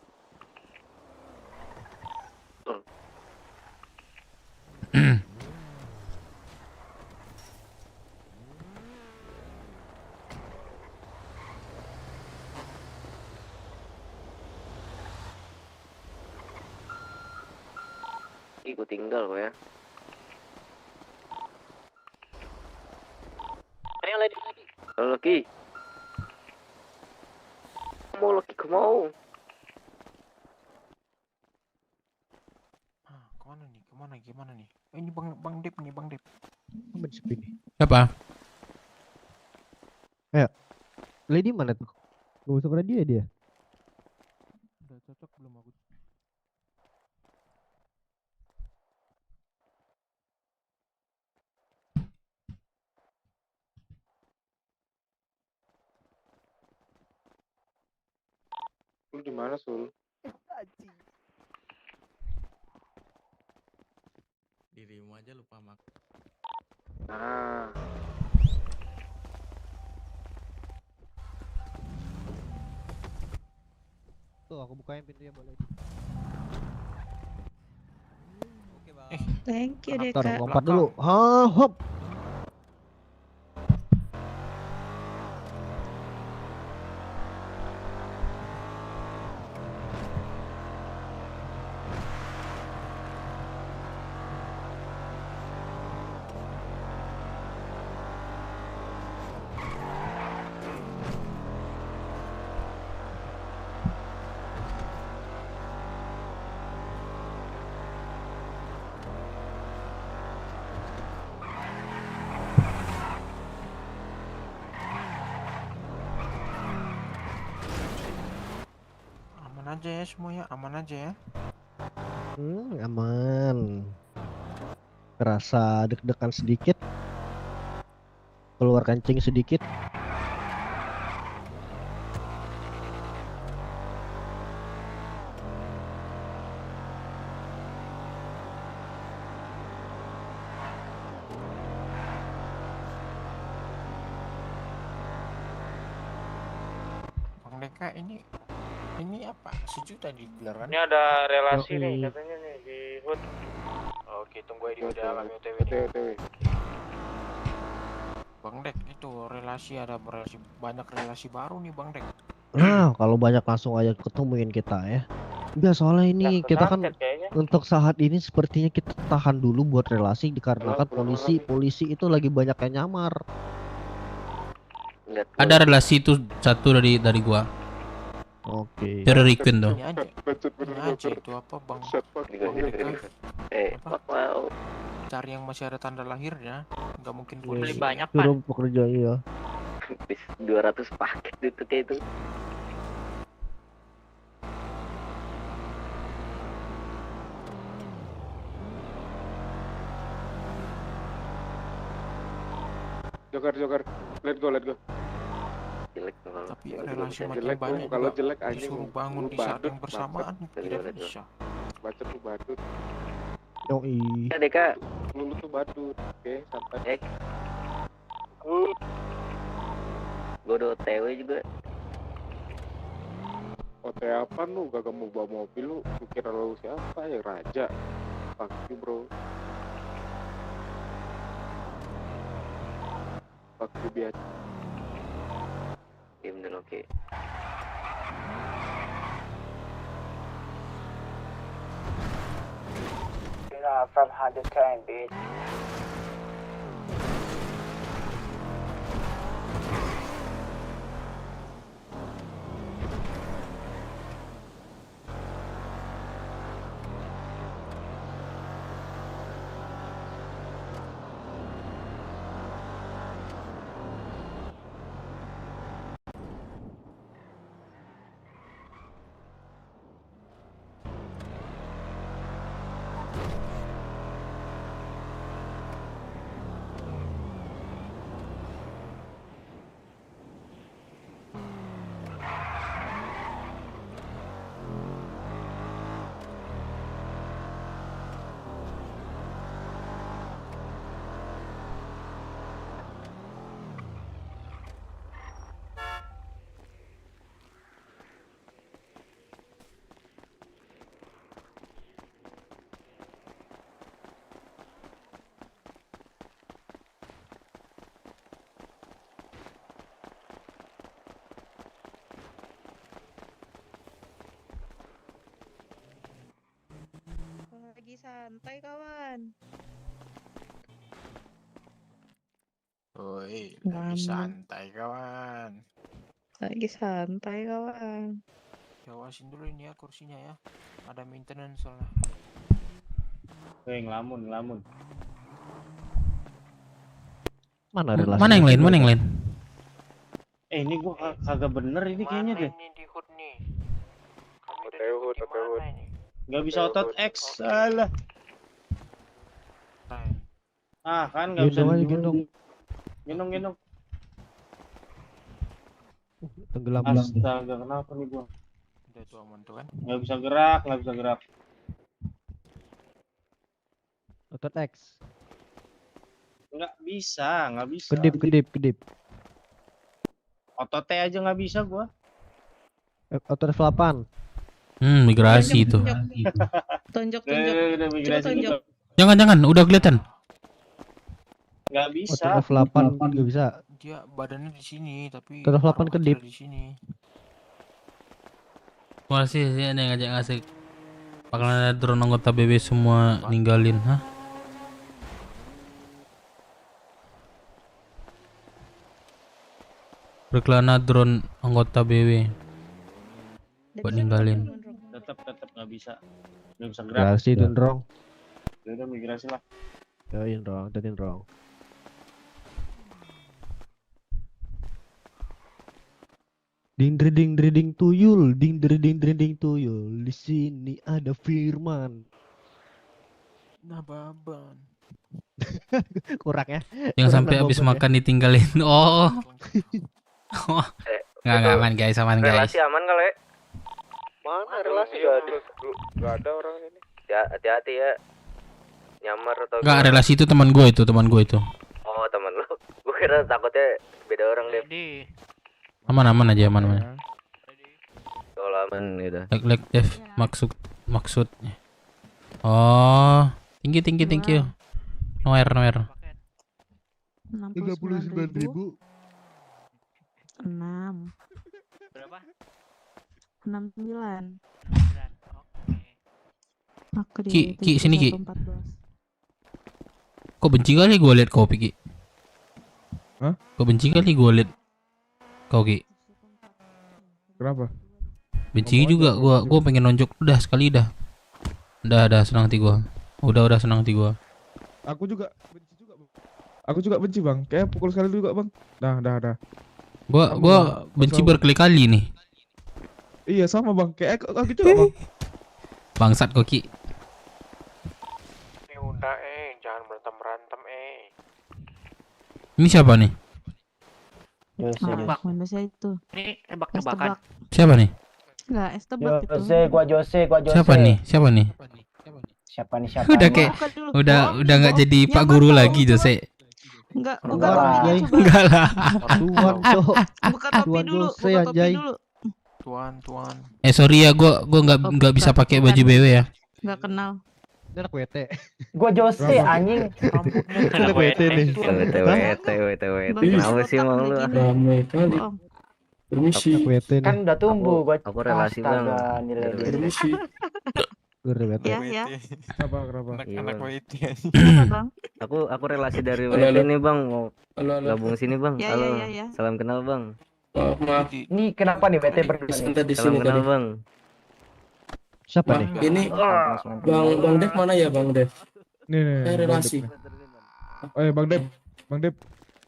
Loki ku tinggal kok ya. Ayo lagi. Halo Loki. Mau Loki ke mau. Gimana nih? Ini Bang Dip nih, Bang Dip. Apa di sepi nih? Siapa? Lady mana tuh? Gak masuk radio ya dia? Udah cocok belum aku? Lu di mana, Sul? Dirimu aja lupa makan. Nah, Tuh aku bukain pintunya boleh. Thank you, Ntar Deka. lompat dulu. Ha, hop. Aman aja ya semuanya, aman aja ya. Aman. Kerasa deg-degan sedikit. Keluar kencing sedikit. Bang Deka ini apa? Sejuta digelar kan? Ini ada relasi nih Yoi. katanya nih di HUD. Oke, tunggu aja udah kami OTW nih. OTW. Bang Dek, itu banyak relasi baru nih Bang Dek. Nah, kalau banyak langsung aja ketemuin kita ya. Enggak, soalnya ini kita kan untuk saat ini sepertinya kita tahan dulu buat relasi dikarenakan polisi itu lagi banyak yang nyamar. Ada relasi itu satu dari gua. Oke. Dari Queen tuh. Ini aja itu apa Bang? wow. Cari yang masih ada tanda lahirnya, nggak mungkin Iya, polisi. banyak, Pak. Suruh pekerja iya. 200 paket itu kayak itu. Joker. Let go. Jelek kalau Tapi relasi makin jelek tuh, banyak kalau juga jelek anjing disuruh bangun lu di saat badut, yang bersamaan tidak bisa. Bacot lu badut. Yoi. ya Deka. Lu tuh badut. Oke, santai. Gue udah OTW juga. OTW apa lu? Gak mau bawa mobil lu. Lu kira lu siapa ya? Raja. Fuck you, bro. Fuck you, biasa. Iya bener, oke. From 100k, bitch. santai kawan. Woi, lagi Ngambek. santai kawan. Lagi santai kawan. Awasin dulu ini ya kursinya ya. Ada maintenance soalnya. Ngelamun. Mana relasi? Mana yang lain? Mana yang lain? Ini gua kagak bener ini kayaknya deh. Ini di hood nih. Hut. Nggak bisa otot X, salah. Ah kan nggak bisa. Gendong. Gendong. Tenggelam. Astaga, kenapa nih gua? Udah tuh aman tuh kan. Nggak bisa gerak. Otot X. Nggak bisa. Kedip. Otot T aja nggak bisa gua. Otot F8. Migrasi itu. Tonjok. Udah migrasi gitu. Jangan, udah kelihatan. Nggak bisa. Otot F8 nggak bisa. Dia badannya di sini tapi Otot F8 kedip. di sini. Masih sih ada yang ngajak ngasih. Bakalan ada drone anggota BB semua ninggalin, hah? Berkelana drone anggota BW buat ninggalin. Tetap nggak bisa gerak. Migrasi Dendrong. Udah migrasi lah. Dendrong. Ding dring tuyul. Di sini ada Firman. Nababan. Kurang ya. Yang sampai habis makan ditinggalin. Oh. Nggak aman guys, Relasi aman kali. Mana relasi gak ada orang ini. Ya, hati-hati ya. Nyamar atau Nggak, relasi itu teman gue itu. Oh, teman lu. Gue kira takutnya beda orang deh. Aman aja. Kalau aman gitu. Like Dev maksudnya. Oh, thank you. Noer. 39.000. 6. Berapa? 69. Aku Ki, sini Ki. Kok benci kali gue liat kau Ki? Hah? Kok benci kali gue liat kau Ki? Kenapa? Benci juga gue pengen nonjok udah sekali dah. Udah senang hati gue. Udah senang hati gue. Aku juga benci bang. Kayak pukul sekali juga bang. Dah. Gua benci berkali-kali nih. Iya sama bang. Kayak aku juga bang. Bangsat kok Ki. Ya udah jangan berantem Ini siapa nih? Manusia itu. Ini tebak-tebakan. Siapa nih? Enggak, es tebak itu. Gua Jose. Siapa nih? Siapa nih? Udah kayak udah nggak jadi Pak Guru lagi Jose. Enggak lah. Buka topi dulu. Tuan. Sorry ya, gua nggak bisa pakai baju BW ya. Enggak kenal. Ini anak WT. Gua Jose anjing. Anak WT nih. WT. Kenapa sih mau lu? Ramai kali. Permisi. Kan udah tumbuh gua. Aku relasi bang. Permisi. Ya. Kenapa? Anak WT. Aku relasi dari WT nih bang, mau gabung sini bang. Halo. Salam kenal bang. Maaf. Ini kenapa nih WT berdua? Salam kenal bang. Siapa nih? Ini Bang Dev mana ya Bang Dev? Nih. Relasi. Bang Dev.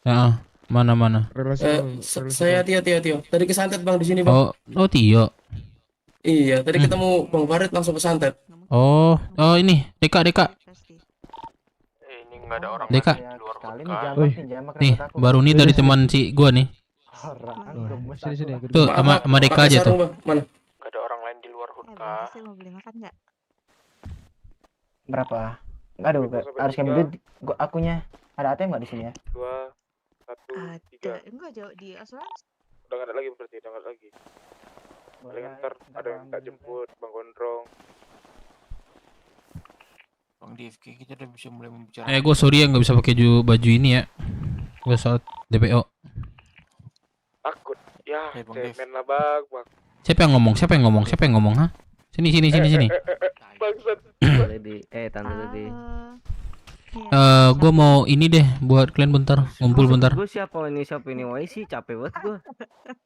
Ya, mana? Relasi. Saya Tio. Tadi kesantet Bang di sini Bang. Oh Tio. Iya, tadi ketemu Bang Farid langsung kesantet. Oh ini Deka. Ini nggak ada orang Deka. di luar Nih, baru nih dari teman si gua nih. Sini. Tuh sama Deka aja tuh. Mana? Nggak ada orang lain di luar Hudka. Mau beli makan enggak? Berapa? Aduh, harus ngambil duit. Gua akunya. Ada ATM nggak di sini ya? 2, 1, 3. Enggak jauh di asuransi. Udah nggak ada lagi berarti, Paling ntar ada yang tak jemput Bang Gondrong. Bang DFK kita udah bisa mulai membicarakan. Gue sorry ya nggak bisa pakai baju ini ya. Gue soal DPO. Takut ya, Bang cemen lah bang. Siapa yang ngomong? Ha? Sini. Bangsat. Tante Lady. Gua mau ini deh buat kalian bentar, ngumpul bentar. Gue siapa ini woi sih capek banget gue.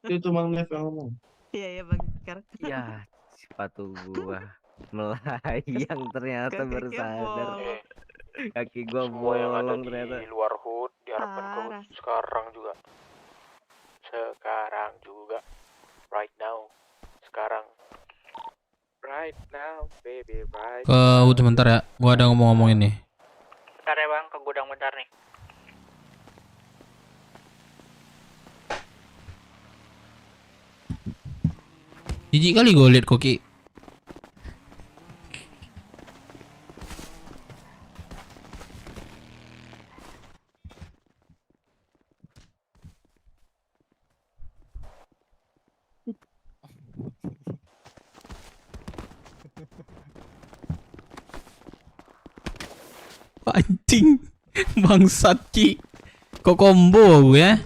Itu Bang Dev yang ngomong. Iya Bang Fikar. Ya sepatu gua melayang ternyata baru sadar. Kaki gua Semua yang ada bolong ternyata. di luar hood diharapkan ke hood sekarang juga. Right now. Sekarang. Right now, baby, right. Udah sebentar ya, gua ada ngomong-ngomongin nih. Bentar ya bang, ke gudang bentar nih. Jijik kali gue liat Koki. Anjing, bangsat Ki. Kok combo gue ya?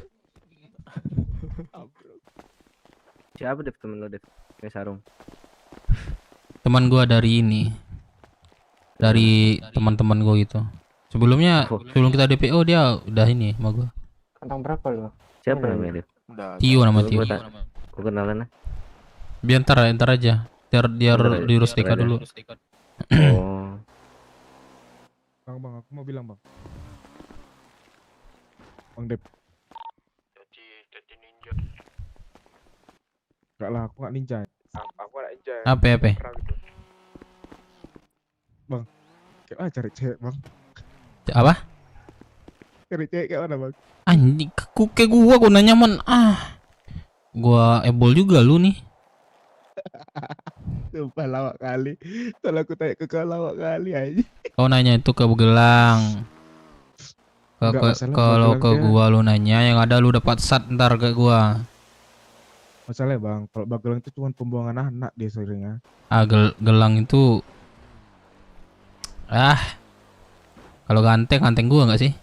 Siapa Dev temen lo Dev? Kayak sarung. Teman gue dari ini, dari teman-teman gue gitu. Sebelum kita DPO dia udah ini sama gue. Kantong berapa lo? Siapa namanya Dev? Tio nama Tio. Gue kenalan. Biar ntar aja. Biar diurus TK dulu. Oh. Bang, aku mau bilang bang. Bang Dep. Jadi ninja. Enggak lah, aku nggak ninja. Aku ada ninja. Apa? Bang, kayak cari cewek bang. Apa? Cari cewek kayak mana bang? Anjing, kayak gua nanya man. Gua ebol juga lu nih. Sumpah lawak kali. Kalau aku tanya ke kau lawak kali aja. Kau nanya itu ke Begelang. Kalau ke gua lu nanya, yang ada lu dapat sat ntar ke gua. Masalahnya bang, kalau Bagelang itu cuma pembuangan anak dia seringnya. Gelang itu. Kalau ganteng gua nggak sih?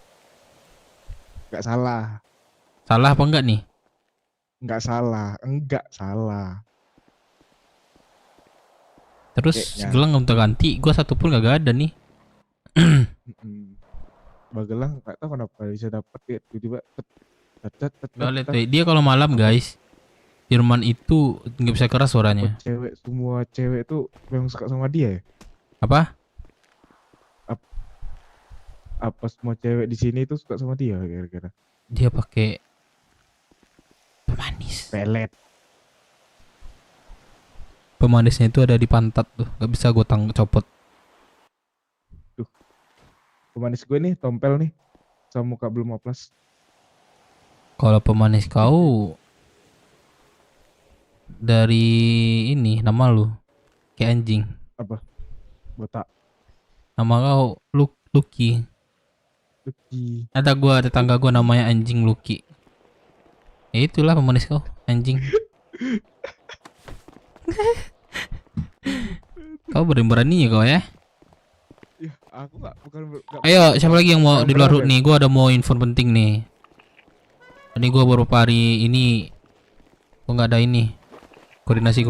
Nggak salah. Salah apa enggak nih? Enggak salah. Terus gelang untuk ganti, gua satu pun gak ada nih. Bagelang nggak tahu kenapa bisa dapat ya tiba-tiba. Dia kalau malam guys, Firman itu nggak bisa keras suaranya. Semua cewek tuh yang suka sama dia ya? Apa? Apa semua cewek di sini tuh suka sama dia kira-kira? Dia pakai pemanis. Pelet. Pemanisnya itu ada di pantat tuh, gak bisa gue copot. Tuh, pemanis gue nih, tompel nih, sama muka belum oplas. Kalau pemanis kau dari ini nama lu kayak anjing. Apa? Botak. Nama kau Lucky. Ada tetangga gua namanya anjing Lucky. Ya itulah pemanis kau, anjing. Kau berani-beraninya kau ya? Ya, aku bukan. Ayo, siapa lagi yang mau di luar hood nih? Gua ada mau info penting nih. Ini gua baru hari ini, gua nggak ada ini koordinasi.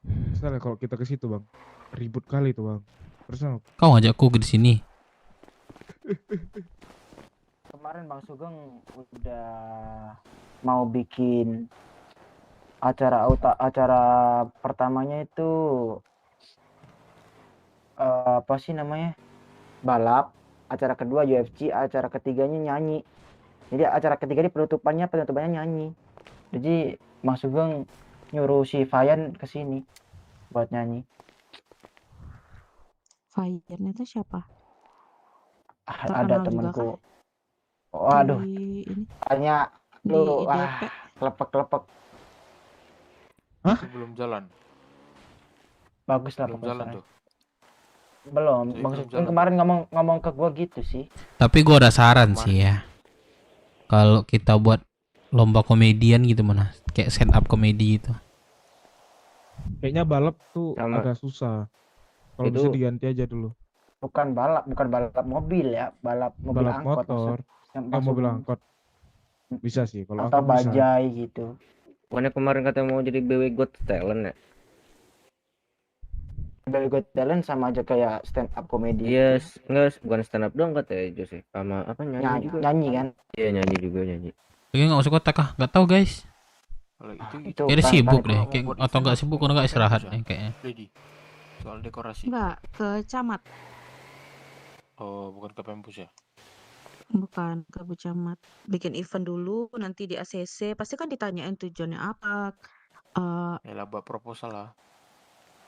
Misalnya kalau kita ke situ bang, ribut kali tuh bang. Terus apa? Kau ngajakku ke sini. Kemarin Bang Sugeng udah mau bikin acara pertamanya itu apa sih namanya, balap, acara kedua UFC, acara ketiganya nyanyi. Jadi acara ketiga ini penutupannya nyanyi. Jadi Mas Sugeng nyuruh si Fayan kesini buat nyanyi. Fayan itu siapa? Ada temanku. Waduh, tanya lu kelepek. Hah? Belum jalan. Bagus lah belum jalan tuh. Belum. Bang Sugeng kemarin ngomong ke gua gitu sih. Tapi gua ada saran sih ya. Kalau kita buat lomba komedian gitu mana? Kayak stand up komedi gitu. Kayaknya balap tuh agak susah. Kalau bisa diganti aja dulu. Bukan balap mobil ya, balap angkot. Motor. Mobil angkot. Bisa sih kalau atau bajai gitu. Bukannya kemarin katanya mau jadi BW Got Talent ya? BW Got Talent sama aja kayak stand up comedy. Iya, enggak, bukan stand up doang katanya Jose. Sama apa nyanyi juga. Nyanyi kan? Iya, nyanyi juga nyanyi. Kayaknya nggak masuk kotak kah? Nggak tahu guys. Kalau itu Kayaknya sibuk deh, Kalau kayak, buat atau event nggak mah sibuk buat atau nggak event istirahat bisa. nih kayaknya. Lady. Soal dekorasi. Enggak, ke camat. Oh, bukan ke Pempus ya? Bukan ke Bu Camat. Bikin event dulu, nanti di ACC. Pasti kan ditanyain tujuannya apa. Ya lah buat proposal lah.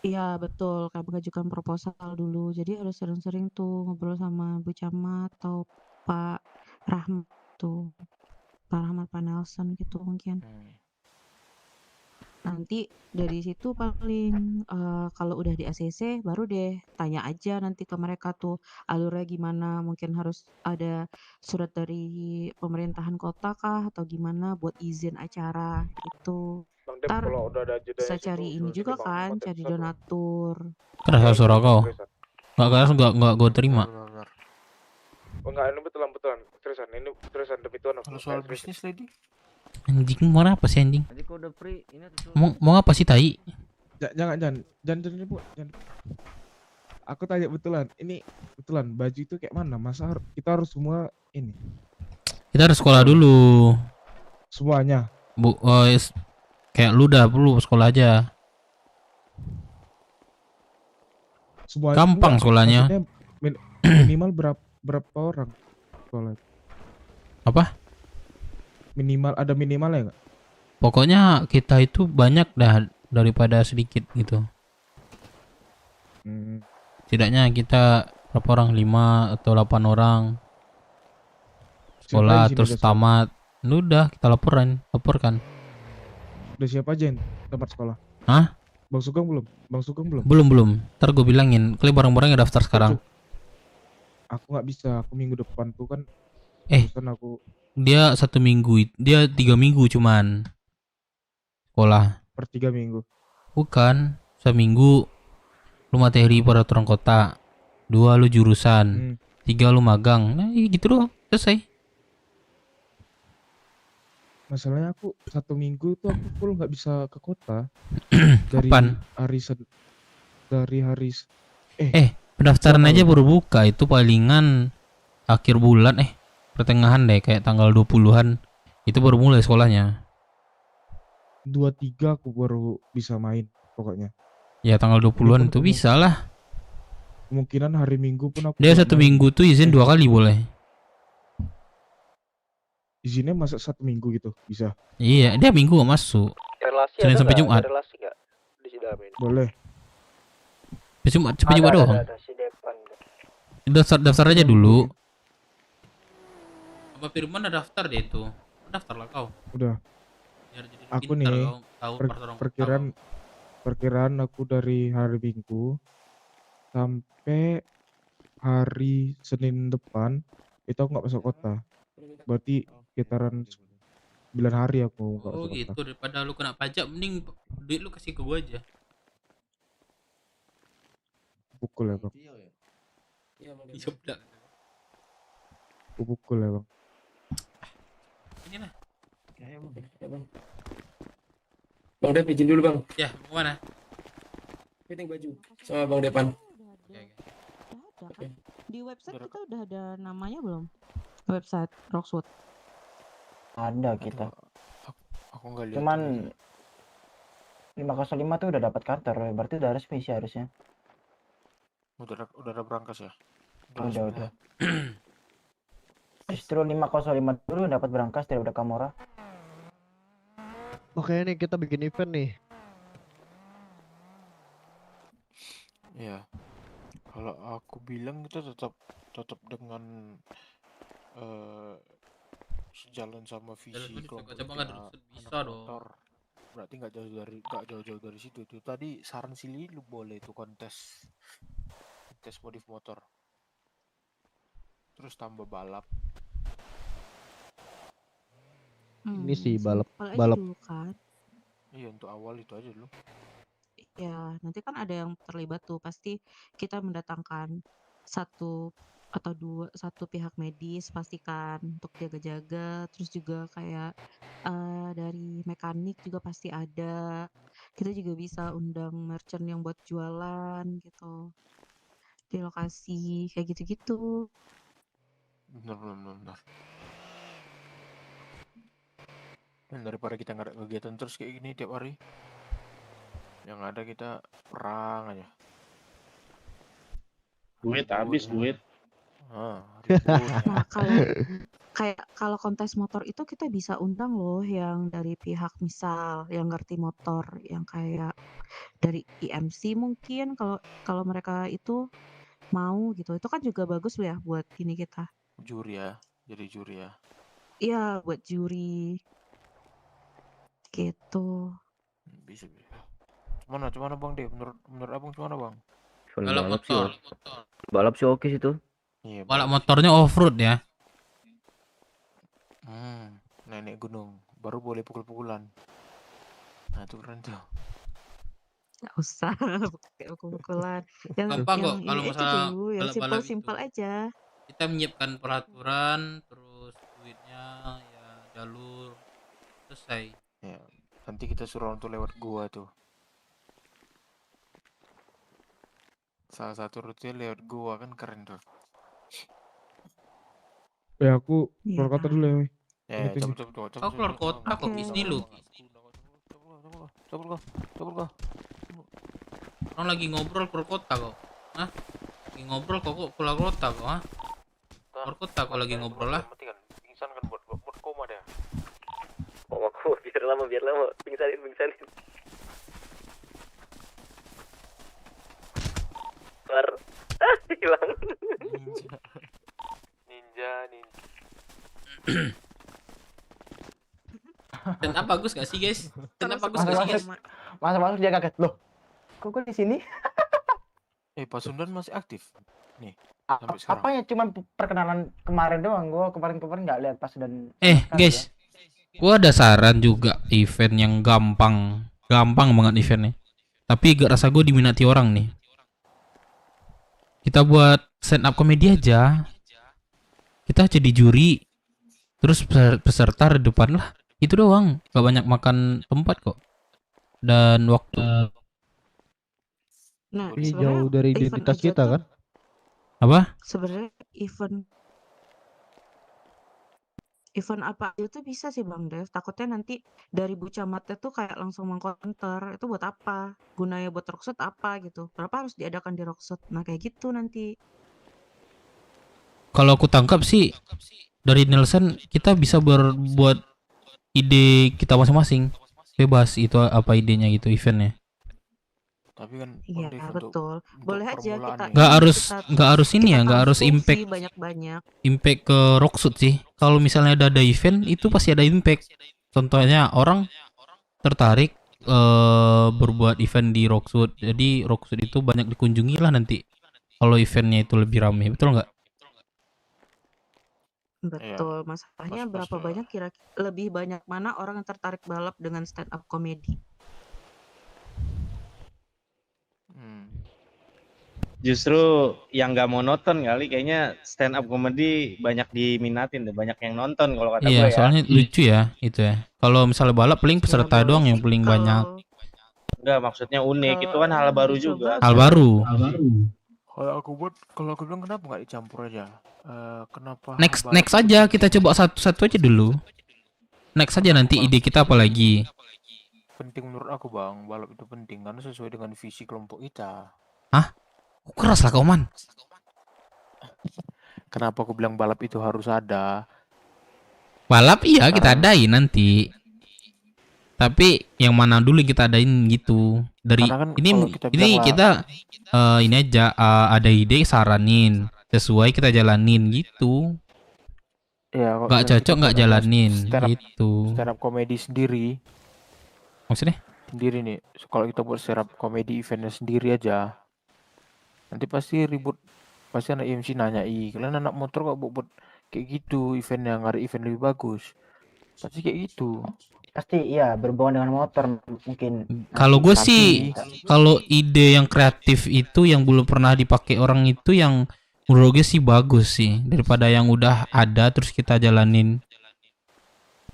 Iya betul, kayak mengajukan proposal dulu. Jadi harus sering-sering tuh ngobrol sama Bu Camat atau Pak Rahmat tuh. Pak Rahmat, Pak Nelson gitu mungkin. Nanti dari situ paling kalau udah di ACC baru deh tanya aja nanti ke mereka tuh alurnya gimana. Mungkin harus ada surat dari pemerintahan kota kah atau gimana buat izin acara gitu. Bang Dep, Ntar kalau udah ada jedanya bisa situ, cari ini suruh juga sini, Bang. kan, Konten cari satu. donatur. Kerasa suara kau. Nggak gue terima. Oh enggak, ini betulan. Seriusan demi Tuhan. Kalau soal bisnis Lady? Anjing mau apa sih anjing? Tadi kau udah free, ini tuh. Mau apa sih tai? Jangan Bu. Aku tanya betulan. Ini betulan baju itu kayak mana? Masa kita harus semua ini? Kita harus sekolah dulu. Semuanya. Kayak lu dah perlu sekolah aja. Semuanya. Gampang sekolahnya. Minimal berapa orang sekolah? Apa? Ada minimalnya nggak? Pokoknya kita itu banyak dah daripada sedikit gitu. Setidaknya kita berapa orang? 5 atau 8 orang. Sekolah terus tamat. Udah kita laporkan. Udah siapa aja yang tempat sekolah? Hah? Bang Sugeng belum? Belum. Ntar gue bilangin. Kalian barang-barangnya daftar sekarang. Aku nggak bisa. Aku minggu depan tuh kan. Dia 1 minggu. Dia 3 minggu cuman. Sekolah. Per 3 minggu. Bukan. Seminggu lu materi peraturan kota. 2 lu jurusan. 3 lu magang. Nah gitu doang. Selesai. Masalahnya aku 1 minggu tuh aku full nggak bisa ke kota. Kapan? Dari hari Pendaftaran aja baru buka. Itu palingan akhir bulan pertengahan deh, kayak tanggal 20-an. Itu baru mulai sekolahnya. 2-3 aku baru bisa main pokoknya. Ya tanggal 20-an itu bisa lah. Kemungkinan hari Minggu pun aku. Dia 1 minggu tuh izin 2 kali boleh. Izinnya masa 1 minggu gitu bisa? Iya, dia minggu gak masuk. Relasi Senin sampai Jumat. relasi nggak di dalam ini? Boleh. Sampai Jumat doang. Daftar aja dulu. Apa Firman udah daftar deh itu. Daftar lah kau. Udah. Biar jadi Aku pintar nih kau, tahu peraturan perkiraan aku dari hari Minggu sampai hari Senin depan itu aku nggak masuk kota. Berarti sekitaran 9 hari aku nggak masuk gitu. kota. Daripada lu kena pajak, mending duit lu kasih ke gua aja. Pukul ya bang. Iya benar. Aku pukul ya bang. Ini lah. Ya bang. Bang Dep izin dulu bang. Ya, mau mana? Fitting baju sama Bang Depan. Di website kita udah ada namanya belum? Website Roxwood. Ada kita. Aku nggak lihat. Cuman 505 tuh udah dapat Carter, berarti udah resmi sih harusnya. Udah ada berangkas ya? Udah. Justru 505 dulu dapat berangkas dari udah Kamora. Oke nih kita bikin event nih. Iya. Kalau aku bilang itu tetap dengan sejalan sama visi kelompok bisa dong. Berarti nggak jauh-jauh dari situ tuh. Tadi saran Sili lu boleh itu kontes modif motor. Terus tambah balap. Ini sih balap. Dulu kan. Iya untuk awal itu aja dulu. Ya nanti kan ada yang terlibat tuh, pasti kita mendatangkan satu pihak medis pastikan untuk jaga-jaga, terus juga kayak dari mekanik juga pasti ada. Kita juga bisa undang merchant yang buat jualan gitu di lokasi kayak gitu-gitu. Benar. Dan daripada kita nggak ada kegiatan terus kayak gini tiap hari, yang ada kita perang aja. Duit habis duit. Nah, kalau kontes motor itu kita bisa undang loh yang dari pihak misal yang ngerti motor, yang kayak dari IMC mungkin kalau mereka itu mau gitu. Itu kan juga bagus ya buat ini kita. Juri ya, jadi juri ya. Iya, buat juri. Gitu. Bisa. Cuman Bang Dev, menurut Abang gimana Bang? Balap sih oke situ. Iya, Balap motornya off-road ya. Nenek gunung baru boleh pukul-pukulan. Nah itu keren tuh. Nggak usah pakai pukul-pukulan. Yang Gampang kok ini kalau aja masalah dulu, yang balap-balap simpel aja. Kita menyiapkan peraturan, terus duitnya, ya jalur, selesai. Ya, nanti kita suruh untuk lewat gua tuh. Salah satu rute lewat gua kan keren tuh. Ya aku keluar kota dulu ya. Ya, Tunggu. coba. Kau keluar kota kok di sini lu. Coba. Orang lagi ngobrol keluar kota kok. Hah? Lagi ngobrol kok keluar kota kok, hah? Keluar kota kok lagi ngobrol lah. Pingsan kan buat koma deh. Aku biar lama pingsanin. Keluar. Hilang. Ninja. Dan apa bagus gak sih guys? Dan apa bagus gak sih guys? Masuk dia kaget loh. Kok gue di sini? Pasundan masih aktif. Nih. Apanya cuman perkenalan kemarin doang. Gue kemarin nggak lihat pas dan. Guys, gua ada saran juga event yang gampang banget eventnya. Tapi gak rasa gue diminati orang nih. Kita buat stand up komedi aja. Kita jadi juri, terus peserta di depan lah. Itu doang, gak banyak makan tempat kok. Dan waktu. Nah, Ini jauh dari identitas kita kan? Apa? Sebenarnya event apa aja tuh bisa sih Bang Dev. Takutnya nanti dari Bu Camatnya tuh kayak langsung mengkonter. Itu buat apa? Gunanya buat Rockshot apa gitu? Kenapa harus diadakan di Rockshot? Nah kayak gitu nanti. Kalau aku tangkap sih dari Nelson kita bisa berbuat ide kita masing-masing. Bebas itu apa idenya gitu eventnya. Tapi kan Iya betul. Boleh aja kita. Nggak harus ini ya, nggak harus impact banyak-banyak. Impact ke Rockshot sih. Kalau misalnya ada event itu pasti ada impact. Contohnya orang tertarik berbuat event di Rockshot. Jadi Rockshot itu banyak dikunjungi lah nanti. Kalau eventnya itu lebih ramai, betul nggak? Betul. Masalahnya berapa banyak kira-kira lebih banyak mana orang yang tertarik balap dengan stand up comedy? Justru yang nggak monoton kali kayaknya stand up comedy banyak diminatin deh, banyak yang nonton kalau kata gue ya. Iya, soalnya lucu ya itu ya. Kalau misalnya balap paling peserta doang yang paling banyak. Enggak, maksudnya unik, itu kan hal baru juga. Hal baru. Kalau aku bilang kenapa nggak dicampur aja? Kenapa? Next aja, kita coba satu aja dulu. Next aja nanti ide kita apa lagi. Penting menurut aku Bang, balap itu penting karena sesuai dengan visi kelompok kita. Hah? Keras lah kau man. Kenapa aku bilang balap itu harus ada? Balap iya kita adain nanti. Tapi yang mana dulu yang kita adain gitu. Dari kan ini kita ini aja ada ide saranin, sesuai kita jalanin gitu. Ya, nggak cocok nggak jalanin gitu. Stand up komedi sendiri. Maksudnya? Sendiri nih. Kalau kita buat stand up komedi eventnya sendiri aja. Nanti pasti ribut, pasti anak IMC nanya, kalian anak motor kok buat kayak gitu, event yang ada event lebih bagus, pasti kayak gitu. Pasti iya berhubungan dengan motor mungkin. Kalau gue sih, kalau ide yang kreatif itu yang belum pernah dipakai orang itu yang menurut gue sih bagus sih daripada yang udah ada terus kita jalanin.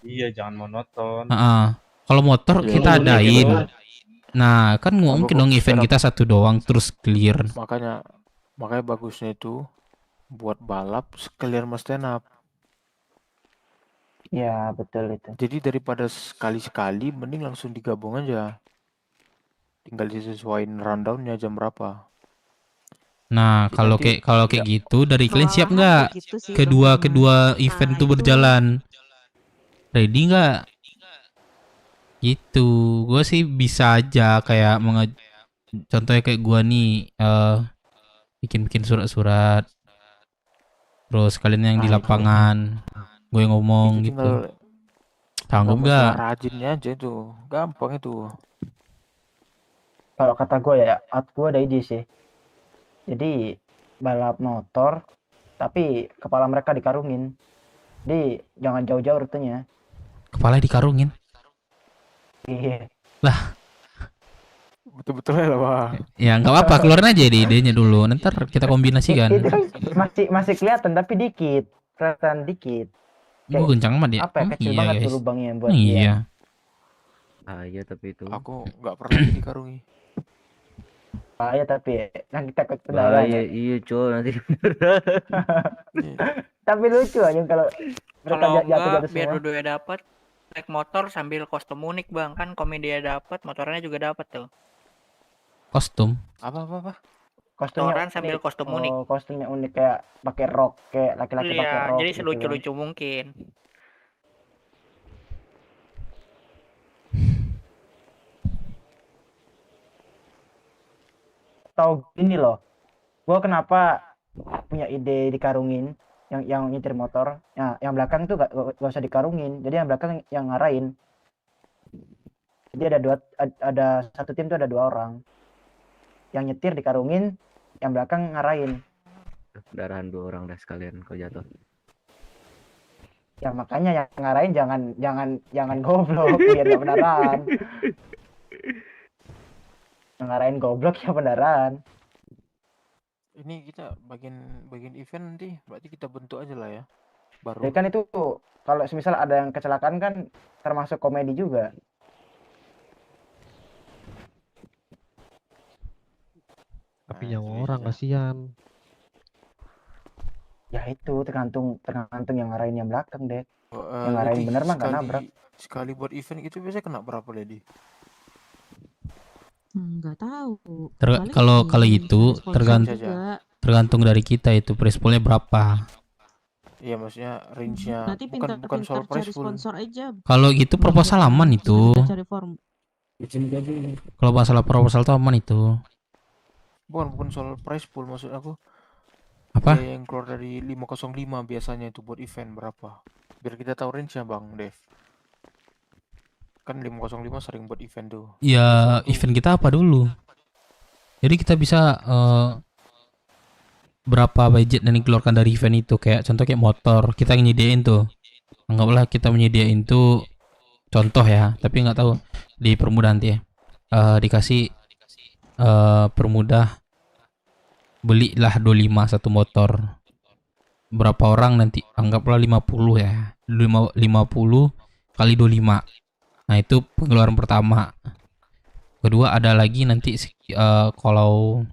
Iya, jangan monoton. Kalau motor Iya, kita iya, adain. iya. Nah, kan nggak Apa mungkin kok dong event setup? kita satu doang terus clear. Makanya bagusnya itu buat balap sekalian mas stand up. Ya betul itu. Jadi daripada sekali-sekali mending langsung digabung aja. Tinggal disesuaiin rundownnya jam berapa. Nah, Jadi kalau nanti kayak nggak gitu dari kalian siap Kewalahan nggak? kayak gitu sih Kedua sebenarnya. event Nah, tuh itu berjalan. Ready nggak? Gitu. Gue sih bisa aja kayak contohnya kayak gua nih bikin surat-surat. Terus kalian yang di Nah, itu. lapangan, gue yang ngomong itu gitu. tinggal Sanggup masalah nggak? rajinnya aja itu. Gampang itu. Kalau kata gue ya, gue ada ide sih. Jadi balap motor, tapi kepala mereka dikarungin. Jadi jangan jauh-jauh rutenya. Kepala dikarungin. Iya. Lah, Betul-betul ya lah, Bang. ya nggak apa-apa, keluarin aja deh idenya dulu. Ntar kita kombinasikan. Itu kan masih kelihatan tapi dikit, kelihatan dikit. Gue kencang amat ya. Apa ya, kecil Iya banget guys. tuh lubangnya buat Iya. dia. Bahaya tapi itu. Aku nggak pernah dikarungi. Bahaya tapi yang kita ke kendaraan. Bahaya, Ya. iya coy nanti. Tapi lucu aja kalau mereka Kalau jatuh enggak biar semua. dua-duanya dapat naik motor sambil kostum unik bang, kan komedia dapat motornya juga dapat tuh. Kostum. Apa? Kostumnya Motoran sambil unik. kostum unik. Oh, kostumnya unik kayak pakai rok, kayak laki-laki pakai Iya, rok. jadi gitu selucu-lucu mungkin. Tahu gini loh, gua kenapa punya ide dikarungin yang nyetir motor. Nah, yang belakang tuh gak usah dikarungin, jadi yang belakang yang ngarahin. Jadi ada satu tim tuh ada 2 orang. Yang nyetir dikarungin, yang belakang ngarahin. Darahan 2 orang dah sekalian kalau jatuh. Ya makanya yang ngarahin jangan goblok biar gak beneran. Yang ngarahin goblok ya beneran. Ini kita bagian event nanti berarti kita bentuk aja lah ya. Baru. Jadi kan itu kalau semisal ada yang kecelakaan kan termasuk komedi juga. Tapi nyawa orang kasihan. Ya itu tergantung yang ngarahin yang belakang deh. Yang ngarahin Lady, bener mah gak nabrak. Sekali buat event gitu biasanya kena berapa, Lady? Nggak tahu. Kalau itu sponsor tergantung dari kita itu price poolnya berapa. Iya maksudnya range-nya Nanti bukan soal pintar price cari pool. sponsor aja. Kalau gitu proposal aman itu. Cari form. Kalau masalah proposal tuh aman itu. Bukan soal price pool maksud aku. Apa? Biaya yang keluar dari 505 biasanya itu buat event berapa? Biar kita tahu range-nya Bang Dev. Kan 505 sering buat event tuh. Ya, event kita apa dulu? Jadi kita bisa berapa budget yang dikeluarkan dari event itu, kayak contoh kayak motor kita nyediain tuh. Anggaplah kita menyediain tuh contoh ya, tapi nggak tahu dipermudah nanti ya. Dikasih permudah belilah 25 satu motor. Berapa orang nanti? Anggaplah 50 ya. 50 kali 25. Nah, itu pengeluaran pertama. Kedua ada lagi nanti kalau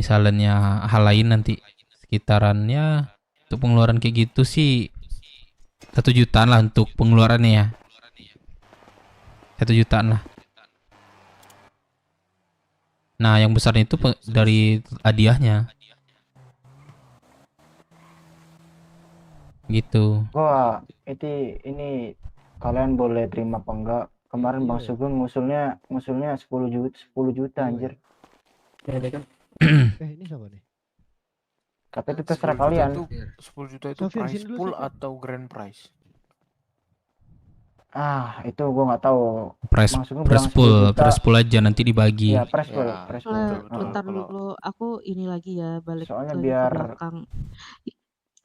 misalnya hal lain nanti sekitarannya untuk pengeluaran kayak gitu sih 1 jutaan lah untuk pengeluarannya ya. 1 jutaan lah. Nah, yang besarnya itu dari hadiahnya. Gitu. Wah, ini kalian boleh terima apa enggak? Kemarin Bang Sugeng ngusulnya 10 juta anjir. Ini siapa nih? Tapi itu terserah kalian. 10 juta itu price pool atau grand prize? Ah, itu gua nggak tahu. Price pool aja nanti dibagi. Iya, price pool. Bentar dulu, aku ini lagi ya balik Soalnya lagi biar ke belakang.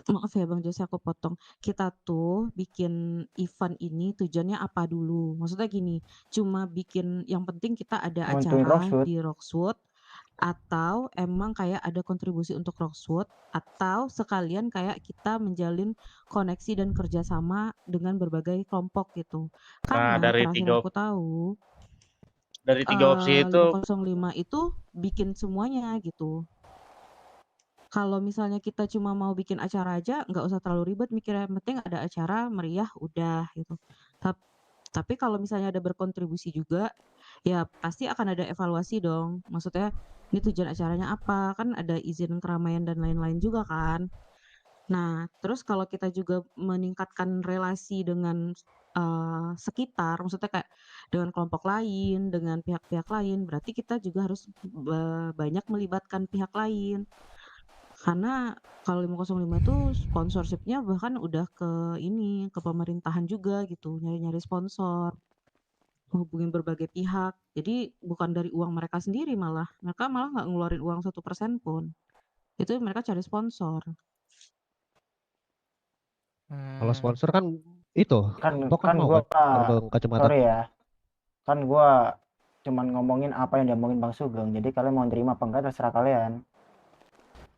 Maaf ya Bang Jose, aku potong. Kita tuh bikin event ini tujuannya apa dulu? Maksudnya gini, cuma bikin yang penting kita ada Nentuin acara Rockswood. di Rockswood, atau emang kayak ada kontribusi untuk Roxwood, atau sekalian kayak kita menjalin koneksi dan kerjasama dengan berbagai kelompok gitu. Nah, Karena terakhir yang aku tahu, dari tiga opsi itu 505 itu bikin semuanya gitu. Kalau misalnya kita cuma mau bikin acara aja, nggak usah terlalu ribet mikirnya, yang penting ada acara meriah udah gitu. Tapi kalau misalnya ada berkontribusi juga, ya pasti akan ada evaluasi dong. Maksudnya ini tujuan acaranya apa? Kan ada izin keramaian dan lain-lain juga kan. Nah, terus kalau kita juga meningkatkan relasi dengan sekitar, maksudnya kayak dengan kelompok lain, dengan pihak-pihak lain, berarti kita juga harus banyak melibatkan pihak lain. Karena kalau 505 itu sponsorship-nya bahkan udah ke ini, ke pemerintahan juga gitu, nyari-nyari sponsor, menghubungin berbagai pihak. Jadi bukan dari uang mereka sendiri malah. Mereka malah nggak ngeluarin uang 1% pun. Itu mereka cari sponsor. Kalau sponsor kan itu, Kan Tok kan mau gua kan Abang Kacamata. sorry ya. Kan gua cuman ngomongin apa yang diomongin Bang Sugeng. Jadi kalian mau terima apa enggak terserah kalian.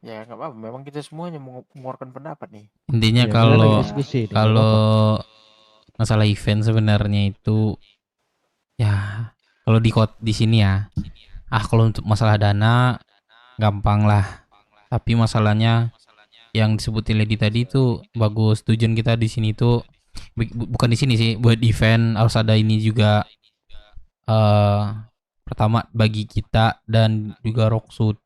Ya nggak apa-apa, memang kita semuanya mengeluarkan pendapat nih. Intinya Iya, kita lagi kalau diskusi nih, nggak kalau apa-apa. masalah event sebenarnya itu ya kalau di sini ya. Kalau untuk masalah dana gampang lah. Tapi masalahnya yang disebutin Lady tadi itu bagus. Tujuan kita di sini tuh bukan di sini sih, buat event harus ada ini juga. Pertama bagi kita dan juga Roxwood.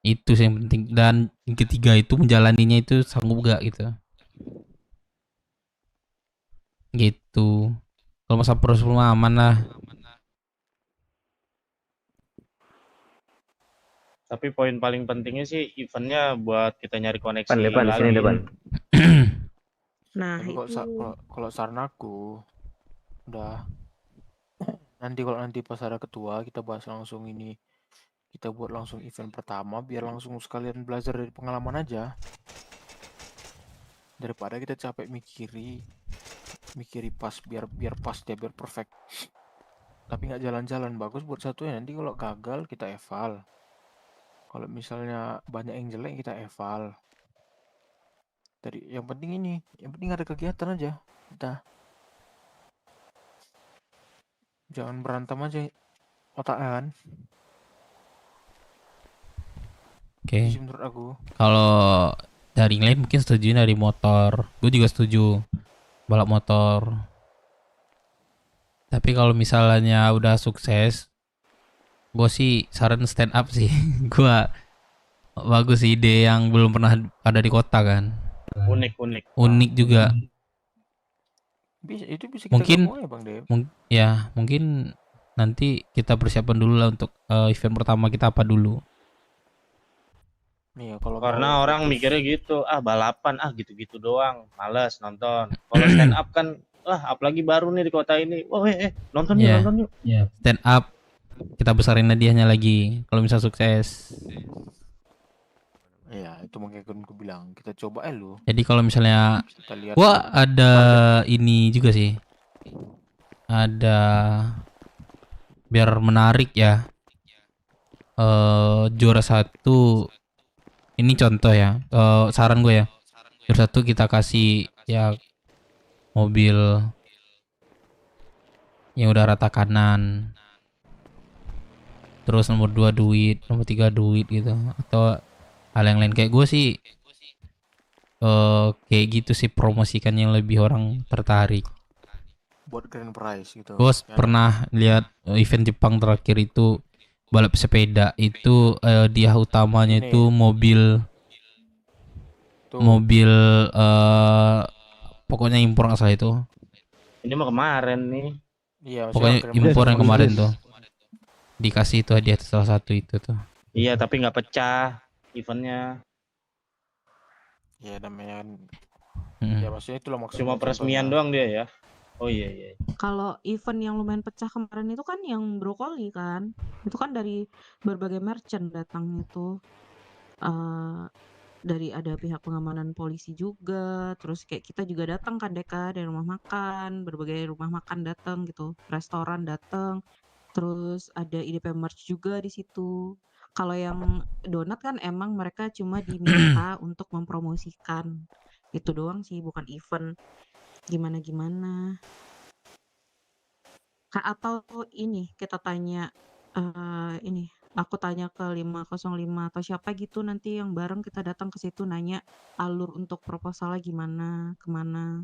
Itu sih yang penting, dan yang ketiga itu menjalaninya itu sanggup gak gitu. Kalau masa proses aman lah. tapi poin paling pentingnya sih eventnya buat kita nyari koneksi Depan, lagi. sini depan. Nah, Tapi itu kalau saran aku udah nanti kalau nanti pas ada ketua kita bahas langsung ini, kita buat langsung event pertama biar langsung sekalian belajar dari pengalaman aja, daripada kita capek mikiri pas biar pas dia biar perfect tapi nggak jalan-jalan. Bagus buat satunya, nanti kalau gagal kita eval, kalau misalnya banyak yang jelek kita eval. Jadi yang penting ada kegiatan aja, kita jangan berantem aja otakan. Oke. Menurut aku. Kalau dari yang lain mungkin setuju dari motor. Gue juga setuju balap motor. Tapi kalau misalnya udah sukses, gue sih saran stand up sih. Gue bagus ide yang belum pernah ada di kota kan. Unik juga. Itu bisa kita Mungkin gabung ya Bang Dev. mungkin nanti kita persiapan dulu lah untuk event pertama kita apa dulu. Nih, kalau Karena orang mikirnya gitu, balapan gitu-gitu doang, males nonton. Kalau stand up kan, apalagi baru nih di kota ini, nonton yuk, nonton yuk. Stand up kita besarin hadiahnya lagi kalau misal sukses. Iya, itu makanya kan gue bilang kita coba lu. Jadi kalau misalnya Kita lihat ada ini juga sih. Ada biar menarik ya. Juara 1 ini contoh ya. Saran gue ya. Juara 1 kita kasih ya mobil yang udah rata kanan. Terus nomor 2 duit, nomor 3 duit gitu, atau hal yang lain. Kayak gue sih kayak gitu sih, promosikan yang lebih orang tertarik. buat grand prize gitu. Gue pernah lihat event Jepang terakhir itu balap sepeda itu dia utamanya Ini. itu mobil pokoknya impor asal itu. Ini mah kemarin nih. Iya, Pokoknya impor yang kemarin tuh. Dikasih itu hadiah salah satu itu tuh. Iya, tapi nggak pecah eventnya. Ya namanya ya maksudnya itulah maksudnya. Cuma peresmian doang dia ya. Oh iya. kalau event yang lumayan pecah kemarin itu kan yang brokoli kan. Itu kan dari berbagai merchant datang itu. Dari ada pihak pengamanan polisi juga, terus kayak kita juga datang kan Deka, dari rumah makan, berbagai rumah makan datang gitu, restoran datang. Terus ada IDP merch juga di situ. Kalau yang donat kan emang mereka cuma diminta untuk mempromosikan. Itu doang sih, bukan event gimana-gimana. Atau ini kita tanya ini aku tanya ke 505 atau siapa gitu nanti yang bareng kita datang ke situ nanya alur untuk proposalnya gimana, kemana.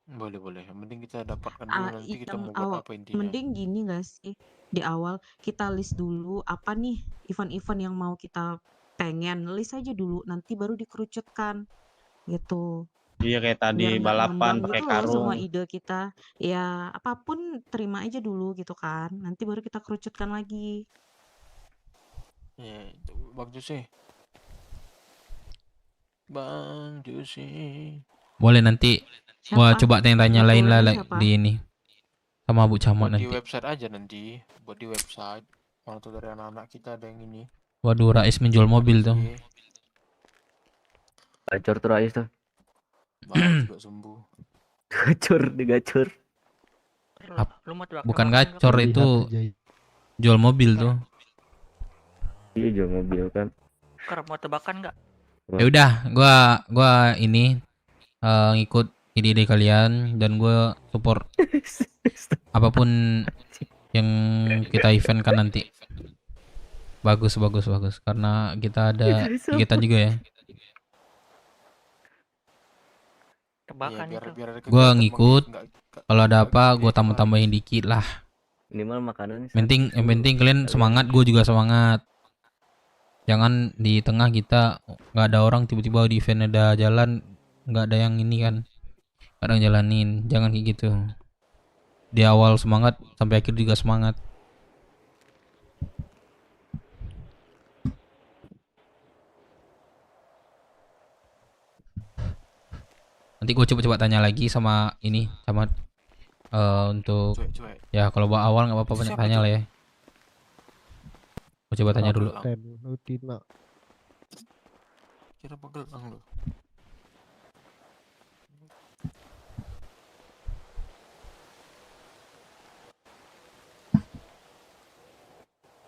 Boleh. Yang penting kita dapatkan dulu nanti kita mau buat Awal apa intinya. mending gini gak sih, di awal kita list dulu apa nih event-event yang mau kita pengen, list aja dulu nanti baru dikerucutkan gitu. Iya kayak tadi Biar nggak balapan ngambang pakai gitu loh semua karung. ide kita. Ya apapun terima aja dulu gitu kan. Nanti baru kita kerucutkan lagi. Ya, itu Bang Jose. Bang Jose. Boleh nanti gua Siapa? coba tanya-tanya Yang lain lah boleh siapa? di ini sama Bu Camot Buat di nanti. website aja nanti. Buat di website. Mana tuh dari anak-anak kita ada yang ini. Waduh, Rais menjual mobil tuh. Gacor tuh Rais tuh. Balap juga sembuh. Digacor. Lu mau tebak Bukan tebakan gacor nggak? itu jual mobil tuh. Iya jual mobil kan. Ker, mau tebakan nggak? Ya udah, gua ini ngikut ide-ide kalian dan gua support apapun yang kita eventkan nanti. Bagus karena kita ada kegiatan juga ya. Tebakan Iya, itu. biar ada Gua kegiatan, ngikut. Bang. Nggak- Kalau ada nggak apa gede gua cuma tambah-tambahin dikit lah. Minimal makanannya Yang penting kalian semangat, gue juga semangat. Jangan di tengah kita nggak ada orang tiba-tiba di event ada jalan nggak ada yang ini kan, nggak ada yang jalanin. Jangan kayak gitu. Di awal semangat sampai akhir juga semangat. Nanti gue coba tanya lagi sama ini sama untuk Cuek. ya kalau bawa awal nggak apa-apa banyak Siapa tanya tuh? lah ya. Gue coba tanya dulu. Lutina. Kira pegelang lu.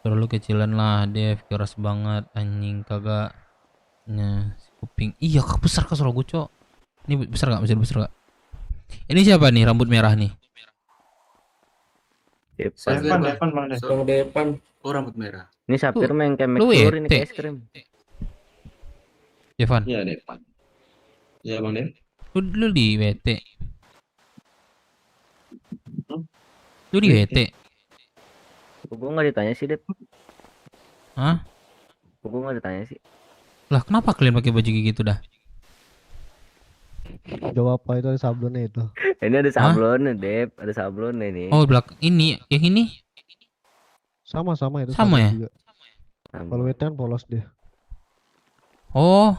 Terlalu kecilan lah, Dev, keras banget anjing kagak. Nah, si kuping. Iya, besar kesel gue, Cok. Ini besar enggak? Besar enggak? Ini siapa nih rambut merah nih? Depan, Bang Dev. Bang Depan. Oh, rambut merah. Ini Sapir main kayak lu McFlurry ini WT? kayak es krim. Evan. Iya, Depan. Iya, Bang Dev. Lu di WT. Lu di WT. Gue nggak ditanya sih, Dep. Hah? Gue nggak ditanya sih. Lah, kenapa kalian pakai baju kayak gitu dah? Jawab apa itu ada sablonnya itu. Ini ada sablonnya, Dep. Ada sablonnya ini. Oh, ini, yang ini? Sama itu. Sama ya? Juga. Kalau WT kan polos dia. Oh.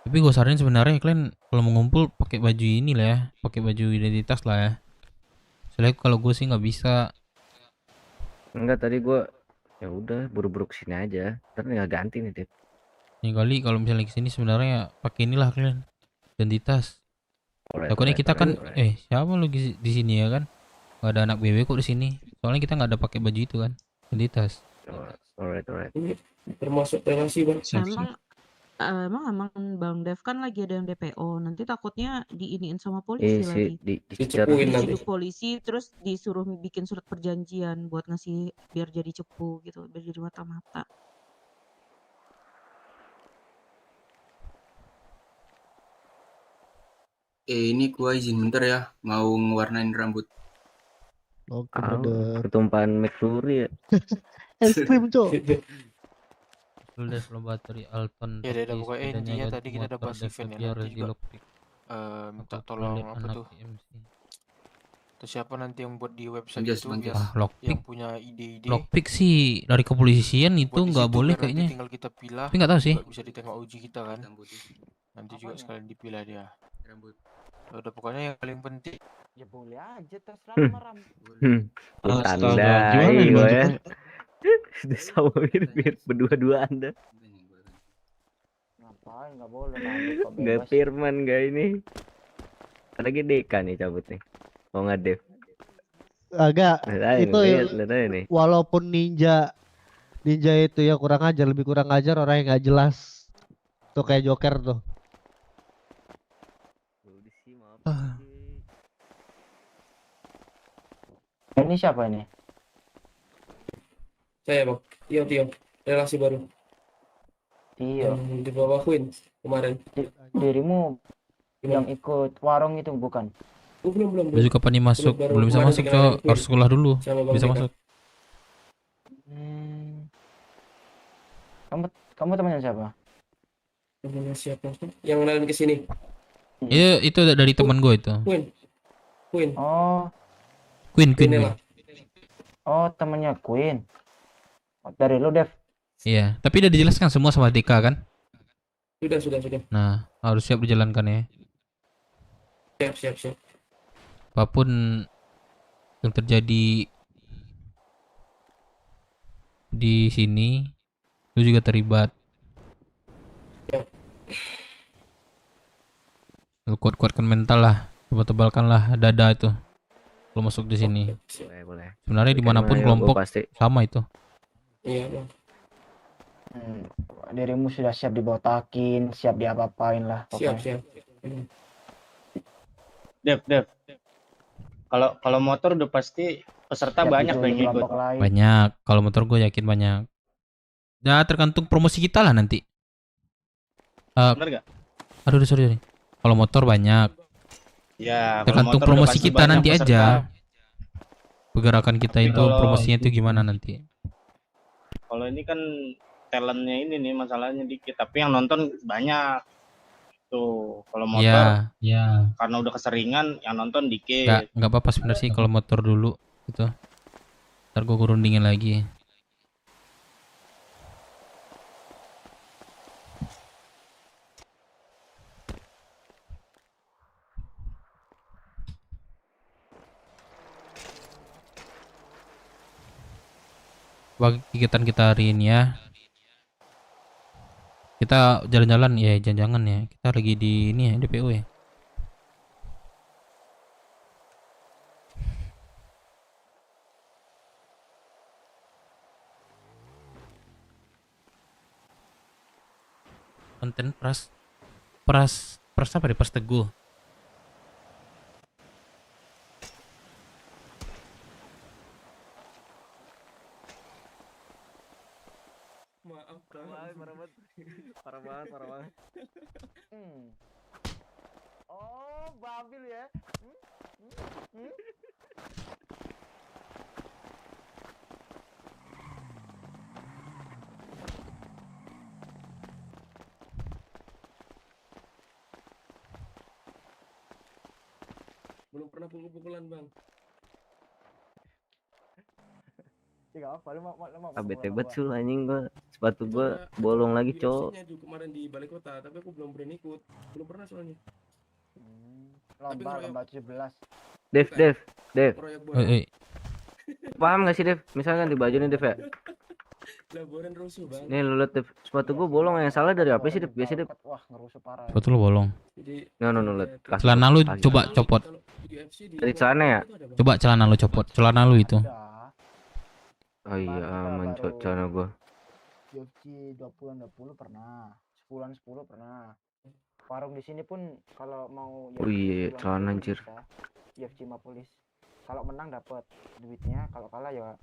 Tapi gue saranin sebenarnya kalian kalau mau ngumpul pakai baju ini lah ya, pakai baju identitas lah ya. Soalnya kalau gue sih nggak bisa. Enggak, tadi gue ya udah buru-buru kesini aja. Ntar tinggal ganti nih, Dep. Yang kali kalau misalnya kesini sebenarnya pakai inilah kalian identitas. Takutnya kita kan siapa lu di sini ya kan? Gak ada anak BW kok di sini. Soalnya kita nggak ada pakai baju itu kan, identitas. Alright. Ini termasuk relasi, Bang. Emang Bang Dev kan lagi ada yang DPO, nanti takutnya diiniin sama polisi lagi. Dicepuin nanti. Diciduk polisi terus disuruh bikin surat perjanjian buat ngasih biar jadi cepu gitu, biar jadi mata-mata. Ini gua izin bentar ya, mau ngewarnain rambut. Oke, brother. Ketumpahan McFlurry ya. Es krim, Cok. Udah slow battery Alton. Ya udah pokoknya intinya tadi kita ada bahas event ya, nanti juga minta tolong apa tuh. Terus siapa nanti yang buat di website itu biar yang punya ide-ide. Lockpick sih dari kepolisian itu nggak boleh kayaknya. Tinggal kita pilih. Tapi nggak tahu sih. Bisa ditengok uji kita kan. Nanti juga sekalian dipilah dia. Udah pokoknya yang paling penting. Ya boleh aja terserah maram. Astaga, gimana gue ya? Sudah sama mirip berdua-dua Anda. Ngapain nggak boleh Nggak Firman nggak ini. lagi Deka nih cabut nih. Mau nggak Dev? Agak itu lihat aja nih. walaupun ninja itu ya lebih kurang ajar orang yang nggak jelas. Tuh kayak Joker tuh. Ini siapa ini? Saya bang, Tio, relasi baru. Tio. Yang di bawah Queen kemarin. Dirimu yang ikut warung itu bukan? Belum. Besok kapan nih masuk? Belum bisa masuk, Cok. Harus sekolah dulu. Bisa masuk. Kamu temannya siapa? Temannya siapa? Yang kenalin ke sini. Iya, itu dari teman gue itu. Queen. Oh. Queen. Oh, temannya Queen. Dari lu, Dev. Iya, tapi udah dijelaskan semua sama Dika kan? Sudah. Nah, harus siap dijalankan ya. Siap. Apapun yang terjadi di sini, lu juga terlibat. Lu kuatkan mental lah, tebal-tebalkan lah dada itu. Lu masuk di sini. Boleh. Sebenarnya dimanapun kelompok sama itu. Iya bang. Dirimu sudah siap dibotakin, siap diapa-apain lah. Siap. Dev. Kalau motor udah pasti peserta Siap banyak yang ikut. Banyak. Kalau motor gue yakin banyak. Ya tergantung promosi kita lah nanti. Bener gak? Aduh sorry. Kalau motor banyak. Ya. Tergantung promosi kita nanti aja. Pergerakan kita itu promosinya itu gimana nanti? Kalau ini kan talentnya ini nih masalahnya dikit, tapi yang nonton banyak. Tuh, kalau motor, ya. Karena udah keseringan, yang nonton dikit. Nggak apa-apa sebenarnya sih kalau motor dulu gitu. Ntar gue kurundingin lagi. Kegiatan kita hari ini ya. Kita jalan-jalan ya, jangan-jangan ya. Kita lagi di ini ya, DPO ya. Konten pras apa deh, Pras Teguh. Maaf, parah banget. Oh, babil ya. Belum pernah pukul-pukulan bang. Bete betul anjing gua. Sepatu gua bolong lagi, Cok. Kemarin di balai kota, tapi aku belum berani ikut. Belum pernah soalnya. Lomba 17. Dev. Oi. Paham gak sih, Dev? Misalkan di baju nih, Dev ya. Laboran rusuh, Bang. Nih lu lihat, Dev. Sepatu gua bolong, yang salah dari apa sih, Dev? Biasa, Dev. Wah, ngerusuh parah. Sepatu lu bolong. No, lihat. Celana lu coba copot. Dari celana ya? Coba celana lu copot. Celana lu itu. Oh iya, aman celana gua. UFC 20 pernah. 10 pernah. Warung di sini pun kalau mau Oh iya, celana anjir. UFC 50. Kalau menang dapat duitnya, kalau kalah ya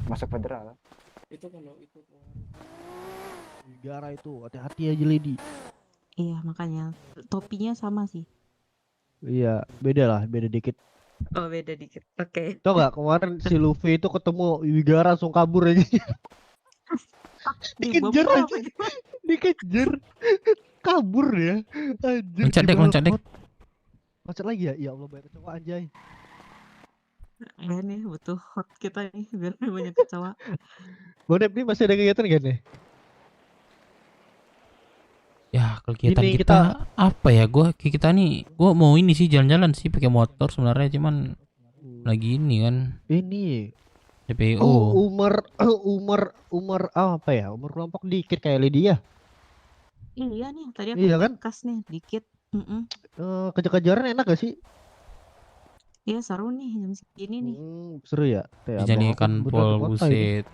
masuk federal. Itu kalau itu negara itu hati-hati aja Lady. Iya, makanya topinya sama sih. Iya, beda dikit. Oh, beda dikit. Oke. Tau gak kemarin si Luffy itu ketemu Wigara langsung kabur aja. Dikejar aja. Dikejar. Kabur ya. Anjir. Loncat dek. Loncat lagi ya? Ya Allah, banyak kecoa anjay. Ya nih, butuh hot kita nih biar banyak kecoa. Bonep nih masih ada kegiatan gak nih? Ya kegiatan kita apa ya? Kita mau ini sih jalan-jalan sih pakai motor sebenarnya, cuman lagi ini kan. Ini DPO. Umur apa ya? Umur kelompok dikit kayak Lydia. Iya nih, tadi aku Iya kan? kas nih dikit. Kejar-kejaran enak gak sih? Iya seru nih jam segini nih. Seru ya? Kayak abang aku Dijadikan bener pol ke kota ini. buset.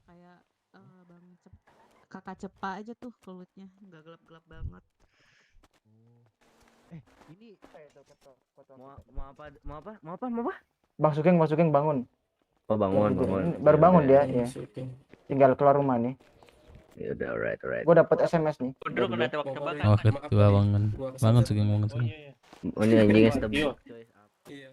Kayak kakak cepa aja tuh kulitnya, nggak gelap-gelap banget. Ini Mau apa? Bang Sugeng bangun. Oh, bangun. Ini baru bangun dia, ya. Tinggal keluar rumah nih. Ya udah, alright. Gue dapet SMS nih. Udah kena tebak-tebakan. Oh, kedua bangun. Bangun Sugeng. Oh, ini anjingnya stebak. Iya.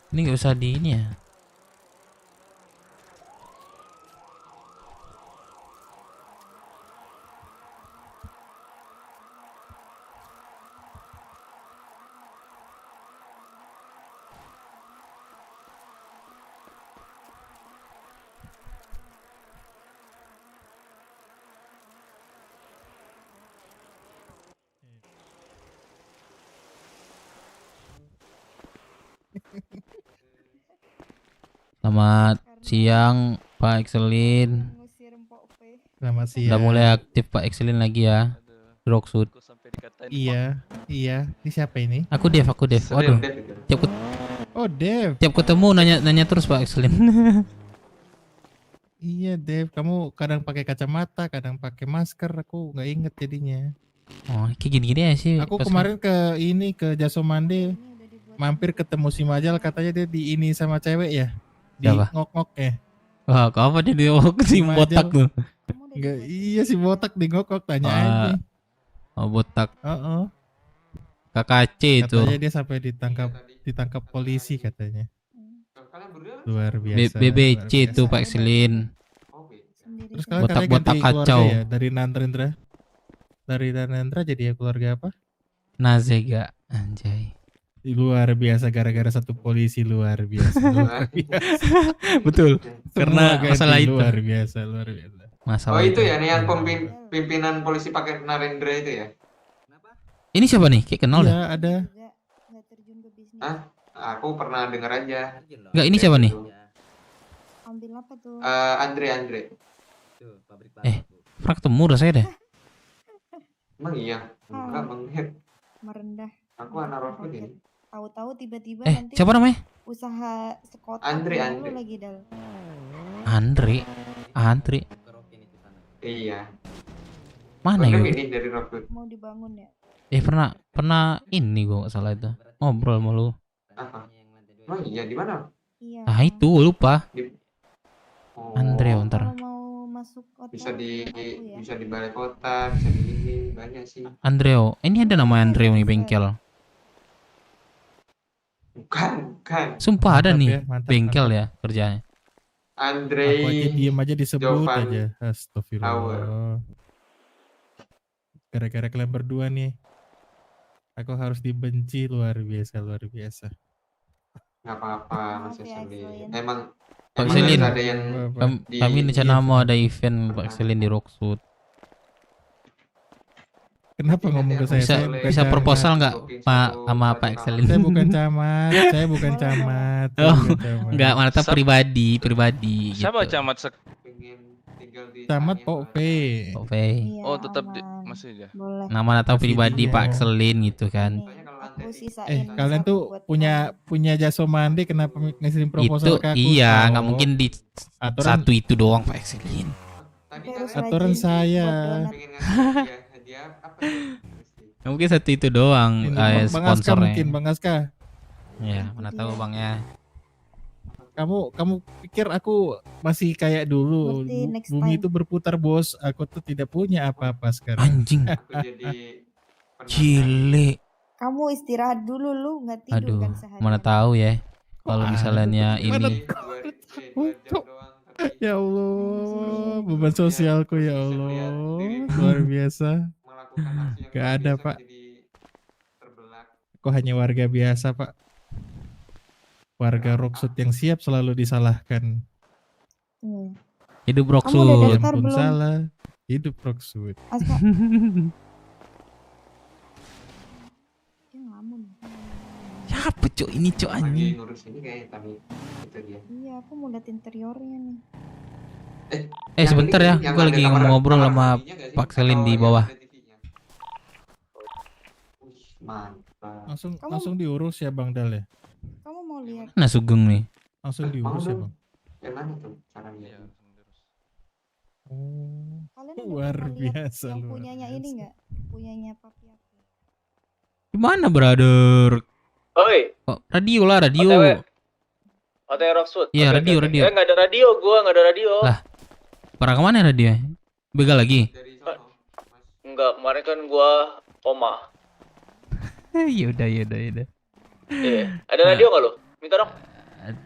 Ini nggak usah di ini ya. Selamat siang Pak Excelin. Selamat siang. Udah mulai aktif Pak Excelin lagi ya. Rocksuit. Iya. Ini siapa ini? Aku Dev. Waduh. Tiap ketemu nanya terus Pak Excelin. Iya, Dev. Kamu kadang pakai kacamata, kadang pakai masker. Aku nggak inget jadinya. Oh, kayak gini-gini ya sih. Aku kemarin ke Jasomande, mampir ketemu si Majal, katanya dia di ini sama cewek ya. Di Siapa? ngok-ngok ya. Wah, apa dia si botak tuh? Enggak, iya si botak di ngok-ngok, tanya aja. Oh, botak. Heeh. KKC itu. Katanya dia sampai ditangkap polisi katanya. Luar biasa. BBC itu Pak Excelin. Terus kalian Botak-botak ganti keluarga kacau. ya? Dari Narendra jadi keluarga apa? Nazega, anjay. Luar biasa, gara-gara satu polisi, luar biasa. Betul. Karena Semua masalah ganti, itu. Luar biasa. Oh itu ya nih yang pimpinan polisi pakai Narendra itu ya? Ini siapa nih? Kayak kenal dah. Iya, ada. Hah? Aku pernah dengar aja. Enggak, ini siapa nih? Ambil apa tuh? Andre. Pernah ketemu dah saya deh. Emang iya? Enggak, Bang Dev. Merendah. Aku anak Rockwood ini. Tahu-tahu tiba-tiba nanti siapa namanya? usaha sekota Andre. lu lagi Dal. Andre. Iya. Mana Bang ya? Dev ini dari Rockwood. Mau dibangun ya? Pernah ini gua nggak salah itu. Ngobrol sama lu. Apa? Emang iya di mana? Iya. Ah itu gua lupa. Oh, Andre bentar. Kalau mau masuk kota bisa di aku ya. bisa di balai kota, bisa di ini, banyak sih. Andreo. Ini ada nama Andreo nih bengkel. Bukan. Sumpah ada Mantap nih ya, mantap, bengkel ya kerjanya. Andre. Aku aja diem aja disebut Jovan aja. Astagfirullah. Gara-gara kalian berdua nih, aku harus dibenci, luar biasa. Nggak apa-apa, Mas Excelin. Emang Pak emang Excelin, harus ada yang kami rencana mau ada event Pak Excelin di Rocksuit. Kenapa ngomong ke saya? Saya bukan Bisa camat. proposal nggak Pak sama Pak Excelin? Saya bukan camat. Oh, nggak, mana tahu pribadi gitu. Siapa camat Camat Pok V. Oh, tetap masih ya. Nah, mana tahu pribadi Iya. Pak Excelin gitu kan. Aku sisain Kalian tuh punya Jasomande, kenapa ngisiin Itu proposal ke aku? iya, Tahu. nggak mungkin di Aturan- satu itu doang Pak Excelin. Aturan saya. Nggak mungkin satu itu doang Ini Bang Aska sponsornya. mungkin, Bang Aska. Ya, mana tahu Bang ya. Kamu pikir aku masih kayak dulu? Berarti next Bumi time. itu berputar, Bos. Aku tuh tidak punya apa-apa sekarang. Anjing. Aku jadi Cilik. Kamu istirahat dulu, lu nggak tidur Aduh, kan seharian. mana tahu ya. Kalau misalnya Mana ini Ya Allah, beban sosialku ya Allah, luar biasa. Gak ada Pak. Kok hanya warga biasa Pak? Warga Rocksud yang siap selalu disalahkan. hidup Kamu udah Rocksud. daftar Pun belum? salah, hidup Rocksud. Asma. Dia ngelamun. Siapa cok ini cok anjing? ngurus ini kayak tadi itu dia. Iya, aku mau lihat interiornya nih. Sebentar ya, gue lagi ngobrol sama Pak Selin di bawah. Mantap. Langsung diurus ya Bang Dal ya. Kamu mau lihat? Nah Sugeng nih. Langsung diurus ya Bang. Yang mana tuh caranya? Kalian Luar udah pernah lihat biasa, yang luar punyanya ini nggak? Punyanya papi aku. Gimana brother? Oi, Oh, radio lah radio. OTW Rocksud. Iya, radio. Nggak ada radio, gua nggak ada radio. Lah, para kemana radio? Begal lagi? Enggak, kemarin kan gua koma. Yaudah. Iya, ada radio nggak lo? Minta dong.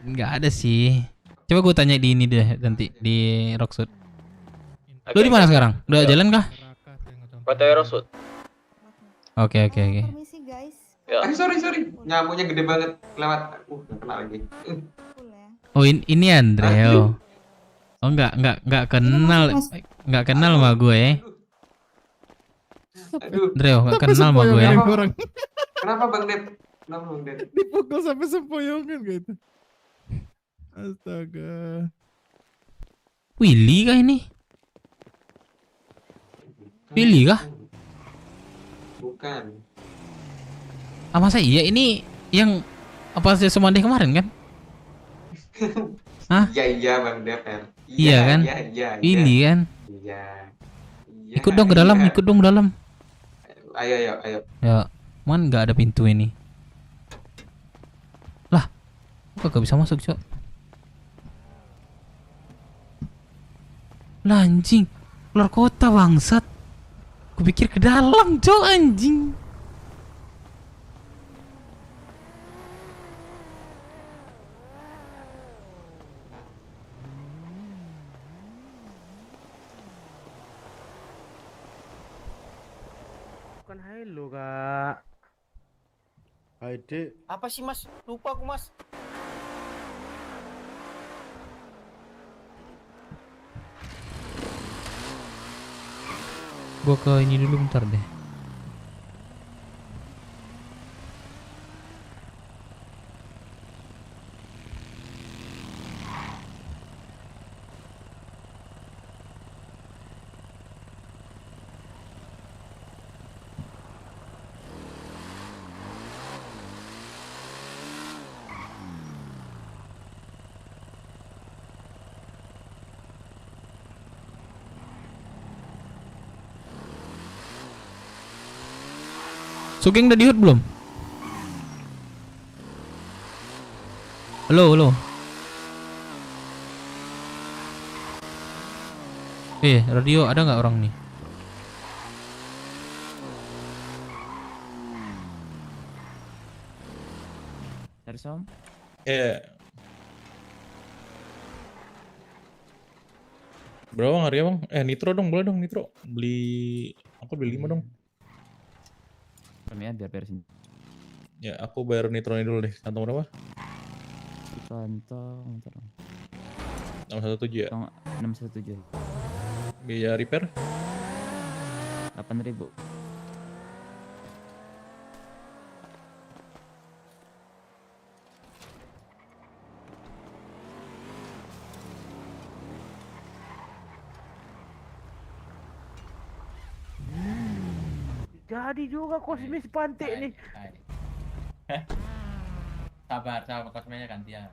Nggak ada sih. Coba gue tanya di ini deh nanti di Rocksud. Lu di mana sekarang? Udah jalan kah? OTW Rocksud. Oke. Permisi guys. Ya. Sorry. Nyamuknya gede banget lewat. Kena lagi. Oh ini Andreo. Oh enggak kenal. Enggak kenal sama gue. Andreo enggak kenal sama gue. Kenapa Bang Dep? Kenapa Bang Dep? Dipukul sampai sempoyongan gitu. Astaga. Willy kah ini? Willy kah? Bukan. Ah masa iya ini yang apa sih Sumande kemarin kan? Hah? Iya Bang Dep. Iya kan? Iya. Willy kan? Iya. Ikut dong ke dalam. Ayo. Ya, man nggak ada pintu ini. Lah, kok gak bisa masuk cok? Lah anjing, keluar kota bangsat. Kupikir ke dalam cok anjing. Bukan hello kak. Haide. Apa sih mas? Lupa aku mas. Gua ke ini dulu bentar deh. Sugeng udah di-hut belum? Halo. Radio ada nggak orang nih? Dari Som? Berapa bang harganya bang? Nitro dong, boleh dong nitro. Aku beli 5 dong. Ya, biar beresin. Ya, aku bayar nitronya dulu deh. Kantong berapa? Kantong 617 ya? 617. Biaya repair? 8.000. Jadi juga kosmis pantai nih. Sabar kosmenya gantian.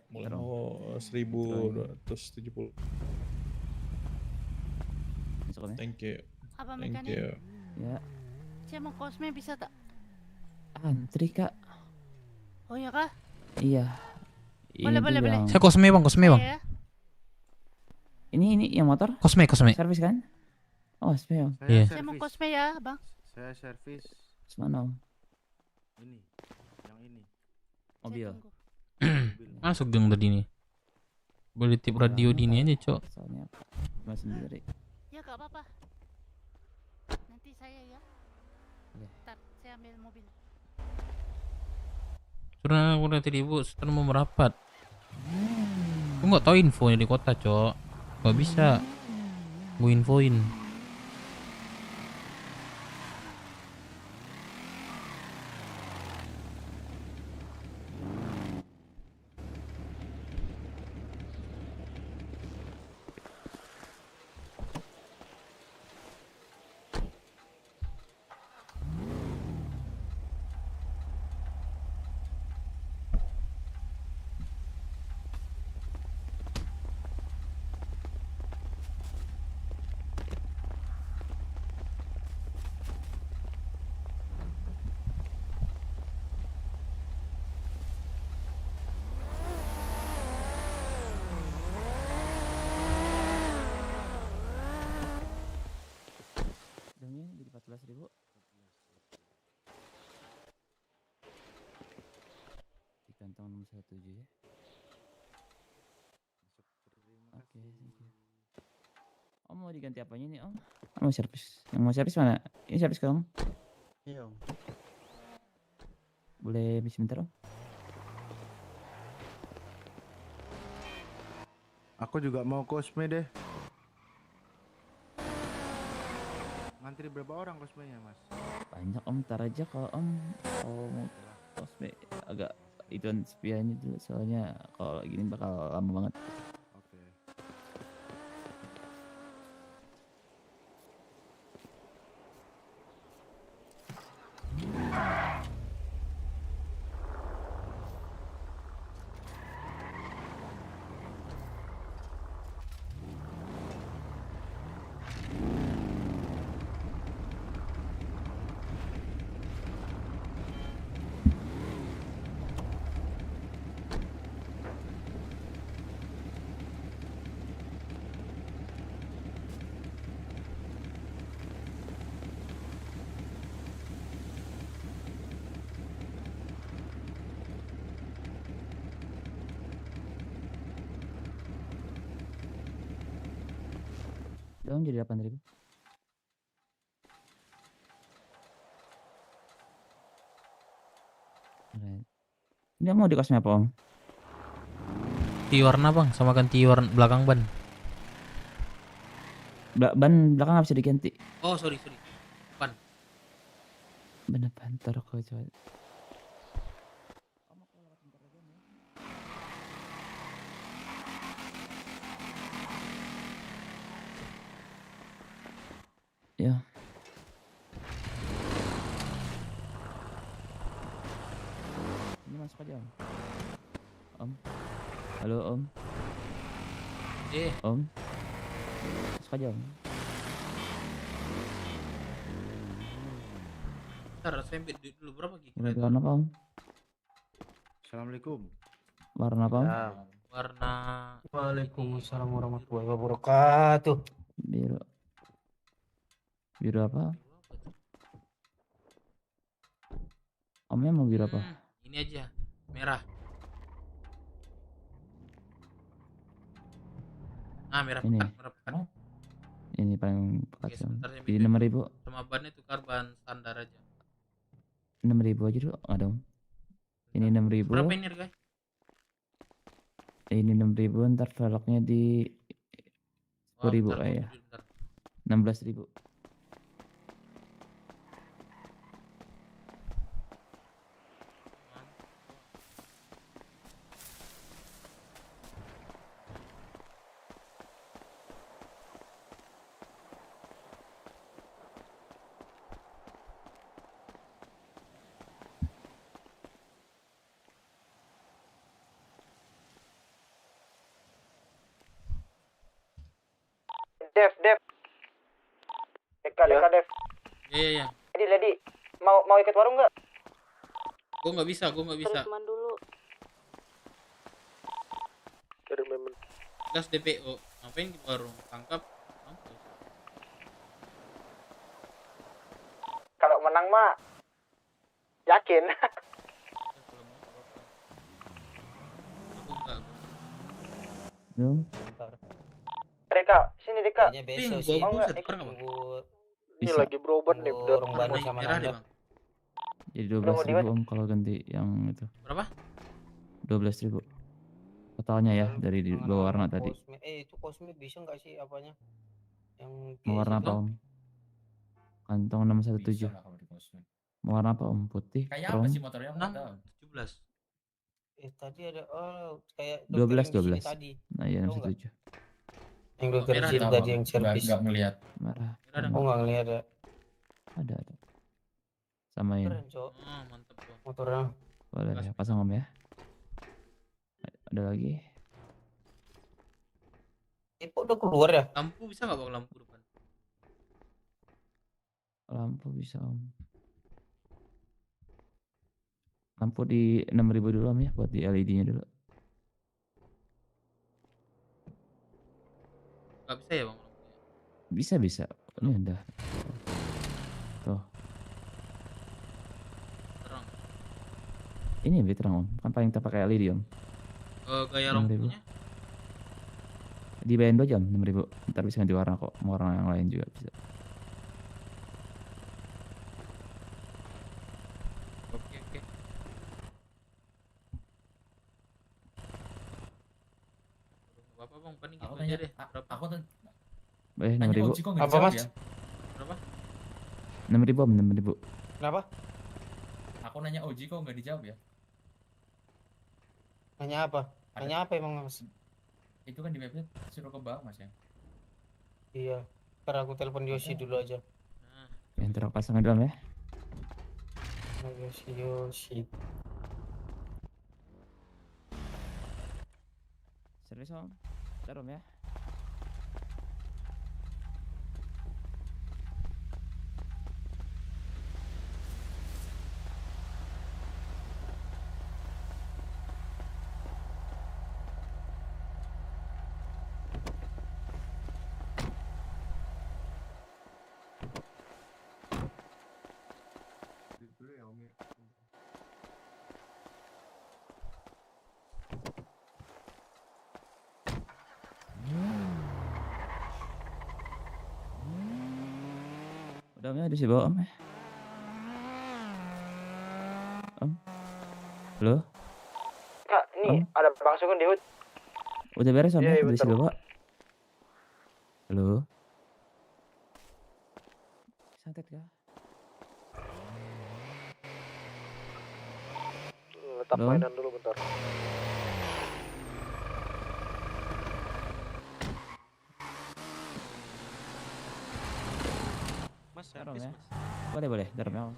Mulai mau 12.270. Masuk Om ya. Thank you. Apa Thank mekanik? you. Ya. Saya mau kosme bisa tak? Antri Kak. Oh ya kah? Iya. Boleh, boleh, boleh. Saya Cosme bang, Cosme bang. Saya ya. Ini yang motor? Cosme. Servis kan? Oh, Cosme. Iya. Saya mau kosme ya, Bang. Saya servis Mana Om? ini, yang ini. Mobil. Masuk geng tadi nih. Boleh tip radio di ini aja, Cok. Soalnya cuma sendiri. Ya gak apa-apa. Nanti saya ya. Ntar saya ambil mobil. Sudah udah tadi ibu, setelah mau merapat. Aku nggak tahu infonya di kota, Cok. Nggak bisa. Gue infoin. Jamnya jadi 14.000. Di kantong nomor 17 ya. Oke, thank you. Om mau diganti apanya nih Om? Om mau servis. Yang mau servis mana? Ini servis ke Om? Iya Om. Boleh sebentar Om? Aku juga mau kosme deh. Ngantri berapa orang kosmenya Mas? Banyak Om, ntar aja kalau Om mau cosplay agak ituan sepiannya dulu soalnya kalau gini bakal lama banget. Oke. Udah Om jadi 8.000. Alright. Ini mau di kosnya apa Om? Ganti warna bang, sama ganti warna belakang ban. Ban belakang nggak bisa diganti. Oh sorry. Ban. Ban apa? Ntar aku coba. Ya. Ini masuk aja Om. Om. Halo Om. Om. Masuk aja Om. Ntar saya ambil duit dulu berapa gitu? Warna apa Om? Assalamualaikum. Warna apa Om? Warna. Waalaikumsalam warahmatullahi wabarakatuh. Biru. Biru apa? Omnya mau biru apa? Ini aja, merah. Ah merah Ini. pekat, merah pekat. Ini paling pekat Oke, sih Om. sebentar saya Jadi ambil 6.000. Sama bannya tukar ban standar aja. 6.000 aja dulu. Ada Om. Ini 6.000. Berapa ini harga? Ini 6.000, ntar velgnya di 10.000 ya. 16.000. Dev. Deka, Dev. Iya. Lady, mau ikut warung nggak? Gue nggak bisa. Teman dulu. Gas DPO. Ngapain di warung? Tangkap. Mampus. Kalau menang mah yakin. Deka, sini Deka. Mau nggak ikut? Ini lagi berobat nih, Warung Bandung sama Merah deh, Nanda. Bang. Jadi 12.000 Om kalau ganti yang itu. Berapa? 12.000. Totalnya ya dari di bawah warna tadi. Itu kosmik bisa nggak sih apanya? Yang Mau warna apa Om? Kantong 617. Mau warna apa Om? Putih, Kayak apa chrome. sih motornya? Aku nggak tahu. 17. Tadi ada kayak 12. tadi. Nah, iya Tahu nggak? 617. Yang dokter Merah Jin Tahu, tadi yang servis. nggak ngelihat. Merah. Oh nggak ngeliat ya? Ada. Samain. Keren cok. Mantep tuh. Motornya. Boleh ya, pasang Om ya. Ada lagi. Itu udah keluar ya? Lampu bisa nggak Bang, lampu depan? Lampu bisa Om. Lampu di 6.000 dulu Om ya, buat di LED-nya dulu. Nggak bisa ya Bang? Bisa. Ini udah. Tuh. Terang. Ini lebih terang Om. Kan paling terpakai LED Om. Gaya 6.000. lampunya? Dibayar 2 jam 6.000. Ntar bisa ganti warna kok. Mau warna yang lain juga bisa. Oke. Bapak Bang, paling gitu aja deh. Berapa? Aku tuh 6.000. Oji kok nggak Apa dijawab mas? ya? Berapa? 6.000 Om, 6.000. Kenapa? Aku nanya Oji kok nggak dijawab ya? Nanya apa? Nanya apa emang mas? Itu kan di website suruh ke bawah mas ya. Iya. Ntar aku telepon Yosi dulu aja. Ya, ntar aku pasang dulu Om ya. Yosi. Servis Om. Ntar Om ya. Udah Om ya, di bawah Om ya. Om. Halo? Kak, ini ada Bang Sukun di HUD. Udah beres Om ya, Iya, di bentar. bawah. Halo? Santet kah? Letak Halo? mainan dulu bentar. Mas, Taruh servis ya. Mas. Boleh, taruh ya Om.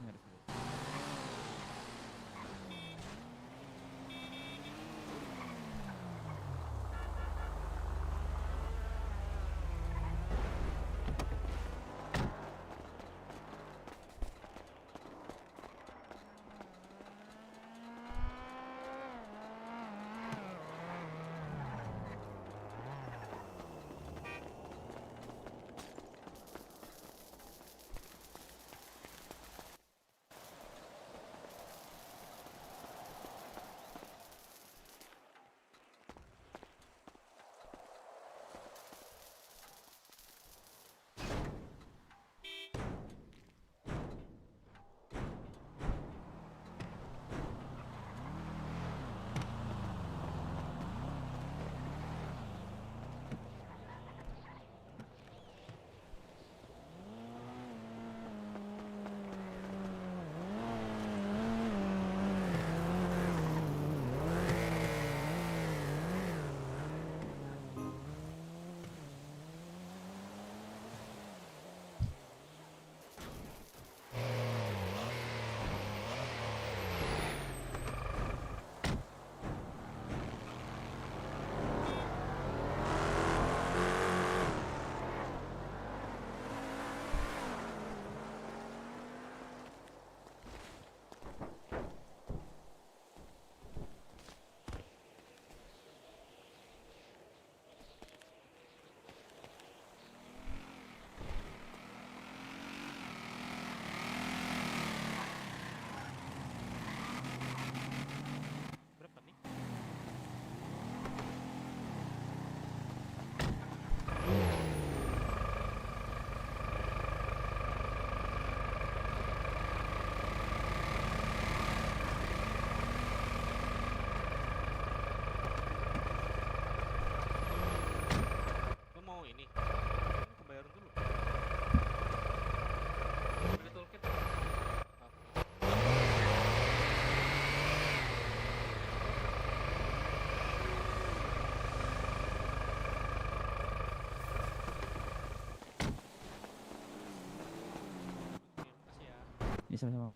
Ini sama-sama.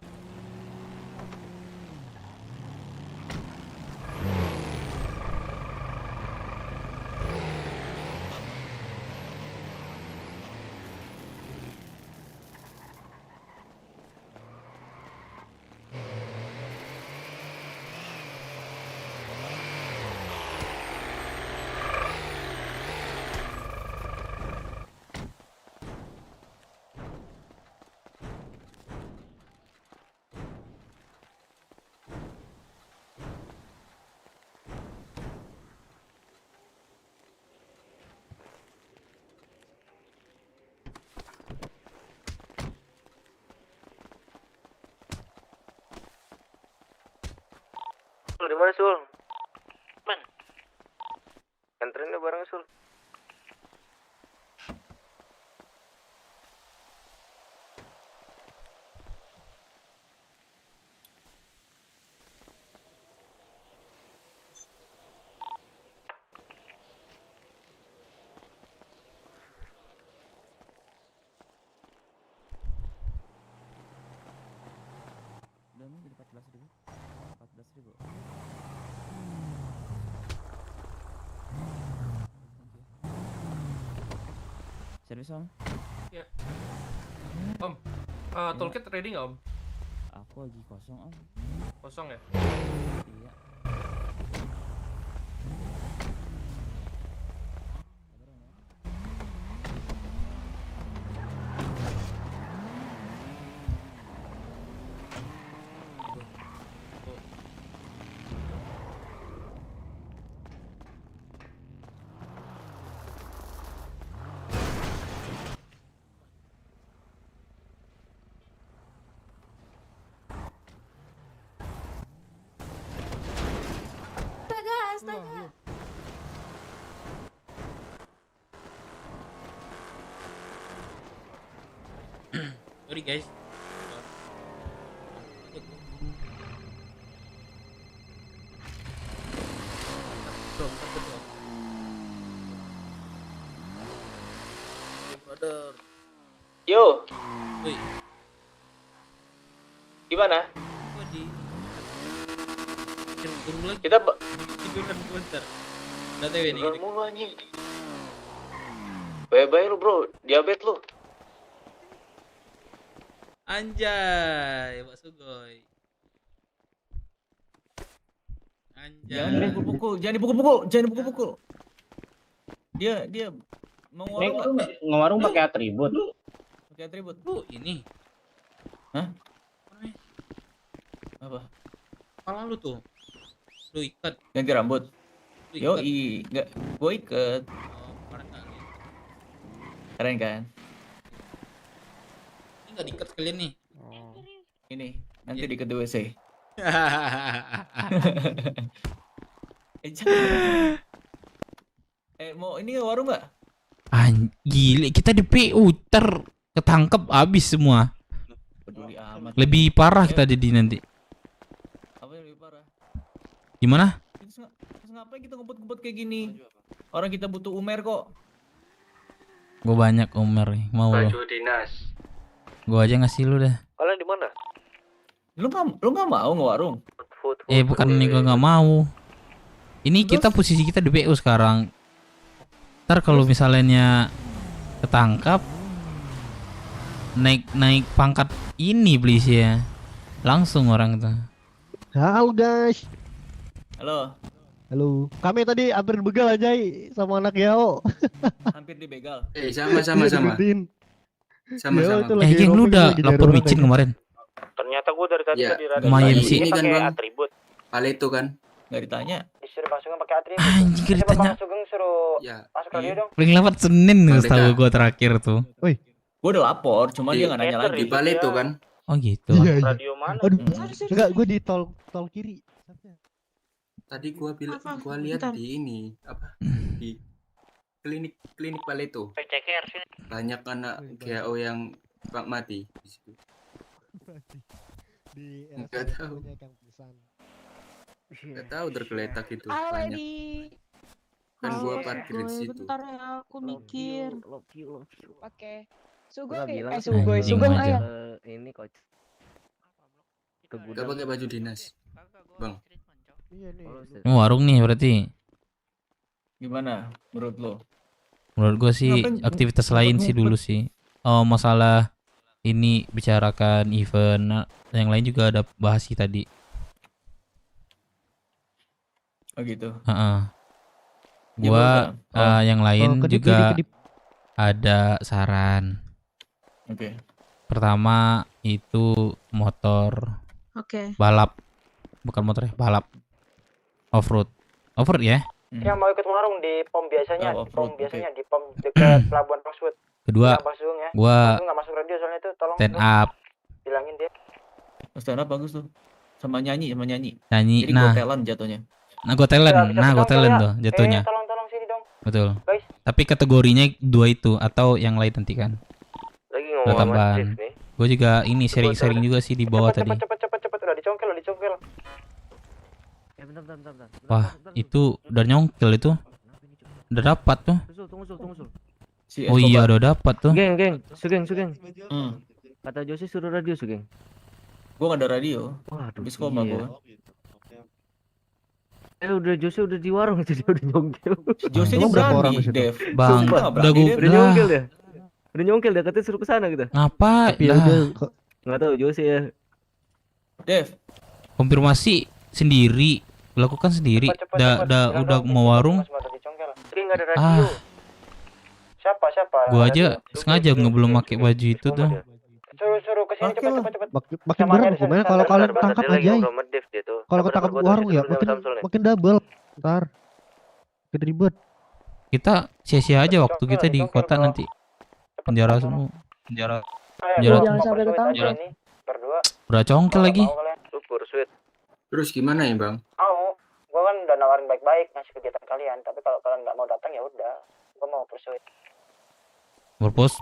Sul, di mana Sul? Man. Antrennya bareng Sul. Udah mau jadi 14.000. 14.000. Servis Om. Ya. Om, toolkit ready nggak Om? Aku lagi kosong Om. Kosong ya? Iya. Astaga. Sorry guys. Yo, Woi, gimana? kok di turun lagi? Kita tiduran bentar. Udah TW nih. Tidur mulu anjing. Bye-bye lu bro, diabetes lu. Anjay, Pak Sugoi. Jangan Anjay. dipukul-pukul, jangan dipukul-pukul, jangan dipukul-pukul. Dia mau Ini warung nggak? ngewarung pakai atribut. Pakai atribut. Ini. Hah? Apa? Kepala lu tuh. Lu ikat. Ganti rambut. Lu ikat. Yoi, nggak, gue iket. Oh, kemarin kali. Keren kan? Ini nggak diikat sekalian nih. Ini nanti diiket di WC. Mau ini warung nggak? Gile, kita di PU ketangkep habis semua. Peduli amat. Lebih parah kita jadi nanti. Apa yang lebih parah? Gimana? Terus ngapain kita ngebut-ngebut kayak gini? Orang kita butuh Umer kok. Gue banyak Umar nih, mau lo. Baju dinas. Gue aja ngasih lu dah. Kalian di mana? Lu nggak mau ngewarung? Bukan nih gue nggak mau. Ini kita posisi kita di PU sekarang. Ntar kalau misalnya ketangkap, naik pangkat ini please ya. Langsung orang tuh. Halo guys. Halo. Halo. Kami tadi hampir begal aja sama anak Yao. Hampir dibegal. Sama. Geng lu udah lapor micin kemarin. Ternyata gue dari tadi Ya, di radio. lumayan Ini sih. kan Pakai bang atribut. Kali itu kan. Nggak ditanya. Disuruh Pak Sugeng pakai atribut. Anjir, Coba ditanya. Pak Sugeng suruh masuk radio dong. Paling lewat Senin Bang setahu Deka. gue terakhir tuh. Woi. Gue udah lapor, cuma dia nggak nanya lagi. Di Bali itu kan. Oh gitu. Iya. Radio mana? Aduh. Enggak, gue di tol kiri. Tadi gua lihat di ini apa? Di klinik Paleto. Ceker sini. Banyak anak GAO yang mati di situ. Di Nggak tahu. Nggak tahu tergeletak itu Halo banyak. Edi. Kan gua Halo, parkir di Sugoi. situ. Bentar ya, aku mikir. Love you. Oke. Gua bilang Sugoi, Anjing Sugeng aja. ayo. Ini coach. Ke Gak gudang. pakai baju dinas, bang. Iya nih. Warung nih berarti. Gimana menurut lo? Menurut gue sih Ngapain- aktivitas lain sih dulu sih. Oh, masalah ini bicarakan event, nah, yang lain juga ada bahas sih tadi. Oh gitu. Heeh. Ya, Gua bagus, yang lain kedip, juga kedip. ada saran. Oke. Pertama itu motor Oke. balap, bukan motor ya, balap off-road. Off-road ya. Yang mau ikut warung di pom biasanya, Oh, di pom off-road, biasanya, di pom dekat Pelabuhan Rosewood. Kedua, Yang Pak Sugeng ya. gua Pak Sugeng nggak masuk radio soalnya itu, tolong stand dong, up bilangin dia. Stand up bagus tuh. Sama nyanyi. nyanyi. Jadi Nah, gotelan jatuhnya. gue talent, Ya, bisa nah gue dong, talent ya. tuh jatuhnya. Tolong sini dong. Betul. Guys. Tapi kategorinya dua itu atau yang lain nanti kan. Lagi Ada ngomong sama tambahan. Steve nih. Gue juga ini sharing-sharing juga sih di bawah tadi. Cepet, udah dicongkel. Bentar. Wah, itu udah nyongkel itu. Udah dapat tuh. Tunggu sul. Si Oh iya, Escobar. udah dapat tuh. Geng, Sugeng. Kata Josi suruh radio Sugeng. Gua gak ada radio. Waduh, Habis koma iya. gua. Udah Josi udah di warung jadi udah nyongkel. Jose nya Emang berapa orang berani, di situ? Dev. Bang, Sumpah udah berani, gua Dev. Udah nyongkel dia. Udah nyongkel dia katanya suruh ke sana gitu. Ngapa? Tapi ya Lah, udah Enggak tahu Josi ya. Dev. konfirmasi sendiri, lakukan sendiri. Udah mau warung. Sugeng nggak ada radio. Ah, Siapa? gua aja sengaja nggak belum pakai baju itu tuh. Suruh kesini Pakai lah. cepet. makin berat hukumannya kalau kalian tangkap Dia lagi aja. ngobrol sama Dev dia tuh. Kalau ketangkap warung ya makin double. Ntar makin ribet. Kita sia-sia aja waktu kita di kota nanti. Penjara semua. Penjara. Jangan sampai ketangkep. Berdua. Udah congkel lagi. Lu pursuit. Terus gimana ya, bang? Mau. Gua kan udah nawarin baik-baik ngasih kegiatan kalian, tapi kalau kalian nggak mau datang ya udah. Gua mau pursuit.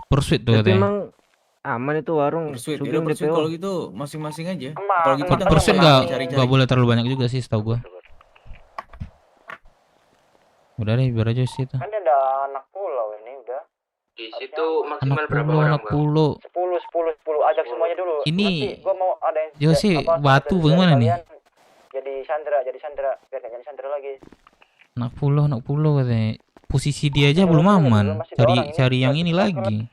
Pursuit tuh Tapi katanya. emang aman itu warung. Pursuit. Sugeng Yaudah, pursuit DPO. kalau gitu masing-masing aja. Emang, Kalau gitu kita Pursuit nggak nggak cari-cari. boleh terlalu banyak juga sih setahu gua. Udah deh, biar aja sih itu. Kan dia ada anak pulau ini udah. Di situ maksimal Anak berapa pulau, orang, anak bang? pulau. 10 ajak semuanya dulu. Ini Nanti gua mau ada yang Josi, batu dari bagaimana nih? kalian jadi Sandra biar gak jadi Sandra lagi. Anak pulau katanya. Posisi dia aja belum aman. Cari yang ini lagi.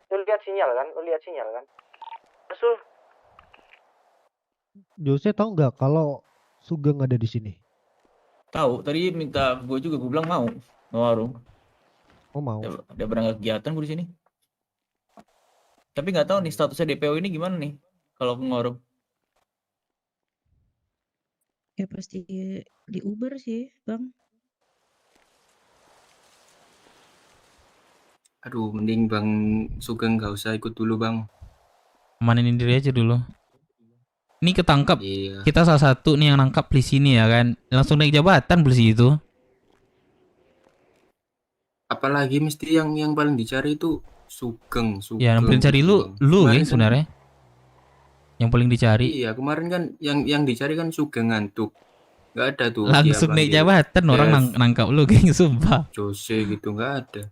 Lu lihat sinyal kan? Rasul. Jose tahu nggak kalau Sugeng ada di sini? Tahu, tadi minta gue juga, gue bilang mau warung. Oh mau. Ada berangkat kegiatan gue di sini. Tapi nggak tahu nih statusnya DPO ini gimana nih kalau ngewarung. Ya pasti di Uber sih, Bang. Aduh, mending Bang Sugeng nggak usah ikut dulu, bang. Amanin diri aja dulu. Ini ketangkap. Iya. Kita salah satu nih yang nangkap polisi ini ya kan. Langsung naik jabatan polisi itu. Apalagi mesti yang paling dicari itu Sugeng. Ya, yang paling cari lu Kemarin kan sebenarnya. Yang paling dicari. Iya, kemarin kan yang dicari kan Sugeng ngantuk. Nggak ada tuh. Langsung dia naik panggil jabatan orang Dev, nangkap lu, geng, sumpah. Jose gitu, nggak ada.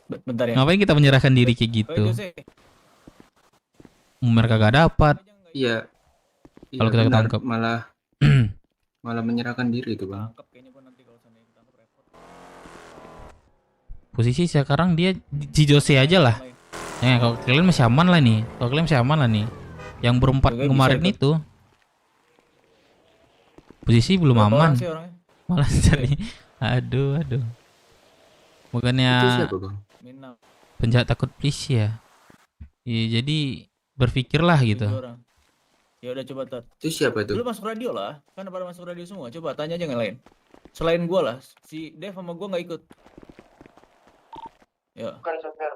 Bentar ya. Ngapain kita menyerahkan diri kayak gitu? Mereka gak dapat. Iya. Kalau kita benar. ketangkep. malah menyerahkan diri itu, bang. Posisi sekarang dia si Jose aja lah. Ya, kalau kalian masih aman lah nih. Kalau kalian masih aman lah nih. Yang berempat Juga kemarin bisa itu. Posisi belum Berapa aman. orang sih orangnya? Malah cari. Aduh. Bukannya Itu siapa, bang? penjahat takut polisi ya. Iya, jadi berpikirlah gitu. 7 orang. Ya udah coba tat. Itu siapa tuh? Lu masuk radio lah. Kan pada masuk radio semua. Coba tanya aja yang lain. Selain gua lah, si Dev sama gua nggak ikut. Ya. Bukan sopir.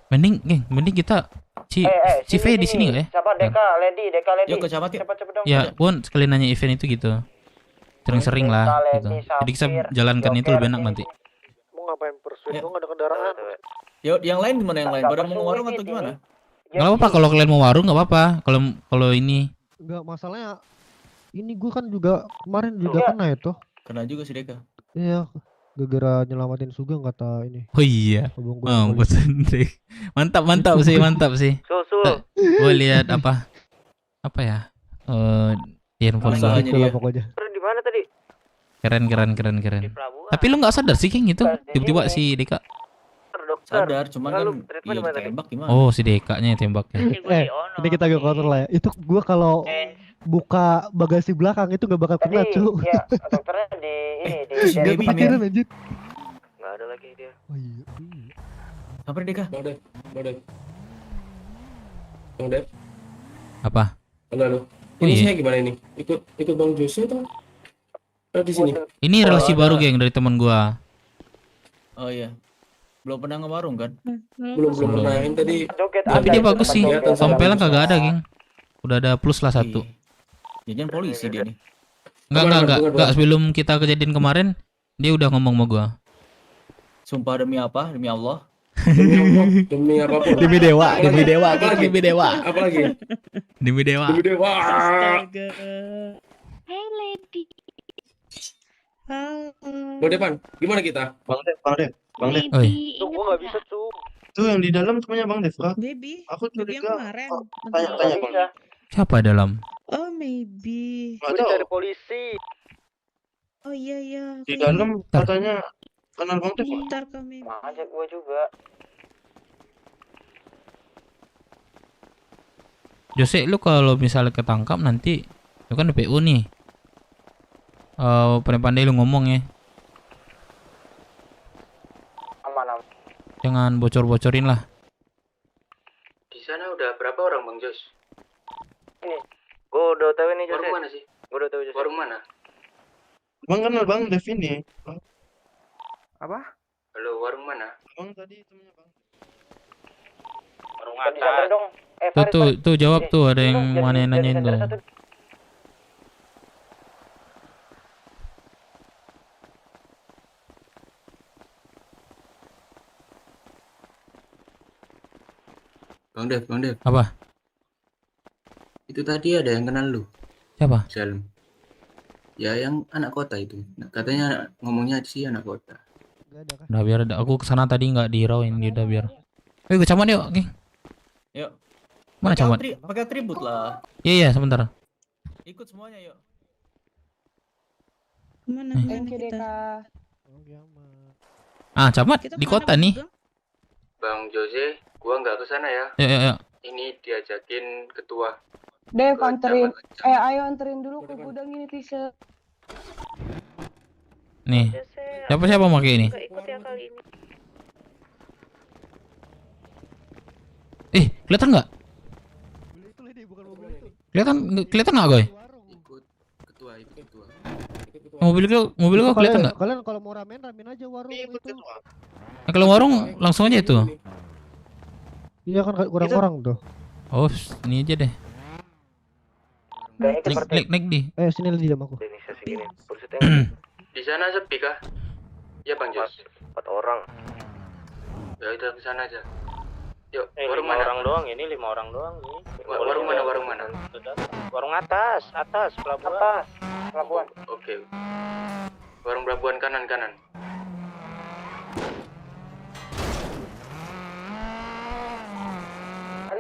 Mending kita si V di sini nggak ya? Siapa? Deka Lady. Yuk ke Camat yuk. Cepet dong. Ya, Pun sekalian nanya event itu gitu. Sering-sering lah gitu. Jadi kita jalankan itu lebih enak nanti. Mau ngapain pursuit? Gua nggak ada kendaraan. Ya, yang lain gimana yang lain? Pada mau warung atau gimana? Nggak apa-apa kalau kalian mau warung nggak apa-apa. Kalau ini Enggak, masalahnya ini gue kan juga kemarin juga kena itu. Kena juga si Deka. Iya, Gara-gara nyelamatin Sugeng kata ini. Oh iya. Abang gue Mampus Hendrik. Mantap mantap sih. Gue lihat apa ya? Di handphone gue. Usahanya dia. Pokoknya. Di mana tadi? Keren. Tapi lu nggak sadar sih King itu? Tiba-tiba si Deka. Sadar, cuman kan iya ditembak gimana? Oh si Dekanya tembaknya. Ini kita gak kontrol lah ya. Itu gua kalau buka bagasi belakang itu gak bakal kena cu. Iya, dokternya di ini di Gak kepikiran anjir. Nggak ada lagi dia. Oh iya. Sampai Deka. Bang Dev. Apa? Halo. Ini saya gimana ini? Ikut Bang Jose atau di sini? Ini relasi baru geng dari teman gua. Oh iya. Belum pernah ngewarung kan? Belum pernah yang tadi. Tapi dia bagus sih. Tompelan kagak ada geng. Udah ada plus lah 1. Jajan polisi dia nih. Enggak sebelum kita kejadian kemarin dia udah ngomong sama gua. Sumpah demi apa? Demi Allah. Demi apapun. Demi dewa. Apalagi? Demi dewa. Astaga. Hey lady. Bang Depan, gimana kita? Bang Dev. Oi. Tuh gua nggak bisa tuh. Tuh yang di dalam temannya Bang Dev kah? Baby. Aku Baby yang curiga. kemarin. Tanya Bang. Siapa dalam? Oh maybe. Gua dicari polisi. Oh iya. Di dalam katanya kenal Bang Dev. Bentar kami. Ngajak gua juga. Jose lu kalau misalnya ketangkap nanti lu kan DPU nih. Pandai-pandai lu ngomong ya. Aman. Jangan bocor-bocorin lah. Di sana udah berapa orang Bang Jos? Ini. Gua udah tahu ini Jose. Warung mana sih? Gua udah tahu Jose. Warung mana? Bang kenal Bang Dev ini. Apa? Halo, warung mana? Bang tadi temannya Bang. Warung Tadi sampai dong. Tuh jawab tuh ada yang mana yang nanyain tuh. Bang Dev. Apa? Itu tadi ada yang kenal lu. Siapa? Salam. Ya yang anak kota itu. Katanya ngomongnya sih anak kota. Udah biar aku kesana tadi nggak dirauin dia udah biar. Gue camat yuk, King. Yuk. Mana camat? Pakai atribut lah. Iya sebentar. Ikut semuanya yuk. Kemana kita? Camat di kota nih. Bang Jose, gua nggak kesana ya. Ya. Ini diajakin ketua. Dev anterin, ayo anterin dulu ke gudang ini t-shirt. Nih, siapa pakai ini? Ikut ya kali ini. Kelihatan nggak? Kelihatan nggak, Goy? Ikut ketua. Mobil gua kelihatan nggak? Kalian kalau mau ramen aja warung itu. Kalau warung langsung aja itu. Iya kan kurang orang tuh. Oh, ini aja deh. Naik di. Sini di dalam aku. Di sana sepi kah? Ya Bang Jos. 4 orang. Ya udah ke sana aja. Yuk, Warung warung mana? orang doang ini, 5 orang doang nih. Warung mana? Warung atas, pelabuhan. Pelabuhan. Oke. Warung pelabuhan kanan.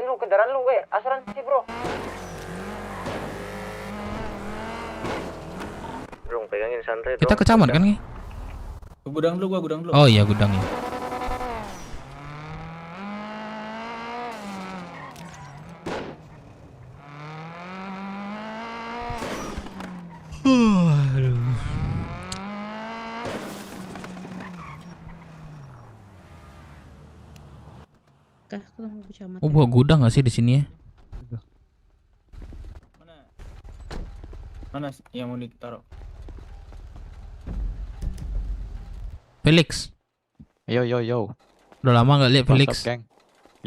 Lu kendaraan lu, asuransi, Bro. Bro, pegangin santai Kita ke camat kan, Ki? Ke gudang dulu. Oh iya, gudangnya. Oh, buat gudang nggak sih di sini ya? Mana yang mau ditaruh? Felix. Yo. Udah lama nggak lihat Felix. Geng.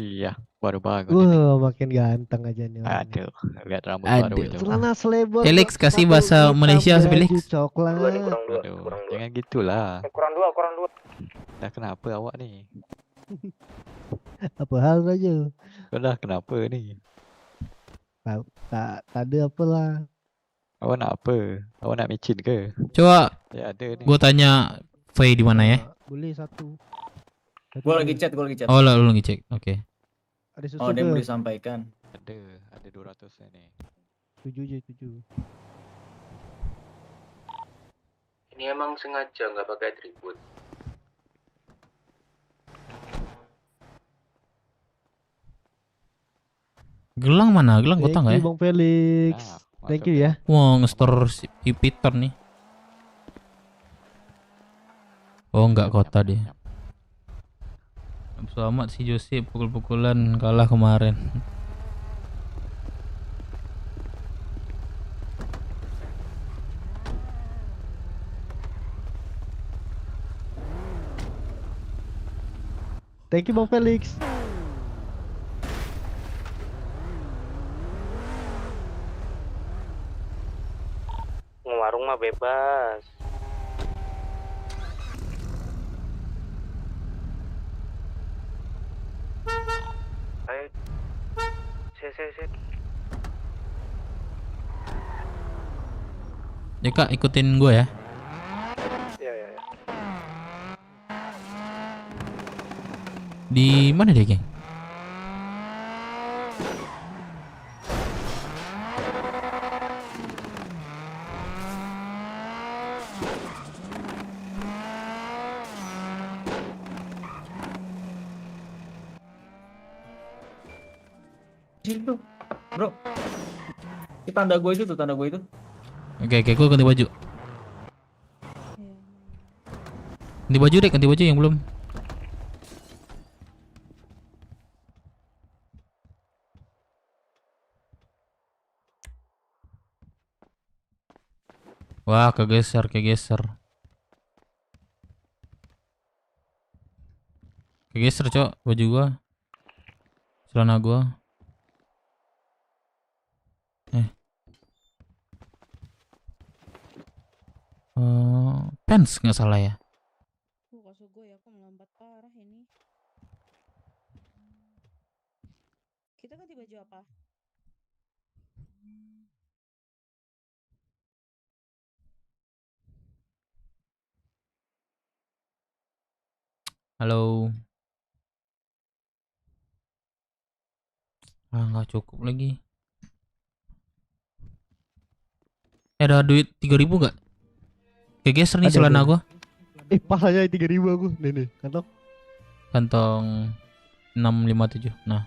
Iya, baru bangun. Makin ganteng aja nih. Aduh, lihat rambut baru itu. Celana selebor. Felix kasih bahasa Malaysia Felix. Coklat. Aduh, jangan gitulah. Kurang dua. Dah kenapa awak nih? Apa hal aja? Udah kenapa nih? Tak ada apalah. Awak nak apa? Awak nak micin ke? Coba ya ada nih. Gua tanya V di mana ya? Boleh satu. Gue lagi chat. Oh, lu lagi cek. Oke. Ada susu Oh, dia mau ke? disampaikan. Ada 200 nih. 7 aja 7. Ini emang sengaja nggak pakai atribut. Gelang mana? Gelang kota nggak ya? Bang Felix. Thank you ya. Wah, nge-store si Peter nih. Oh, enggak kota dia. Selamat si Josi pukul-pukulan kalah kemarin. Thank you Bang Felix. Warung mah bebas. Ayo. Sip. Ya Kak, ikutin gue ya. Ya. Di mana dia, geng? Situ, bro. Di tanda gue itu. Oke, gue ganti baju. Ganti baju yang belum. Wah, kegeser. Kegeser, Cok, baju gua. Celana gua. Pants nggak salah ya. Kasih gue ya, aku melambat parah ini. Kita ganti baju apa? Halo. Nggak cukup lagi. Ada duit 3.000 nggak? Kegeser nih celana gua. Pas aja 3.000 aku. Nih, kantong 657. Nah.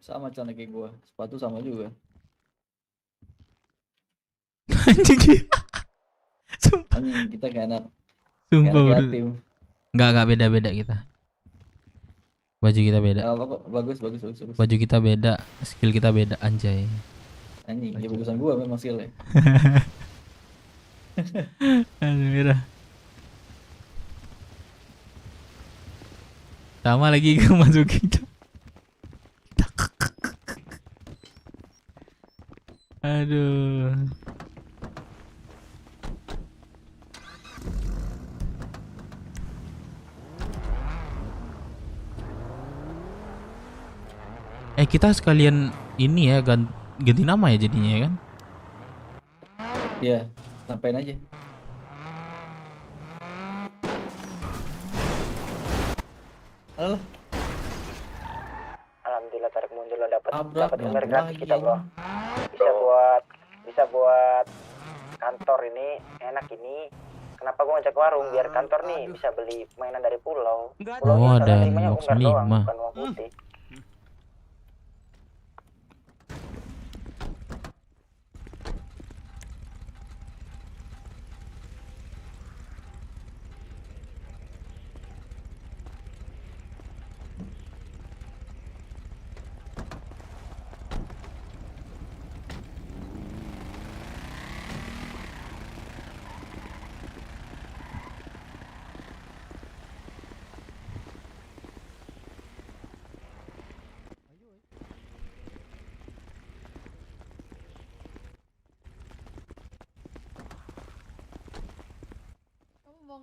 Sama celana kayak gue, sepatu sama juga. Anjing. Anjing, kita kayak anak. Sumpah Kayak anak bro. yatim. Enggak beda kita. Baju kita beda. Bagus. Baju kita beda, skill kita beda, anjay. Anjing, ya bagusan gue memang skillnya. Aduh, sama lagi ke masukin. Aduh. Kita sekalian ini ya ganti nama ya jadinya ya kan? Iya, sampein aja. Halo. Alhamdulillah tarik mundur lo dapat Abrak, nomor gratis lagi. kita bro. Bisa buat kantor ini enak ini. Kenapa gua ngajak warung biar kantor nih bisa beli mainan dari pulau. Oh, ada box 5. Bukan uang putih.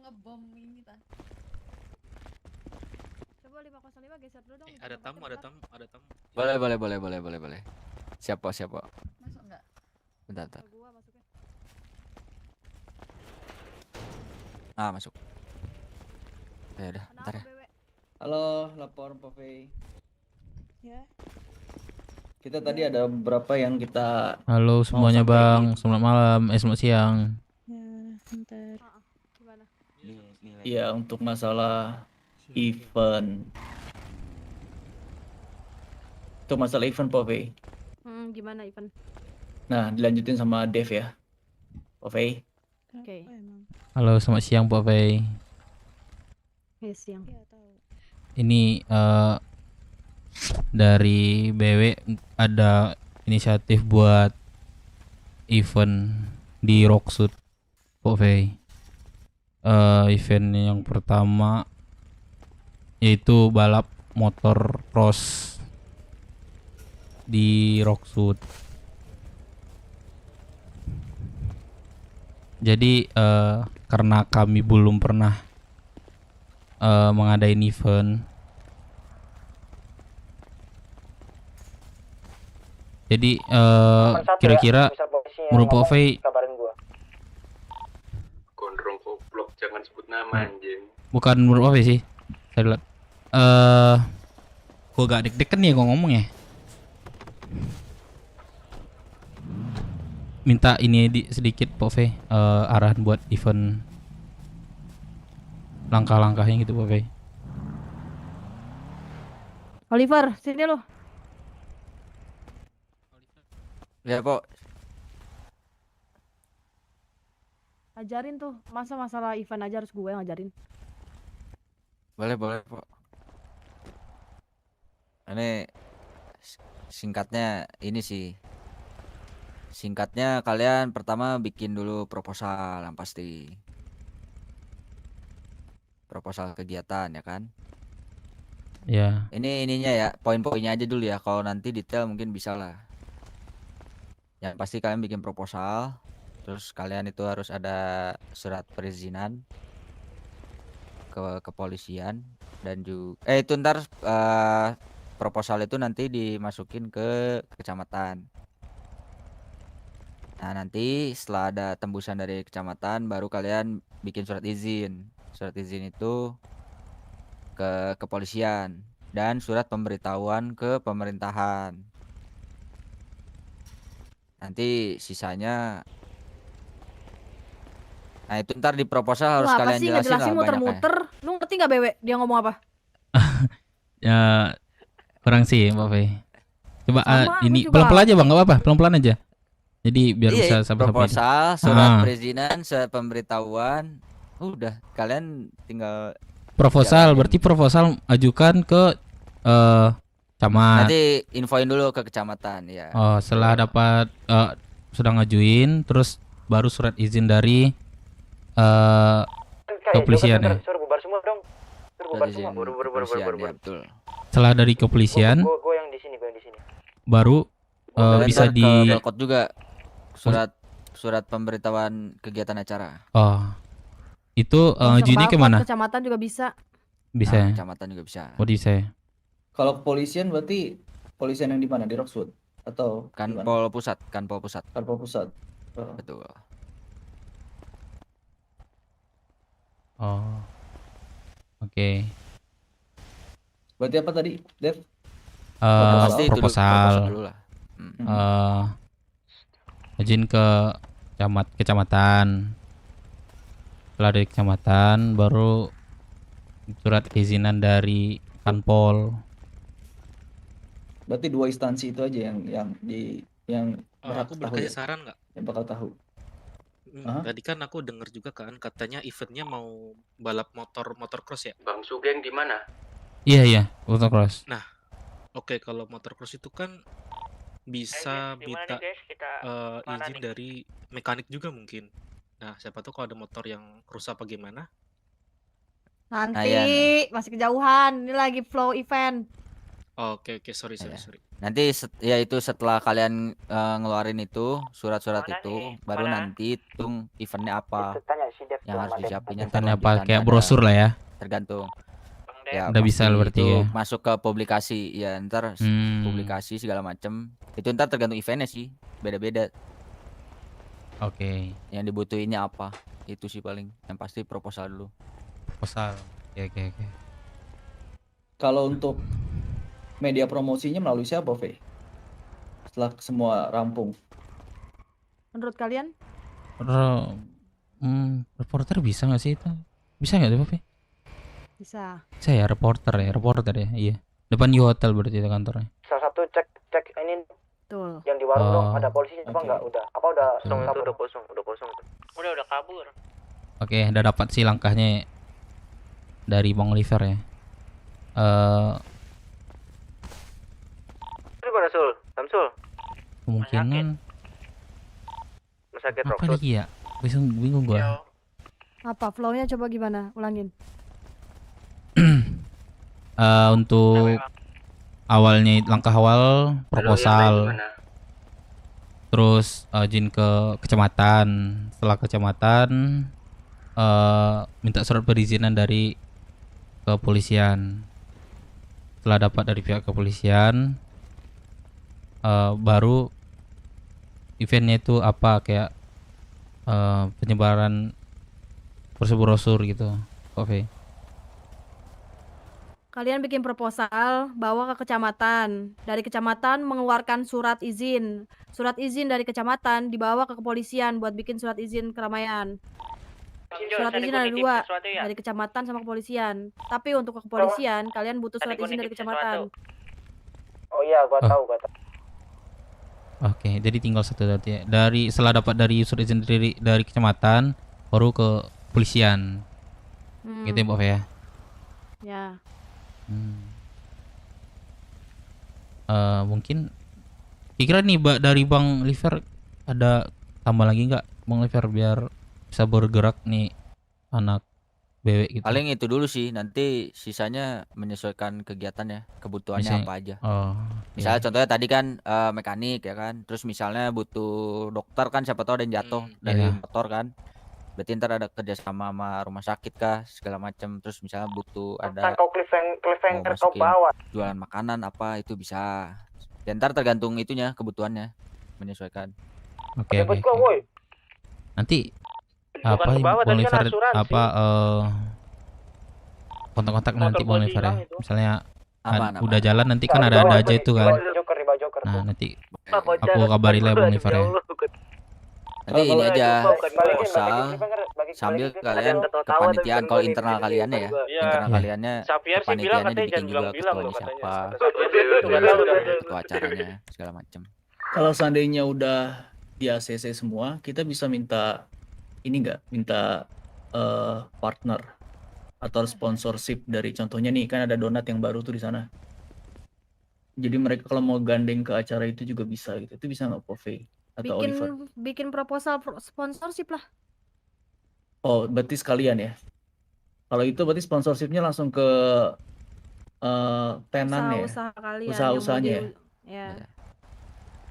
ngebom ini tan. Coba 505 geser dulu dong. Ada tamu, ada tamu, ada tamu. Boleh. Siapa? Masuk enggak? Bentar. Gua masuknya. Masuk. Ya udah, bentar ya. Halo, lapor Pove. Ya. Kita tadi ada beberapa yang kita Halo semuanya bang, selamat malam, selamat siang. Ya, bentar. Gimana? Iya untuk masalah event. Untuk masalah event Pove. Gimana Ivan? Nah, dilanjutin sama Dev ya. Pove. Oke. Halo selamat siang Pak Fei. Siang. Ini dari BW ada inisiatif buat event di Rocksud Pak Fei. Event yang pertama yaitu balap motor cross di Rocksud. Jadi karena kami belum pernah mengadain event, jadi kira-kira menurut Pak Fei, Gondrong goblok, jangan sebut nama anjing. bukan menurut Pak Fei sih, saya lihat gua gak deg-degan nih gua ngomong ya. Minta ini sedikit Pak Fei, arahan buat event, langkah-langkahnya gitu Pak Fei. Oliver, sini lo. Ya Pok. Ajarin tuh, masa masalah event aja harus gue yang ngajarin. Boleh Pok. Ini singkatnya ini sih. Singkatnya kalian pertama bikin dulu proposal yang pasti. Proposal kegiatan ya kan? Ya. Ini ininya ya, poin-poinnya aja dulu ya. Kalau nanti detail mungkin bisa lah. Yang pasti kalian bikin proposal, terus kalian itu harus ada surat perizinan ke kepolisian dan juga itu ntar proposal itu nanti dimasukin ke kecamatan. Nah nanti setelah ada tembusan dari kecamatan baru kalian bikin surat izin. Surat izin itu ke kepolisian dan surat pemberitahuan ke pemerintahan. Nanti sisanya, nah itu ntar di proposal harus kalian jelasin lah ngejelasin banyaknya. muter-muter. Lu ngerti nggak Bewe? Dia ngomong apa? Ya kurang sih Pak Fei. Coba Sama, ini aku juga. pelan-pelan aja bang, nggak apa-apa, pelan-pelan aja. Jadi biar Iya, bisa sampai-sampai. proposal, surat perizinan, surat pemberitahuan, udah kalian tinggal Proposal, berarti proposal ajukan ke camat. nanti infoin dulu ke kecamatan ya. Oh, setelah dapat sudah ngajuin, terus baru surat izin dari kepolisian ya. Suruh bubar semua dong. Suruh bubar semua. Kepolisian, ya, betul. Setelah dari kepolisian, Gue yang di sini, baru Kalian bisa ntar di ke Belkot juga surat pemberitahuan kegiatan acara. Oh, itu ngajuinnya Balkon, kemana? Kecamatan juga bisa. Bisa. Nah, Ya? kecamatan juga bisa. Oh bisa ya. Kalau kepolisian berarti kepolisian yang di mana? Di Rocksud atau Kanpol pusat, Kanpol pusat. Kanpol pusat. Oh. Betul. Oh. Oke. Berarti apa tadi, Dev? Pasti itu dulu, proposal. dulu lah. Izin ke kecamatan. Setelah dari kecamatan baru surat izinan dari Kanpol. Berarti dua instansi itu aja yang berhak Aku tahu boleh ya? kasih saran nggak? Yang bakal tahu. Tadi kan aku denger juga kan katanya eventnya mau balap motor cross ya. Bang Sugeng di mana? Iya, motocross. Nah, oke kalau motor cross itu kan bisa minta izin dari mekanik juga mungkin. Nah, siapa tahu kalau ada motor yang rusak apa gimana? Nanti masih kejauhan. Ini lagi flow event. Oke, sorry. Nanti ya itu setelah kalian ngeluarin itu surat-surat itu baru nanti hitung eventnya apa. yang harus disiapin. Eventnya apa kayak brosur lah ya. Tergantung. Ya, Udah bisa pasti berarti itu ya. masuk ke publikasi ya, ntar publikasi segala macem. Itu ntar tergantung eventnya sih, beda-beda. Oke. Yang dibutuhinnya apa? Itu sih paling. Yang pasti proposal dulu. Proposal. Oke. Kalau untuk media promosinya melalui siapa, V? Setelah semua rampung. Menurut kalian? Reporter bisa nggak sih itu? Bisa nggak tuh, Pak? Bisa. Saya reporter ya, iya. Depan di hotel berarti itu kantornya. Salah satu cek ini Betul. yang di warung Oh. dong, ada polisi apa enggak? Udah. Apa udah Kosong itu kabur? udah kosong. Udah kabur. Oke, udah dapat sih langkahnya dari Bang Oliver ya. Itu mana Sul? Samsul. Kemungkinan Sakit apa lagi ya? Bingung gua. Apa flow-nya coba gimana? Ulangin. Untuk awalnya langkah awal proposal, terus izin ke kecamatan. Setelah kecamatan minta surat perizinan dari kepolisian. Setelah dapat dari pihak kepolisian, baru eventnya itu apa kayak penyebaran brosur gitu. Oke. Kalian bikin proposal, bawa ke kecamatan. Dari kecamatan mengeluarkan surat izin. Surat izin dari kecamatan dibawa ke kepolisian buat bikin surat izin keramaian. Surat izin ada dua, dari kecamatan sama kepolisian. Tapi untuk ke kepolisian, kalian butuh surat izin dari kecamatan. Oh iya, gua tahu. Oke, jadi tinggal satu berarti ya. Setelah dapat dari surat izin dari kecamatan, baru ke kepolisian. Gitu ya, Mbak ya. Ya. Mungkin kira nih dari Bang Liver ada tambah lagi nggak Bang Liver biar bisa bergerak nih anak bebek gitu. Paling itu dulu sih, nanti sisanya menyesuaikan kegiatannya, kebutuhannya apa aja. Misalnya contohnya tadi kan mekanik ya kan, terus misalnya butuh dokter kan, siapa tahu ada yang jatuh dari motor kan, berarti ntar ada kerjasama sama rumah sakit kah segala macam. Terus misalnya butuh ada Kau cliffhanger kau bawa. jualan makanan apa, itu bisa. Dan ntar tergantung itunya, kebutuhannya, menyesuaikan. Oke. Nanti apa Bang Liver apa kontak-kontak nanti Bang Liver ya. Misalnya udah jalan nanti kan ada aja itu kan. Nah, nanti aku kabari lah Bang Liver ya. Nanti ini aja proposal sambil kalian kepanitiaan, kalau internal kaliannya ya, internal kaliannya kepanitiaannya dibikin juga, ketuanya siapa, ketua acaranya segala macam. Kalau seandainya udah di ACC semua, kita bisa minta ini nggak, minta partner atau sponsorship dari, contohnya nih kan ada Donat yang baru tuh di sana. Jadi mereka kalau mau gandeng ke acara itu juga bisa gitu. Itu bisa nggak Pove atau Oliver? Bikin proposal sponsorship lah. Oh, berarti sekalian ya. Kalau itu berarti sponsorshipnya langsung ke tenan ya. Usaha kalian. Usaha-usahanya ya. Ya.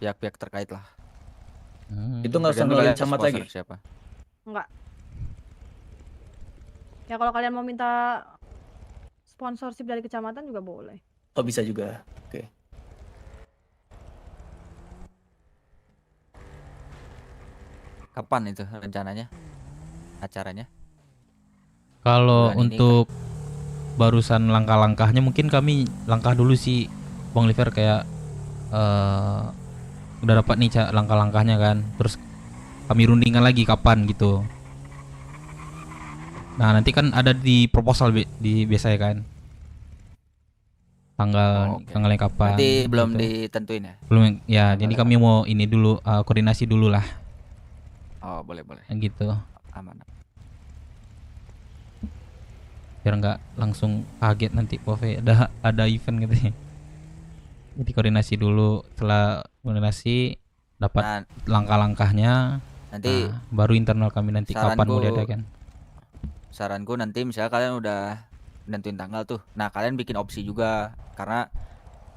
Pihak-pihak terkait lah. Itu nggak usah ngeluarin camat lagi. Siapa? Enggak. Ya kalau kalian mau minta sponsorship dari kecamatan juga boleh. Oh, bisa juga. Oke. Kapan itu rencananya acaranya? Kalau Bulan ini untuk barusan langkah-langkahnya mungkin kami langkah dulu sih Bang Liver, kayak udah dapat nih langkah-langkahnya kan, terus kami rundingkan lagi kapan gitu. Nah nanti kan ada di proposal di biasanya kan tanggalnya kapan. Nanti belum gitu. ditentuin ya? Belum ya, jadi kami mau ini dulu koordinasi dulu lah. Oh boleh gitu. Aman. Biar nggak langsung kaget nanti Pove ada event gitu ya. Jadi koordinasi dulu, setelah koordinasi dapat langkah-langkahnya, nanti baru internal kami nanti kapan mau diadakan. Saranku nanti misalnya kalian udah nentuin tanggal tuh, nah kalian bikin opsi juga, karena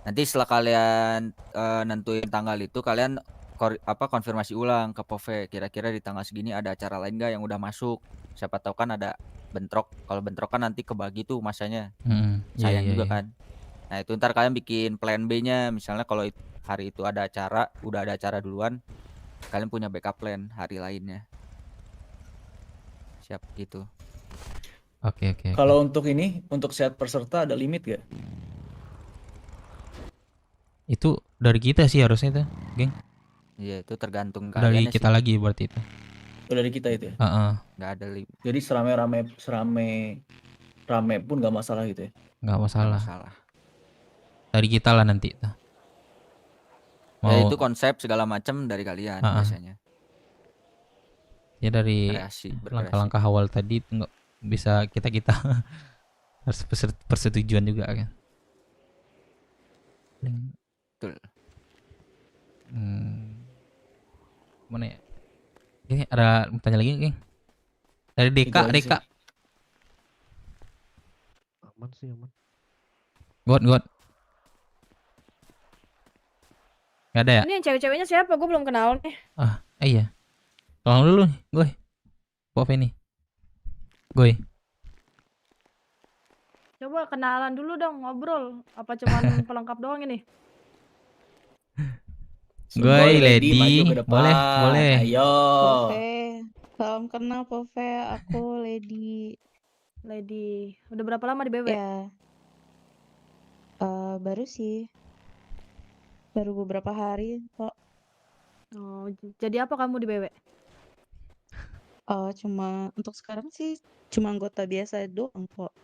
nanti setelah kalian nentuin tanggal itu kalian konfirmasi ulang ke Pove, kira-kira di tanggal segini ada acara lain nggak yang udah masuk Siapa tahu kan ada bentrok. Kalau bentrok kan nanti kebagi tuh masanya. Iya, Sayang iya, juga iya. kan. Nah itu ntar kalian bikin plan B-nya. Misalnya kalau hari itu ada acara, udah ada acara duluan, kalian punya backup plan hari lainnya. Siap gitu. Oke, oke. Kalau untuk ini, untuk sehat peserta ada limit gak? Itu dari kita sih harusnya itu, geng. Iya itu tergantung Dari kalian kita lagi berarti itu. Oh, dari kita itu ya? Heeh. Nggak ada limit. Jadi serame pun nggak masalah gitu ya? Nggak masalah. Masalah. Dari kita lah nanti. Ya itu konsep segala macam dari kalian biasanya. Ya dari Berkreasi. langkah-langkah awal tadi itu nggak bisa kita harus persetujuan juga kan. Betul. Mana ya? Ini ada tanya lagi geng? Dari Deka. Aman sih, aman. God. Gak ada ya? Ini yang cewek-ceweknya siapa? Gue belum kenal nih. Iya. Tolong dulu nih, Goy. Pop ini. Goy. Coba kenalan dulu dong, ngobrol. Apa cuman pelengkap doang ini? Goy, Lady. maju ke depan. Boleh. Ayo. Pove, salam kenal Pove, aku Lady. Udah berapa lama di BW? Ya, baru sih. Baru beberapa hari kok. Oh, jadi apa kamu di BW? Cuma untuk sekarang sih cuma anggota biasa doang kok.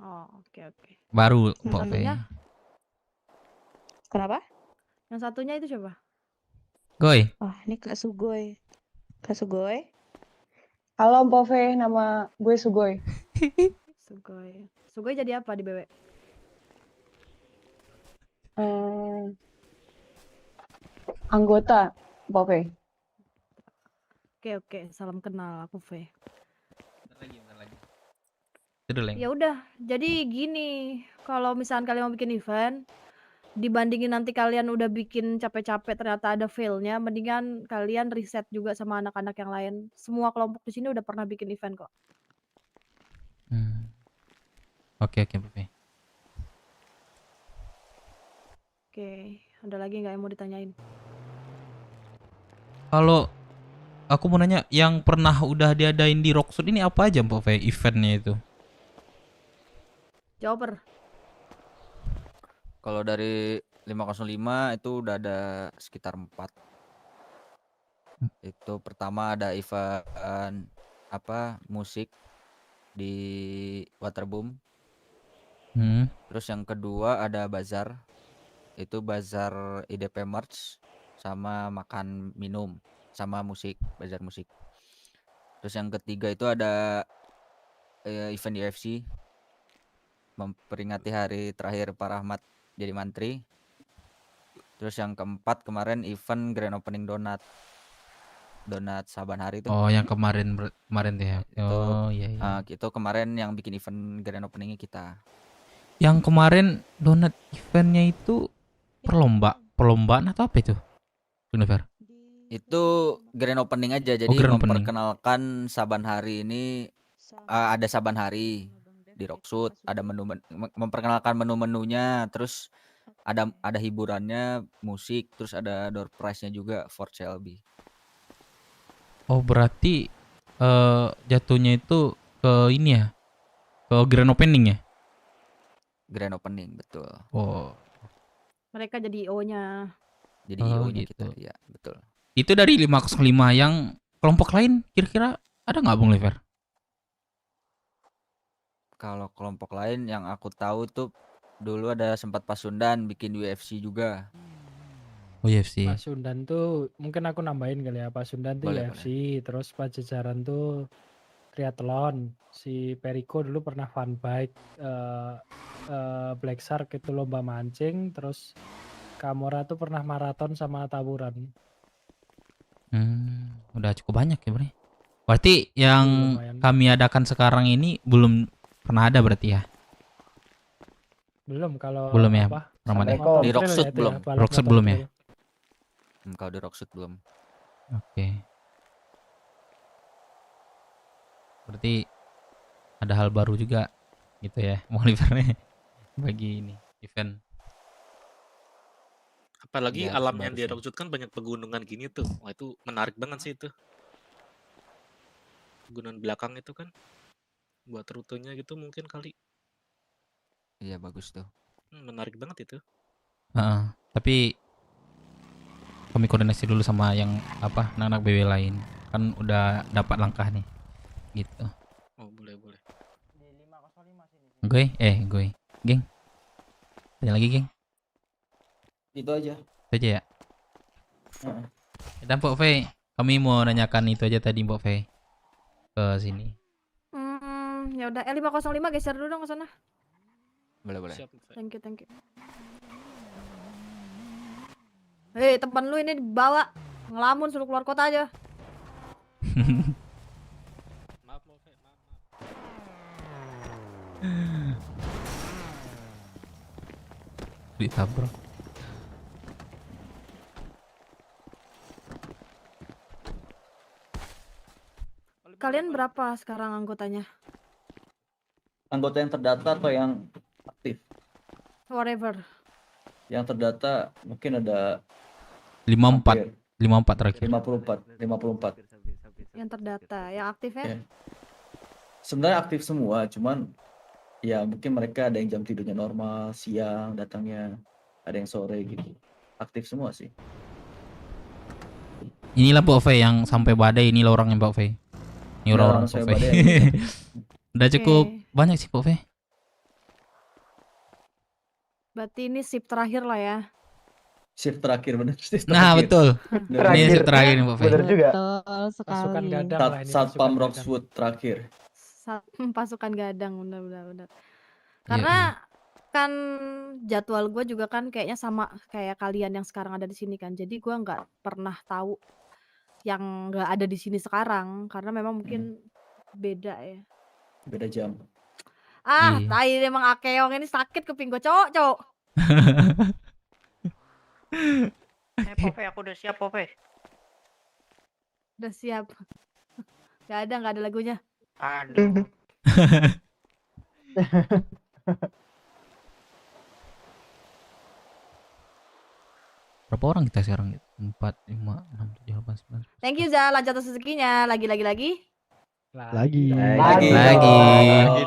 Oh, oke. Baru Yang Pop. satunya? Kenapa? Yang satunya itu siapa? Goy. Ini Kak Sugoy. Kak Sugoy? Halo Pove, nama gue Sugoy. Sugoy jadi apa di BW? Anggota Pove. Oke, salam kenal, aku V. Bentar lagi. Itu dulu, Leng. Ya udah, jadi gini, kalau misalkan kalian mau bikin event, dibandingin nanti kalian udah bikin capek-capek ternyata ada failnya, mendingan kalian riset juga sama anak-anak yang lain. Semua kelompok di sini udah pernah bikin event kok. Oke, Pop. Oke, ada lagi nggak yang mau ditanyain? Kalau aku mau nanya, yang pernah udah diadain di Rocksuit ini apa aja, Pop? Eventnya itu? Jawab. Kalau dari 505 itu udah ada sekitar 4. Itu pertama ada event musik di Waterboom. Terus yang kedua ada bazar. Itu bazar IDP merch sama makan minum sama musik, bazar musik. Terus yang ketiga itu ada event UFC memperingati hari terakhir Pak Rahmat jadi mantri. Terus yang keempat kemarin event grand opening donat Saban Hari itu. Oh, yang kemarin tuh ya. Iya. Itu kemarin yang bikin event grand openingnya kita. Yang kemarin donat eventnya itu perlombaan atau apa itu? Benar. Itu grand opening aja, jadi memperkenalkan Saban Hari ini. Ada Saban Hari di Rocksuit, ada memperkenalkan menu-menunya, terus ada hiburannya, musik, terus ada door prize-nya juga Ford Shelby. Oh, berarti jatuhnya itu ke ini ya, ke grand opening ya? Grand opening, betul. Oh. Mereka jadi IO-nya. Jadi IO-nya gitu. Kita, ya betul. Itu dari 505 yang kelompok lain kira-kira ada nggak, Bung Lever? Kalau kelompok lain yang aku tahu tuh dulu ada sempat Pasundan bikin UFC juga. Oh, UFC. Pasundan tuh mungkin aku nambahin kali ya. Pasundan tuh UFC, terus Pajajaran tuh triathlon. Si Periko dulu pernah fun bike, Black Shark itu lomba mancing, terus Kamora tuh pernah maraton sama taburan. Udah cukup banyak ya, Bre. Berarti yang kami adakan sekarang ini belum pernah ada berarti ya? Belum, kalau belum ya, Ramadan. Di Rocksuit belum. Rocksuit belum ya? Kalau di Rocksuit belum. Oke. Berarti ada hal baru juga gitu ya, Olivernya bagi ini event. Apalagi Iya, alam baru yang sih. di Rockwood kan banyak pegunungan gini tuh. Wah, itu menarik banget sih itu. Pegunungan belakang itu kan buat rutenya gitu mungkin kali. Iya bagus tuh. Menarik banget itu. Heeh. Tapi kami koordinasi dulu sama yang apa anak-anak BW lain. Kan udah dapat langkah nih. Gitu. Oh, boleh. Gue. Geng. Tanya lagi, geng. Itu aja. Itu aja ya. Dan Mbok Fei, kami mau nanyakan itu aja tadi Mbok Fei. Ke sini. Ya udah L505 geser dulu dong ke sana. Boleh. Thank you. Hei, teman lu ini dibawa ngelamun suruh keluar kota aja. Maaf, Fe. Maaf. Ditabrak. Kalian berapa sekarang anggotanya? Anggota yang terdata atau yang aktif? Whatever. Yang terdata mungkin ada 54 terakhir. 54. Yang terdata, yang aktifnya? Ya. Sebenarnya aktif semua, cuman ya mungkin mereka ada yang jam tidurnya normal, siang datangnya, ada yang sore gitu. Aktif semua sih. Inilah Mbok Fei yang sampai badai, inilah orangnya Mbok Fei. Ini orang Mbok saya Fei. badai. Udah cukup banyak sih Mbok Fei. Berarti ini shift terakhir lah ya. Shift terakhir bener. Nah, betul. Ini shift terakhir nih Mbok Fei. Bener juga. Betul sekali. Pasukan gadang lah ini. Satpam Roxwood terakhir. Pasukan gadang, benar. Karena kan jadwal gue juga kan kayaknya sama kayak kalian yang sekarang ada di sini kan. Jadi gue nggak pernah tahu yang nggak ada di sini sekarang karena memang mungkin beda ya. Beda jam. Tai emang Akeong ini sakit kuping gue, cowok. Pove, aku udah siap, Pove. Udah siap. Gak ada lagunya. Aduh. Berapa orang kita sekarang? 4, 5, 6, 7, 8, 9. Thank you Za, lanjut atas rezekinya. Lagi. Lagi.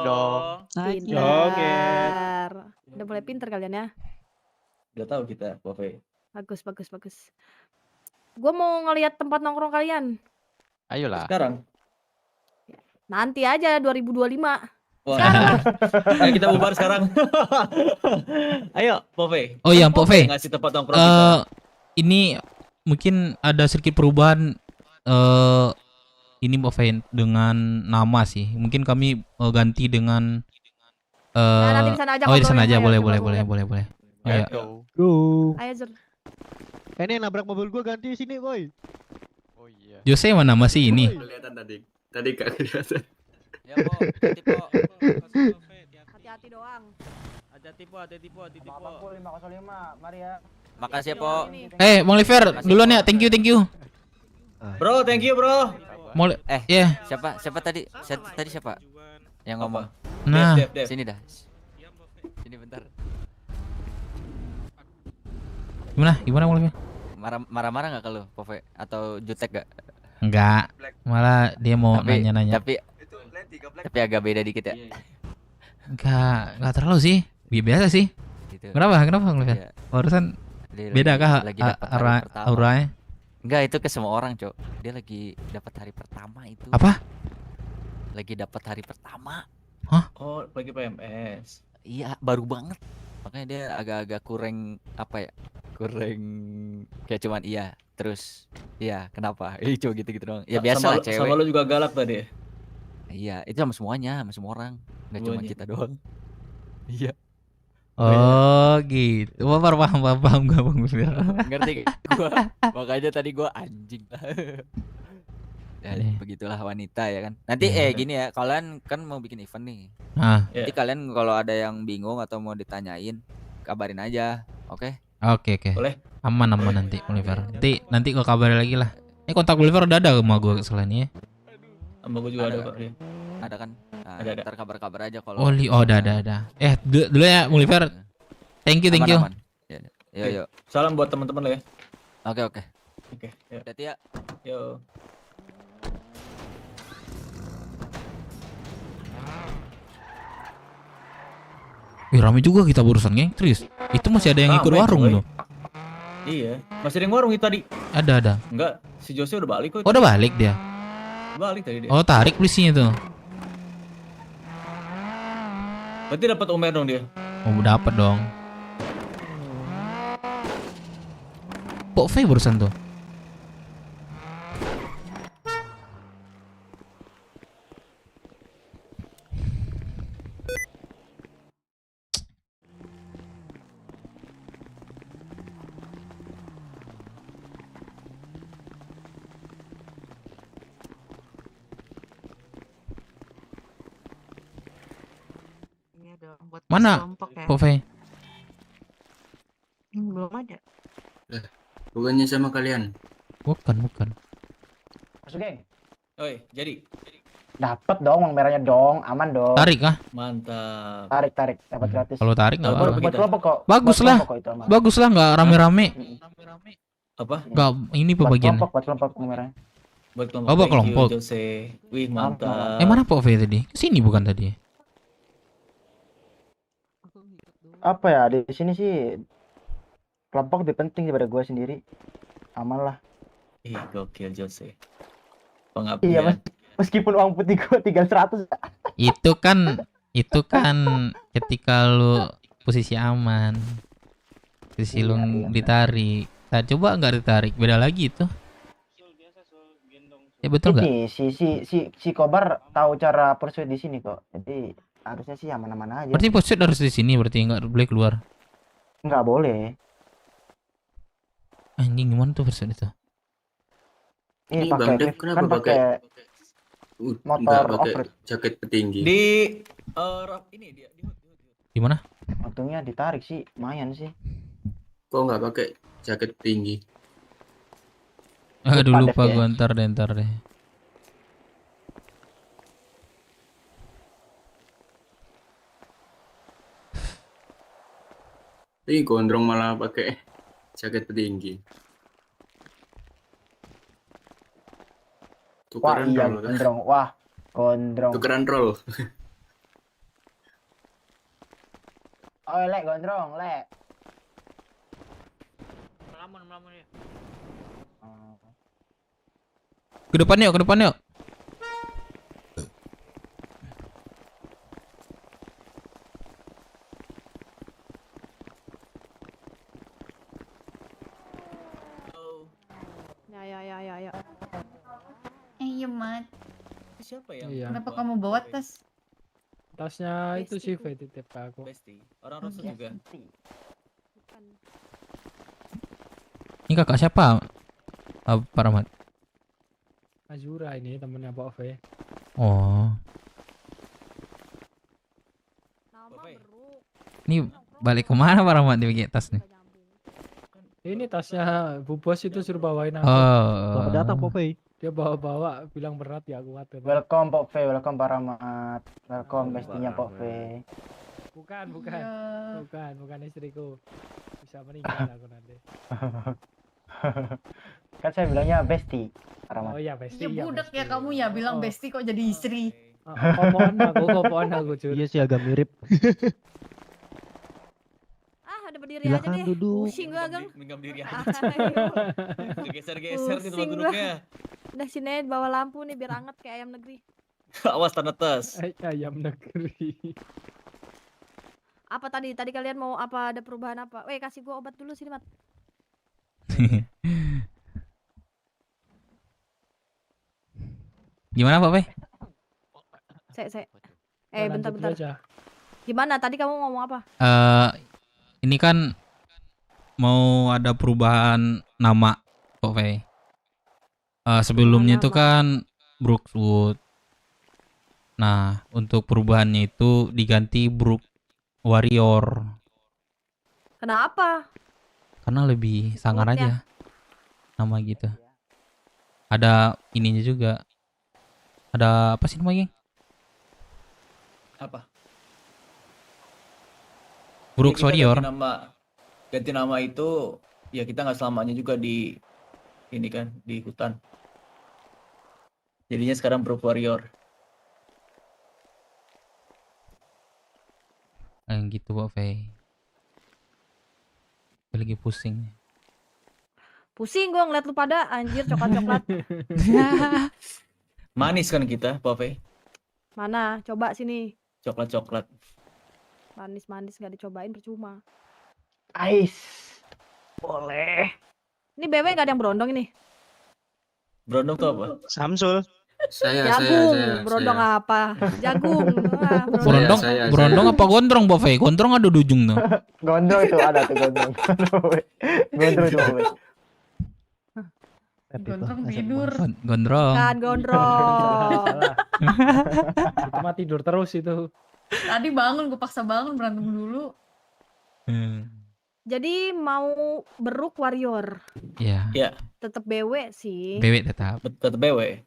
dong. Pintar. Udah mulai pintar kalian ya. Udah tahu kita, Pove. Bagus. Gue mau ngelihat tempat nongkrong kalian. Ayolah. Sekarang. Nanti aja 2025. Wah. Ayo kita bubar sekarang. Ayo, Pove. Oh iya, Mbok Fei. Ngasih tempat nongkrong kita. Ini mungkin ada sedikit perubahan ini Mbok Fei dengan nama sih. Mungkin kami ganti dengan nanti di sana aja oh di sana aja, boleh. Ayo. Go. Ayo Zur. Ini yang nabrak mobil gua ganti sini, boy. Oh iya. Jose mana masih ini? Kelihatan tadi. Tadi gak kelihatan. Ya, Po. Hati-hati doang. Hati-hati, Po. 505, mari ya. Makasih ya, Po. Bang Oliver, duluan ya. Thank you. Bro, thank you, bro. Siapa tadi? Tadi siapa? Yang ngomong. Nah, Dev. Sini dah. Sini bentar. Gimana Bang Oliver? Marah-marah nggak kalau Pove atau jutek gak? Enggak. Malah dia mau nanya-nanya. Tapi agak beda dikit ya. Enggak terlalu sih. Biasa sih. Gitu. Kenapa Bang Oliver? Barusan beda kah auranya? Enggak, itu ke semua orang, Cok. Dia lagi dapat hari pertama itu. Apa? Lagi dapat hari pertama. Hah? Oh, lagi PMS. Iya, baru banget. Makanya dia agak-agak kurang apa ya? Kurang kayak cuman iya, terus iya, kenapa? Cuma gitu-gitu doang. Ya biasa lah cewek. Sama lu juga galak tadi. Iya, itu sama semuanya, sama semua orang. Enggak cuma kita doang. Iya. Oh gitu. Paham gak Bang Oliver? Ngerti gua. Makanya tadi gua anjing lah. Ya, begitulah wanita ya kan. Nanti gini ya, kalian kan mau bikin event nih. Nanti kalian kalau ada yang bingung atau mau ditanyain, kabarin aja. Oke? Oke. Boleh. Aman nanti Oliver. Nanti gua kabarin lagi lah. Kontak Oliver udah ada sama gua selain ini ya. Sama gua juga ada, Pak. ada kan? Nah, Ada. ntar kabar-kabar aja kalau Oh, ada. Dulu ya, Mulifer. Thank you. aman. Ya, yuk. Salam buat teman-teman lo ya. Oke. Oke, ya. Hati ya. Yo. Wih, rame juga kita barusan, geng. Serius. Itu masih ada yang ikut Rame, warung coy. loh. Iya, masih ada yang warung itu tadi. Ada. Enggak, si Jose udah balik kok. Oh, udah balik dia. Balik tadi dia. Oh, tarik polisinya tuh. Berarti dapat Omer dong dia. Oh, dapat dong. Pok V barusan tuh. Ini ada buat Mana kelompok ya. Pok V? Belum ada. Bukannya sama kalian. Bukan. Masuk geng. Oi, jadi. Dapat dong uang merahnya dong, aman dong. Tarik kah? Mantap. Tarik, dapat gratis. Kalau tarik nggak Buat apa-apa. kelompok kok. Bagus Buat lah. kelompok kok itu aman. Bagus lah, nggak rame-rame. Apa? Nggak ini Buat pembagian. kelompok uang merahnya. Buat kelompok. Oh, buat Thank you, kelompok. Jose. Wih, mantap. Mana Pok V tadi? Kesini bukan tadi? Apa ya, di sini sih kelompok lebih penting daripada gue sendiri. Aman lah. Ih, gokil Jose. Iya, Pengabdian. meskipun uang putih gue tinggal 100. Itu kan ketika lu posisi aman. Posisi lu ditarik. Nah, coba nggak ditarik, beda lagi itu. Ya betul nggak? Ini si Kobar tahu cara pursuit di sini kok. Jadi harusnya sih aman-aman aja. Berarti pursuit harus di sini, berarti nggak boleh keluar. Nggak boleh. Anjing, gimana tuh pursuit itu? Ini Bang pakai Dev kenapa kan pakai motor nggak pakai off-road. jaket petinggi? Di ini dia di Di mana? Untungnya ditarik sih, lumayan sih. Kok nggak pakai jaket petinggi? Aduh, lupa Dev, ya. gua ntar deh. Ih, gondrong malah pakai jaket petinggi. Wah Tukeran iya roll kan? gondrong. Wah gondrong. Tukeran roll. Oh lek gondrong lek. Melamun ya. Ke depan yuk. Ya. Iya, Mat. Siapa ya? Iya. Kenapa kamu bawa tas? Tasnya itu sih V titip ke aku. Besti. Orang Rosso juga. Ini kakak siapa? Pak Rahmat. Azura ini temennya Pak V. Oh. Ini balik kemana Pak Rahmat di tas nih? Ini tasnya Bu Bos itu suruh bawain aku. Selamat datang, Pak V. Dia bawa-bawa bilang berat ya kuat. Welcome Pok V, welcome Pak Rahmat. Welcome bestinya Pok V. Bukan istriku. Bisa meninggal aku nanti. Kan saya bilangnya besti Pak Rahmat. Oh iya besti. Ya budak ya kamu ya bilang besti kok jadi istri. Kopoan aku cuy. Iya sih agak mirip. Udah berdiri Silakan aja deh. duduk. Pusing gua, Gang. Minggam diri aja. Geser-geser di tempat Pusing gua. duduknya. Udah sini bawa lampu nih biar anget kayak ayam negeri. Awas tanah tas. Ayam negeri. Apa tadi? Tadi kalian mau apa, ada perubahan apa? Weh, kasih gua obat dulu sini, Mat. Gimana Pak V? Bentar. Gimana? Tadi kamu ngomong apa? Ini kan mau ada perubahan nama Pak V. Sebelumnya itu kan Brookwood. Nah, untuk perubahannya itu diganti Brook Warrior. Kenapa? Karena lebih sangar Moodnya. aja nama gitu. Ada ininya juga. Ada apa sih namanya? Apa? Brooks Kita Warrior. ganti nama itu ya kita nggak selamanya juga di ini kan di hutan. Jadinya sekarang Brook Warrior. Yang gitu Pak Fei. Gue lagi pusing. Pusing gue ngeliat lu pada anjir coklat-coklat. Manis kan kita, Pak Fei? Mana? Coba sini. Coklat-coklat. Manis-manis nggak dicobain percuma. Ais. Boleh. Ini BW nggak ada yang berondong ini. Berondong tuh apa? Samsul. Jagung, berondong apa? Jagung. Berondong, berondong apa gondrong Pak Fei? Gondrong ada di ujung tuh. Gondrong itu ada tuh gondrong. Gondrong itu apa? Gondrong tidur. Gondrong. Kan gondrong. Itu mah tidur terus itu. Tadi bangun, gue paksa bangun berantem dulu. Jadi mau Brook Warrior. Iya. Ya, Tetap BW sih. BW tetap. tetap BW.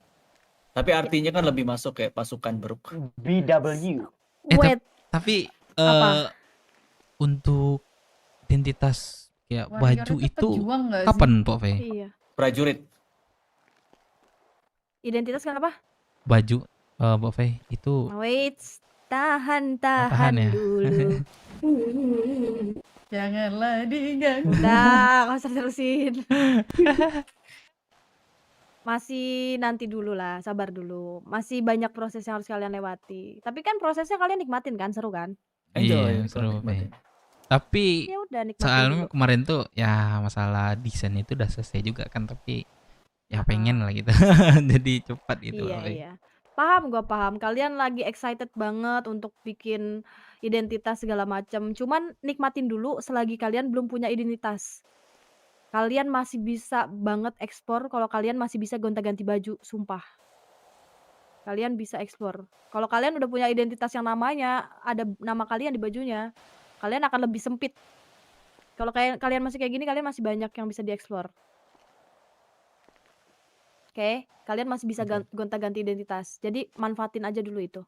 Tapi artinya kan lebih masuk kayak pasukan Brook. BW. Wait, Tapi Apa? untuk identitas kayak Warrior baju itu itu pejuang nggak sih? kapan Pak Fei? Iya. Prajurit. Identitas kenapa? Baju Pak Fei itu Wait, tahan tahan ya. dulu. Janganlah diganggu. Udah, nggak usah terusin. Masih nanti dulu lah, sabar dulu. Masih banyak proses yang harus kalian lewati. Tapi kan prosesnya kalian nikmatin kan, seru kan? Iya, seru Pak Fei. Tapi Ya udah nikmatin soalnya dulu. kemarin tuh ya masalah desain itu udah selesai juga kan, tapi ya pengen lah gitu. Jadi cepat gitu Iya, Pak Fei. iya. Paham, gua paham. Kalian lagi excited banget untuk bikin identitas segala macam. Cuman nikmatin dulu selagi kalian belum punya identitas. Kalian masih bisa banget ekspor kalau kalian masih bisa gonta-ganti baju, sumpah. Kalian bisa eksplor. Kalau kalian udah punya identitas yang namanya ada nama kalian di bajunya, kalian akan lebih sempit. Kalau kalian masih kayak gini, kalian masih banyak yang bisa dieksplor. Oke, kalian masih bisa gonta-ganti identitas. Jadi manfaatin aja dulu itu.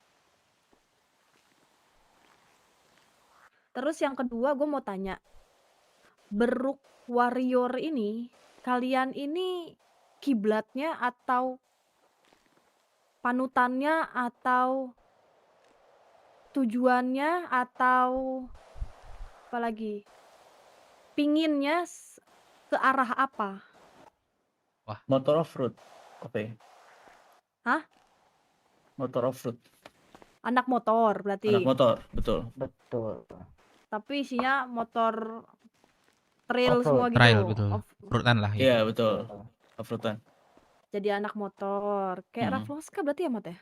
Terus yang kedua, gue mau tanya, Brook Warrior ini, kalian ini kiblatnya atau panutannya atau tujuannya atau apa lagi? Pinginnya ke arah apa? Motor off-road. Oke. Hah? Motor off-road. Anak motor berarti. Anak motor, betul. Betul. Tapi isinya motor trail Off-road. semua gitu. Trail betul. Off- Fruitan lah gitu. Iya, betul. Off-roadan. Jadi anak motor. Kayak Rafloska berarti ya, Mot ya?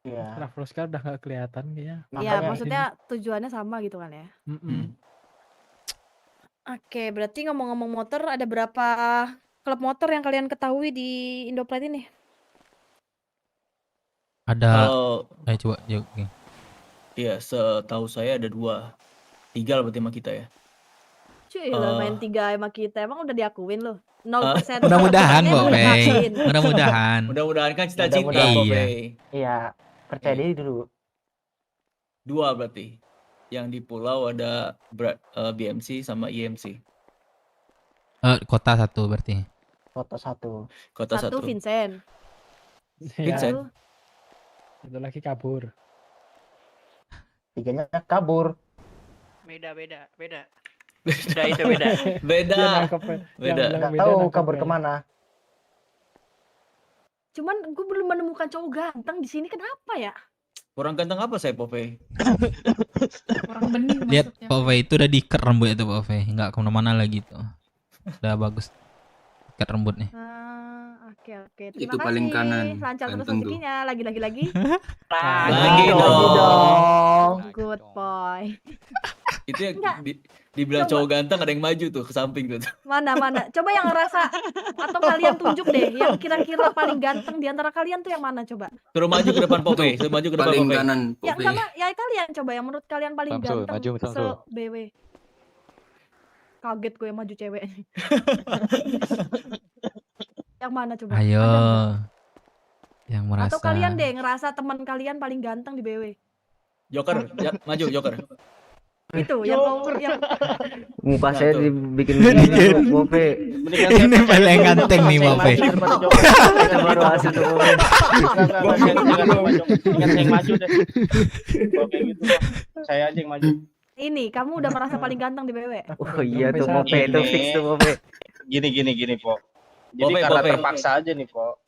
Iya. Rafloska udah nggak kelihatan kayaknya. Iya, maksudnya tujuannya sama gitu kan ya. Oke, berarti ngomong-ngomong motor, ada berapa klub motor yang kalian ketahui di Indopride ini? Ada Kalau coba yuk. Oke. iya, setahu saya ada 2. 3 lah berarti sama kita ya. Cuy, lo main 3 sama kita, emang udah diakuin lo? 0% Mudah-mudahan persennya Pak belum Fei. divaksin. Mudah-mudahan. Mudah-mudahan kan cita-cita Mudah-mudahan. Pak Iya. Fei. Iya, percaya diri dulu. 2 berarti. Yang di pulau ada BMC sama IMC. Kota 1 berarti. Foto 1. Kota 1. Satu Vincent. Vincent. Satu lagi kabur. 3-nya kabur. Beda. Beda itu beda. Beda. Dia nangkepnya. Beda. Yang bilang Nggak beda tahu nangkepnya. kabur kemana. Cuman gue belum menemukan cowok ganteng di sini, kenapa ya? Kurang ganteng apa saya, Popeye? Orang bening Lihat maksudnya. Pak Fei itu udah diikat rambutnya tuh Pak Fei. Nggak kemana-mana lagi tuh. Udah bagus. Ikat rambutnya. Oke. Terima Itu kasih. paling kanan, Lancar terus ganteng tuh. rezekinya. Lagi. Lagi dong. Good boy. Itu yang Enggak. dibilang Coba. cowok ganteng ada yang maju tuh ke samping tuh. Mana? Coba yang ngerasa atau kalian tunjuk deh yang kira-kira paling ganteng di antara kalian tuh yang mana coba? Suruh maju ke depan Popeye, suruh maju ke depan Paling Popeye. kanan Yang Popeye. sama ya kalian coba yang menurut kalian paling Samsul, ganteng maju, Samsul. se-BW. Kaget gue yang maju cewek. Yang mana coba? Ayo. Ada nggak? Yang merasa. Atau kalian deh ngerasa teman kalian paling ganteng di BW. Joker, ya, maju Joker. Itu yang kau yang Muka saya dibikin Bikin. begini, Pope. Ini paling ganteng nih, Pope. Kita baru hasil tuh, Pope. Ingat saya yang maju deh. Kalau kayak gitu mah, saya aja yang maju. ini kamu udah merasa paling ganteng di BW. Oh iya tuh Pope, itu fix tuh Pope. Gini Po. Jadi Pope, karena Pope. terpaksa aja nih Po.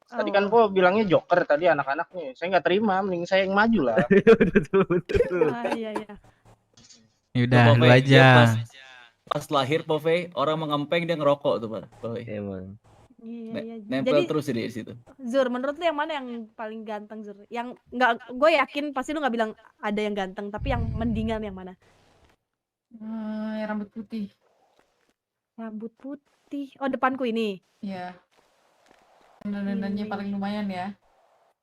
Tadi kan Po bilangnya Joker tadi anak-anak nih. Saya nggak terima, mending saya yang maju lah. Iya. Yaudah, Tuh, lu Pove, aja. dia pas lahir Pove, orang mengempeng dia ngerokok tuh Pak. Pove. Emang. Iya. Nempel Jadi terus di situ. Zur, menurut lu yang mana yang paling ganteng Zur? Yang nggak, gue yakin pasti lu nggak bilang ada yang ganteng, tapi yang mendingan yang mana? Yang rambut putih. Rambut putih. Oh, depanku ini. Iya. Dandannya paling lumayan ya.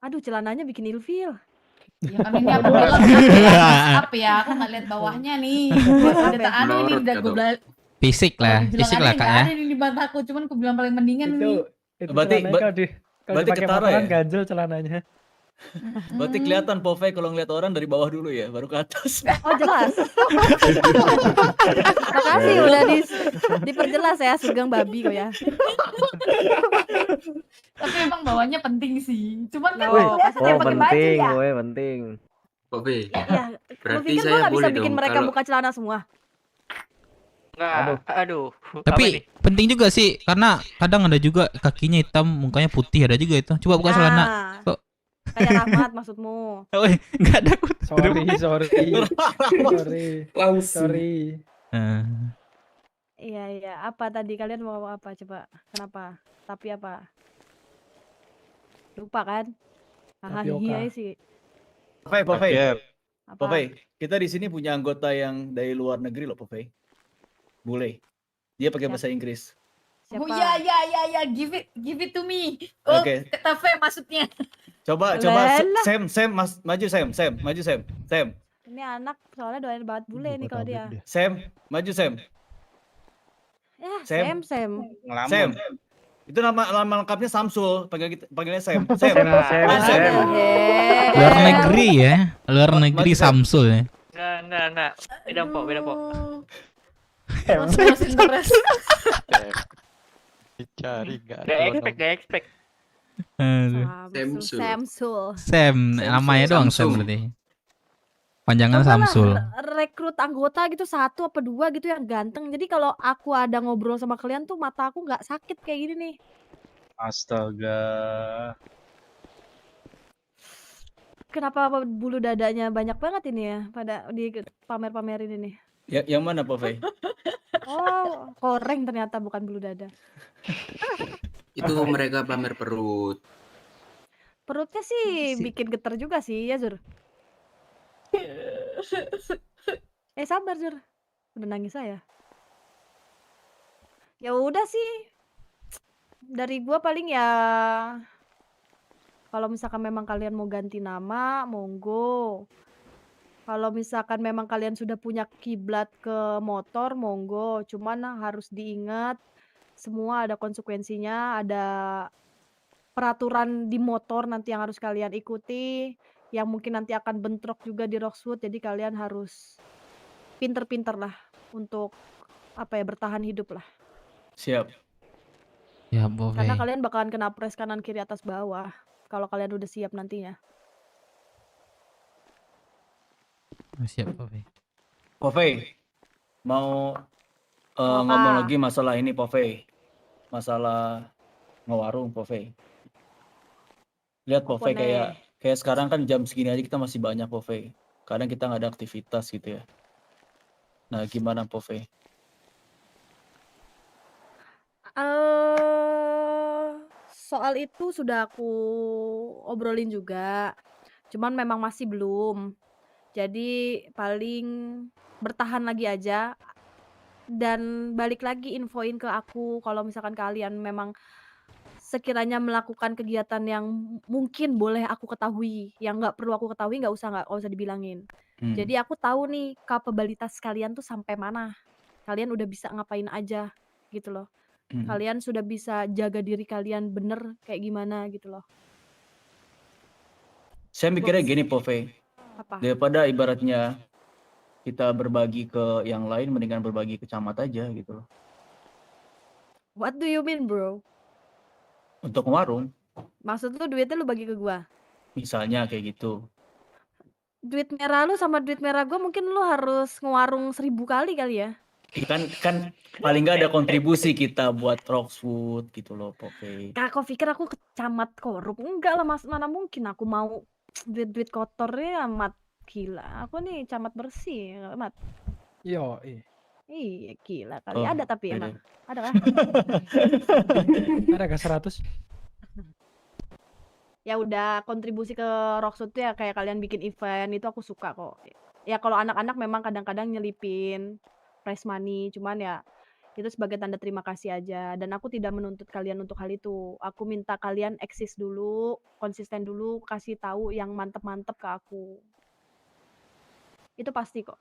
Aduh, celananya bikin ilfil. Ya kan ini aku bilang up ya, aku nggak lihat bawahnya nih. Udah tak anu ini udah gue bilang. Fisik lah Kak ya. Ada nih di mataku, cuman aku bilang paling mendingan nih. Itu Berarti- celananya kalau berarti dipakai ketara motoran ya? ganjel celananya. Berarti kelihatan Pove kalau ngeliat orang dari bawah dulu ya, baru ke atas. Oh, jelas. Makasih udah diperjelas ya, Sugeng babi kok ya. Tapi emang bawahnya penting sih. Cuman kan Oh, maksudnya Oh pakai baju penting, ya. Pope penting. Pove. Iya. Lu Berarti pikir gua saya nggak bisa boleh bikin dong mereka kalau buka celana semua? Nggak, aduh. Tapi penting juga sih karena kadang ada juga kakinya hitam, mukanya putih ada juga itu. Coba buka celana. Nah, Kok kayak Rahmat maksudmu. oh, enggak ada aku. Sorry. Iya. Apa tadi kalian mau apa coba? Kenapa? Tapi apa? Lupa kan? Hahaha Tapioka. iya sih. Pove. Apa? Pove, kita di sini punya anggota yang dari luar negeri loh, Pove. Bule. Dia pakai bahasa Inggris. Oh iya, give it to me. Oh, Oke. kata V maksudnya. Coba Lelah. Sam, maju Sam. Ini anak soalnya doain banget bule nih kalau dia. Sam, maju Sam. Ya, Sam. Sam. Ngelamun. Sam. Itu nama lengkapnya Samsul, panggilnya Sam. Sam. Luar negeri ya. Luar negeri Samsul ya. Nggak. Beda po. Masih stres. Dicari nggak Gak expect. Aduh. Samsul. Sam, namanya doang Sam berarti. Panjangan Cobalah Samsul. rekrut anggota gitu 1 apa 2 gitu yang ganteng. Jadi kalau aku ada ngobrol sama kalian tuh mata aku nggak sakit kayak gini nih. Astaga. Kenapa bulu dadanya banyak banget ini ya pada di pamer-pamerin ini? Yang mana Pove? Oh, koreng ternyata bukan bulu dada. Itu mereka pamer perut. Perutnya sih bikin geter juga sih ya Zur. Sabar Zur. Udah nangis saya. Ya udah sih. Dari gua paling ya kalau misalkan memang kalian mau ganti nama, monggo. Kalau misalkan memang kalian sudah punya kiblat ke motor, monggo. Cuman harus diingat semua ada konsekuensinya, ada peraturan di motor nanti yang harus kalian ikuti, yang mungkin nanti akan bentrok juga di Roxwood. Jadi kalian harus pinter-pinter lah untuk bertahan hidup lah. Siap. Ya, Pove. Karena kalian bakalan kena press kanan kiri atas bawah kalau kalian udah siap nantinya. Siap, Pove. Pove, mau ngomong lagi masalah ini Pove. Masalah ngewarung Pove. Lihat Pove kayak sekarang kan jam segini aja kita masih banyak Pove. Kadang kita nggak ada aktivitas gitu ya. Nah, gimana Pove? Soal itu sudah aku obrolin juga. Cuman memang masih belum. Jadi paling bertahan lagi aja. Dan balik lagi infoin ke aku kalau misalkan kalian memang sekiranya melakukan kegiatan yang mungkin boleh aku ketahui, yang nggak perlu aku ketahui nggak usah dibilangin. Jadi aku tahu nih kapabilitas kalian tuh sampai mana. Kalian udah bisa ngapain aja gitu loh. Kalian sudah bisa jaga diri kalian bener kayak gimana gitu loh. Saya mikirnya gini, Pove. Apa? Daripada ibaratnya kita berbagi ke yang lain, mendingan berbagi ke camat aja gitu loh. What do you mean, bro? Untuk warung, Maksud lu duitnya lu bagi ke gua? misalnya kayak gitu. Duit merah lu sama duit merah gua mungkin lu harus ngewarung 1000 kali ya? Kan paling nggak ada kontribusi kita buat Roxwood gitu loh, Pove. Kau pikir aku camat korup? Enggak lah, Mas. Mana mungkin aku mau duit-duit kotornya amat gila. Aku nih camat bersih, amat. Yo, Iya, gila kali. Oh, Ada tapi beda. emang. Ada kah? ada ke 100? Ya udah, kontribusi ke Roxwood tuh ya kayak kalian bikin event itu aku suka kok. Ya kalau anak-anak memang kadang-kadang nyelipin prize money, cuman ya itu sebagai tanda terima kasih aja. Dan aku tidak menuntut kalian untuk hal itu. Aku minta kalian eksis dulu, konsisten dulu, kasih tahu yang mantep-mantep ke aku. Itu pasti kok.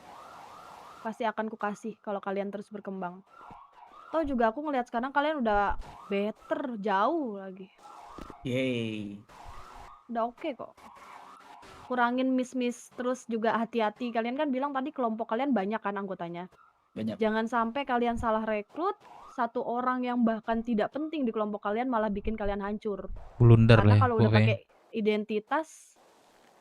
Pasti akan ku kasih kalau kalian terus berkembang. Toh juga aku ngelihat sekarang kalian udah better, jauh lagi. Yeay. Udah oke kok. Kurangin miss-miss, terus juga hati-hati. Kalian kan bilang tadi kelompok kalian banyak kan anggotanya. Banyak. Jangan sampai kalian salah rekrut, satu orang yang bahkan tidak penting di kelompok kalian malah bikin kalian hancur. Blunder Karena lah ya, kalau udah Pove. pakai identitas,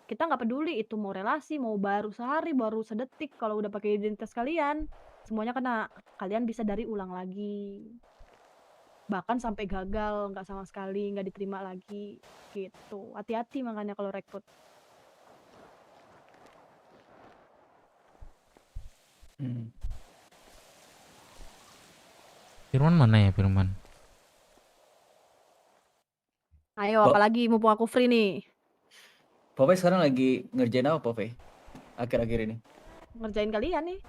kita nggak peduli itu mau relasi, mau baru sehari, baru sedetik. Kalau udah pakai identitas kalian, semuanya kena. Kalian bisa dari ulang lagi. Bahkan sampai gagal, nggak sama sekali, nggak diterima lagi. Gitu. Hati-hati makanya kalau rekrut. Firman mana ya, Firman? Ayo, apalagi mumpung aku free nih. Pove sekarang lagi ngerjain apa, Pove? Akhir-akhir ini. Ngerjain kalian nih.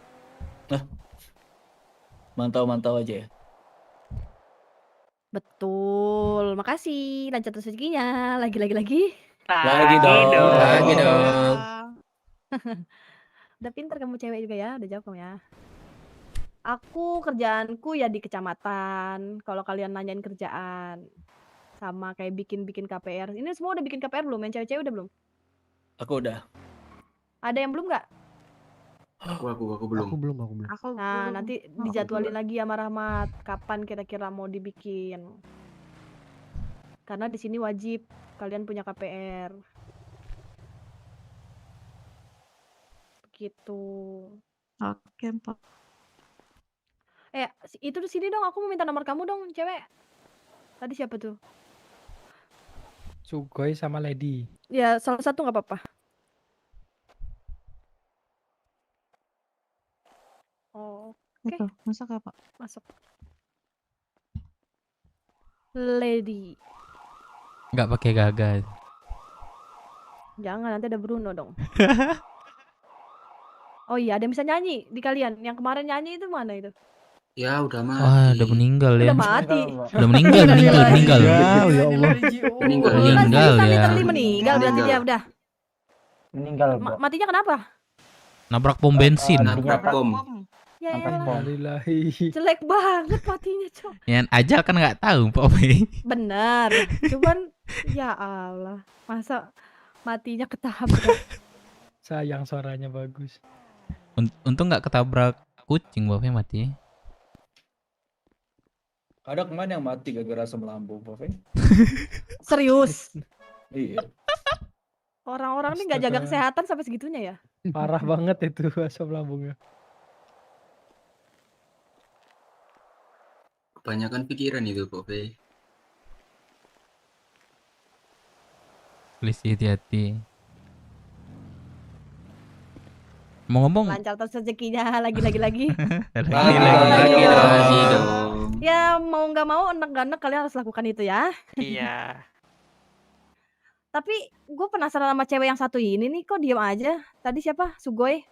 Mantau-mantau aja ya. Betul. Makasih. Lanjut terus rezekinya. Lagi. Lagi dong. Udah pinter kamu cewek juga ya. Udah jawab kamu ya. Aku kerjaanku ya di kecamatan. Kalau kalian nanyain kerjaan. Sama kayak bikin KPR. Ini semua udah bikin KPR belum? Yang cewek-cewek udah belum? Aku udah. Ada yang belum nggak? Aku belum. Aku belum. Nah, nanti dijadwalin lagi sama Rahmat. Kapan kira-kira mau dibikin? Karena di sini wajib kalian punya KPR. Begitu. Oke, Pak. Itu di sini dong. Aku mau minta nomor kamu dong, cewek. Tadi siapa tuh? Sugoi sama Lady. Ya, salah satu nggak apa-apa. Oh, oke. Itu, masuk ya, Pak? Masuk. Lady. Nggak pakai gagal. Jangan, nanti ada Bruno dong. Oh iya, ada yang bisa nyanyi di kalian. Yang kemarin nyanyi itu mana itu? Ya udah mati. Wah, udah meninggal ya. Udah mati. Udah meninggal. Ya Allah. Meninggal. Meninggal ya. Literally meninggal berarti dia udah. Meninggal. Matinya kenapa? Nabrak pom bensin. Nabrak pom. Ya elah. Alhamdulillah. Jelek banget matinya, Cok. Yang aja kan nggak tahu, Pove. Benar. Cuman ya Allah, masa matinya ketabrak. Sayang suaranya bagus. Untung nggak ketabrak kucing, Pove mati. Ada kemana yang mati gara-gara asam lambung, Pove? Serius. Iya. Orang-orang ini nggak jaga kesehatan sampai segitunya ya? Parah banget itu asam lambungnya. Kebanyakan pikiran itu, Pove. Please hati-hati. Mau ngomong? Lancar terus rezekinya lagi. Lagi dong. Ya mau nggak mau, enek-enek kalian harus lakukan itu ya. Iya. Tapi gue penasaran sama cewek yang satu ini nih, kok diem aja? Tadi siapa? Sugoi?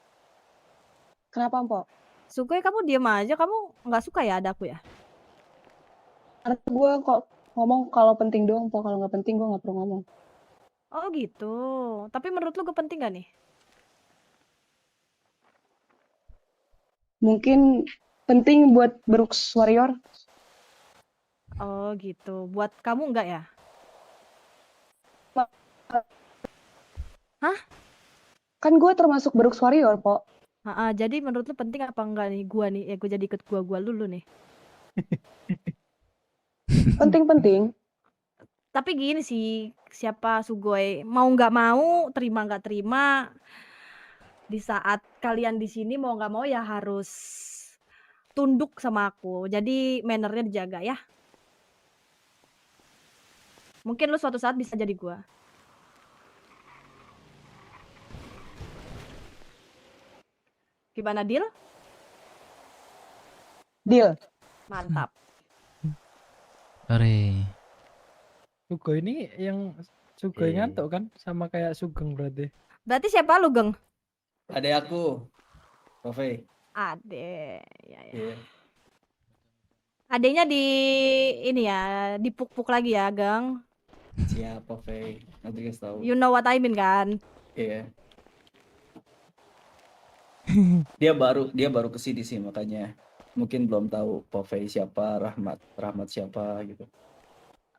Kenapa, Mpok? Sugoi, kamu diem aja, kamu nggak suka ya ada aku ya? Karena gue kok ngomong kalau penting doang, Mpok. Kalau nggak penting gue nggak perlu ngomong. Oh gitu. Tapi menurut lu gue penting gak nih? Mungkin penting buat Brooks Warrior. Oh gitu. Buat kamu enggak ya? Hah? Kan gue termasuk Brooks Warrior, Po. Jadi menurut lu penting apa enggak nih gua nih? Ya gue jadi ikut gua dulu nih. Penting-penting. Tapi gini sih, siapa Sugoi mau nggak mau, terima nggak terima, di saat kalian di sini mau nggak mau ya harus tunduk sama aku. Jadi mannernya dijaga ya. Mungkin lu suatu saat bisa jadi gua. Gimana, deal? Deal. Mantap. Ore. Sugoi ini yang Sugoi Iya. ngantuk kan sama kayak Sugeng berarti. Berarti siapa lu, Geng? Adek aku. Pove. Ade. Ya. Iya. Adenya di ini ya, dipuk-puk lagi ya, Geng. Siap, Pove. Nanti kasih tahu. You know what I mean kan? Iya. Dia baru kesini sih, makanya mungkin belum tahu Pove siapa, Rahmat siapa gitu.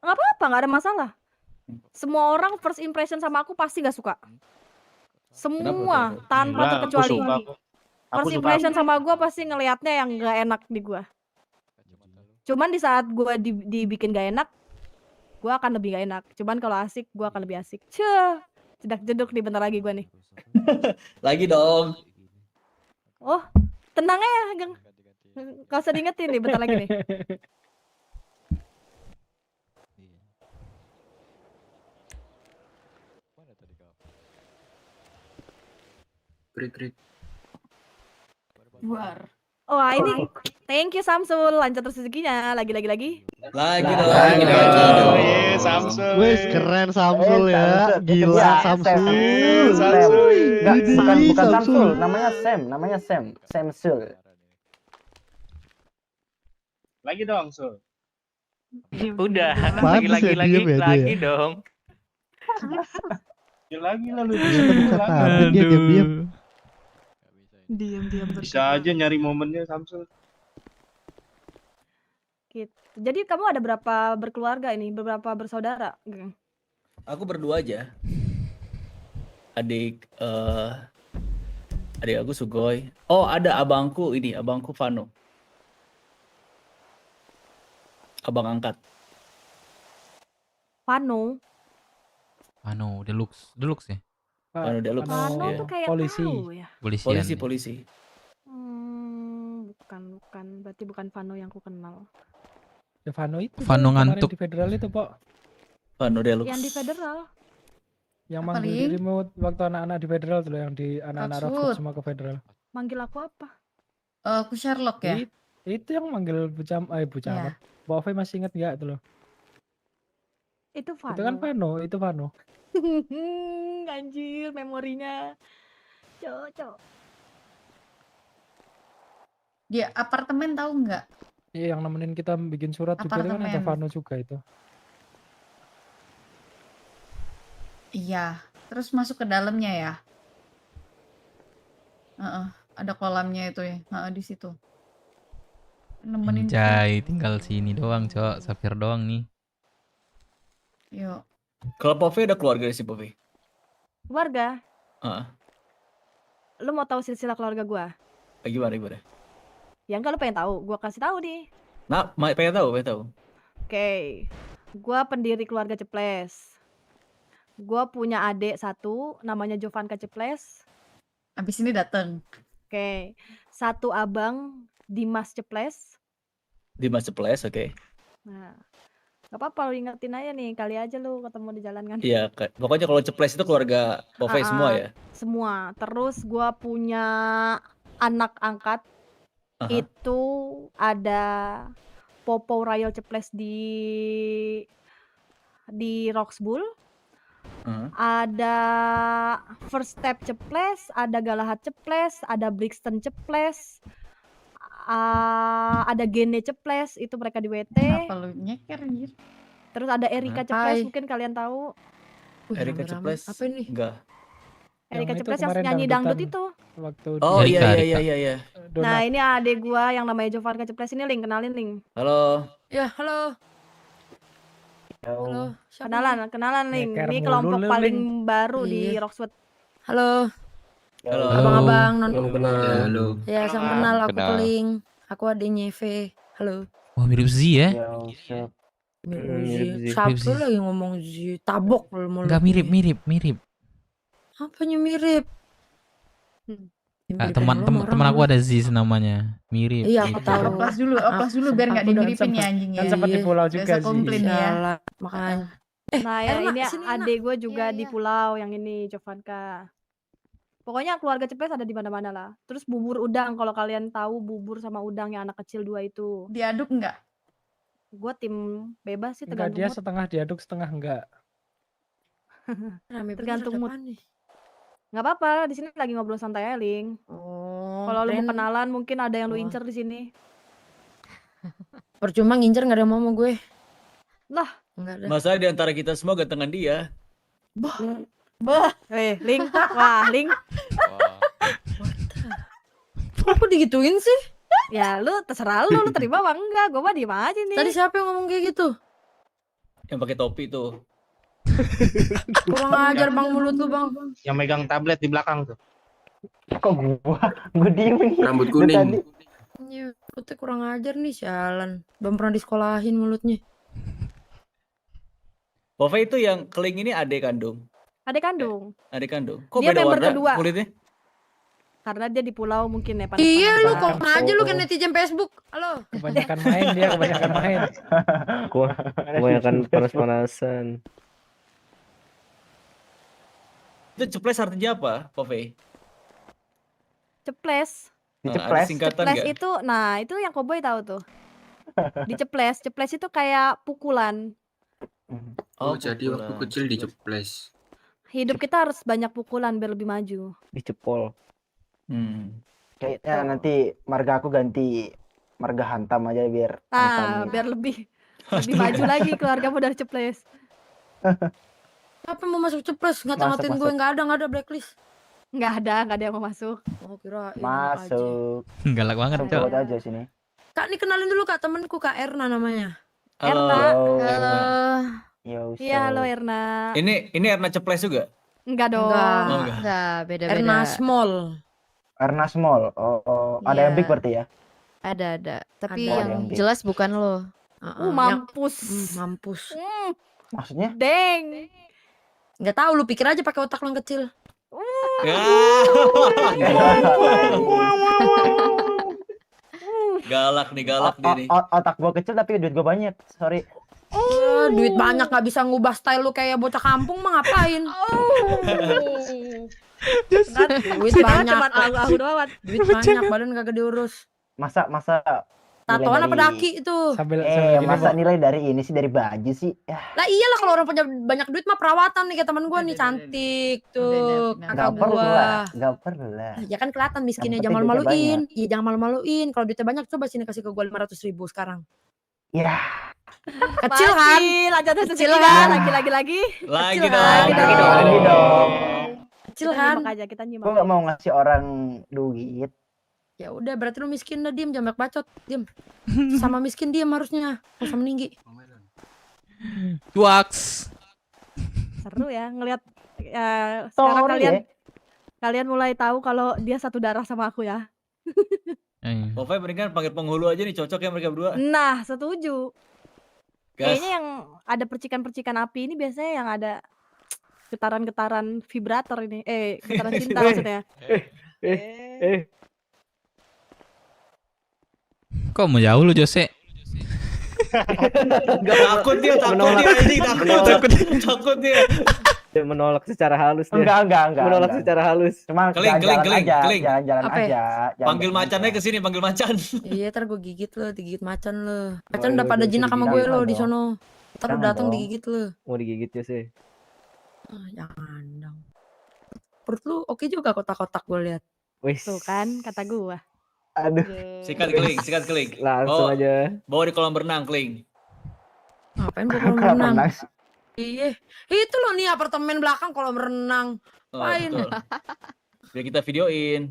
Nggak apa-apa, nggak ada masalah. Semua orang first impression sama aku pasti nggak suka. Semua Kenapa? tanpa Enggak, aku terkecuali. suka kok. Aku First suka. impression sama gue pasti ngelihatnya yang nggak enak di gue. Cuman di saat gue dibikin gak enak, gue akan lebih gak enak. Cuman kalau asik, gue akan lebih asik. Jedak-jeduk nih bentar lagi gue nih. Lagi dong. Oh, tenang ya, Geng. Gak usah diingetin nih bentar lagi nih. Krik. Buar. Wah ini, thank you Samsul, lancar terus rezekinya. Lagi. Lagi dong. Lagi dong. Iya, Samsul. Wes keren Samsul ya. Gila Samsul. Enggak, bukan Samsul. Samsul, namanya Sam. Samsul. Lagi dong, Sul. Udah, Pantes ya, diem ya dia lagi ya. dong. Ya lagi lah lu. Ternyata bisa tampil dia diam-diam. Diam-diam Bisa aja nyari momennya Samsul. Gitu. Jadi kamu ada berapa berkeluarga ini? Berapa bersaudara? Geng? Aku berdua aja. Adik aku Sugoi. Oh, ada abangku Vano. Abang angkat. Vano. Deluxe ya. Vano Deluxe. Vano Iya. tuh kayak Polisi. tahu ya. Polisian. Polisi. Bukan. Berarti bukan Vano yang ku kenal. Ya Vano itu. Vano tuh, kemarin ngantuk. di federal itu, Pok. Vano Deluxe. Yang di federal. Yang Apa, manggil Ling? dirimu waktu anak-anak di federal tuh, yang di anak-anak Maksud? Rockfoot semua ke federal. Manggil aku apa? Aku Sherlock ya. Itu yang manggil Bucamat. Pove masih inget nggak tuh loh? Itu Vano. Itu kan Vano. Anjir, memorinya. Cocok. Dia apartemen tahu nggak? Iya, yang nemenin kita bikin surat juga itu kan ada Apartemen. Vano juga itu. Iya. Terus masuk ke dalamnya ya. Ada kolamnya itu ya. Di situ. Nemenin. Anjay, tinggal sini doang, Cok. Safir doang nih. Yuk. Kalau Pove ada keluarga sih Pove. Keluarga. Heeh. Lu mau tahu silsilah keluarga gua? Gimana? Ya enggak, lu pengen tahu? Gua kasih tahu nih. Nah, pengen tahu. Oke. Gua pendiri keluarga Ceples. Gua punya adik satu namanya Jovanka Ceples. Abis ini dateng. Oke. Satu abang Dimas Ceples. Dimas Ceples, oke. Nah, gak apa-apa lu ingetin aja nih, kali aja lu ketemu di jalan kan. Iya, pokoknya kalau Ceples itu keluarga Pove semua ya. Semua. Terus gua punya anak angkat. Aha. Itu ada Popo Royal Ceples di Roxbull. Ada First Step Ceples, ada Galahad Ceples, ada Brixton Ceples, ada Gene Ceples, itu mereka di WT. Kenapa lu nyeker anjir? Terus ada Erika Ceples, Hai. mungkin kalian tahu. Erika Ceples. Apa ini? Enggak. Erika itu Ceples yang kemarin nyanyi dangdut dangdutan itu. Waktu Oh Erika, iya. Erika. Nah, ini adik gua yang namanya Jovanka Ceples ini, Ling, kenalin Ling. Halo. Ya, halo. Halo. Siapa nih? Kenalan Ling. Nyeker Ini mulu kelompok lu, paling Ling. baru di Iya. Roxwood. Halo, Halo. abang-abang, non. Salam kenal. Halo. Ya, salam kenal. Aku Kenal. Keling. Aku adiknya Eve. Halo. Wah, mirip Z ya? Mirip Mirip Siapa Z. lagi ngomong Z? Tabok lu Enggak mirip. Apanya mirip? Ah, teman aku ada Z namanya. Mirip. Iya, aku tahu. Oplas dulu biar nggak Aku udah dimiripin ya sempet- anjing ya. kan sempat di pulau Nggak juga usah sih. komplain ya. Sialan, makanya. Nah ya Erna, ini sini, adik gue juga di pulau yang ini Jovanka. Pokoknya keluarga Ceples ada di mana-mana lah. Terus bubur udang kalau kalian tahu bubur sama udang yang anak kecil 2 itu. Diaduk nggak? Gue tim bebas sih Enggak, tergantung dia mood. setengah diaduk setengah enggak. Rame Tergantung bener, mood. apaan nih? Nggak apa-apa, di sini lagi ngobrol santai aja, Ling. Oh, Kalau lu mau keren. kenalan mungkin ada yang lu Oh. incer di sini. Percuma ngincer nggak ada yang mau sama gue. Lah, Enggak ada. Masalah di antara kita semua gantengan dia. bah, Ling, wah, Ling. Aku digituin sih? Ya lu terserah lu terima apa enggak, gue mah diem aja nih. Tadi siapa yang ngomong kayak gitu? Yang pakai topi tuh. Kurang ajar bang mulut lu bang. Yang megang tablet di belakang tuh. Kok gua diem nih. Rambut Dari kuning. tadi. Iya, mulutnya kurang ajar nih sialan. Belum pernah disekolahin mulutnya. Pove itu yang Keling ini adik kandung. Adik kandung. Adik kandung. Kok Dia beda member warna kedua. kulitnya? Karena dia di pulau mungkin ya Iya lu panas-panasan. kok aja lu kan netizen Facebook. Halo. Kebanyakan main dia, kebanyakan main. Kebanyakan panas-panasan. Itu Ceples artinya apa, Pove? Ceples. Ada singkatan Ceples nggak? itu, nah itu yang Koboi tahu tuh. Diceples, ceples itu kayak pukulan. Oh, jadi waktu pukulan. kecil diceples. Hidup kita harus banyak pukulan biar lebih maju. Dicepol. Kayaknya Oh. nanti marga aku ganti marga hantam aja biar Ah, biar lebih maju lagi keluargamu dari ceples. Apa mau masuk ceples? Ngata-ngatain gue nggak ada blacklist. Nggak ada yang mau masuk. Oh kira masuk. Galak banget, Cok. Coba aja sini. Kak, nih kenalin dulu Kak, temenku Kak Erna namanya. Erna. Halo. Iya, halo Erna. Ini Erna Ceples juga? Enggak dong. enggak. Beda-beda. Erna Small. Erna Small. Oh, ada yang Iya. big berarti ya? Ada. Tapi Ada yang yang big. jelas bukan lo. Mampus. Mampus. Maksudnya? Deng. Nggak tahu lu pikir aja pakai otak lu yang kecil. Galak nih, galak dia nih. Otak gua kecil tapi duit gua banyak. Sorry. Duit banyak nggak bisa ngubah style lu kayak bocah kampung mah ngapain? Duit banyak. Cuman aku doang. Duit banyak, badan kagak diurus. Masa Tatoan nilai apa dari- daki itu? masa nilai dari ini sih dari baju sih? Ya, Lah iyalah kalau orang punya banyak duit mah perawatan nih kayak teman gua nih cantik tuh kakak nggak perlu gua. lah, nggak perlu lah. Ya kan kelihatan miskinnya, Yang jangan penting duitnya malu-maluin. Iya jangan malu-maluin. Kalau duitnya banyak coba sini kasih ke gua 500.000 sekarang. Ya. Kecil kan? Lanjut Kecil kan? kan? Lagi. Lagi Kecil dong. kan? Lagi dong. Kecil Kita kan? nyimak aja, kita nyimak. Gua nggak mau ngasih orang duit. Ya udah berarti lu miskin dah, diem jangan banyak bacot, diem. Sama miskin diem harusnya, nggak usah meninggi. Cuaks. Seru ya ngelihat sekarang Sorry kalian mulai tahu kalau dia satu darah sama aku ya. Pove mendingan panggil penghulu aja nih, cocok ya mereka berdua. Nah, setuju. Gas. Kayaknya yang ada percikan-percikan api ini biasanya yang ada getaran-getaran vibrator ini. Getaran cinta maksudnya. Kok mau jauh lu, Jose? Takut dia anjing, takut dia. Dia menolak secara halus dia. Enggak. Menolak secara halus. Cuma Keling. jalan-jalan Apa ya? aja. Panggil macannya ke sini, panggil macan. Iya, ntar gue gigit lo, digigit macan lo. Boleh, Macan udah boleh, pada bisa jinak sama digigit gue lo dong. di sono. Ntar lu Jangan datang dong. digigit lo. Mau digigit Jose. Jangan dong. Perut lu oke juga kotak-kotak gue lihat. Wis. Tuh kan kata gua. Aduh. Sikat keling. Langsung aja. Bawa di kolam renang, Keling. Ngapain gue kolam renang? Iya, itu loh nih apartemen belakang kolam renang. Ngapain? Betul. Biar kita videoin.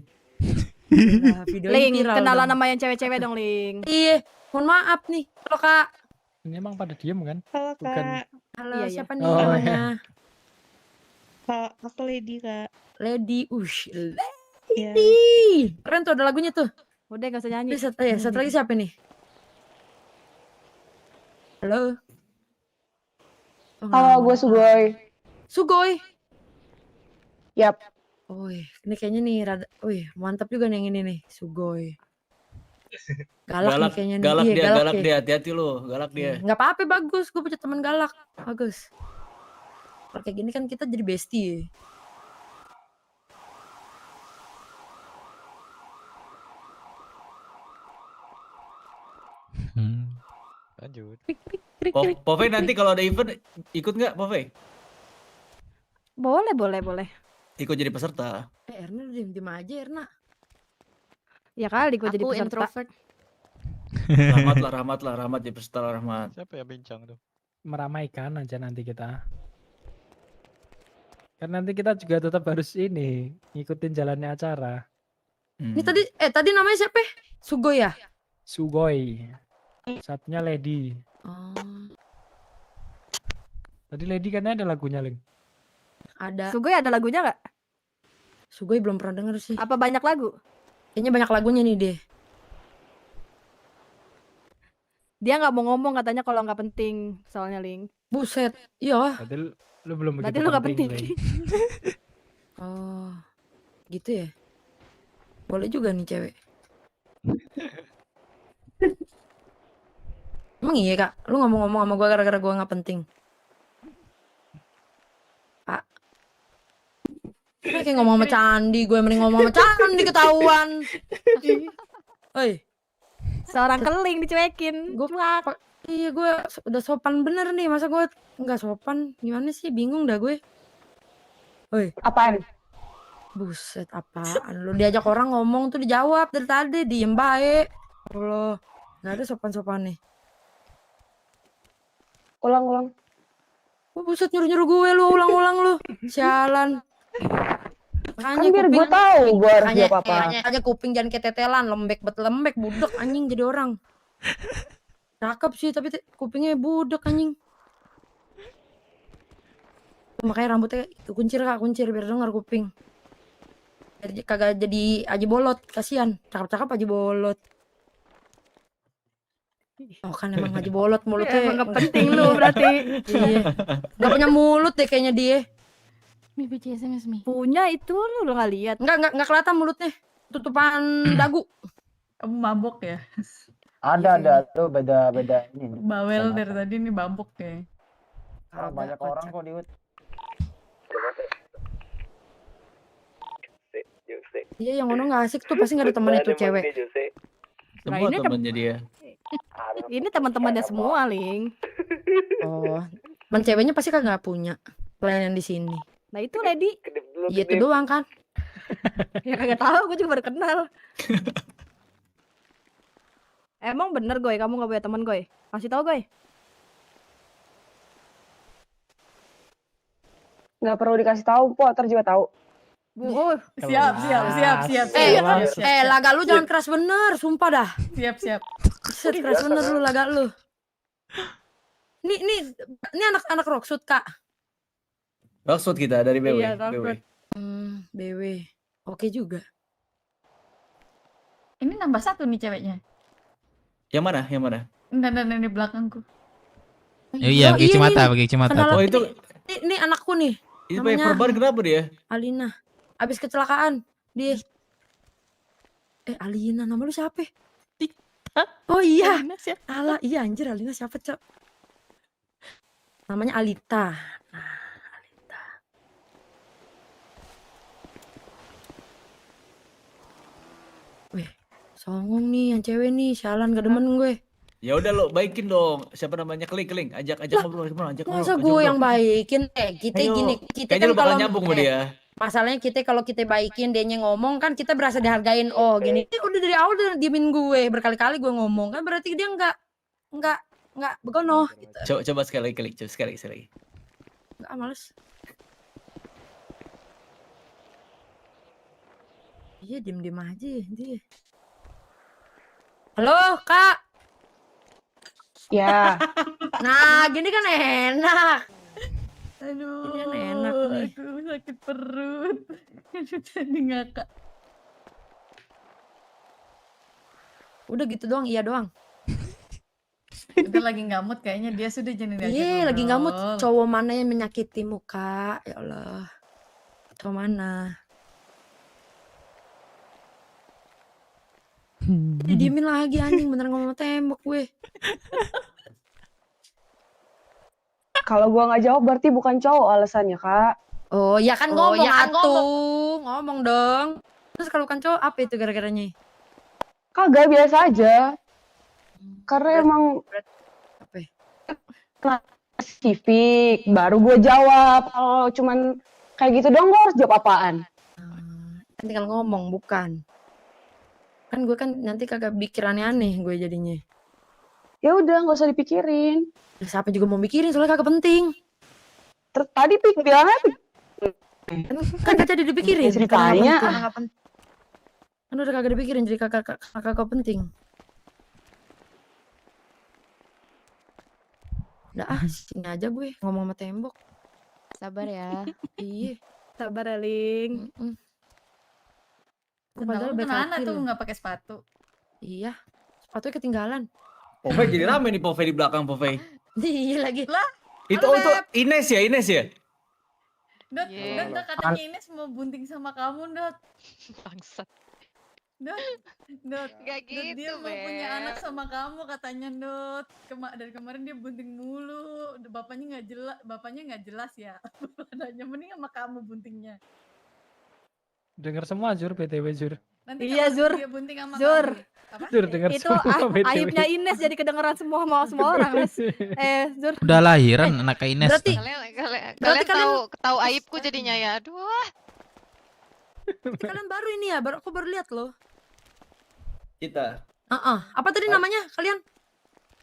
Ling, kenalan nama yang cewek-cewek dong, Ling. Iya, mohon maaf nih. Halo Kak. Ini emang pada diem kan? Halo Bukan. Kak. Halo, Iya, siapa nih Oh, namanya? Kak, aku Lady Kak. Lady. Lady. Keren tuh ada lagunya tuh. Udah gak usah nyanyi. Satu lagi siapa nih? Halo. Halo, gue Sugoi. Sugoi. Yap. Wih, ini kayaknya nih rada, mantap juga nih yang ini nih, Sugoi. Galak nih kayaknya nih. Galak Iya, dia, galak ya. dia, hati-hati lu, galak dia. Nggak apa-apa, bagus. Gue punya teman galak, bagus. Kalau kayak gini kan kita jadi bestie. Lanjut. Pove nanti kalau ada event ikut nggak, Pove? Boleh. Ikut jadi peserta. Erna diem aja, Erna. Ya kali gue jadi Aku peserta. introvert. Rahmat jadi peserta Rahmat. Siapa yang bincang tuh? Meramaikan aja nanti kita. Kan nanti kita juga tetap harus ini ngikutin jalannya acara. Ini tadi namanya siapa? Sugoi ya? Sugoi. Satunya Lady. Oh. Tadi Lady kan ada lagunya, Ling. Ada. Sugoi ada lagunya nggak? Sugoi belum pernah denger sih. Apa banyak lagu? Kayaknya banyak lagunya nih deh. Dia nggak mau ngomong katanya kalau nggak penting soalnya Ling. Buset, iya. Berarti lu belum Berarti begitu lu nggak penting, penting. Ling. Oh, gitu ya. Boleh juga nih cewek. Emang iya kak, lu ngomong-ngomong sama gue gara-gara gue nggak penting. Pak, kayak ngomong sama Candi, gue mending ngomong sama Candi ketahuan. Oi, Seorang keling dicuekin. gue iya gue udah sopan bener nih, masa gue nggak sopan? Gimana sih, bingung dah gue. Oi, Apaan? buset apaan? Lu diajak orang ngomong tuh dijawab dari tadi, diem baik. Allah, nggak ada sopan-sopan nih. Ulang. Oh, buset nyuruh-nyuruh gue lu ulang-ulang lu. Sialan. Kan biar gue tahu gue harus jawab apa. Aja kuping jangan ketetelan, lembek budak anjing jadi orang. Cakep sih tapi kupingnya budak anjing. Makanya rambutnya kuncir biar denger kuping. Biar kagak jadi aji bolot, kasihan. Cakep-cakep aji bolot. Oh kan emang aji bolot mulutnya. Emang nggak penting lu berarti. Iya. Gak punya mulut deh kayaknya dia. Mi baca SMS Mi. Punya itu lu nggak lihat. Enggak kelihatan mulutnya. Tutupan dagu. Kamu mabok ya? Ada tuh beda ini. Bawel dari tadi nih mabok ya. Banyak orang kok di Iya yang ngono nggak asik tuh pasti nggak ada temannya tuh cewek. Semua ini temennya dia. Ini teman-temannya semua Ling. Oh, teman ceweknya pasti kan nggak punya pelayanan di sini. Nah itu Lady. Iya itu doang kan. Ya kagak tahu, gue juga baru kenal. Emang bener Goy, kamu nggak punya teman Goy? Kasih tahu Goy. Nggak perlu dikasih tahu, Po, ntar juga tahu. Siap. Laga lu jangan keras bener, sumpah dah. Siap. Set keras bener lu laga lu. Ini anak Rockshoot kak. Rockshoot kita dari BW. Iya, Rockshoot. BW. Oke juga. Ini nambah satu nih ceweknya. Yang mana? Enggak di belakangku. Iya, pakai kacamata. Kenalan Oh itu ini anakku nih. itu perban kenapa dia? Alina. Abis kecelakaan dia. Alina, nama lu siapa? Oh iya. Alah, iya anjir Alina siapa, Cok? Namanya Alita. Nah, Alita. Weh, songong nih yang cewek nih, sialan gak demen gue. Ya udah lo baikin dong. Siapa namanya? Keling. Ajak ngobrol, ajak ngobrol. Masa gue yang baikin? Kita Ayo. gini, kita Kayaknya kan lu bakal kalau nyambung sama dia. masalahnya kita kalau kita baikin dia ngomong kan kita berasa dihargain. Oh gini, udah dari awal udah diemin gue berkali-kali gue ngomong kan berarti dia nggak begono. Gitu. Coba sekali lagi, sekali lagi. Nggak males. Iya diem aja dia. Halo kak. Ya. Nah gini kan enak. Aduh. Ini kan enak nih. Sakit perut. Aduh, jadi ngakak. Udah gitu doang, iya doang. Udah lagi nggak mood kayaknya dia sudah jadi diajak Iya, lagi nggak mood. ngobrol. Cowok mana yang menyakitimu, Kak? Ya Allah. Cowok mana? Didiemin lagi anjing, bener ngomong tembok gue. Kalau gua nggak jawab berarti bukan cowok alasannya, Kak. Oh, ya kan Oh, ngomong ya kan atuh. Ngomong dong. Terus kalau bukan cowok apa itu gara-garanya? Kagak, biasa aja. Karena emang spesifik, baru gue jawab. Kalau cuman kayak gitu dong, gue harus jawab apaan? Kan tinggal ngomong, bukan. Kan gue kan nanti kagak pikir aneh-aneh gue jadinya. Ya udah, nggak usah dipikirin. Ya, siapa juga mau mikirin, soalnya kagak penting. Tadi bilangnya Kan gak jadi dipikirin. Ya, ceritanya. Karena nggak penting. Kan udah kagak dipikirin, jadi kagak penting. Udah sini aja gue ngomong sama tembok. Sabar ya. Iya. Sabar ya, Ling. Padahal baik Kenapa hati tuh loh. nggak pakai sepatu? Iya. Sepatunya ketinggalan. Povey jadi rame nih Povey di belakang Povey. Iya lagi. Lah, Itu Ines ya, Ines ya? Dot, Dot, katanya Ines mau bunting sama kamu, Dot. Bangsat. Dot, Gak Dot, dia gitu, mau punya Beb. anak sama kamu katanya, Dot. Dari kemarin dia bunting mulu. Bapaknya nggak jelas ya. Adanya mending sama kamu buntingnya. Dengar semua Zur, BTW Zur. Nanti Iya, kalau Zur. dia bunting sama Zur. kamu. Apa? Zur dengar Itu semua BTW. aibnya Ines jadi kedengeran semua orang, Nes. Zur. Udah lahiran anak Ines. Berarti- tuh. Kalian tahu aibku jadinya ya. Aduh. Kalian baru ini ya, aku baru lihat loh. Kita Apa tadi namanya kalian?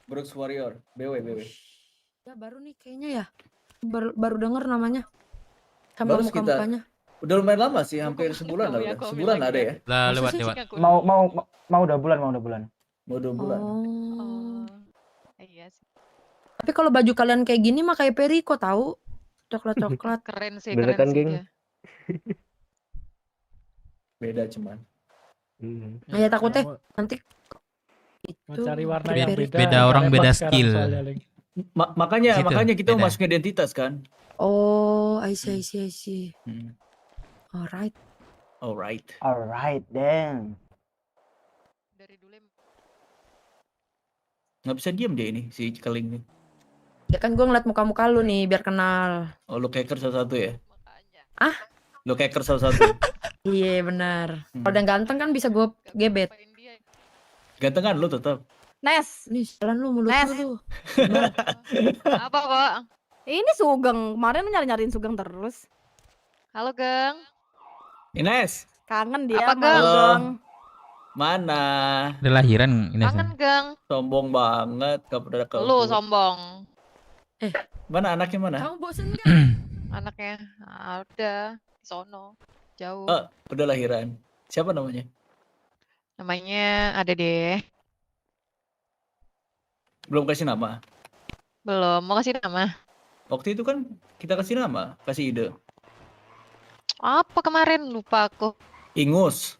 Brooks Warrior, BW. Ya baru nih kayaknya ya. Baru denger namanya. Sama Baru sekitar- muka-mukanya. Udah lumayan lama sih, hampir sebulan lah. Udah. Sebulan ada ya? Lah Masa lewat sih? lewat. Mau 2 bulan, mau 2 bulan. Mau 2 bulan. Oh. Iya sih. Tapi kalau baju kalian kayak gini mah kayak Perico tahu. Coklat-coklat. Keren sih, Bener keren kan, sih geng? dia. Beda cuman. Nah ya takutnya nanti Mau itu cari warna Beda- yang beda. beda orang, Tembak beda sekarang skill. soalnya, Link. Makanya Situ, kita beda. masukin identitas kan. Oh, I see. Alright. Alright. Alright, then. Nggak bisa diem dia ini si Keling nih. Ya kan gue ngeliat muka-muka lu nih biar kenal. Oh, lu hacker satu-satu ya? Ah? Lu hacker satu-satu. Iya benar. Kalau udah ganteng kan bisa gue gebet. Ganteng kan lu tetap. Nes. Nih jalan lu mulut Nes. lu. Apa kok? Ini Sugeng. Kemarin lu nyari-nyariin Sugeng terus. Halo, Geng. Ines. Kangen dia Apa, sama Geng? Sugeng. Mana? Udah lahiran Ines. Kangen, Geng. Sombong banget, gak pernah ke. Lu sombong. Mana anaknya mana? Kamu bosen gak? Anaknya. Ah, udah. Di sono. Jauh. Oh, udah lahiran. Siapa namanya? Namanya ada deh. Belum kasih nama. Belum. Mau kasih nama? Waktu itu kan kita kasih nama, kasih ide. Apa kemarin? Lupa aku. Ingus.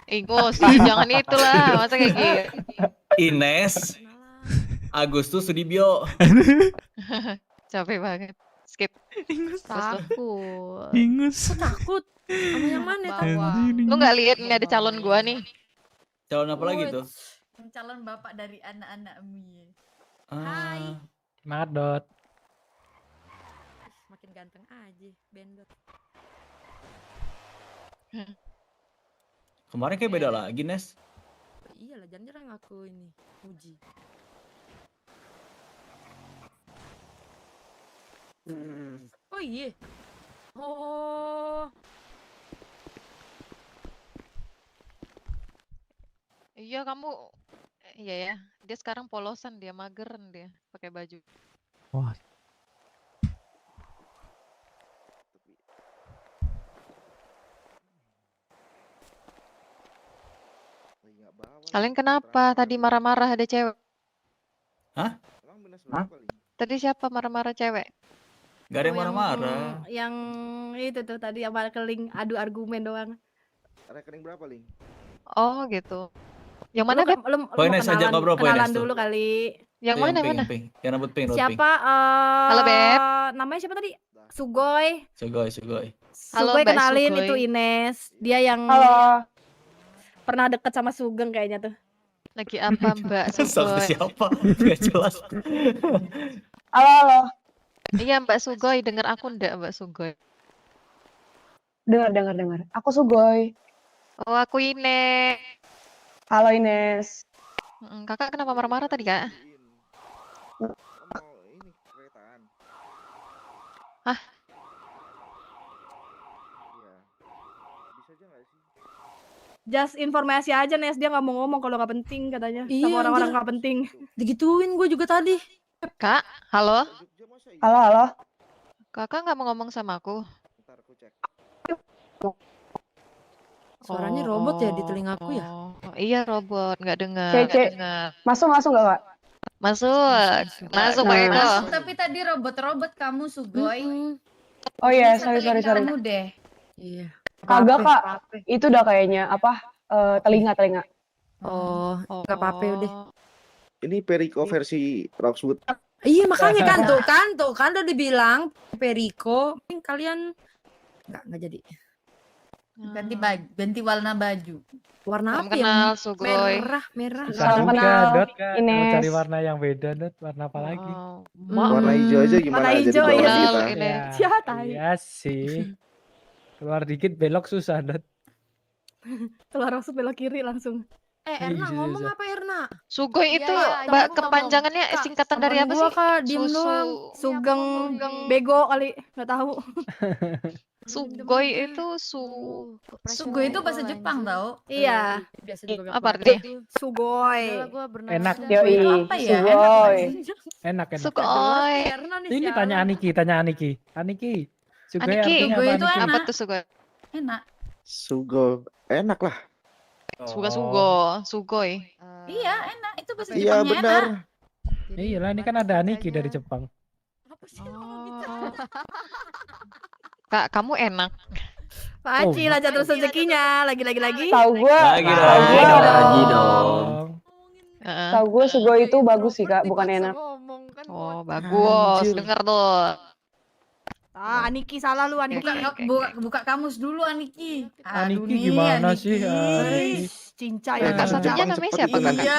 Ingus. Jangan itulah. Masa kayak gitu. Ines. Agustus Sudibyo. Capek banget. Skip. Takut. Ingus. Kok takut? Sama yang mana tuh? Lu nggak lihat ini ada calon gua nih. Calon apa lagi tuh? Calon bapak dari anak-anak Mi. Ah, Semangat Dot. Makin ganteng aja, Bendot. kemarin kayak beda lagi, Nes. Iyalah, jangan nyerang aku ini. Muji. Oh iya. Oh. Iya kamu. Iya ya. Dia sekarang polosan, dia mageran dia pakai baju. Wah. Kalian kenapa tadi marah-marah ada cewek? Hah? Tadi siapa marah-marah cewek? Gak ada yang Oh, marah-marah. Yang itu tuh tadi yang keling adu argumen doang. Rekening berapa, Ling? Oh gitu. Yang mana, Lu, Beb? lu mau Poines aja ngobrol kenalan Poines tuh. dulu kali. Yang Tuh, mana, pink, mana? Yang pink, yang rambut pink, rambut pink. Siapa? Halo, Beb. Namanya siapa tadi? Sugoi. Sugoi. Halo, Sugoi Mbak kenalin Sugoi. itu Ines. Dia yang pernah deket sama Sugeng kayaknya tuh. Lagi apa, Mbak Sama Sugoi? siapa? Gak jelas. Halo. Iya, Mbak Sugoi, denger aku ndak, Mbak Sugoi? Dengar. Aku Sugoi. Oh, aku Ine. Halo Ines. Kakak kenapa marah-marah tadi, Kak? Hah? Just informasi aja Nes, dia nggak mau ngomong kalau nggak penting katanya. Iya, Sama orang-orang anjir. nggak penting. Digituin gue juga tadi. Kak, halo? Halo. Kakak nggak mau ngomong sama aku? Suaranya robot ya di telingaku ya? Iya, robot, nggak dengar. Cece. Masuk nggak Kak? Masuk, Pak Eko. Masuk, tapi tadi robot-robot kamu Sugoi. Oh iya, Bisa sorry. telinga kamu deh. Iya. Kagak Kak. Itu udah kayaknya telinga. Oh, nggak apa-apa udah. Ini Perico versi Roxwood. Iya makanya kan udah dibilang Perico. Kalian nggak jadi. Ganti warna baju. Warna Salam apa kenal, yang Sugoi. merah? Susah juga, kenal, Dot. Mau Ines. cari warna yang beda, Dot. Warna apa lagi? Warna hijau aja gimana Warna jadi hijau, bawaan iya kita. sih. Ya, tai. Iya sih. Keluar dikit belok susah, Dot. Keluar masuk belok kiri langsung. Erna Iya, ngomong iya. apa Erna? Sugoi itu Mbak, kepanjangannya singkatan dari apa sih? Kak, diem doang. Sugeng bego kali, nggak tahu. Sugoi itu Sugoi itu bahasa Jepang tau? Iya. apa artinya? Sugoi. Enak. Yoi. Apa ya? Sugoi. Enak. Sugoi. Ini tanya Aniki. Aniki. Sugoi Aniki. artinya Sugoi apa, itu Aniki? Apa tuh Sugoi? Enak. Sugo. Enak lah. Sugoi. Iya, enak. Itu bahasa Iya Jepangnya benar. enak. Iya lah, ini kan ada Aniki dari Jepang. Kak, kamu enak. Pak Aci lah terus rezekinya. Lagi. Tahu gue. Lagi dong. Tahu gue Sugoi itu bagus sih Kak, bukan enak. Oh, bagus. Dengar tuh. Aniki salah lu Aniki. Buka kamus dulu Aniki. Aniki gimana sih? Aniki. Cinca Kakak ya. satunya namanya siapa, Kakak? Iya,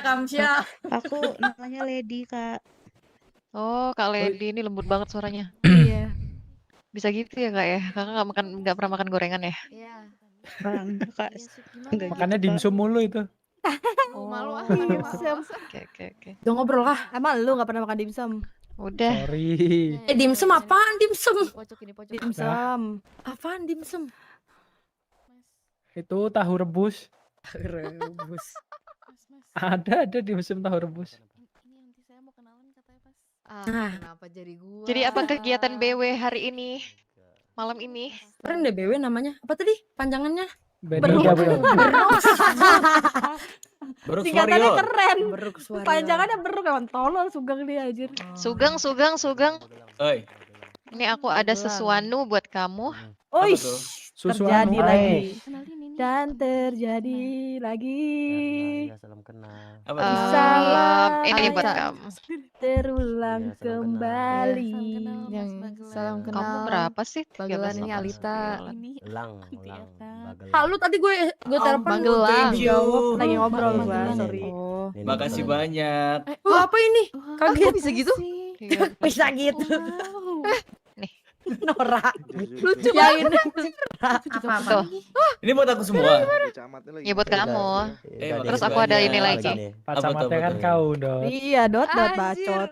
Kamsya. Aku namanya Lady, Kak. Oh, Kak Lady ini lembut banget suaranya. Iya. Bisa gitu ya, Kak ya? Kakak nggak pernah makan gorengan ya? Iya. Kak. Makannya dimsum mulu itu. Oh, malu ah. Dimsum. Oke. Udah ngobrol lah. Emang lu nggak pernah makan dimsum? Udah. Sorry. Dimsum apaan dimsum? Dimsum. Apaan dimsum? Itu tahu rebus. Rebus. Ada dimsum tahu rebus. Kenapa jadi gua? Jadi apa kegiatan BW hari ini? Malam ini? Keren deh BW namanya. Apa tadi panjangannya? Beda bro. Beruk Singkatannya Warrior. keren. Beruk Warrior. Panjangannya beruk emang tolol Sugeng dia anjir. Sugeng. Oi. Ini aku ada sesuatu buat kamu. Oish, tuh? terjadi Susuanu. lagi. Dan terjadi lagi. Salam kenal. Apa Eh, tuh? Salam ini buat Sa- kamu. Terulang Iya, salam kembali. Yang salam kenal. Kamu berapa sih? Bagelan ini 13, Alita. 89. Lang. Halo tadi gue telepon Magelang. Thank you. Lagi ngobrol gua, Magelang. sorry. Oh. Makasih banyak. Oh, apa ini? Kaget bisa gitu? Iya. Bisa gitu. Nih. Nora. Lucu Yang ini. Apa? Ini buat aku semua. Ya buat kamu. Terus makasih aku ada banyak. ini lagi. Pacamatnya Apa kan tuh? kau dong. Iya, dot bacot.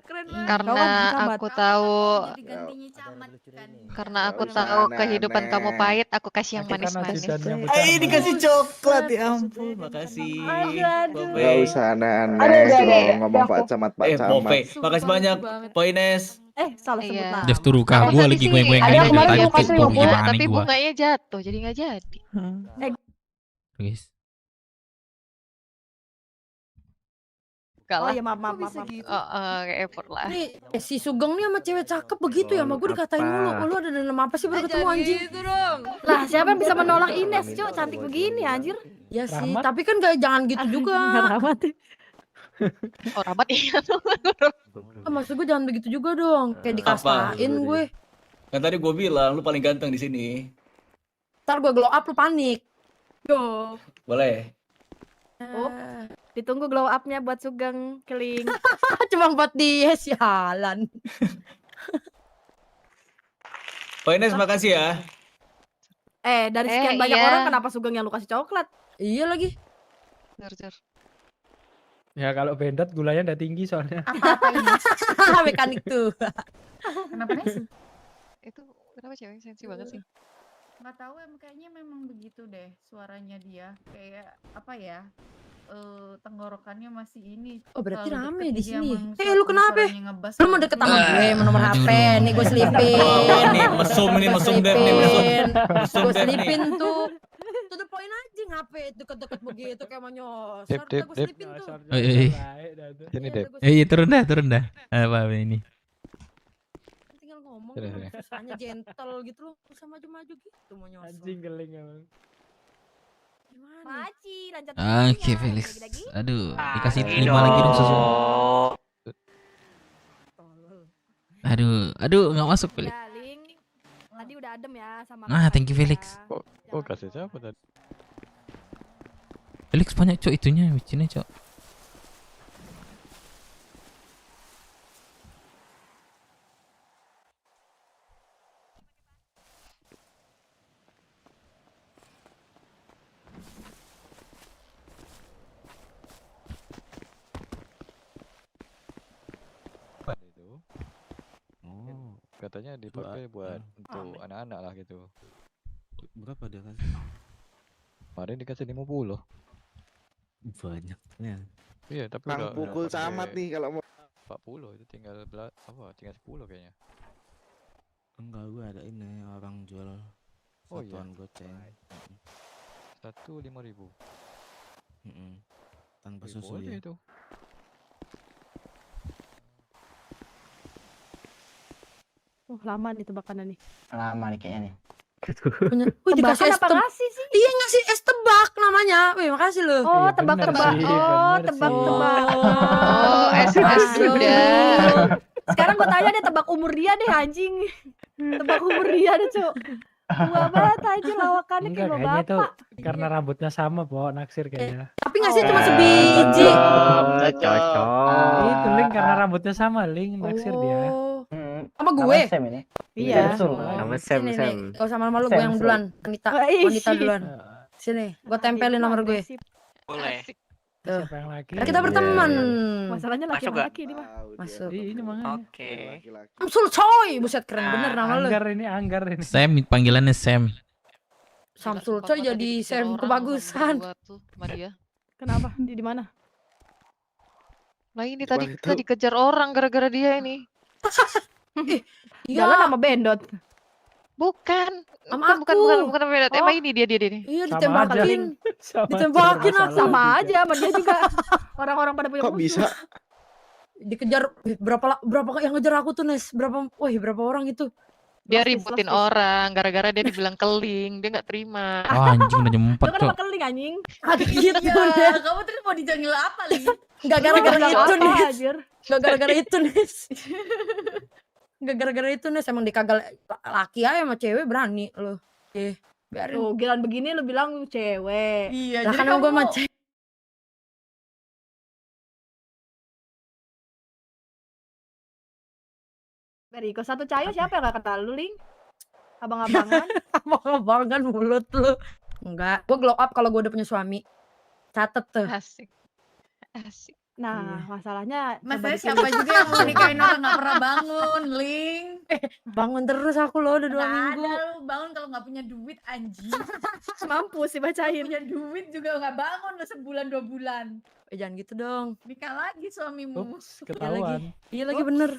Karena aku tahu kehidupan kamu pahit, aku kasih yang Nanti kan manis-manis. ajudannya Eh, bercanda. dikasih coklat ya ampun. Makasih. Aduh. Pope. Gak usah aneh-aneh Aduh, kalau ngomong aku. Pak Camat. Pope. Makasih banyak. Poines. Salah sebut Iya. nama. Dev tuh ruka gua lagi gue Ada dari kemarin tadi gua kasih pingpong 50. gimana Tapi nih gua. bunganya jatuh, jadi nggak jadi. Guys. Oh Kalah. iya maaf maaf Kok maaf. bisa maaf. gitu? Kayak effort lah. Nih, si Sugeng nih sama cewek cakep begitu ya, sama gue dikatain mulu. apa? Oh, lu ada dendam apa sih baru ketemu anjing? Gitu dong. Lah siapa yang bisa menolak Ines, Cuk? Cantik begini anjir. Ya sih, Rahmat? tapi kan gak jangan gitu juga. Rahmat. Oh Rahmat iya. Maksud gue jangan begitu juga dong. Kayak dikasain gue. Kan tadi gue bilang lu paling ganteng di sini. Ntar gue glow up lu panik. Yo. Boleh. Oh, ditunggu glow up-nya buat Sugeng Keling. Cuma buat dia sialan. Pak Ines makasih ya. Dari sekian banyak iya. orang kenapa Sugeng yang lu kasih coklat? Iya lagi. Jar. Ya kalau Bendot gulanya udah tinggi soalnya. Apa ini? Mekanik tuh. Kenapa Nes? Itu kenapa cewek sensi banget sih? Nggak tahu kayaknya memang begitu deh suaranya dia. Kayak apa ya? Tenggorokannya masih ini. Oh berarti terlalu rame deket di dia sini. emang Lu kenapa? suaranya ngebas Lu mau banget. deket sama gue mau nomor HP nih gue selipin. Wah, nih mesum ini mesum deh nih mesum. Mesum Gue deh nih. selipin tuh. To the point aja HP deket-deket begitu kayak mau nyosor. Dep, Udah gue Dep. selipin tuh. Sini deh. Iya turun dah. Apa ini? Tinggal ngomong Sini, emang sini. susahnya gentle gitu loh. Usah maju-maju gitu mau nyosor. Anjing geling emang. Maci, lanjut. Oke Felix. Aduh, dikasih 5 lagi dong susu. Aduh, nggak masuk Felix. Ya, Ling. Tadi udah adem ya sama Thank you Felix. Oh kasih siapa tadi? Felix banyak cok itunya, micinnya cok. Itu. Oh, katanya dipakai buat untuk anak-anak lah gitu. Berapa dia kasih? Kemarin dikasih 50. Banyaknya. Iya, tapi Kang udah pukul pakai camat nih kalau mau. 40 itu tinggal tinggal 10 kayaknya. Enggak, gue ada ini orang jual Oh iya. satuan goceng. 5.000. Tanpa Wih, susu boleh ya. itu. lama nih tebakannya nih. Lama nih kayaknya nih. Wih dikasih es Tebakan apa tebak. ngasih sih? Iya ngasih es tebak namanya. Wih makasih loh. Oh, Iya, tebak-tebak. bener sih, Oh, bener tebak-tebak. Oh, es udah. Sekarang gue tanya deh tebak umur dia deh anjing. Tebak umur dia deh, Cuk. Tua banget aja lawakannya Enggak, kayak kayaknya itu bapak. karena rambutnya sama, Po, naksir kayaknya. Tapi ngasih cuma sebiji. Cocok. Itu Link karena rambutnya sama, Link naksir dia. Sama gue. Sam ini. Iya. betul. Sama Sam. Sini nih. Gak usah malu-malu gue Sam, yang Sam. duluan. Wanita. Wih. Wanita duluan. Sini, gue tempelin nomor gue. Boleh. Tuh. Siapa yang laki? Kan kita berteman. Masalahnya Masuk nggak? laki-laki ini mah. Masuk. Ini makanya. Oke. Samsul coy, buset keren bener nama lu. Anggar ini. Sam, panggilannya Sam. Samsul coy jadi Sam kebagusan. Sama dia. Kenapa? Di mana? Nah ini tadi Mana kita itu? dikejar orang gara-gara dia ini. Iya. Jalan sama Bendot. Bukan. Sama Bukan aku. beda. Oh. Emang ini dia nih. Iya Sama aja. ditembakin. Sama Ditembakin aja, aku. Sama aja sama dia juga. Orang-orang pada punya Kok musuh. bisa? Dikejar berapa yang ngejar aku tuh Nes? Berapa orang itu? Dia Plastis, ributin plastis. orang gara-gara dia dibilang keling, dia nggak terima. Wah, anjing udah jam 4, Lu kan cok. sama keling anjing. Ada gitu Ya, Nes. kamu terus mau dijanggil apa lagi? Gak gara-gara Lu itu apa, Nes. anjir? Gak gara-gara itu Nes. Gak gara-gara itu Nes. Emang dikagal laki aja sama cewek berani loh. Biarin. Tuh, gilaan begini lu bilang cewek. Iya, Lah jadi kan gue kamu sama cewek. Beriko satu cayo siapa yang gak kenal lu, Ling? Abang-abangan. Abang-abangan mulut lu. Enggak. Gue glow up kalau gue udah punya suami. Catet tuh. Asik. Asik. Nah, masalahnya Masalahnya coba siapa juga yang mau nikahin orang gak pernah bangun, Ling. Bangun terus aku loh udah 2 Nggak minggu. ada lu bangun kalau nggak punya duit anjing. mampus sih bacain. Punya duit juga nggak bangun udah sebulan 2 bulan. Jangan gitu dong. Nikah lagi suamimu. Ups, ketahuan. Iya lagi bener.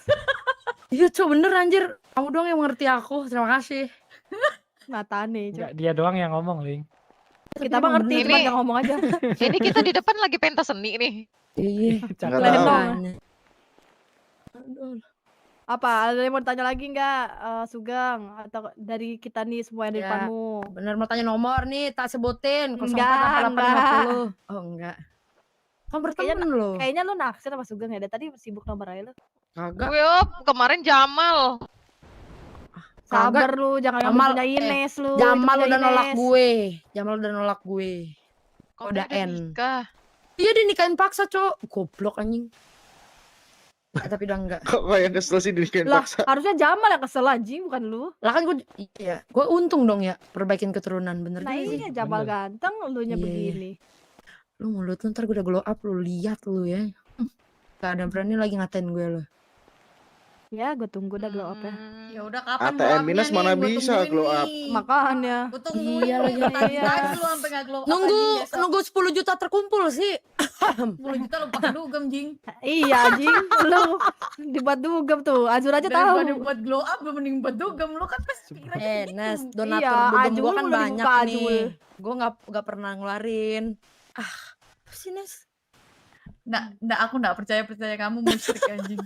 Iya cok bener anjir. Kamu doang yang mengerti aku. Terima kasih. Matane, Cuk. Enggak, dia doang yang ngomong, Link. Kita mah ngerti, cuma nggak ngomong aja. Ini kita di depan lagi pentas seni nih. Iya. Lenong. Apa? Ada yang mau tanya lagi nggak, Sugeng? Atau dari kita nih semua yang di Ya, depanmu? bener mau tanya nomor nih, tak sebutin. 04 Enggak, 88 50. Oh enggak. Kan berteman lo. Kayaknya lu naksir sama Sugeng ya. Dari tadi sibuk nomor aja lu. Kagak. Gue kemarin Jamal. Sabar Kagak. lu, jangan Jamal, punya Ines lu. itu Jamal punya udah nolak Ines. gue. Jamal udah nolak gue. Kok Udah udah N. nikah? Iya dia nikahin paksa, Cok. Goblok anjing. Tapi udah enggak. Kok yang kesel sih dinikahin Lah, paksa? harusnya Jamal yang kesel anjing, bukan lu. Lah kan gue iya, gue untung dong ya perbaikin keturunan bener Nah juga sih. iya, Jamal ganteng, lu nya Iya. begini. Lu mulut lu ntar gue udah glow up lu lihat lu ya. Gak ada berani lagi ngatain gue lu. Ya, gue tunggu dah glow up ya. Ya udah kapan glow ATM up-nya minus nih? mana Gua bisa tungguin glow up. nih. Makanya. Gua tungguin Iya lagi. tadi lu sampai nggak glow up Nunggu anjing besok. nunggu 10 juta terkumpul sih. 10 juta lu pakai dugem, Jing. Iya anjing, lu dibuat dugem tuh. Azur aja tahu. Daripada buat glow up lu mending buat dugem. Lu kan pasti pikirannya gitu. Nes, donatur Iya, dugem Ajul gue kan udah banyak dibuka, nih. Ajul. Gue nggak pernah ngeluarin. Apa sih Nes? Nggak, aku nggak percaya kamu musyrik anjing.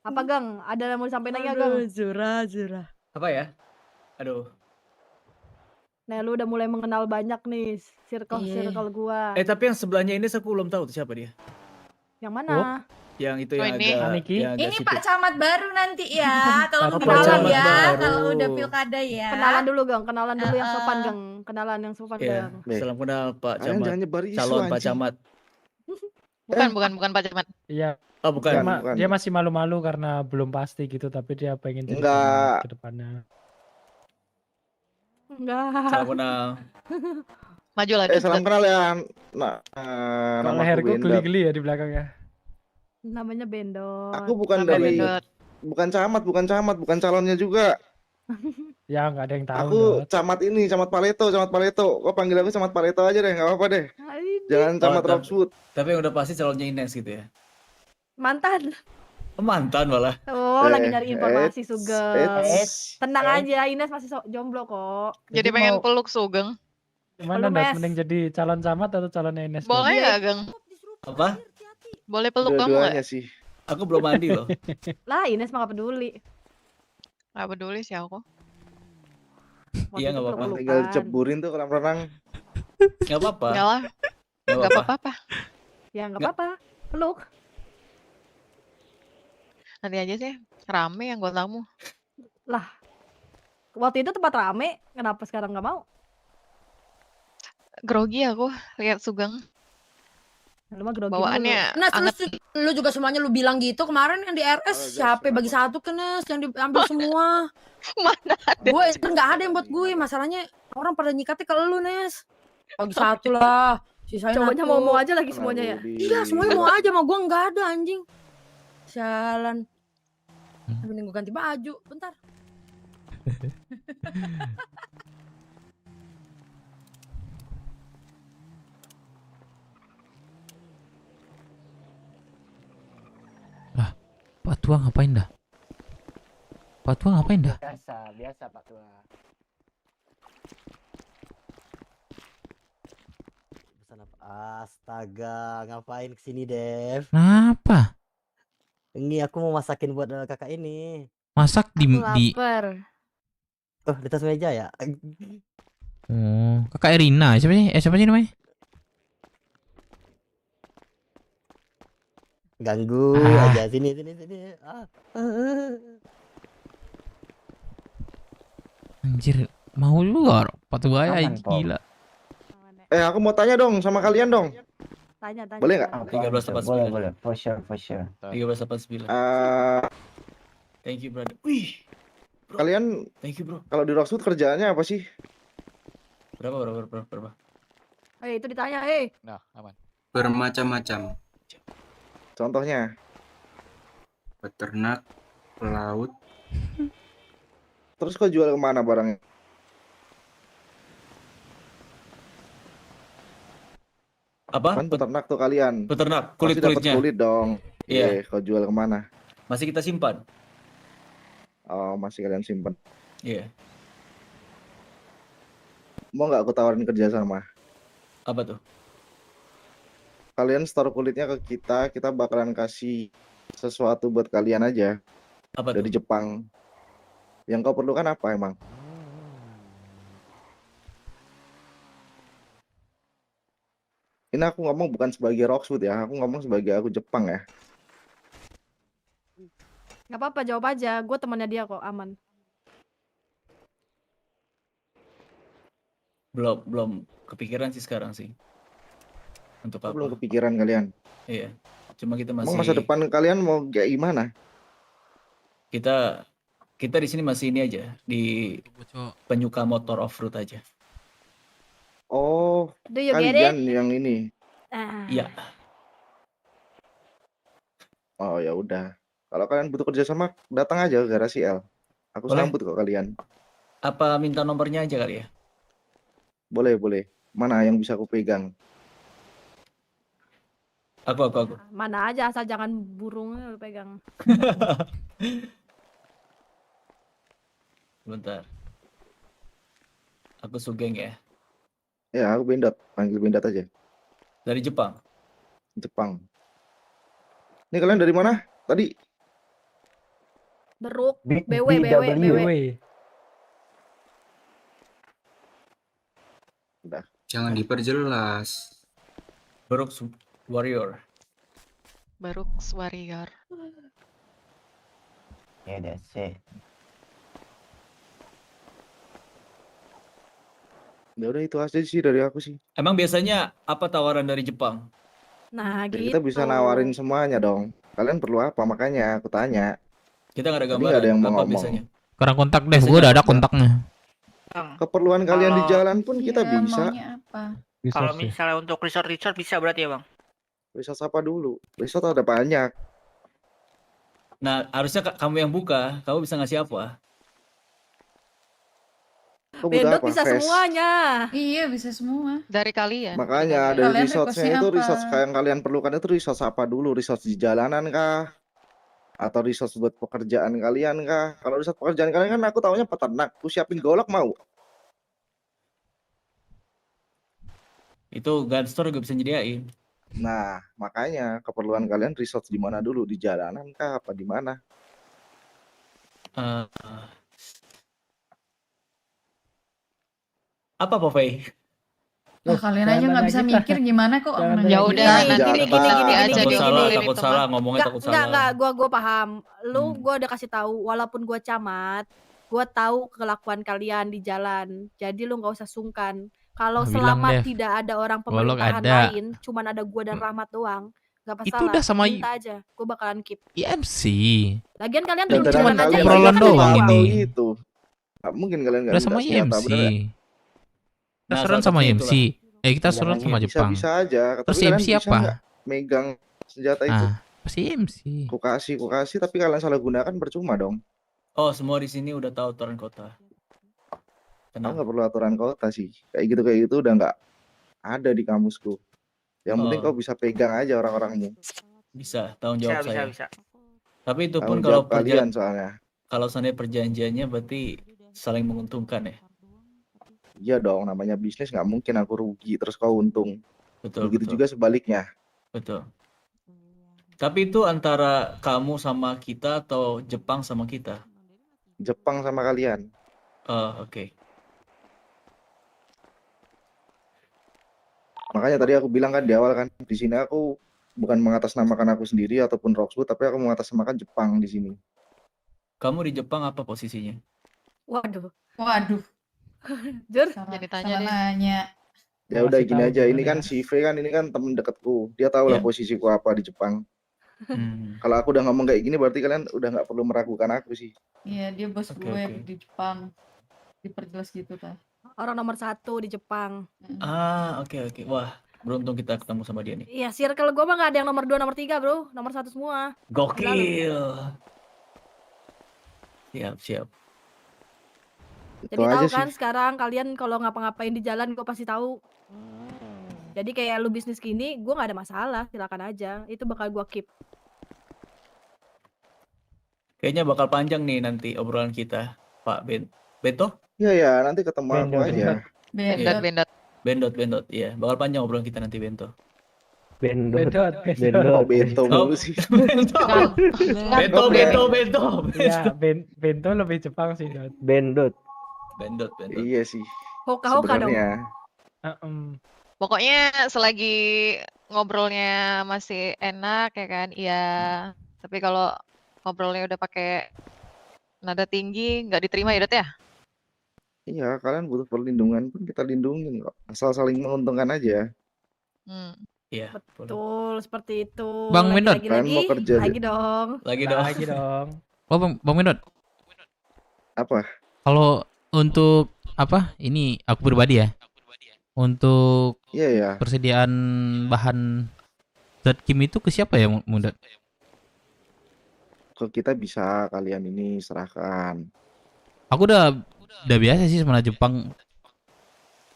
Apa Gang? Ada yang mau disampaikan lagi Gang? Zura. Apa ya? Aduh. Nah, lu udah mulai mengenal banyak nih circle gua. Tapi yang sebelahnya ini aku belum tahu tuh siapa dia. Yang mana? Yang itu Oh, yang ini. agak Aniki. yang agak Ini sipit. Pak Camat baru nanti ya. Tolong Pak kenalan Camat ya baru. kalau udah pilkada ya. Kenalan dulu Gang, kenalan dulu yang sopan Gang. Kenalan yang sopan Iya. Gang. Salam kenal Pak Kalian Camat. jangan nyebar isu, Calon Pak anjing. Camat. Bukan Pak Camat. Iya. Oh, bukan. Bukan. Dia masih malu-malu karena belum pasti gitu, tapi dia pengen jadi Enggak. camat ke depannya. Enggak. Salam kenal. Maju lagi. Salam kenal ya. Nah, Kalau nama aku leherku Bendot. geli-geli ya di belakangnya. Namanya Bendot. Aku bukan Sampai dari Bendot. bukan camat, bukan calonnya juga. Ya nggak ada yang tahu. Aku Dot. camat ini, camat Paleto. Kok panggil aku camat Paleto aja deh, nggak apa-apa deh. Jangan camat Roxwood. Tapi yang udah pasti calonnya Ines gitu ya. Mantan. Mantan malah. Oh, lagi nyari informasi Sugeng. Eits. Tenang aja, Ines masih jomblo kok. Jadi pengen peluk Sugeng. Gimana Belum, Dot? Mes. Mending jadi calon camat atau calonnya Ines? Dot? Boleh nggak, Gang? Apa? Boleh peluk kamu nggak? Dua-duanya sih. Aku belum mandi loh. Lah, Ines mah gak peduli. Nggak peduli sih aku. Waktu Iya, itu nggak apa-apa. Tinggal peluk-pelukan. ceburin tuh kolam renang. Nggak apa-apa. Enggak lah. Nggak Nggak apa-apa. apa-apa. Ya nggak apa-apa. Peluk. Nanti aja sih. Rame yang gue tamu. Lah. Waktu itu tempat rame, kenapa sekarang nggak mau? Grogi aku lihat Sugeng. Lu mah grogi Bawaannya Nes, anget. lu juga semuanya lu bilang gitu kemarin yang di RS siapa bagi satu ke Nes yang diambil semua. Mana ada. Gue nggak ada yang buat gue, masalahnya orang pada nyikatnya ke lu Nes. Bagi satu lah, sisain Cowoknya aku. mau aja lagi semuanya ya. Iya semuanya mau aja, mau gue nggak ada anjing. Sialan. Mending gue ganti baju, bentar. Pak Tua ngapain dah? Pak Tua ngapain dah? Biasa Pak Tua. Pesan apa? Astaga, ngapain kesini Dev? Kenapa? Ini aku mau masakin buat kakak ini. Masak di Lapar. Oh, di atas meja ya? Oh, kakak Erina siapa sih? Siapa sih namanya? Ganggu Ah. aja sini. Anjir, mau lu Pak Tua ya Aman, Pom. gila. Aku mau tanya dong sama kalian dong. Tanya. Boleh nggak? 1389. Boleh, for sure. 1389. Thank you, brother. Wih. Kalian Thank you, bro. kalau di Roxwood kerjaannya apa sih? Berapa? Itu ditanya, Nah, aman. Bermacam-macam. Contohnya? Peternak, pelaut. Terus kau jual kemana barangnya? Apa? Kan peternak tuh kalian. Peternak, Pasti dapat kulit-kulitnya. kulit dong. Iya. Kau jual kemana? Masih kita simpan. Oh, masih kalian simpan. Iya. Mau nggak aku tawarin kerjasama? Apa tuh? Kalian store kulitnya ke kita bakalan kasih sesuatu buat kalian aja. Apa dari Jepang. Yang kau perlukan apa emang? Ini aku ngomong bukan sebagai Roxwood ya, aku ngomong sebagai aku Jepang ya. Gak apa-apa, jawab aja. Gue temannya dia kok, aman. Belum kepikiran sih sekarang sih. Untuk apa? Belum kepikiran kalian. Iya. Cuma kita Emang masih masa depan kalian mau kayak gimana? kita di sini masih ini aja, di penyuka motor off-road aja. Oh, Do you get it? kalian yang ini. Iya. Oh ya udah. Kalau kalian butuh kerjasama, datang aja ke garasi L. Aku Boleh. sambut kok kalian. Apa minta nomornya aja kali ya? Boleh, boleh. Mana yang bisa aku pegang? Aku. Mana aja, asal jangan burungnya lu pegang. Bentar. Aku Sugeng ya. Ya, aku Bendat. Panggil Bendat aja. Dari Jepang. Jepang. Ini kalian dari mana? Tadi Beruk, BW. udah. Jangan diperjelas. Beruk Warrior. Baruks Warrior. Ya udah sih. Ya udah itu aja sih dari aku sih. Emang biasanya apa tawaran dari Jepang? Nah, Ya, gitu. kita bisa nawarin semuanya dong. Kalian perlu apa? Makanya aku tanya. Kita nggak ada Tadi gambaran. nggak ada yang mau apa ngomong. biasanya? Sekarang kontak deh, gue udah ada kontaknya. Keperluan kalian di Kalau- jalan pun kita Iya, bisa. maunya apa? Kalau misalnya untuk resort bisa berarti ya bang? Resort apa dulu? Resort ada banyak. Nah, harusnya kamu yang buka. Kamu bisa ngasih apa? Kau butuh Bendot apa? bisa Fest. semuanya. Iya, bisa semua. Dari kalian. Makanya dari Kalian resortnya requestnya itu apa? resort yang kalian perlukan itu resort apa dulu? Resort di jalanan kah? Atau resort buat pekerjaan kalian kah? Kalau resort pekerjaan kalian kan aku taunya peternak. Aku siapin golok mau. Itu gun store juga bisa nyediain. Nah, makanya keperluan kalian resort di mana dulu? Di jalanan kah? Apa di mana? Eh, apa Povey? Lah kalian aja nggak bisa mikir gimana kok nanya Ya gitu. udah, nanti gini, kita gini, aja takut diomelin salah, itu, takut Bang. salah, ngomongnya takut salah. Enggak, gue paham. Lu gue udah kasih tahu, walaupun gue camat, gue tahu kelakuan kalian di jalan. Jadi lu nggak usah sungkan. Kalau Bilang selama deh, tidak ada orang golok pemerintahan ada. lain, cuman ada gue dan Rahmat doang, nggak masalah. Itu udah sama Minta aja, gue bakalan keep. IMC. Lagian kalian Dan turun jalan aja, kalian obrolan kan ada doang uang. ini. Itu. Nggak mungkin kalian nggak Udah minta sama senjata, IMC. bener nggak? Kita Nah, suruhan salah sama satunya IMC. Kita suruhan sama Jepang. Bisa aja. Terus Tapi kalian IMC bisa apa? nggak megang senjata itu? Ah, pasti IMC. Ku kasih, tapi kalian salah gunakan percuma dong. Oh, semua di sini udah tahu aturan kota. Aku nggak perlu aturan kota sih. Kayak gitu udah nggak ada di kamusku. Yang penting Oh. kau bisa pegang aja orang-orangmu. Bisa, tanggung jawab saya. Bisa. Tapi itu pun Tanggung kalau jawab kalian soalnya. kalau seandainya perjanjiannya berarti saling menguntungkan ya. Iya dong, namanya bisnis nggak mungkin aku rugi terus kau untung. Betul. Begitu betul. juga sebaliknya. Betul. Tapi itu antara kamu sama kita atau Jepang sama kita? Jepang sama kalian. Oh, oke. Makanya tadi aku bilang kan di awal kan, di sini aku bukan mengatasnamakan aku sendiri ataupun Roxwood, tapi aku mengatasnamakan Jepang di sini. Kamu di Jepang apa posisinya? Waduh. Waduh. Jur. Jadi Salah tanya deh. nanya. Ya udah Kasih gini tahu aja, dulu ini ya. kan si V kan ini kan temen deketku. Dia tahu lah Ya. posisiku apa di Jepang. Kalau aku udah ngomong kayak gini berarti kalian udah nggak perlu meragukan aku sih. Iya, dia bos Oke, gue oke. di Jepang. Diperjelas gitu kan. Orang nomor 1 di Jepang. Ah, oke. Wah, beruntung kita ketemu sama dia nih. Iya, circle gue mah gak ada yang nomor 2, nomor 3 bro. Nomor 1 semua. Gokil. Siap. Itu Jadi tahu aja kan sih. sekarang kalian kalau ngapa-ngapain di jalan gue pasti tahu. Jadi kayak lu bisnis gini, gue nggak ada masalah, silakan aja. Itu bakal gue keep. Kayaknya bakal panjang nih nanti obrolan kita, Pak Bento. Iya ya, nanti ketemu aku Bendo, aja. Bendot. Bendot, iya. Bakal panjang obrolan kita nanti, Bento. Bendot. Oh, bento mulu sih. Bento. Iya, bento lebih Jepang sih, Dot. Bendot. Bendot. Iya sih. Hoka-hoka dong. Sebenarnya. Pokoknya selagi ngobrolnya masih enak ya kan, iya. Tapi kalau ngobrolnya udah pakai nada tinggi, nggak diterima ya, Dot ya? Iya, kalian butuh perlindungan pun kita lindungin kok. Asal saling menguntungkan aja. Iya, Betul, seperti itu. Bang Bendot. Kalian mau kerja Lagi dong. Lagi dong. Oh, Bang Bendot. Apa? Kalau untuk apa? Ini aku pribadi ya. Untuk Iya. persediaan bahan zat kim itu ke siapa ya, Mundot? Ke kita bisa, kalian ini serahkan. Aku udah biasa sih sama Jepang.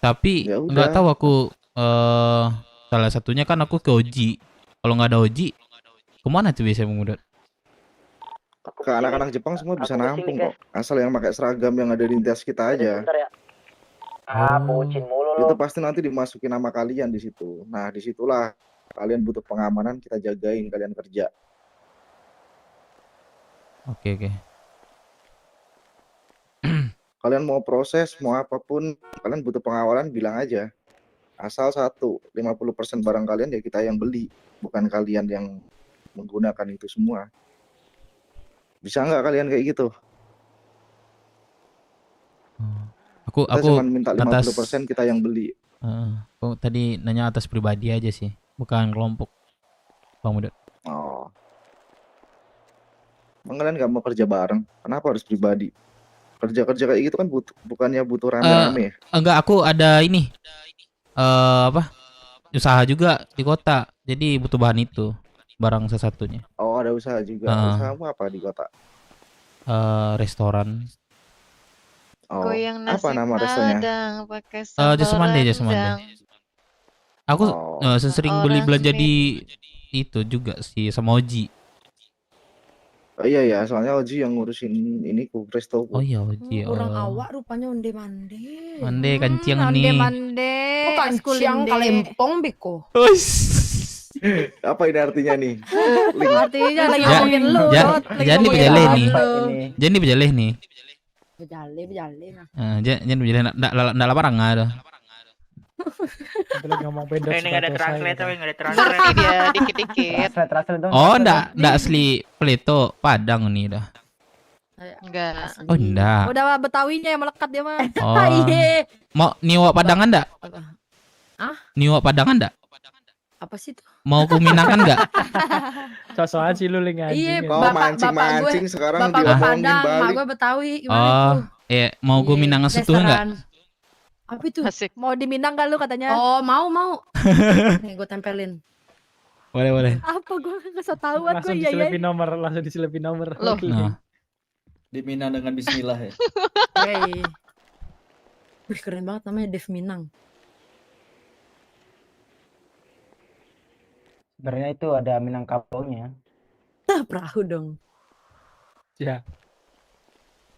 Tapi Ya udah. nggak tahu aku salah satunya kan aku ke Oji. Kalau nggak ada Oji, kemana tuh biasanya Mundot? Ke anak-anak Jepang semua bisa nampung kok. Asal yang pakai seragam yang ada di tes kita aja. Bocin mulu lo. Itu pasti nanti dimasukin nama kalian di situ. Nah, disitulah kalian butuh pengamanan, kita jagain kalian kerja. Oke. Kalian mau proses, mau apapun, kalian butuh pengawalan, bilang aja. Asal 50% barang kalian ya kita yang beli, bukan kalian yang menggunakan itu semua. Bisa nggak kalian kayak gitu? Kita Aku cuma minta 50% atas kita yang beli. aku tadi nanya atas pribadi aja sih, bukan kelompok, Bang Mundot. Oh. Emang kalian nggak mau kerja bareng? Kenapa harus pribadi? Kerja kayak gitu kan bukannya butuh rame-rame ya? Enggak, aku ada ini apa? Usaha juga di kota. Jadi butuh bahan itu, barang satu-satunya. Oh, ada usaha juga. Usahamu apa di kota? Restoran. Oh, Goyang nasi apa nama restorannya? Padang pakai sambal Just Monday. rendang. Aku sering beli Orang belanja Smith. di itu juga sih sama Oji. Oh iya ya, soalnya Oji yang ngurusin ini ku resto. Oh iya Oji. Orang awak rupanya onde-mande. Mande kanciang nih. Mande. Oh, kanciang kalempong beko. Apa ini artinya nih? Artinya lagi ngomongin lu, Dot. Lagi Jadi ngomongin bejaleh lu. nih. Jadi bejaleh nih. Bejale nah. Jangan bejaleh ndak laparang ada. Itu lagi ngomong Bendot. Ini nggak ada translate, tapi nggak ada Ngerti translate. dia dikit-dikit. Translate dong. Oh, ndak asli Pleto Padang nih dah. Enggak. Oh, ndak. Udah Betawinya yang melekat dia mah. Oh. Iya. Mau niwa Padangan ndak? Ah, Niwa Padangan ndak? apa sih tuh? Mau kuminangkan nggak? Sosokan sih lu ling Iya, anjing. Kau mancing-mancing sekarang bapak gue diomongin Padang, mak balik. gue Betawi, gimana Oh, itu? mau gue minangan setuh nggak? Restoran. Apa itu? Asik. Mau di Minang gak lu katanya? Oh, mau. Nih gue tempelin. Boleh. Apa gue nggak tahu gue Langsung iya. diselipin nomor. Loh. Nah, Di Minang dengan bismillah ya. Hey. Wih, keren banget namanya Dev Minang. Sebenarnya itu ada Minangkabaunya. Nah, perahu dong. Ya.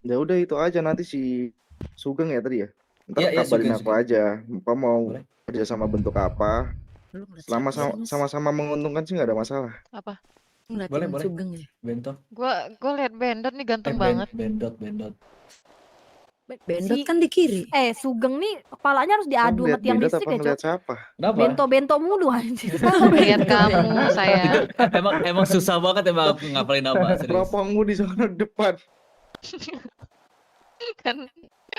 Ya udah itu aja, nanti si Sugeng ya tadi ya. Ntar Iya, kabarin Sugeng. aku aja. Apa mau kerja sama bentuk apa? Lu ngeliat Selama siapa sih, Mas? sama-sama menguntungkan sih nggak ada masalah. Apa? Ngeliat Boleh, Bang boleh. Sugeng ya. Bento. Gua lihat Bendot nih ganteng banget. Bendot. Bendot kan di kiri. Sugeng nih kepalanya harus diadu sama Ngeliat tiang Bendot listrik apa ya, ngeliat Cok. siapa? Kenapa? Bento mulu anjir. Lihat kamu saya. emang susah banget emang aku ngapalin nama serius. Teropongmu di sana depan. Kan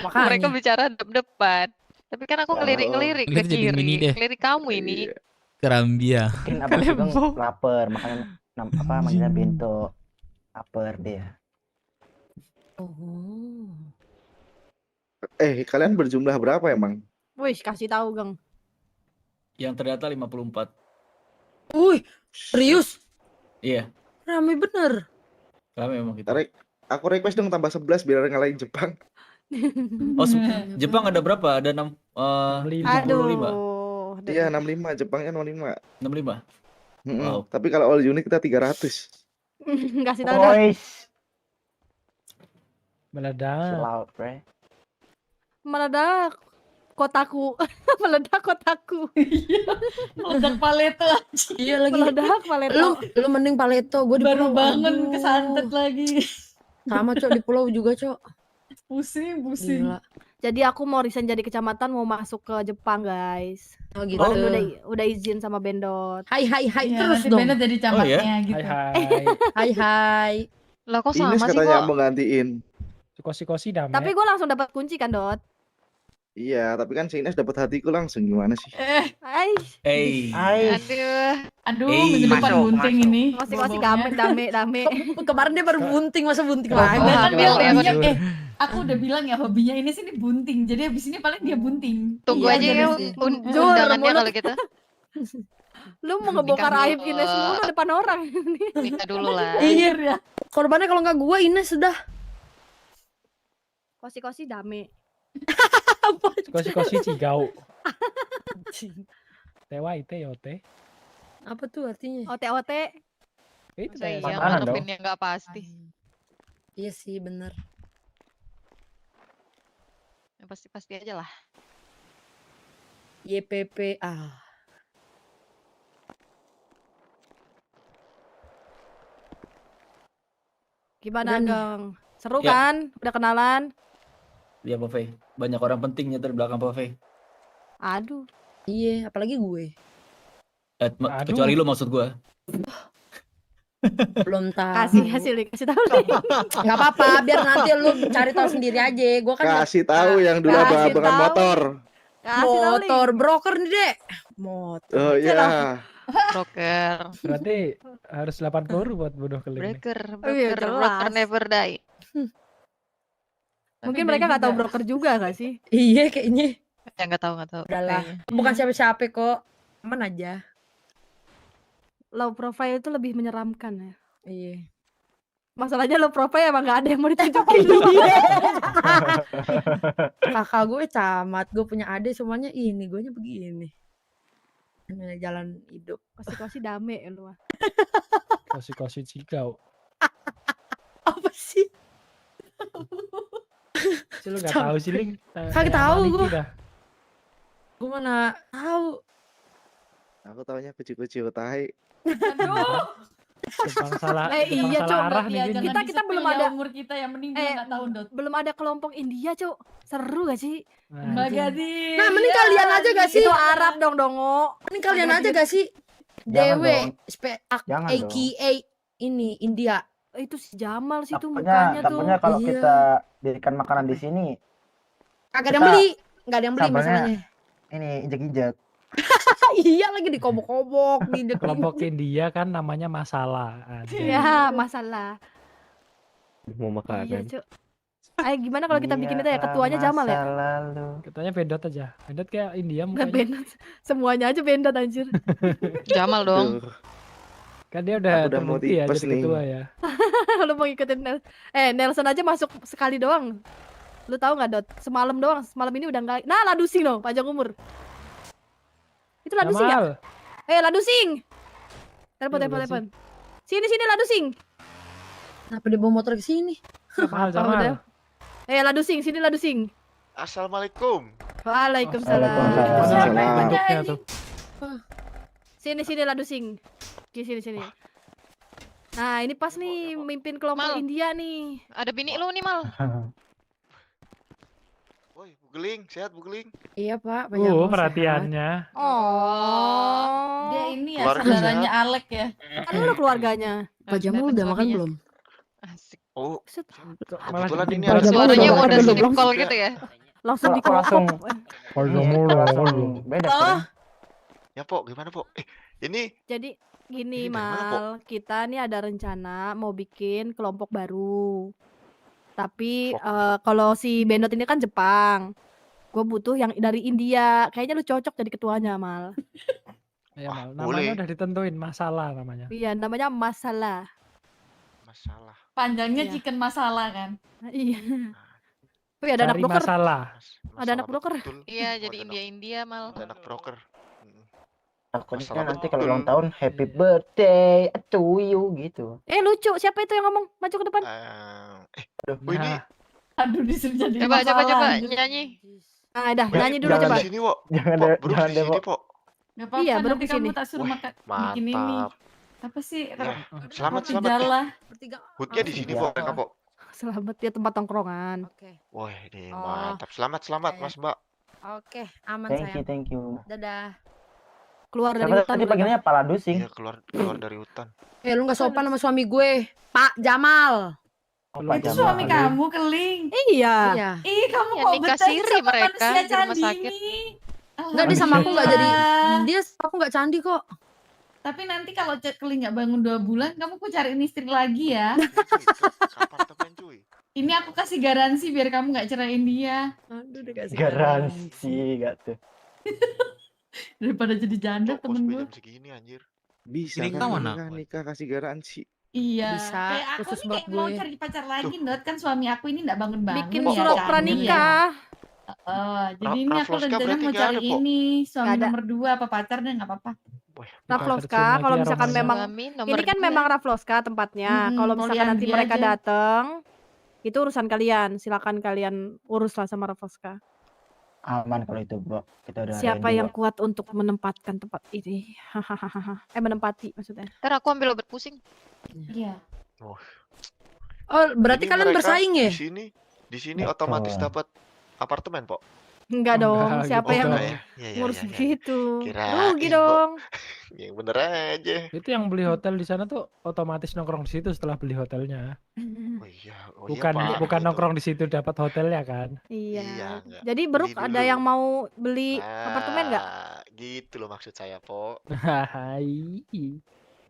Makanya. mereka bicara depan. Tapi kan aku ngelirik-ngelirik ke Lihat jadi kiri. mini deh. Ngelirik kamu ini. Iya. Kerambia. Mungkin abang Sugeng lapar, makanya manggilnya Bento. Lapar dia. Oh. Kalian berjumlah berapa emang? Wih, kasih tahu, Gang. Yang terdata 54. Wih, serius? Iya, Rame bener. kami memang kita. Aku request dong tambah 11 biar ngalahin Jepang. Oh, Jepang ada berapa? Ada 65. Aduh. Iya 65, Jepangnya 65. 65. Wow. Tapi kalau all unit kita 300. Kasih tahu dah. Meledak. Chill out, bre. Meledak. kotaku. Meledak kotaku. Meledak paleto aja. Iya lagi. Meledak paleto. Lu mending paleto, gue di Baru pulau. bangun Aduh. kesantet lagi. Sama Cok, di pulau juga Cok. Pusing. Gila. Jadi aku mau resign jadi kecamatan, mau masuk ke Jepang, guys. Oh gitu. Udah izin sama Bendot. Hai Iya, terus nanti dong. Bennett jadi camatnya gitu. Hai. Lah kok Ines sama sih katanya kok? mau gantiin. Kosi-kosi damai. Tapi gue langsung dapat kunci kan, Dot. Iya, tapi kan si Ines dapat hatiku langsung, gimana sih? Aduh, minggu depan bunting ini. Masih boboknya. dame. Kemarin dia baru bunting, masa bunting Padahal lagi. kan dia Hamil ya, hobinya, bener. aku udah bilang ya hobinya ini sih bunting. Jadi abis ini paling dia bunting. Tunggu Iya, aja jadi ya sih. undangannya kalau gitu. Lu mau ngebongkar Nikah aib dulu. Ines mulu depan orang. Nikah dulu lah. Iya ya. Korbannya kalau nggak gue Ines sudah. Kosi-kosi dame. Kosi-kosi cigau. TWIT yote. Apa tuh artinya? OT. Itu Masa iya makanan dong. ngarepin yang nggak pasti. Iya sih bener. Yang pasti-pasti aja lah. YPP Gimana, Udah nih. Gang? Seru Ya. kan? Udah kenalan? Dia Pove. Banyak orang pentingnya di belakang Pove. Aduh. Iya, apalagi gue. Kecuali lu maksud gua. Belum tahu. Kasih tahu nih. Nggak apa-apa, biar nanti lu cari tahu sendiri aja. Gua kan Kasih tahu yang dulu abang-abangan motor. motor broker nih, Dek. Motor. Oh iya. Broker. Berarti harus 80 buat bunuh keling. Broker. Oh iya, Broker jelas. never die. Mungkin mereka nggak tahu broker juga nggak sih? Iya kayaknya. Ya nggak tahu. Udahlah, kayaknya. bukan siapa-siapa kok. Aman aja. Low profile itu lebih menyeramkan ya. Iya. Masalahnya low profile emang nggak ada yang mau ditunjukin. Kakak gue camat, gue punya adik semuanya ini, gue nya begini. Ini jalan hidup. Kosi-kosi dame ya lu mah. Kosi-kosi cigau. Apa sih? Sih lu nggak tahu sih Ling. Kagak tahu gue. gue. Gue mana tahu. Aku taunya kuci-kuci utai. Jepang salah. Jepang Iya, salah Cok. arah nih. Vin. Kita belum ada umur kita yang mending dia nggak tahu Dot. belum ada kelompok India, Cok. Seru gak sih? Mbak Gadis. Nah, mending kalian aja gak sih? Itu Arab dong, Dongo. Mending kalian aja gak sih? Jangan Dewe, dong. Jangan dong. AKA ini India. Itu si Jamal sih tuh Takutnya, mukanya tuh. takutnya kalau Iya. kita berikan makanan di sini, Kagak ada yang Kita beli, nggak ada yang beli sambalnya masalahnya. ini injek-injek. Iya lagi dikobok-kobok, Kelompok India kan namanya masalah. Ada. Ya, masalah. Mau Iya, makanan. Cok. Ayo gimana kalau kita bikin itu ya? Ketuanya Jamal ya? Katanya Bendot aja. Bendot kayak India Nggak mukanya. Bendot. Semuanya aja Bendot anjir. Jamal dong. Kan dia udah Aku udah mau terbukti ya tipes jadi nih. ketua ya. Lu mau ngikutin Nelson aja masuk sekali doang. Lu tahu nggak, Dot? Semalam doang. Semalam ini udah nggak. Nah, Ladusing loh, panjang umur. Itu Ladusing ya? Jamal. Ladusing. Telepon, Iya, telepon. Sini Ladusing. Kenapa dia bawa motor ke sini? Jamal, Apa Jamal. udah? Ladusing, sini Ladusing. Assalamualaikum. Waalaikumsalam. Mana bentuknya tuh? Sini Ladusing. Sini. Nah, ini pas nih mimpin kelompok Mal. India nih. Ada bini lu nih Mal. Woi, Bu Geling, sehat Bu Geling? Iya Pak, banyak Perhatiannya. Oh. Dia ini ya Keluarga saudaranya Alek ya. Kan lu keluarganya. Pak Jamal udah makan belum? Asik. Oh, Malah kebetulan ini bikin ada Suaranya saudara udah Geling. sleep call gitu ya. Langsung Kok langsung dikokok. beda Oh. kan? Ya, Pok, gimana, Pok? Ini Jadi gini, Ini dari mana, Mal, kita nih ada rencana mau bikin kelompok baru. Tapi kalau si Bendot ini kan Jepang. Gue butuh yang dari India. Kayaknya lu cocok jadi ketuanya, Mal. Ya, Mal. boleh. Namanya udah ditentuin masalah namanya. Iya, namanya Masalah. masalah. Panjangnya Iya. chicken masala kan. Iya. Oh, iya, ada anak Cari broker. masalah. Ada anak broker. Betul. Iya, Ada jadi anak- India Mal. Ada anak broker. Takutnya Masalah nanti betul. kalau ulang tahun happy birthday to you gitu. Lucu. Siapa itu yang ngomong? Maju ke depan. Oh, ini Nah, Aduh disuruh jadi Coba masalah. coba anjir. nyanyi. Ah, dah, Weh, nyanyi dulu jangan coba. di sini, Wok. Jangan Pok, deh, bro, jangan di deh, sini, Pok. Pok. Gak apa-apa, Iya, baru nanti kesini. kamu tak suruh Weh, makan bikin ini. mantap. Apa sih? Ya, selamat, Roti selamat. jala. Hoodnya di sini, Pok, mereka, Pok. Selamat ya tempat tongkrongan. Wah, ini Oh, mantap. Selamat, selamat, iya. Mas, Mbak. Oke, aman Thank you, sayang. thank you. Dadah. Keluar dari Siapa hutan tadi mereka. panggilannya Pala Dusing? Iya, keluar dari hutan. Lu gak sopan sama suami gue, Pak Jamal. Oh, Pak Itu Jamal. suami kamu, Keling. Iya. Iya. Ih, kamu Ya, kok nikah betah siri sama mereka manusia di rumah candi sakit. ini? Enggak, dia sama aku nggak jadi. Alhamdulillah. Dia aku nggak candi kok. Tapi nanti kalau Keling nggak bangun 2 bulan, kamu ku cariin istri lagi ya. Apartemen, cuy. Ini aku kasih garansi biar kamu nggak ceraiin dia. Aduh, dikasih Garansi gak tuh. Daripada jadi janda Cok, bos temen gue gue. jam segini, anjir. Bisa Ini kan kawan, nikah kasih garansi. Iya. Bisa, Kayak aku khusus nih buat kayak mau gue. cari pacar lagi, Dot. Kan suami aku ini nggak bangun-bangun. Bikin ya, surat kan? pranikah. Jadi ini aku Rafloska rencana berarti mau nggak cari ada, Pok? ini suami Nggak ada. nomor 2 apa pacar deh nggak apa-apa. Rafloska, kerja kalau lagi misalkan aromanya. memang Suami nomor ini kan 2. memang Rafloska tempatnya. Kalau misalkan nanti poliandri mereka aja. datang, itu urusan kalian. Silakan kalian uruslah sama Rafloska. Aman kalau itu, Bro. Kita udah Siapa ready, yang Bro. kuat untuk menempatkan tempat ini? Hahaha. Menempati maksudnya. Ntar aku ambil obat pusing. Iya. Oh, berarti Ini kalian mereka bersaing ya? Di sini Betul. otomatis dapat apartemen, Pok. Enggak dong. Enggak, Siapa gitu yang dong. Enggak ya? Iya, iya, ngurus iya, iya. begitu? Kirain, Rugi Pok. dong. Yang bener aja. Itu yang beli hotel di sana tuh otomatis nongkrong di situ setelah beli hotelnya. Oh iya, Bukan Pak, bukan gitu. nongkrong di situ dapat hotelnya kan. Iya, Iya. enggak. Jadi Beruk Beli ada dulu. yang mau beli apartemen nggak? Gitu loh maksud saya, Pok. Hai.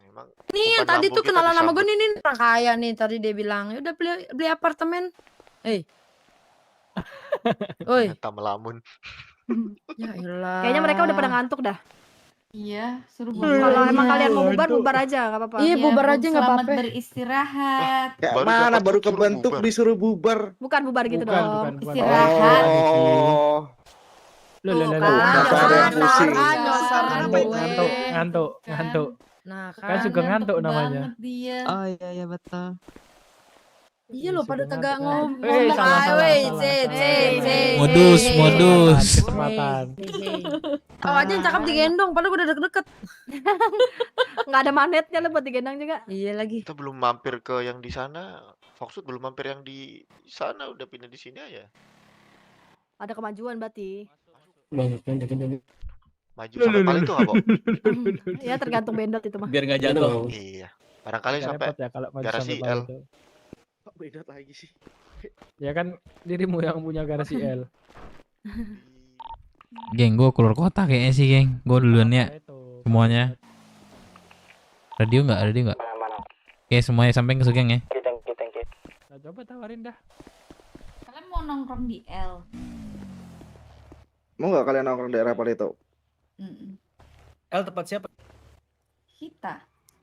Memang Nih yang umpan tadi lambung tuh kita kenalan sama gue disambut. nih orang kaya nih tadi dia bilang, "Ya udah beli apartemen." Oi. Mata melamun. Ya elah. Kayaknya mereka udah pada ngantuk dah. Iya, suruh Kalau bubar emang aja. kalian mau bubar, bubar aja, nggak apa-apa. Iya, bubar aja nggak Selamat apa-apa. beristirahat. Kayak Baru mana dapat baru suruh kebentuk bubar. disuruh bubar. Bukan bubar gitu Bukan, dong. bukan. Istirahat. Oh. Loh, Tuh loh, loh, kan, loh. Kata ada yang pusing. Nyosor Ngantuk, gue. ngantuk. Nah, Kan juga ngantuk namanya. Banget dia. Oh iya betul. Iya lo pada kagak ngomong. Salah. Modus. Kesempatan. Kau aja yang cakep digendong, padahal gue udah deket-deket. Nggak ada manetnya lo buat digendong juga. Iya lagi. Kita belum mampir ke yang di sana. Foxwood belum mampir yang di sana, udah pindah di sini aja. Ada kemajuan berarti. Maju sampai paling tuh nggak, Pok? Ya tergantung bendot itu mah. Biar nggak jatuh. Iya. Barangkali Agak sampai repot ya kalau maju garasi sampai L. Palu. Kok beda lagi sih? Ya kan dirimu yang punya garasi L. Geng, gue keluar kota kayaknya sih, geng. Gue duluan ya. Semuanya. Radio nggak? Oke, semuanya sampai ke geng ya. Thank you. Nah, coba tawarin dah. Kalian mau nongkrong di L. Mau nggak kalian nongkrong daerah Palito? L tempat siapa? Kita.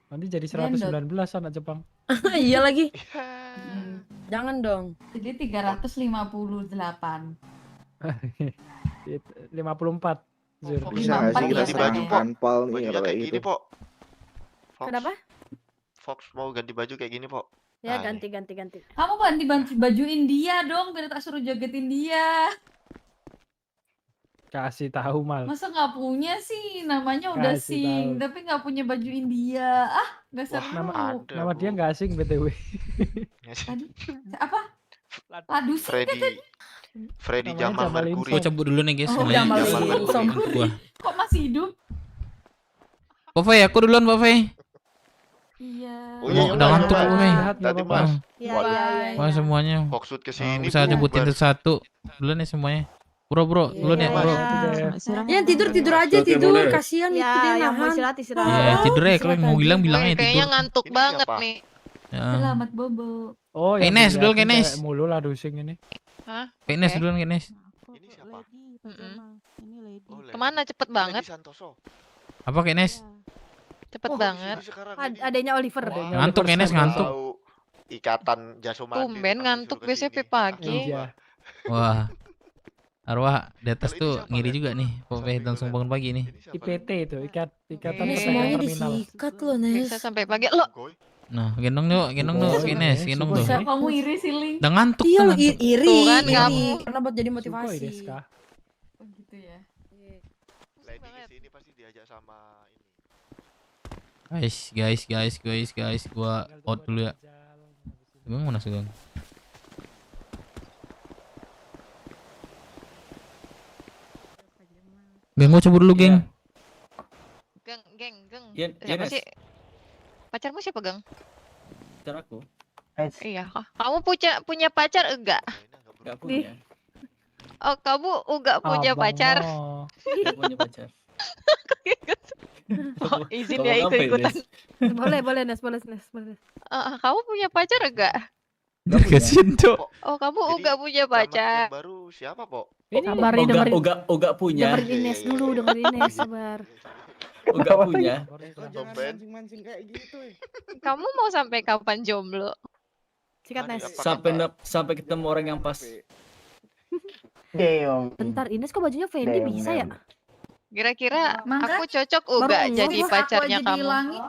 Nanti jadi Bendot. 119 anak Jepang. Iya lagi. Jangan dong. Jadi 358. 54. Zur. Bisa nggak sih kita ya, serang Pak? kanpal nih Bajunya kalau kayak kayak gini, gitu? Pok. Fox, Kenapa? Fox mau ganti baju kayak gini, Pok. Ya Nah, ganti. Kamu bantu bajuin dia dong, biar tak suruh jogetin dia. Kasih tahu mal. Masa nggak punya sih? Namanya udah Kasih sing, tahu. tapi nggak punya bajuin dia. Ah, nggak seru. Nama dia nggak asing BTW. Tadi apa? Ladus. Freddy Namanya Jamal Jamal Mercury. Gue cabut dulu nih guys. Oh, Namanya Jamal Jamal Wilson. Mercury gua. Kok masih hidup? Pak Fei, aku duluan Pak Fei. Iya. Oh iya, Udah ngantuk Pak Fei. Tadi Mas. Wah semuanya. Foxwood kesini. Bisa Bu. nyebutin satu. Duluan ya semuanya. Bro, duluan ya bro. Ya tidur aja tidur, kasihan itu dia yang mau nahan. istirahat. Iya tidur ya kalau mau bilang Kayaknya bilangnya tidur. ngantuk banget nih. Ya. Selamat bobo. Oh, Kayak Nes dulu, kayak Nes. Mulu lah dusing ini. Hah? Kayak Nes duluan kayak Nes. Kemana cepet banget? Apa kayak Nes? Cepet banget. Adanya Oliver. Ngantuk kayak Nes ngantuk. Tahu ikatan jasomani. Tumben ngantuk biasanya pagi. Iya. Wah. Arwah di atas tuh ngiri juga nih. Pak Fei langsung bangun pagi nih. IPT itu, ikatan Ini Perdagangan semuanya terminal. disikat loh, Nes. Bisa sampai pagi. Lo Nah, gendong tuh kayak Nes, gendong tuh. Bisa kamu iri sih, Ling. Udah ngantuk Iya tuh lo ngantuk. iri, Tuh kan, iri. kamu. Karena buat jadi Sugoi motivasi. desu ka? gitu ya. Lady kesini pasti diajak sama ini. Guys, gua out dulu ya. Emang mana Sugeng? Geng, gua cabut dulu, geng. Geng. Iya, Siapa Nes. sih? Pacarmu siapa, Gang? Pacar aku. Iya, kamu punya pacar enggak? Gak punya. Oh, kamu enggak punya pacar? Gak punya pacar. Oh, izin Ngomong ya apa ini, ikut-ikutan. Nes? Boleh Nes. Kamu punya pacar enggak? Kasian, Cok. Oh, kamu enggak punya pacar. Baru siapa, Po? Sabar nih, dengerin. Uga punya. Dengerin Ines dulu, dengerin Ines, sabar. Uga punya. Jangan mancing-mancing kayak gitu. Kamu mau sampai kapan jomblo? Sikat Nes. Sampai ketemu orang yang pas. Bentar, Ines kok bajunya Fendi bisa ya? Kira-kira Mangga? aku cocok Baru enggak ngomong, jadi aku pacarnya aja kamu? dihilangin.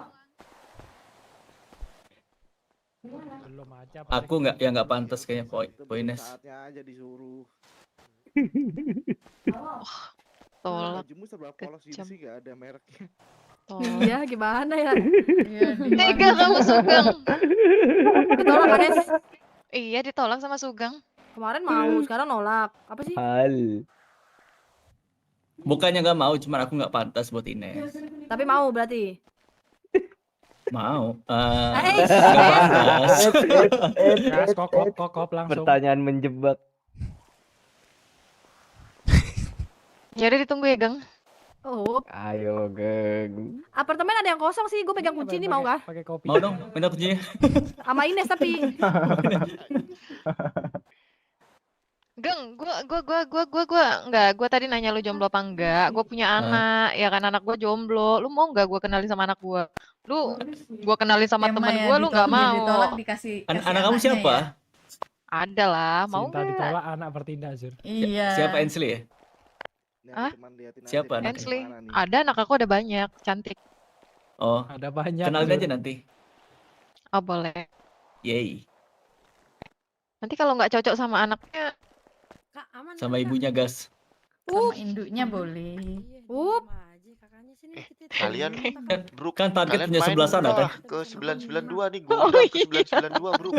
Belum aja. Aku nggak pantas kayaknya Ines. Saatnya aja disuruh. Tolak. Bajumu serba polos gitu sih, gak ada mereknya. Iya, gimana ya? Tega kamu Sugeng. Ditolak kan, Nes? Iya, ditolak sama Sugeng. Kemarin mau, sekarang nolak. Apa sih? Bukannya nggak mau, cuman aku nggak pantas buat Ines. Tapi mau berarti. Mau. Eh, Nggak pantas. Gas, kokop langsung. Pertanyaan menjebak. Ya udah ditunggu ya, Gang. Oh, Ayo, geng. apartemen ada yang kosong sih, gue pegang kunci nih, mau gak? Pakai kopi. Mau dong, minta kuncinya. Sama Ines tapi. Gang, gua tadi nanya lu jomblo apa enggak? Gua punya anak, ya kan anak gua jomblo. Lu mau enggak gua kenalin sama anak gua? Gua kenalin sama temen gua, lu enggak mau. Ditolak dikasih Anak kamu siapa? ya? Ada lah, mau Cinta enggak? ditolak anak bertindak, Zur. Iya. Siapa Ensley ya? Hah? Siapa anaknya? Hensley? Ada, anak aku ada banyak, cantik. Oh, Ada banyak. kenalin Zur. aja nanti. Oh, boleh. Yeay. Nanti kalau nggak cocok sama anaknya, Sama ibunya gas. Sama induknya boleh. Kalian bro, Kan target kalian punya main sebelah sana kan? ke 992 nih, gua bilang ke 992, Bro.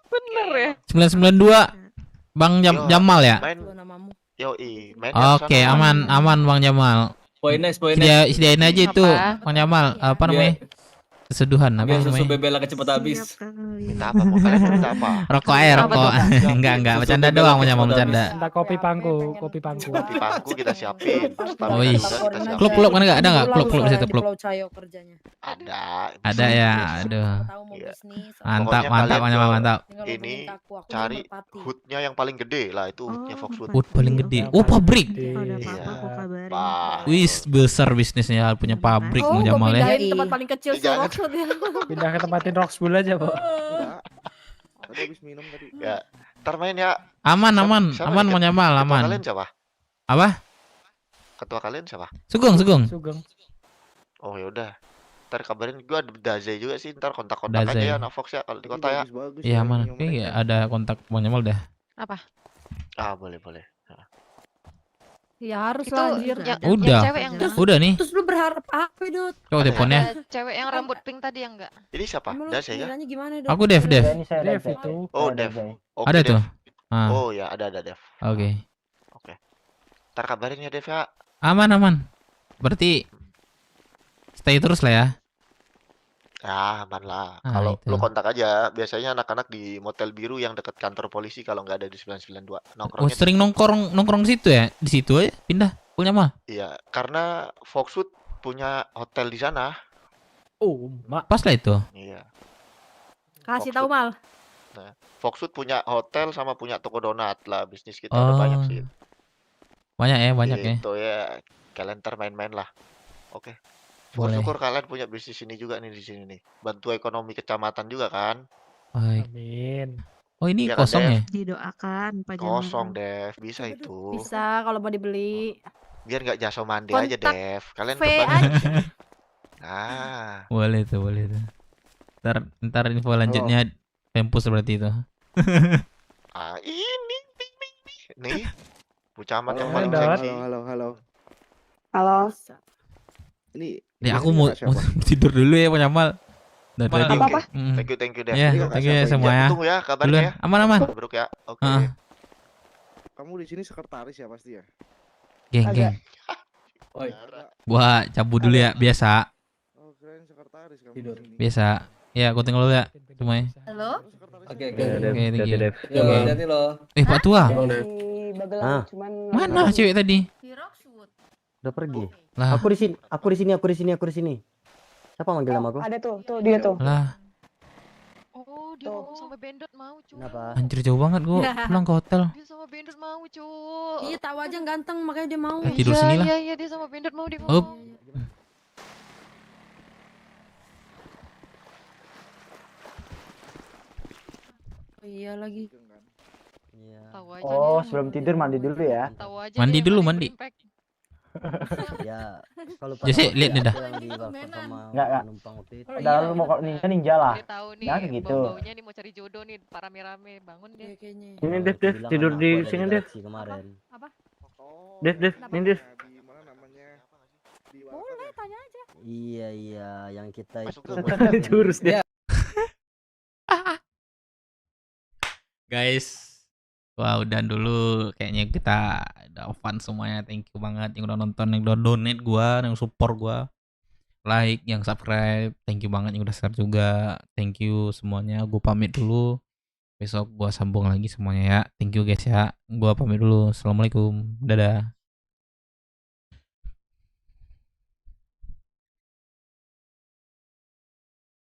bener ya? 992. Bang Jamal ya? Main. Yoi, main Oke, aman Bang Jamal. Ines. Sediain aja itu, Apa? Bang Jamal. Apa namanya? Keseduhan apa Biar susu namanya? bebel agak cepet habis. Minta apa? Mau kalian minta apa? Rokok rokok. Enggak, bercanda doang Bang Jamal, bercanda. Minta kopi pangku. Kopi pangku kita siapin. Wih. Klub kan enggak ada enggak klub di situ klub? Ada ya, aduh. Mantap mantap. Ini cari hoodnya yang paling gede lah, itu hoodnya Foxwood. Hood paling gede. Oh, pabrik. Iya. Wis besar bisnisnya punya pabrik Bang Jamal ya. Pindahin tempat paling kecil sih, Roxwood ya. Pindah ke tempatin Roxbull aja, Pak. Tadi habis minum tadi. Ya, ntar main ya. Aman Bang Jamal, Ketua aman. kalian siapa? Apa? Ketua kalian siapa? Sugeng. Oh yaudah. Ntar kabarin gua ada Dazai juga sih, ntar kontak-kontak aja Dazai. ya anak Fox ya kalau di kota ya. Iya aman. Kayaknya ada kontak Bang Jamal dah. Apa? Ah, boleh. Ya harus Itu lah anjir. Udah. cewek yang Udah nih. Terus lu berharap apa, Dut? Coba teleponnya. Ada cewek yang rambut pink tadi yang enggak? Ini siapa? Emang lu Dazai ya? kiranya gimana, Dut? Aku Dev. Ini saya Dev Dazai. itu. Oh, Dev. Oke, Ada Dev. tuh. Ah, Oh ya, ada Dev. oke. Oke. Ntar kabarin ya Dev ya. Aman. Berarti stay terus lah ya. Ya, aman lah. Ah, Kalau itu. lu kontak aja, biasanya anak-anak di motel biru yang dekat kantor polisi kalau nggak ada di 992. Oh, Nongkrongnya sering nongkrong situ ya? Di situ aja pindah. Punya mah. Iya, karena Foxwood punya hotel di sana. Oh, Mak. Pas lah itu. Iya. Kasih tahu Mal. Nah, Foxwood punya hotel sama punya toko donat lah, bisnis kita ada banyak sih. Banyak ya. Gitu ya. Kalian ntar main-main lah. Oke. Boleh. Syukur kalian punya bisnis ini juga nih di sini nih. Bantu ekonomi kecamatan juga kan? Baik. Amin. Oh, ini Iya kan, kosong Dev? ya? Didoakan Pak Jamal. Kosong, Dev. Bisa itu. Bisa kalau mau dibeli. Biar nggak jaso mandi aja, Kontak Dev. Kalian V kembali aja. ke sini. Nah, Boleh tuh. Ntar info lanjutnya Tempus berarti itu. ini nih. Bu Camat yang Halo, paling Dot. seksi. Halo. Ini Ya aku mau tidur dulu ya Pak Jamal. Dari tadi. Apa-apa? Thank you deh. Ya, thank you ya semua ya. Tunggu ya Dulu kabarnya ya. Aman-aman. Mabruk ya. Oke. Kamu di sini sekretaris ya pasti ya? Geng. Gua cabut dulu ya, biasa. Oh, keren sekretaris kamu. Tidur. Biasa. Ya, aku tinggal dulu ya semuanya. Halo? Oke, Oke, thank you. Yo, hati-hati loh. Pak Tua. Di Magelang, cuman Mana cewek tadi? Udah pergi. Lah. Aku di sini. Siapa manggil nama aku? ada tuh dia tuh. Lah, Oh, dia ngomong sama Bendot mau, cu. Kenapa? anjir jauh banget gua pulang ke hotel. Dia sama Bendot mau, cu. Iya, tahu aja ganteng makanya dia mau. Tidur sini lah. Iya, dia sama Bendot mau dia Up. ngomong. Oh, iya lagi. Tahu aja Oh, dia. sebelum tidur mandi dulu ya. Tahu aja Mandi dia dulu, paling mandi. berimpact. Ya, kalau Jesse, lihat deh dah. yang dibakar sama Enggak. penumpang waktu itu. Udah lu mau ninja lah. Dia tahu nih, Jangan kayak gitu. bau-baunya nih mau cari jodoh nih, para rame-rame. Bangun dia. Kayaknya. Ini Dev, tidur di sini Dev. Kemarin. Apa? Dev, ini Dev. Boleh tanya aja. Iya, yang kita itu. Jurus dia. Guys, wah udah dulu kayaknya kita udah fun semuanya. Thank you banget yang udah nonton, yang udah donate gua, yang support gua, like, yang subscribe. Thank you banget yang udah share juga. Thank you semuanya. Gua pamit dulu. Besok gua sambung lagi semuanya ya. Thank you guys ya. Gua pamit dulu. Assalamualaikum. Dadah.